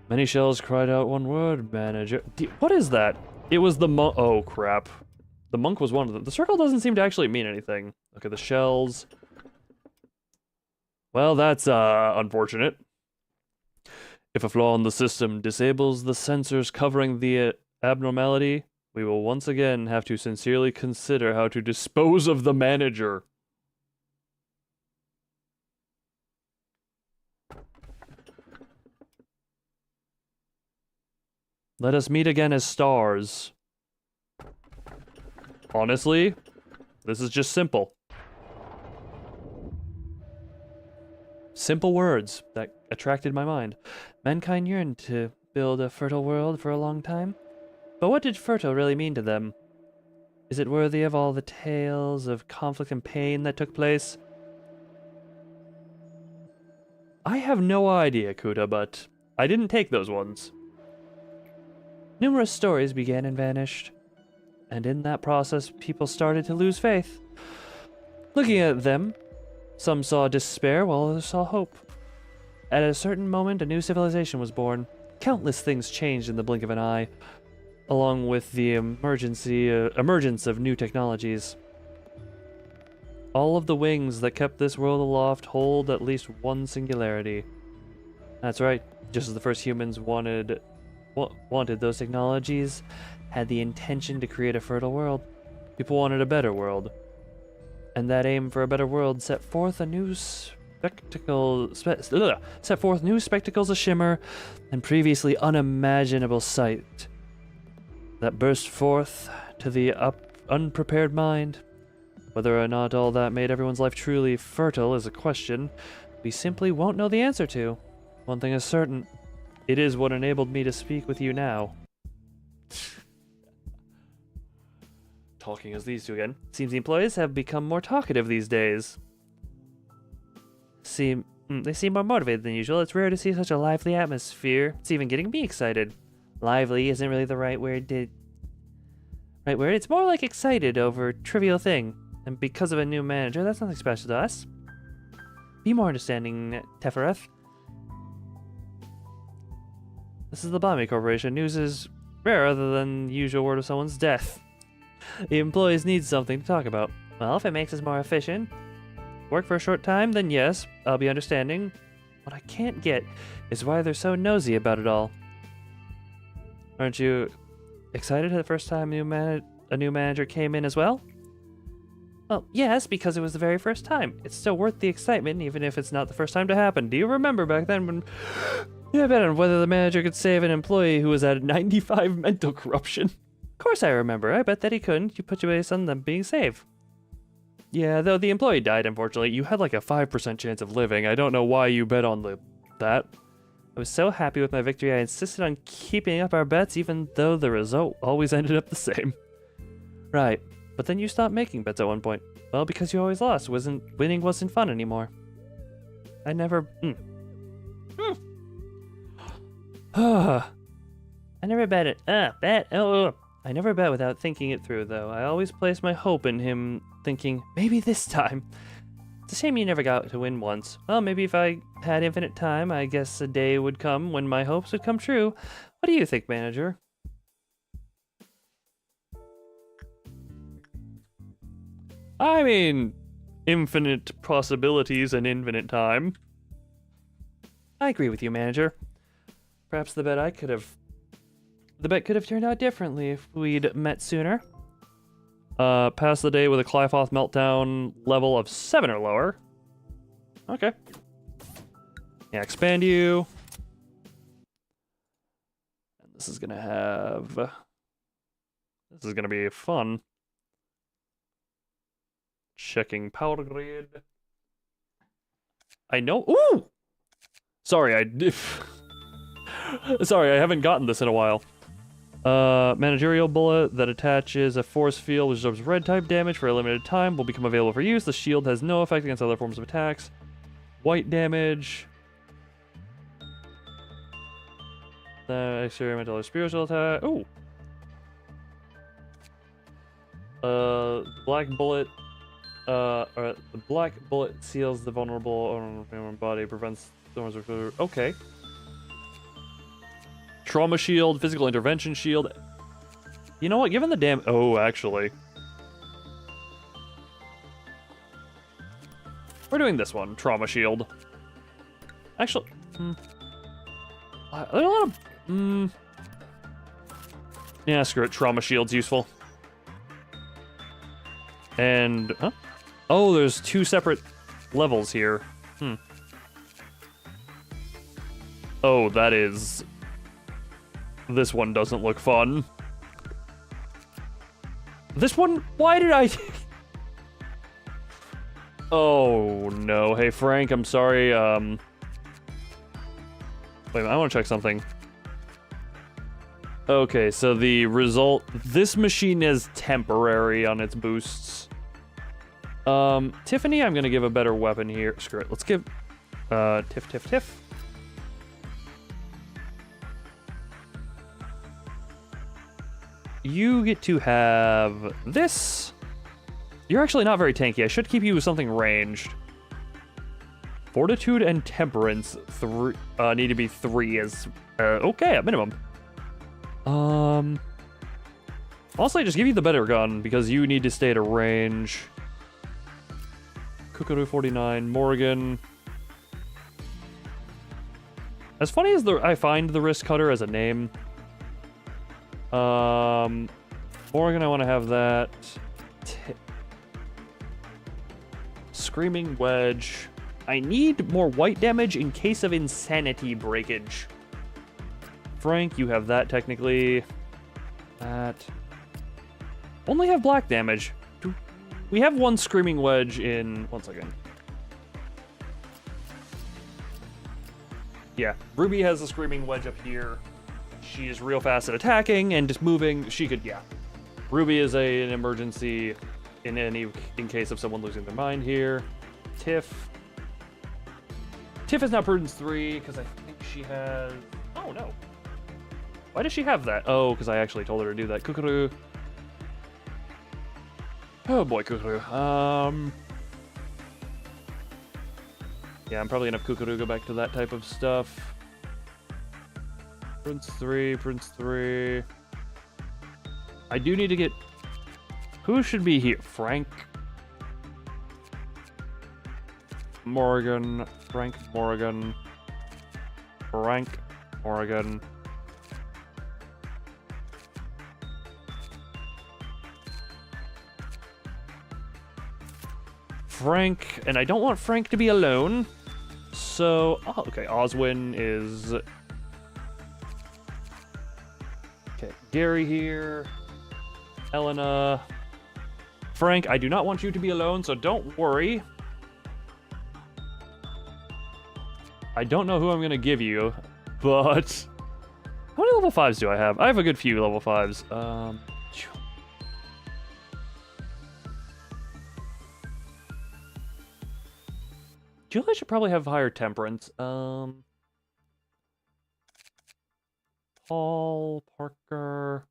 Many shells cried out one word, manager. What is that? It was the monk. Oh, crap. The monk was one of them. The circle doesn't seem to actually mean anything. Look at the shells. Well, that's, unfortunate. If a flaw in the system disables the sensors covering the abnormality, we will once again have to sincerely consider how to dispose of the manager. Let us meet again as stars. Honestly, this is just simple. Simple words that attracted my mind. Mankind yearned to build a fertile world for a long time. But what did fertile really mean to them? Is it worthy of all the tales of conflict and pain that took place? I have no idea, Kuta, but I didn't take those ones. Numerous stories began and vanished. And in that process, people started to lose faith. Looking at them, some saw despair while others saw hope. At a certain moment, a new civilization was born. Countless things changed in the blink of an eye, along with the emergence of new technologies. All of the wings that kept this world aloft hold at least one singularity. That's right. Just as the first humans wanted those technologies, had the intention to create a fertile world. People wanted a better world. And that aim for a better world set forth new spectacles of shimmer and previously unimaginable sight that burst forth to the unprepared mind. Whether or not all that made everyone's life truly fertile is a question we simply won't know the answer to. One thing is certain, it is what enabled me to speak with you now. Talking as these two again. Seems the employees have become more talkative these days. They seem more motivated than usual. It's rare to see such a lively atmosphere. It's even getting me excited. Lively isn't really the right word. It's more like excited over a trivial thing. And because of a new manager, that's nothing special to us. Be more understanding, Tefereth. This is the Lobotomy Corporation. News is rare other than the usual word of someone's death. The employees need something to talk about. Well, if it makes us more efficient, work for a short time, then yes, I'll be understanding. What I can't get is why they're so nosy about it all. Aren't you excited the first time a new manager came in as well? Well, yes, because it was the very first time. It's still worth the excitement, even if it's not the first time to happen. Do you remember back then when... Yeah, I bet on whether the manager could save an employee who was at 95 mental corruption. Of course I remember. I bet that he couldn't. You put your base on them being saved. Yeah, though the employee died, unfortunately. You had like a 5% chance of living. I don't know why you bet on that. I was so happy with my victory, I insisted on keeping up our bets, even though the result always ended up the same. Right. But then you stopped making bets at one point. Well, because you always lost. Winning wasn't fun anymore. I never... I never bet it. I never bet without thinking it through, though. I always placed my hope in him, thinking, maybe this time. It's a shame you never got to win once. Well, maybe if I had infinite time, I guess a day would come when my hopes would come true. What do you think, manager? I mean, infinite possibilities and infinite time. I agree with you, manager. Perhaps the bet could have turned out differently if we'd met sooner. Pass the day with a Clyfoth meltdown level of 7 or lower. Okay. Yeah, expand you. And this is gonna be fun. Checking powder grade. I know. Ooh! Sorry, Sorry, I haven't gotten this in a while. Managerial bullet that attaches a force field which absorbs red type damage for a limited time will become available for use. The shield has no effect against other forms of attacks. White damage. The experimental or spiritual attack. Ooh. Black bullet. Or the black bullet seals the vulnerable body, prevents storms. Okay. Trauma shield, physical intervention shield. You know what? Given the damn... Oh, actually. We're doing this one. Trauma shield. Actually... I don't want to... Yeah, screw it. Trauma shield's useful. And... Huh? Oh, there's 2 separate levels here. Oh, that is... This one doesn't look fun. This one? Why did I... Oh, no. Hey, Frank, I'm sorry. Wait a minute, I want to check something. Okay, so the result... This machine is temporary on its boosts. Tiffany, I'm gonna give a better weapon here. Screw it. Let's give... Tiff. You get to have this. You're actually not very tanky. I should keep you with something ranged. Fortitude and Temperance need to be 3 as... okay, at minimum. Honestly, just give you the better gun, because you need to stay at a range. Kukuru 49, Morgan. As funny as I find the Wrist Cutter as a name, Morgan, I want to have that. Screaming Wedge. I need more white damage in case of insanity breakage. Frank, you have that technically. That. Only have black damage. We have one Screaming Wedge in... One second. Yeah, Ruby has a Screaming Wedge up here. She is real fast at attacking and just moving. She could, yeah. Ruby is an emergency in case of someone losing their mind here. Tiff. Tiff is now Prudence 3 because I think she has... Oh, no. Why does she have that? Oh, because I actually told her to do that. Kukuru. Oh boy, Kukuru. Yeah, I'm probably gonna have Kukuru go back to that type of stuff. Prince 3, Prince 3. I do need to get... Who should be here? Frank. Morgan. Frank Morgan. Frank Morgan. Frank, and I don't want Frank to be alone. So, oh, okay, Oswin is... Okay, Gary here. Elena. Frank, I do not want you to be alone, so don't worry. I don't know who I'm gonna give you, but... How many level 5s do I have? I have a good few level 5s. Julie should probably have higher temperance. Paul, Parker.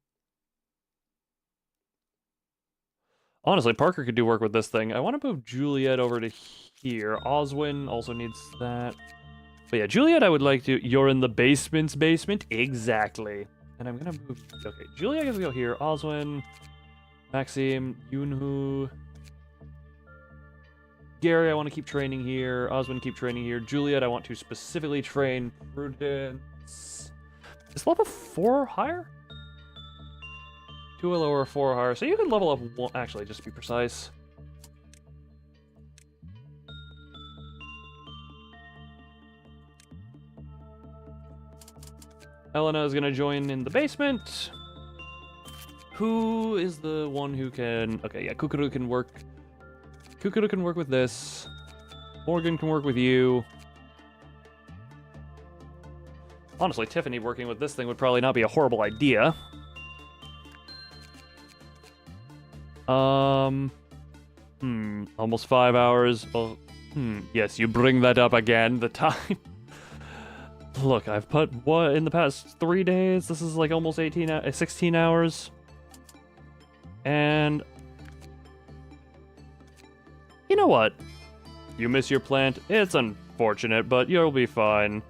Honestly, Parker could do work with this thing. I want to move Juliet over to here. Oswin also needs that. But yeah, Juliet, I would like to... You're in the basement's basement? Exactly. And I'm going to move... Okay, Juliet gets to go here. Oswin, Maxime, Yunhu... Gary, I want to keep training here. Oswin, keep training here. Juliet, I want to specifically train Prudence. Is level 4 higher? 2 lower, 4 higher. So you can level up one. Actually, just to be precise. Elena is going to join in the basement. Who is the one who can... Okay, yeah, Kukuru can work... Kukuru can work with this. Morgan can work with you. Honestly, Tiffany working with this thing would probably not be a horrible idea. Almost 5 hours. Well, yes, you bring that up again. The time. Look, I've put what in the past 3 days? This is like almost 16 hours. And you know what? You miss your plant. It's unfortunate, but you'll be fine.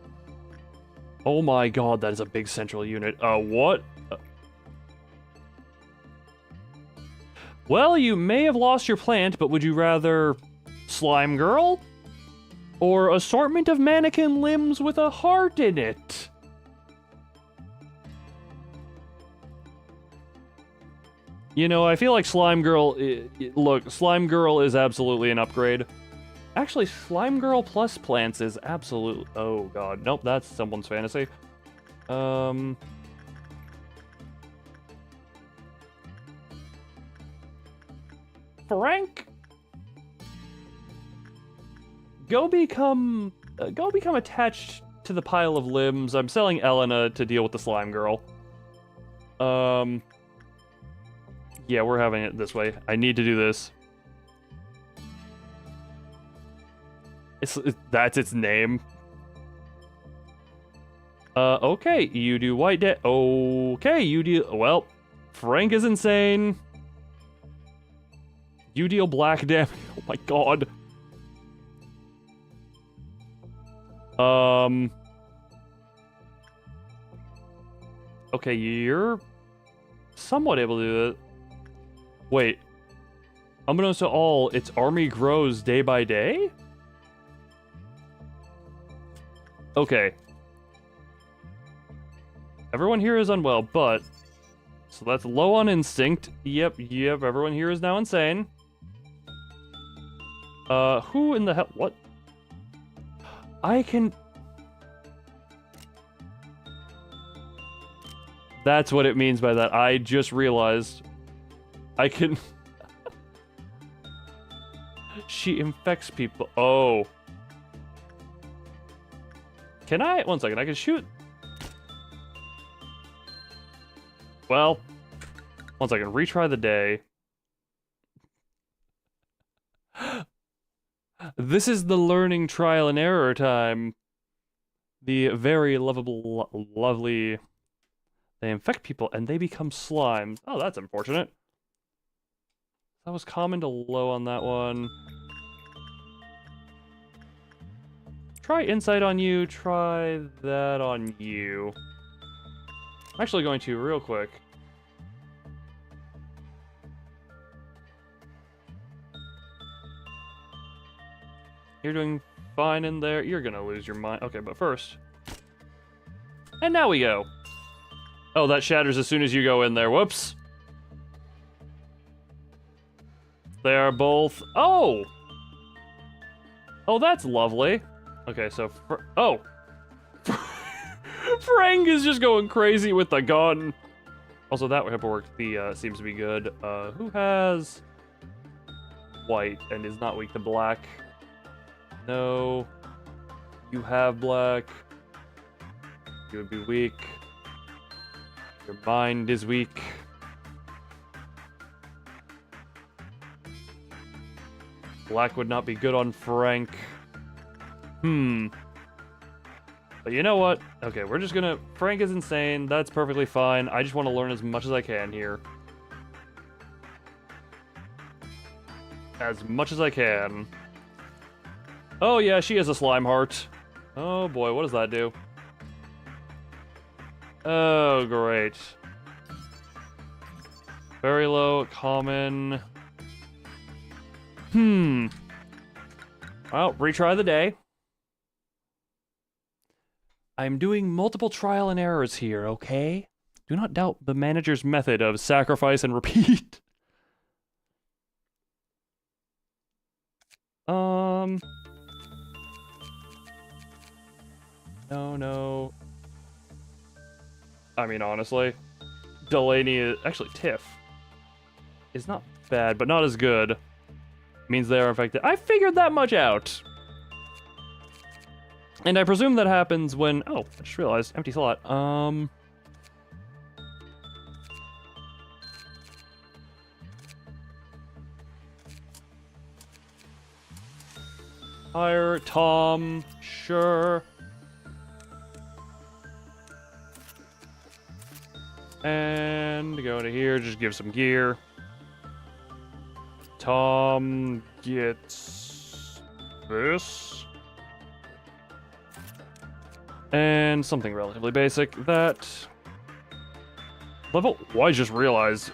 Oh my god, that is a big central unit. What? Well, you may have lost your plant, but would you rather Slime Girl? Or assortment of mannequin limbs with a heart in it? You know, I feel like Slime Girl... Look, Slime Girl is absolutely an upgrade. Actually, Slime Girl plus plants is absolute... Oh, God. Nope, that's someone's fantasy. Frank? Go become attached to the pile of limbs. I'm selling Elena to deal with the Slime Girl. Yeah, we're having it this way. I need to do this. That's its name. Okay, you do white okay, you deal... Well, Frank is insane. You deal black damage. Oh my god. Okay, you're somewhat able to do it. Wait. Unbeknownst to all, its army grows day by day? Okay. Everyone here is unwell, but... So that's low on instinct. Yep, everyone here is now insane. Who in the hell... What? I can... That's what it means by that. I just realized. I can... She infects people. Oh. Can I? 1 second, I can shoot. Well, 1 second, retry the day. This is the learning trial and error time. The very lovable, lovely... They infect people and they become slime. Oh, that's unfortunate. That was common to low on that one. Try insight on you, try that on you. I'm actually going to, real quick. You're doing fine in there. You're gonna lose your mind. Okay, but first. And now we go. Oh, that shatters as soon as you go in there. Whoops. They are both... Oh! Oh, that's lovely. Okay, so... Oh! Frank is just going crazy with the gun. Also, that paperwork seems to be good. Who has... white and is not weak to black? No. You have black. You would be weak. Your mind is weak. Black would not be good on Frank. But you know what? Okay, we're just gonna... Frank is insane. That's perfectly fine. I just want to learn as much as I can here. As much as I can. Oh yeah, she has a slime heart. Oh boy, what does that do? Oh, great. Very low, common. Well, retry the day. I'm doing multiple trial and errors here, okay? Do not doubt the manager's method of sacrifice and repeat. No. I mean, honestly, Delaney is... Actually, Tiff is not bad, but not as good. Means they are infected. I figured that much out. And I presume that happens when... Oh, I just realized. Empty slot. Hire Tom. Sure. And go to here, just give some gear. Tom gets this. And something relatively basic. That... Level... Well, I just realized...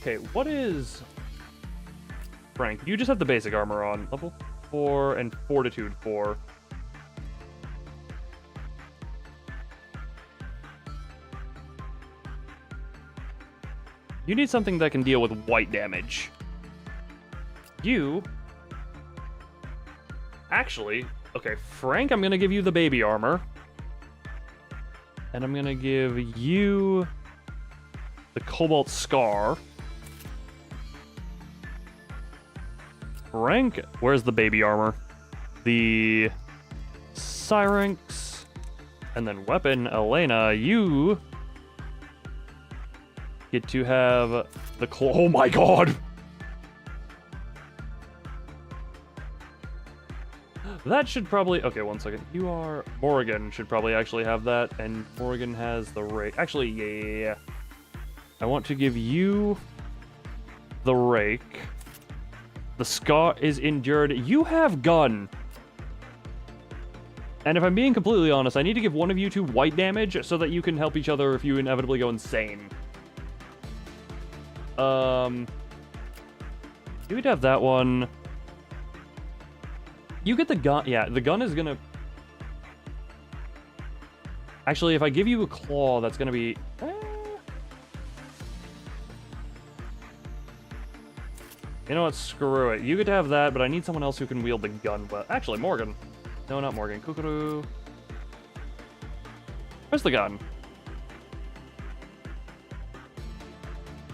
Okay, what is... Frank, you just have the basic armor on. Level 4 and Fortitude 4. You need something that can deal with white damage. You... Actually, okay, Frank, I'm gonna give you the baby armor. And I'm gonna give you the Cobalt Scar. Frank, where's the baby armor? The Syrinx. And then weapon, Elena, you get to have the oh my god! That should probably... Okay, 1 second. You are... Morgan should probably actually have that, and Morgan has the rake. Actually, yeah. I want to give you the rake. The Scar is endured. You have gun. And if I'm being completely honest, I need to give one of you two white damage so that you can help each other if you inevitably go insane. You would have that one. You get the gun. Yeah, the gun is gonna Actually, if I give you a claw, that's gonna be... You know what? Screw it. You get to have that, but I need someone else who can wield the gun well. Actually, Morgan. No, not Morgan. Kukuru. Where's the gun?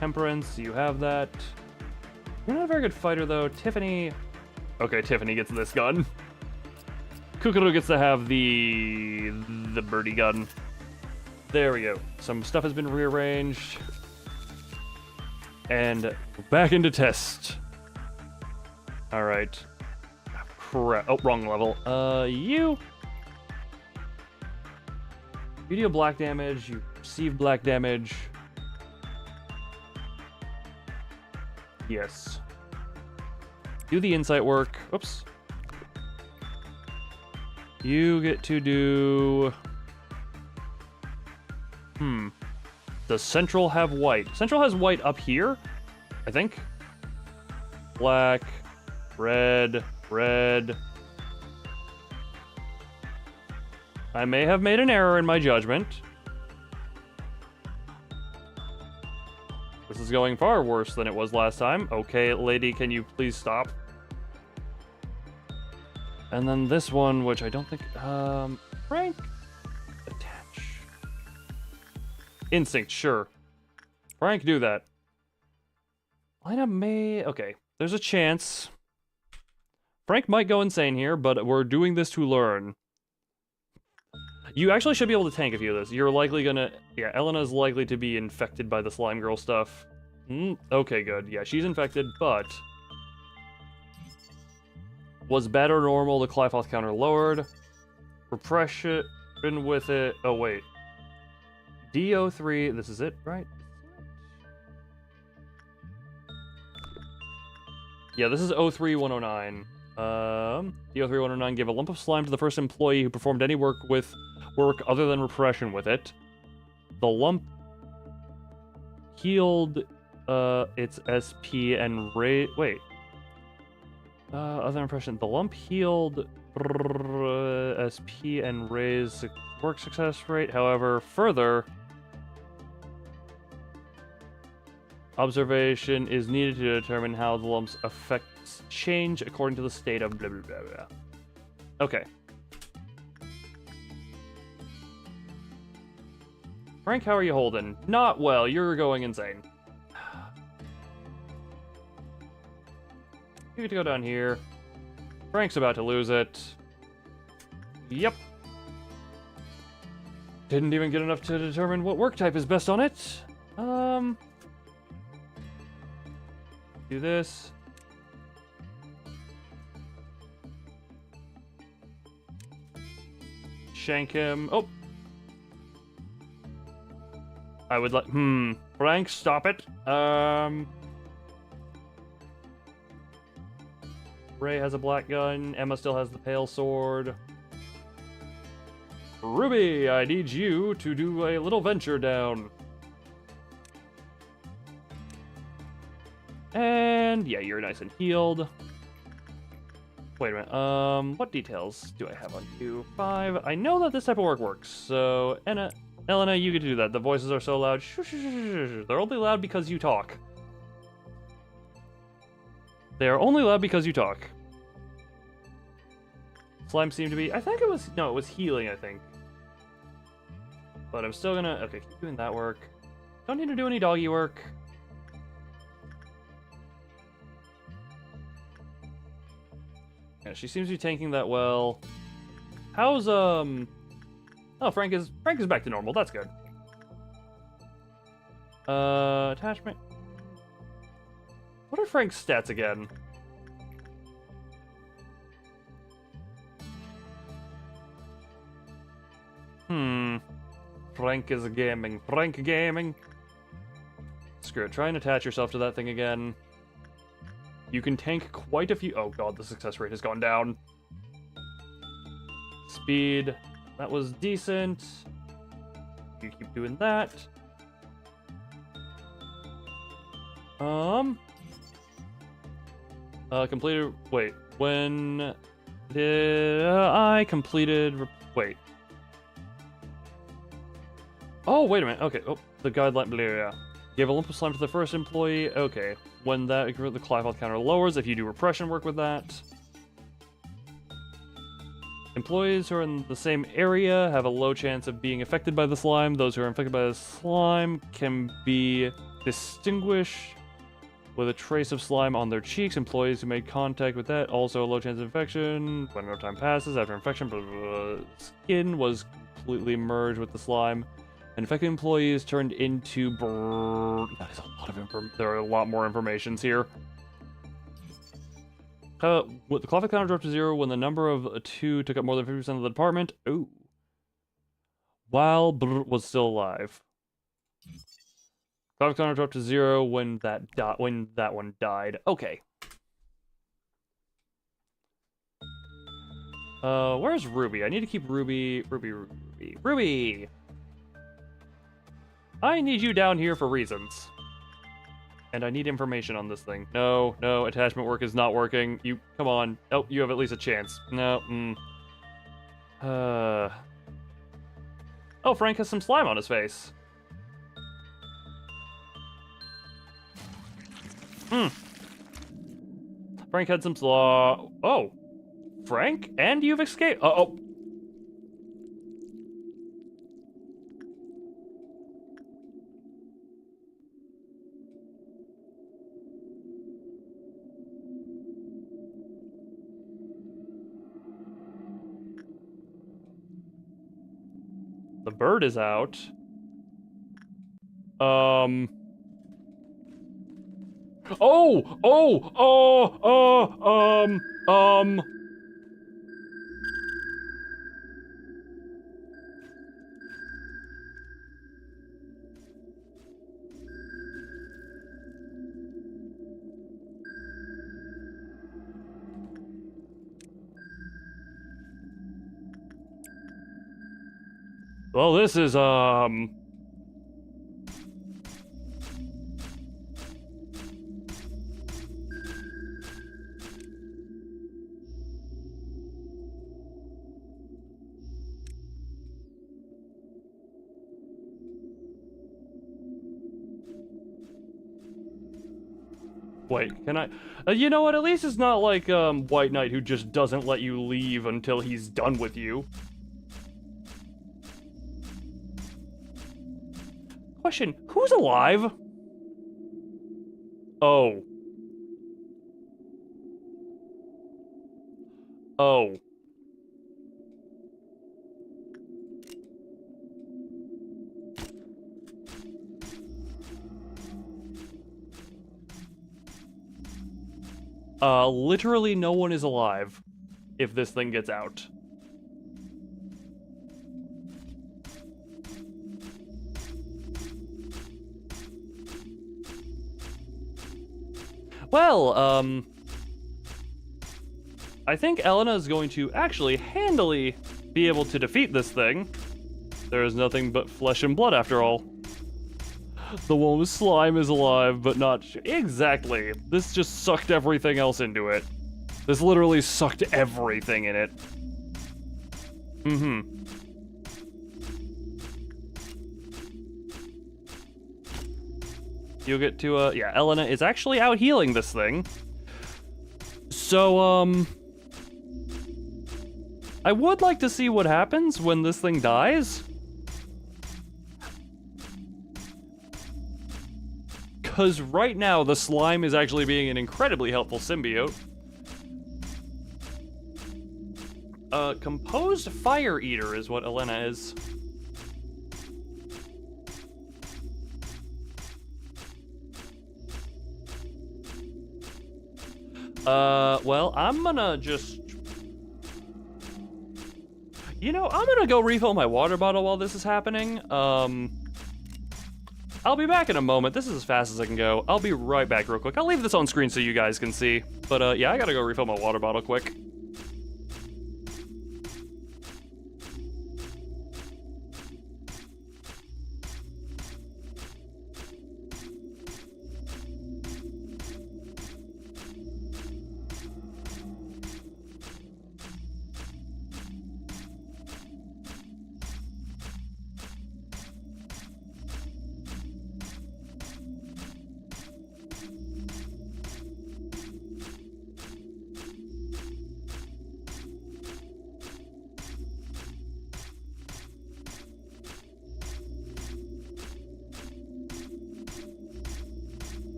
Temperance, you have that. You're not a very good fighter, though. Tiffany... Okay, Tiffany gets this gun. Kukuru gets to have the birdie gun. There we go. Some stuff has been rearranged. And back into test. Alright. Crap. Oh, wrong level. You deal black damage. You receive black damage. Yes. Do the insight work. Oops. You get to do... Does Central have white? Central has white up here, I think. Black, red, red. I may have made an error in my judgment. This is going far worse than it was last time. Okay, lady, can you please stop? And then this one, which I don't think... Frank? Attach. Instinct, sure. Frank, do that. Lineup may... Okay, there's a chance. Frank might go insane here, but we're doing this to learn. You actually should be able to tank a few of this. You're likely gonna... Yeah, Elena's likely to be infected by the slime girl stuff. Okay, good. Yeah, she's infected, but... Was better normal, the Clyfoth counter lowered. Repression with it. Oh, wait. DO3, this is it, right? Yeah, this is 03109. DO3109 gave a lump of slime to the first employee who performed any work other than repression with it. The lump healed its SP and wait. Other impression. The lump healed SP and raised work success rate. However, further observation is needed to determine how the lump's effects change according to the state of blah blah blah blah. Okay. Frank, how are you holding? Not well. You're going insane. You get to go down here. Frank's about to lose it. Yep. Didn't even get enough to determine what work type is best on it. Do this. Shank him. Oh. I would like... Frank, stop it. Ray has a black gun. Emma still has the pale sword. Ruby, I need you to do a little venture down. And yeah, you're nice and healed. Wait a minute. What details do I have on you? 5. I know that this type of work works. So, Elena, you get to do that. The voices are so loud. Shh, shh, shh, shh. They're only loud because you talk. They are only loud because you talk. Slime seemed to be... I think it was... No, it was healing, I think. But I'm still gonna... Okay, keep doing that work. Don't need to do any doggy work. Yeah, she seems to be tanking that well. How's, Oh, Frank is back to normal. That's good. Attachment... What are Frank's stats again? Frank is gaming. Frank gaming. Screw it. Try and attach yourself to that thing again. You can tank quite a few... Oh god, the success rate has gone down. Speed. That was decent. You keep doing that. Completed... Wait. When did I completed... Wait. Oh, wait a minute. Okay. Oh, the guideline. Blah, blah, blah. Give a lump of slime to the first employee. Okay. When that the climb health counter lowers, if you do repression work with that. Employees who are in the same area have a low chance of being affected by the slime. Those who are infected by the slime can be distinguished with a trace of slime on their cheeks. Employees who made contact with that also a low chance of infection. When enough time passes after infection, blah, blah, blah, skin was completely merged with the slime. And infected employees turned into that is a lot of there are a lot more informations here. With the cloth counter dropped to 0 when the number of 2 took up more than 50% of the department. Ooh. While was still alive. Cloth counter dropped to 0 when that one died. Okay. Where's Ruby? I need to keep Ruby. Ruby! I need you down here for reasons. And I need information on this thing. No, attachment work is not working. Come on. Oh, you have at least a chance. No, Oh, Frank has some slime on his face. Frank had some slime. Oh. Frank? And you've escaped. Oh. The bird is out. Well, this is, Wait, can I... you know what, at least it's not like, White Knight who just doesn't let you leave until he's done with you. Question, who's alive? Oh. Oh. Literally no one is alive if this thing gets out. Well, I think Elena is going to actually handily be able to defeat this thing. There is nothing but flesh and blood after all. The one with slime is alive, but not exactly. This just sucked everything else into it. This literally sucked everything in it. You'll get to, yeah, Elena is actually out healing this thing. So, I would like to see what happens when this thing dies. Because right now, the slime is actually being an incredibly helpful symbiote. Composed Fire Eater is what Elena is. Well, I'm gonna just... You know, I'm gonna go refill my water bottle while this is happening. I'll be back in a moment. This is as fast as I can go. I'll be right back real quick. I'll leave this on screen so you guys can see. But, yeah, I gotta go refill my water bottle quick.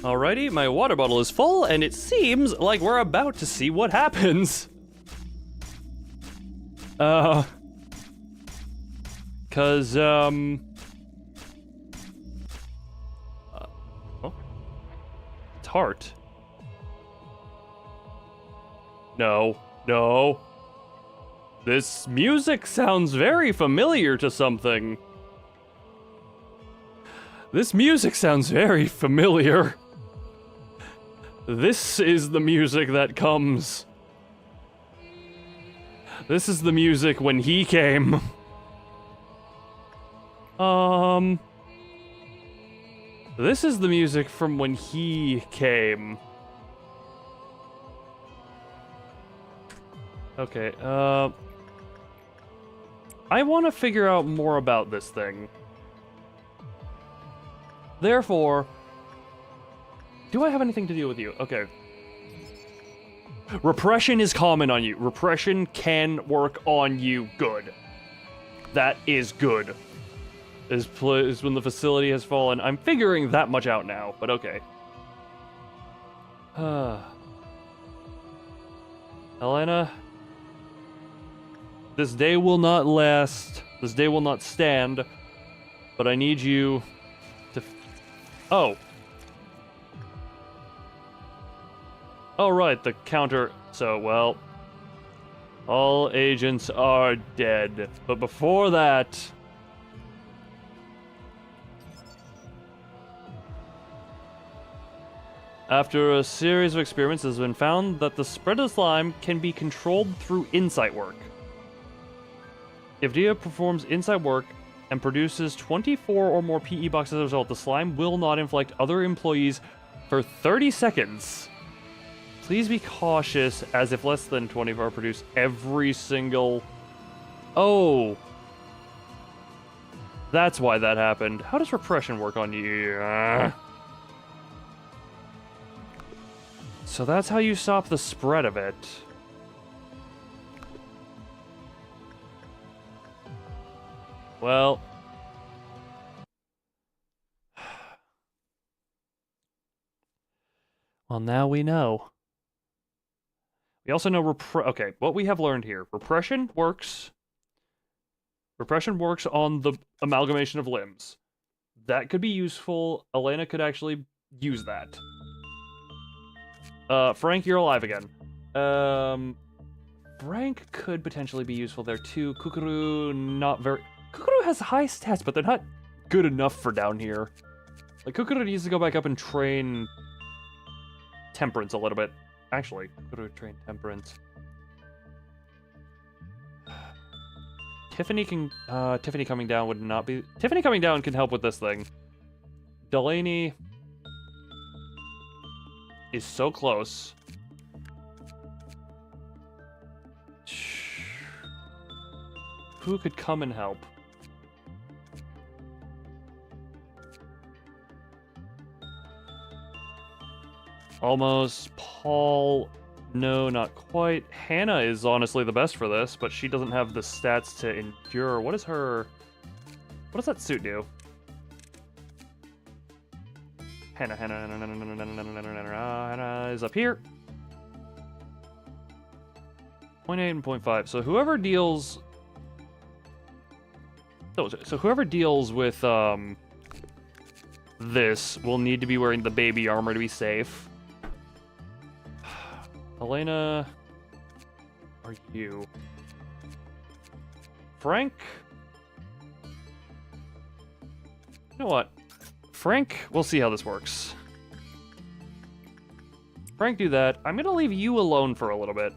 Alrighty, my water bottle is full, and it seems like we're about to see what happens. Tart. No. This music sounds very familiar to something. This music sounds very familiar. This is the music that comes. This is the music when he came. This is the music from when he came. Okay, I want to figure out more about this thing. Therefore, do I have anything to do with you? Okay. Repression is common on you. Repression can work on you. Good. That is good. Is when the facility has fallen. I'm figuring that much out now, but okay. Elena, this day will not last. This day will not stand. But I need you to... Oh, right, the counter. So, well, all agents are dead. But before that... After a series of experiments, it has been found that the spread of slime can be controlled through insight work. If Dia performs insight work and produces 24 or more PE boxes as a result, the slime will not infect other employees for 30 seconds. Please be cautious, as if less than 24 produce every single... Oh. That's why that happened. How does repression work on you? So that's how you stop the spread of it. Well... Well, now we know. We also know okay, what we have learned here. Repression works. Repression works on the amalgamation of limbs. That could be useful. Elena could actually use that. Frank, you're alive again. Frank could potentially be useful there too. Kukuru, not very... Kukuru has high stats, but they're not good enough for down here. Like, Kukuru needs to go back up and train... Temperance a little bit. Actually, Kukuru train Temperance. Tiffany can... Tiffany coming down would not be... Tiffany coming down can help with this thing. Delaney... is so close. Who could come and help? Almost. Paul. No, not quite. Hannah is honestly the best for this, but she doesn't have the stats to endure. What is her... What does that suit do? Hannah is up here. 0.8 and 0.5. So whoever deals... So whoever deals with this will need to be wearing the baby armor to be safe. Elena... Are you... Frank? You know what? Frank, we'll see how this works. Frank, do that. I'm gonna leave you alone for a little bit.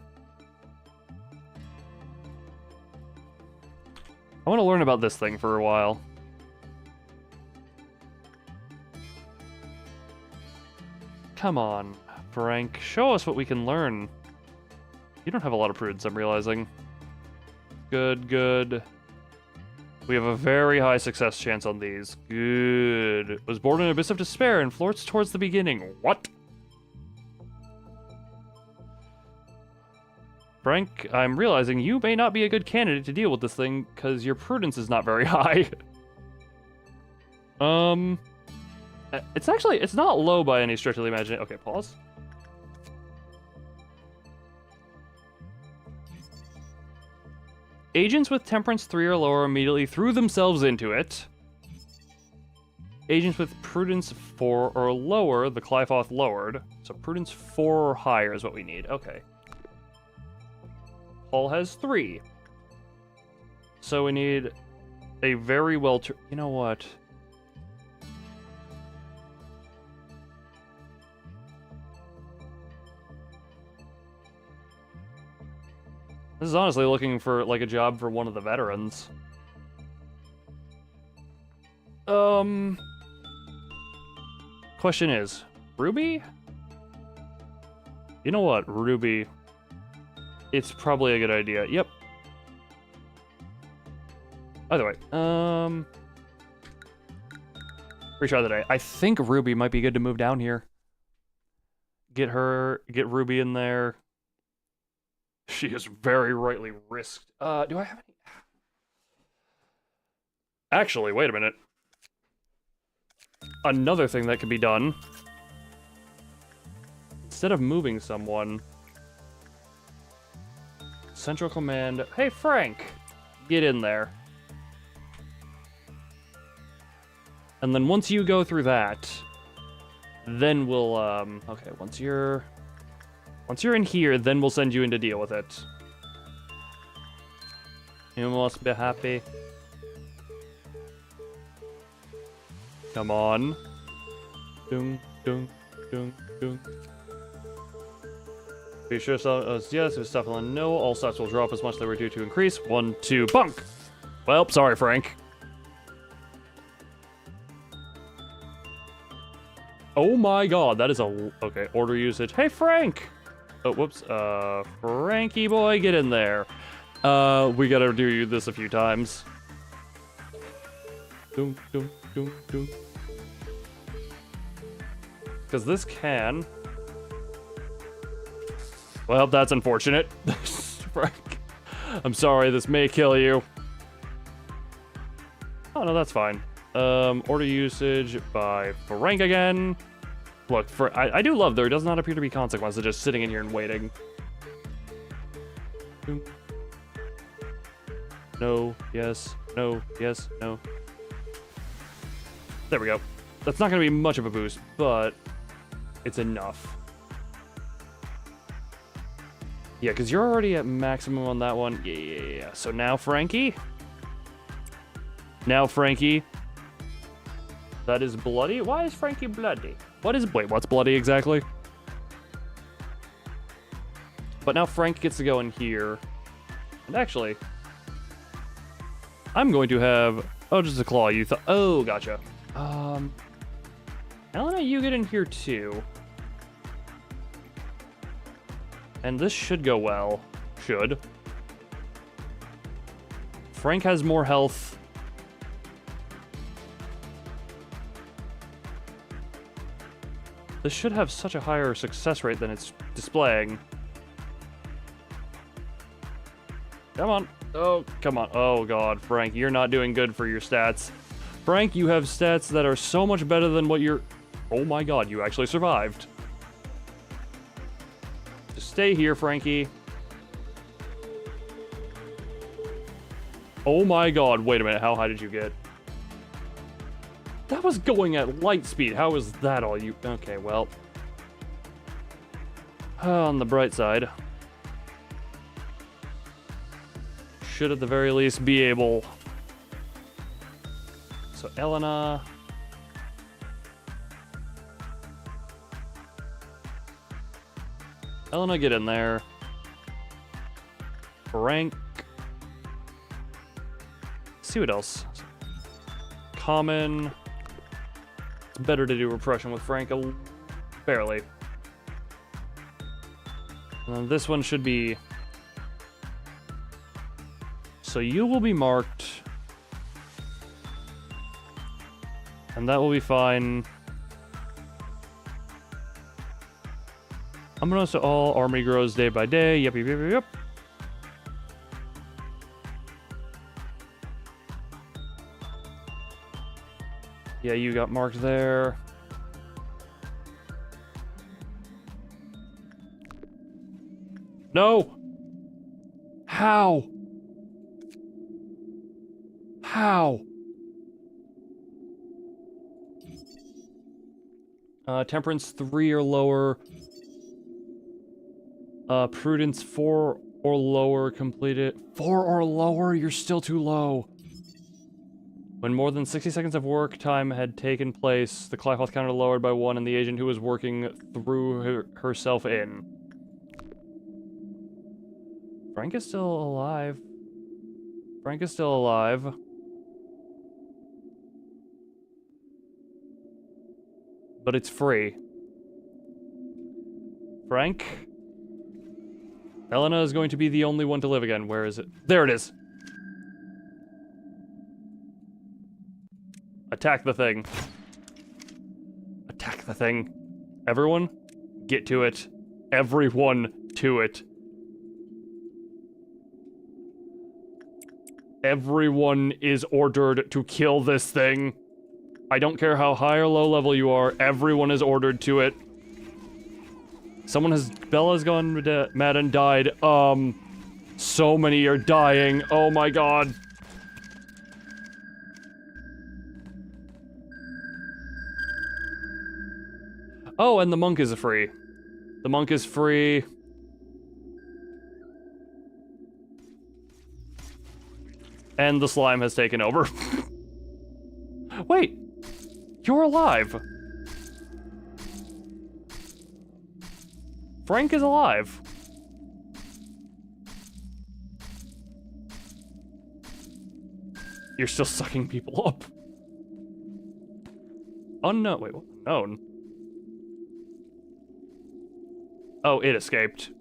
I want to learn about this thing for a while. Come on, Frank. Show us what we can learn. You don't have a lot of prudence, I'm realizing. Good, good. We have a very high success chance on these. Good. Was born in an abyss of despair and flirts towards the beginning. What? Frank, I'm realizing you may not be a good candidate to deal with this thing, because your prudence is not very high. It's not low by any stretch of the imagination. Okay, pause. Agents with temperance 3 or lower immediately threw themselves into it. Agents with prudence 4 or lower, the Clyfoth lowered. So prudence 4 or higher is what we need. Okay. Paul has 3. So we need a very well... You know what? This is honestly looking for, like, a job for one of the veterans. Question is, Ruby? You know what, Ruby? It's probably a good idea. Yep. Either way, retry the day. I think Ruby might be good to move down here. Get Ruby in there. She is very rightly risked. Do I have any? Actually, wait a minute. Another thing that could be done. Instead of moving someone, Central Command. Hey, Frank, get in there. And then once you go through that, then we'll okay, once you're in here, then we'll send you in to deal with it. You must be happy. Come on. Dung, dung, dung, dung. Be sure yes, if stuff on no, all stats will drop as much as they were due to increase. 1, 2, bunk! Well, sorry, Frank. Oh my god, that is a... Okay, order usage. Hey, Frank! Oh, whoops. Frankie boy, get in there. We gotta do this a few times. Doom, doom, doom, doom. Because this can... Well, that's unfortunate. Frank, I'm sorry, this may kill you. Oh, no, that's fine. Order usage by Frank again. Look, I do love there does not appear to be consequence to just sitting in here and waiting. No, yes, no, yes, no. There we go. That's not going to be much of a boost, but it's enough. Yeah, because you're already at maximum on that one. Yeah. So now, Frankie. Now, Frankie. That is bloody? Why is Frankie bloody? Wait, what's bloody exactly? But now Frank gets to go in here. And actually, I'm going to have... Oh, just a claw. You thought... Oh, gotcha. Elena, you get in here too. And this should go well. Should. Frank has more health. This should have such a higher success rate than it's displaying. Come on. Oh, come on. Oh, God, Frank, you're not doing good for your stats. Frank, you have stats that are so much better than what you're... Oh, my God, you actually survived. Just stay here, Frankie. Oh, my God. Wait a minute. How high did you get? That was going at light speed. How is that all you... Okay, well. On the bright side. Should at the very least be able... So, Elena... Elena, get in there. Frank. See what else. Common... Better to do repression with Frank, barely. And then this one should be... So you will be marked. And that will be fine. Unbeknownst to all, army grows day by day. Yep, yep, yep, yep. Yeah, you got marked there. No! How? How? Temperance 3 or lower. Prudence 4 or lower completed. 4 or lower? You're still too low. When more than 60 seconds of work time had taken place, the clock health counter lowered by 1 and the agent who was working threw herself in. Frank is still alive. Frank is still alive. But it's free. Frank? Elena is going to be the only one to live again. Where is it? There it is! Attack the thing. Attack the thing. Everyone, get to it. Everyone to it. Everyone is ordered to kill this thing. I don't care how high or low level you are, everyone is ordered to it. Bella's gone mad and died. So many are dying. Oh my god. Oh, and the monk is free. The monk is free. And the slime has taken over. Wait, you're alive. Frank is alive. You're still sucking people up. Unknown. Wait, what? Unknown? Oh, it escaped.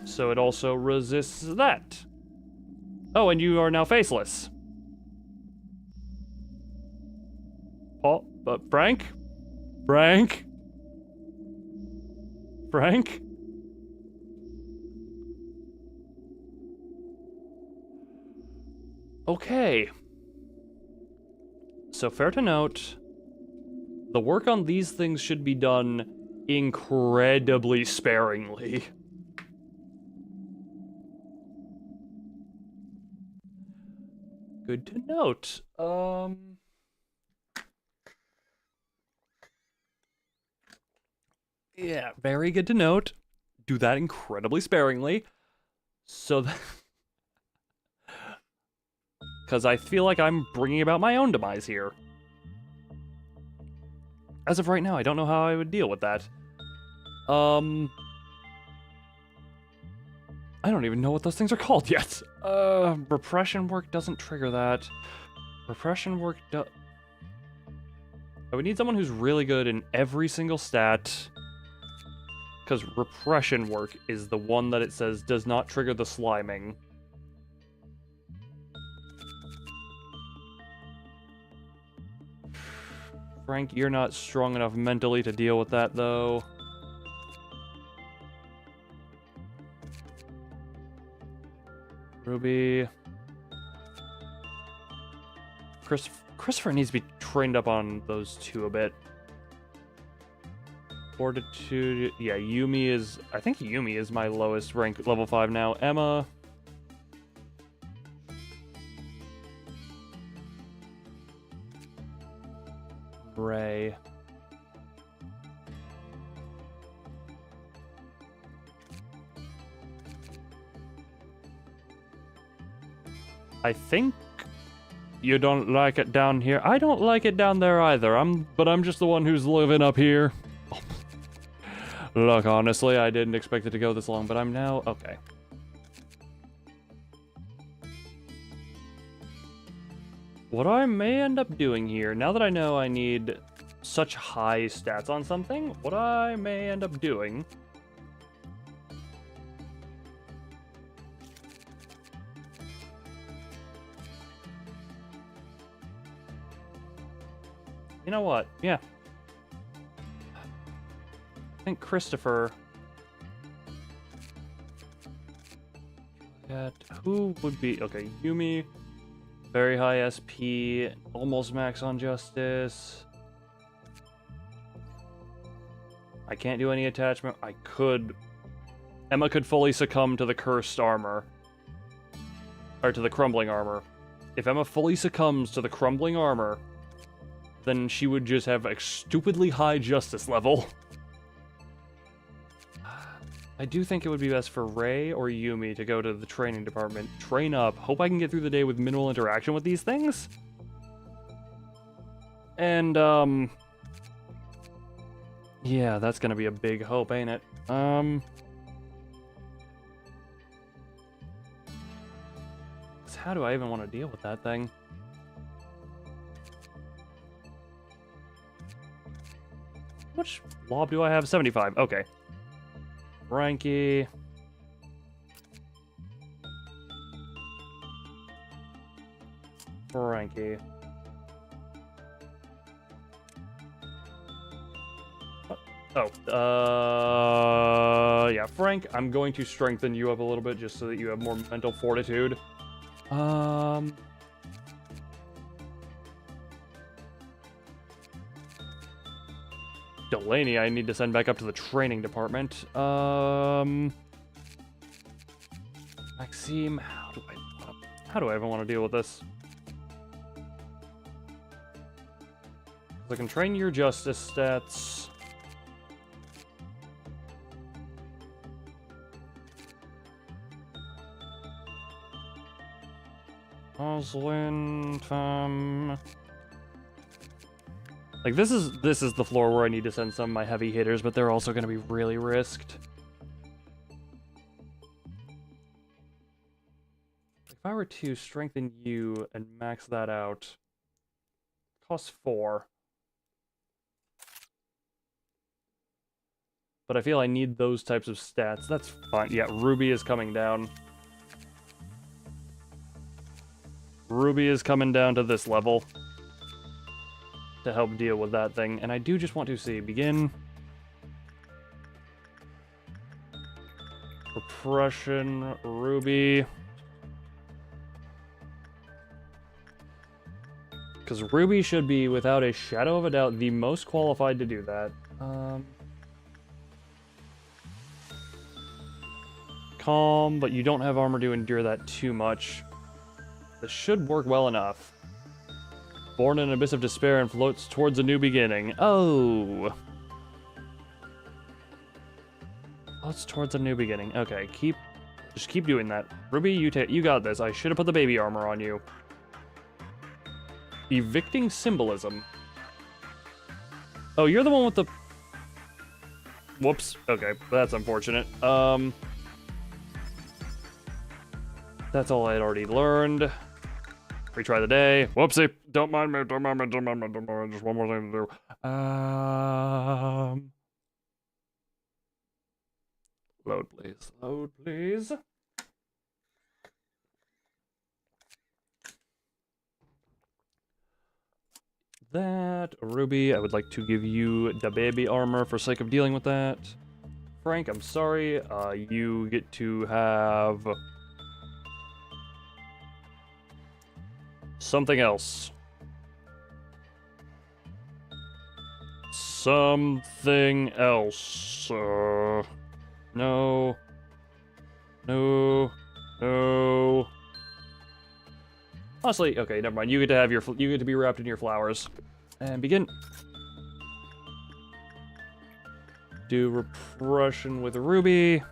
So it also resists that. Oh, and you are now faceless. Paul, but Frank? Frank? Frank? Okay. So fair to note, the work on these things should be done incredibly sparingly. Good to note. Yeah, very good to note. Do that incredibly sparingly. So that... Because I feel like I'm bringing about my own demise here. As of right now, I don't know how I would deal with that. I don't even know what those things are called yet. Repression work doesn't trigger that. Repression work I would need someone who's really good in every single stat. Because repression work is the one that it says does not trigger the sliming. Frank, you're not strong enough mentally to deal with that, though. Ruby. Christopher needs to be trained up on those two a bit. Fortitude. Yeah, Yumi is... I think Yumi is my lowest rank, level 5 now. Emma. Ray. I think you don't like it down here. I don't like it down there either. But I'm just the one who's living up here. Look, honestly, I didn't expect it to go this long, but I'm now... Okay. What I may end up doing here, now that I know I need such high stats on something, what I may end up doing... You know what? Yeah. I think Christopher... Who would be... Okay, Yumi... Very high SP, almost max on justice. I can't do any attachment. I could... Emma could fully succumb to the cursed armor. Or to the crumbling armor. If Emma fully succumbs to the crumbling armor, then she would just have a stupidly high justice level. I do think it would be best for Ray or Yumi to go to the training department, train up, hope I can get through the day with minimal interaction with these things. And, yeah, that's gonna be a big hope, ain't it? How do I even want to deal with that thing? How much lob do I have? 75. Okay. Frankie. Frankie. Yeah, Frank, I'm going to strengthen you up a little bit just so that you have more mental fortitude. Delaney, I need to send back up to the training department. Maxime, how do I even want to deal with this? I can train your justice stats. Roslyn, like this is the floor where I need to send some of my heavy hitters, but they're also going to be really risked. If I were to strengthen you and max that out, costs 4. But I feel I need those types of stats. That's fine. Yeah, Ruby is coming down. Ruby is coming down to this level to help deal with that thing. And I do just want to see, begin. Repression, Ruby. Because Ruby should be, without a shadow of a doubt, the most qualified to do that. Calm, but you don't have armor to endure that too much. This should work well enough. Born in an abyss of despair and floats towards a new beginning. Oh! Floats towards a new beginning. Okay, just keep doing that. Ruby, you got this. I should have put the baby armor on you. Evicting symbolism. Oh, you're the one with the... Whoops. Okay, that's unfortunate. That's all I had already learned. Retry the day. Whoopsie. Don't mind me. Just one more thing to do. Load, please. Load, please. That. Ruby, I would like to give you the baby armor for sake of dealing with that. Frank, I'm sorry. You get to have... something else. Something else. No. No. No. Honestly, okay, never mind. You get to have you get to be wrapped in your flowers. And begin. Do repression with Ruby.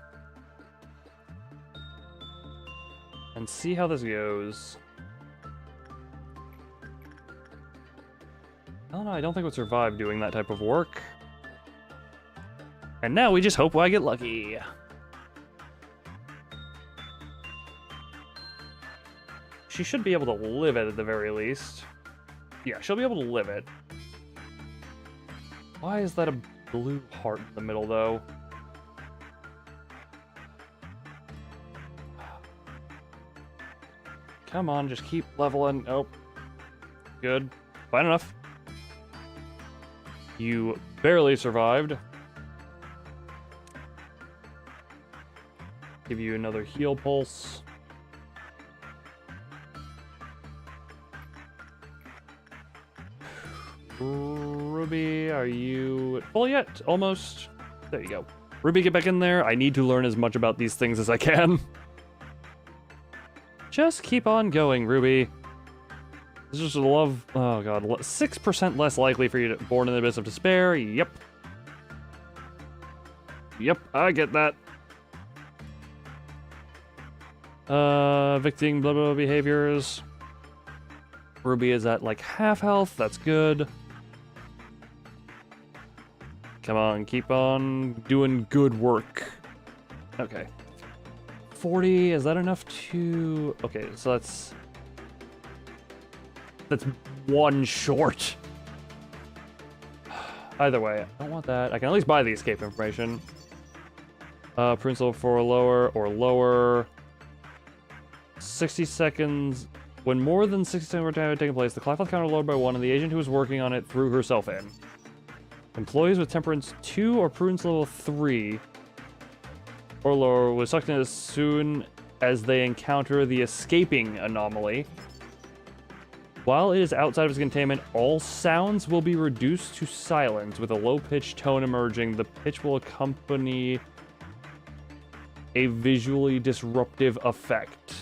And see how this goes. I don't know, I don't think it would survive doing that type of work. And now we just hope I get lucky. She should be able to live it at the very least. Yeah, she'll be able to live it. Why is that a blue heart in the middle, though? Come on, just keep leveling. Oh. Good. Fine enough. You barely survived. Give you another heal pulse. Ruby, are you full yet? Almost. There you go. Ruby, get back in there. I need to learn as much about these things as I can. Just keep on going, Ruby. This is just a love. Oh god, 6% less likely for you to born in the abyss of despair. Yep. Yep, I get that. Evicting blah blah behaviors. Ruby is at like half health. That's good. Come on, keep on doing good work. Okay. 40, is that enough to... Okay, so that's one short. Either way, I don't want that. I can at least buy the escape information. Prudence level 4 lower or lower. 60 seconds. When more than 60 seconds of time had taken place, the clock counter lowered by 1 and the agent who was working on it threw herself in. Employees with temperance 2 or prudence level 3 or lower was sucked in as soon as they encounter the escaping anomaly. While it is outside of its containment, all sounds will be reduced to silence with a low-pitched tone emerging. The pitch will accompany a visually disruptive effect.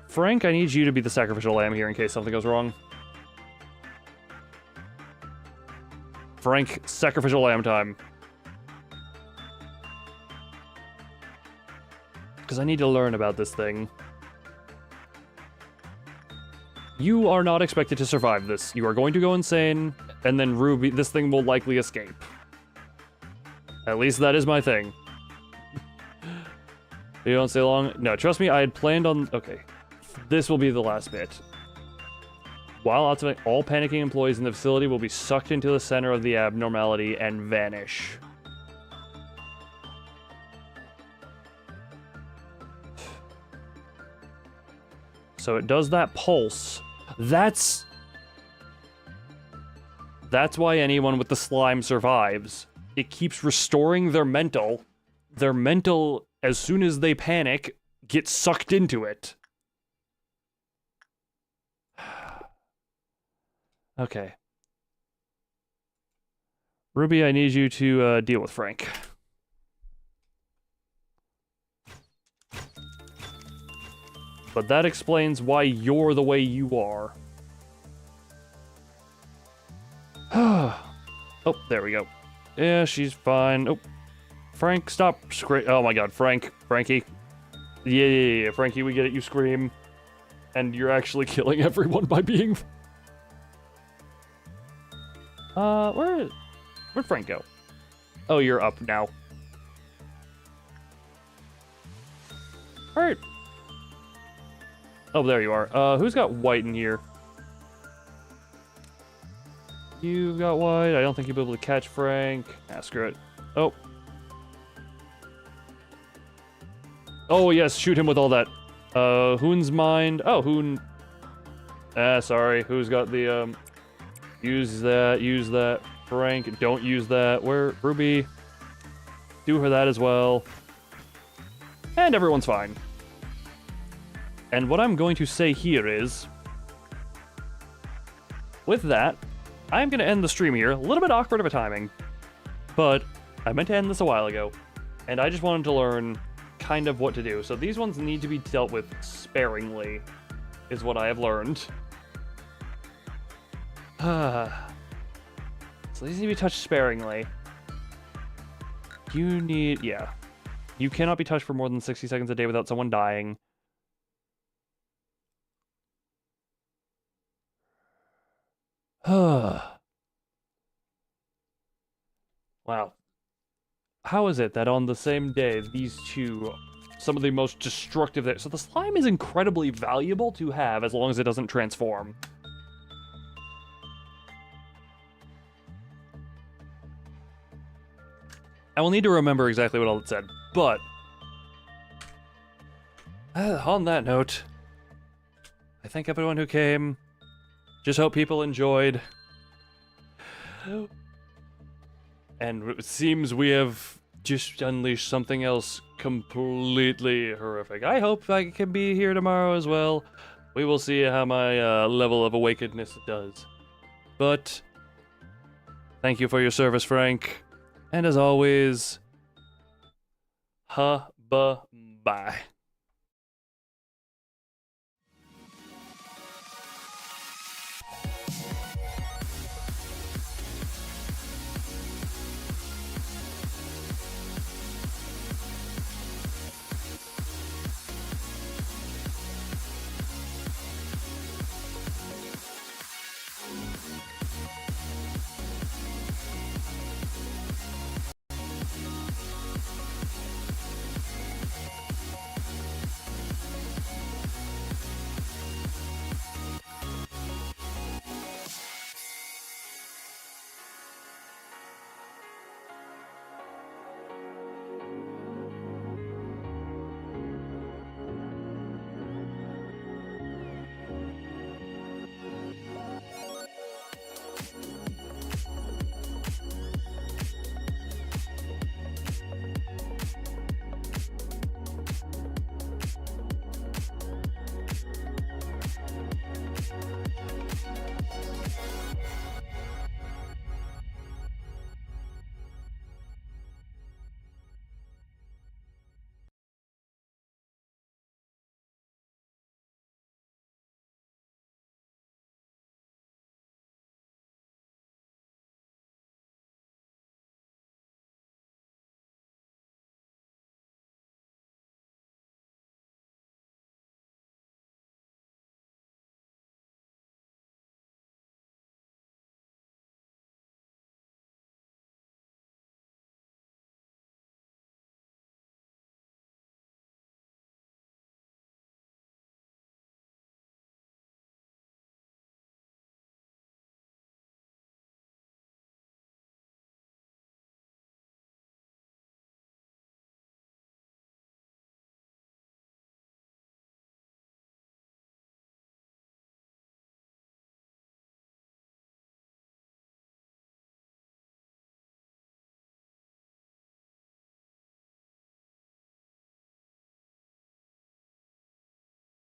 Frank, I need you to be the sacrificial lamb here in case something goes wrong. Frank, sacrificial lamb time. Because I need to learn about this thing. You are not expected to survive this. You are going to go insane, and then Ruby, this thing will likely escape. At least that is my thing. You don't stay long? No, trust me, I had planned on... Okay. This will be the last bit. While activating, all panicking employees in the facility will be sucked into the center of the abnormality and vanish. So it does that pulse. That's why anyone with the slime survives. It keeps restoring their mental. Their mental, as soon as they panic, gets sucked into it. Okay. Ruby, I need you to deal with Frank. But that explains why you're the way you are. Oh, there we go. Yeah, she's fine. Oh, Frank, stop oh my god, Frankie. Yeah, Frankie, we get it, you scream. And you're actually killing everyone by being... where'd Frank go? Oh, you're up now. Alright. Oh, there you are. Who's got white in here? You got white. I don't think you'll be able to catch Frank. Ah, screw it. Oh. Oh, yes, shoot him with all that. Hoon's mind. Oh, Hoon. Ah, sorry. Who's got the, use that. Frank, don't use that. Where, Ruby? Do her that as well. And everyone's fine. And what I'm going to say here is, with that, I'm going to end the stream here. A little bit awkward of a timing, but I meant to end this a while ago, and I just wanted to learn kind of what to do. So these ones need to be dealt with sparingly, is what I have learned. So these need to be touched sparingly. You need, yeah. You cannot be touched for more than 60 seconds a day without someone dying. Wow. How is it that on the same day, these two, some of the most destructive... So the slime is incredibly valuable to have as long as it doesn't transform. I will need to remember exactly what all it said, but... on that note, I thank everyone who came. Just hope people enjoyed. And it seems we have just unleashed something else completely horrific. I hope I can be here tomorrow as well. We will see how my level of awakenedness does. But thank you for your service, Frank. And as always, bye.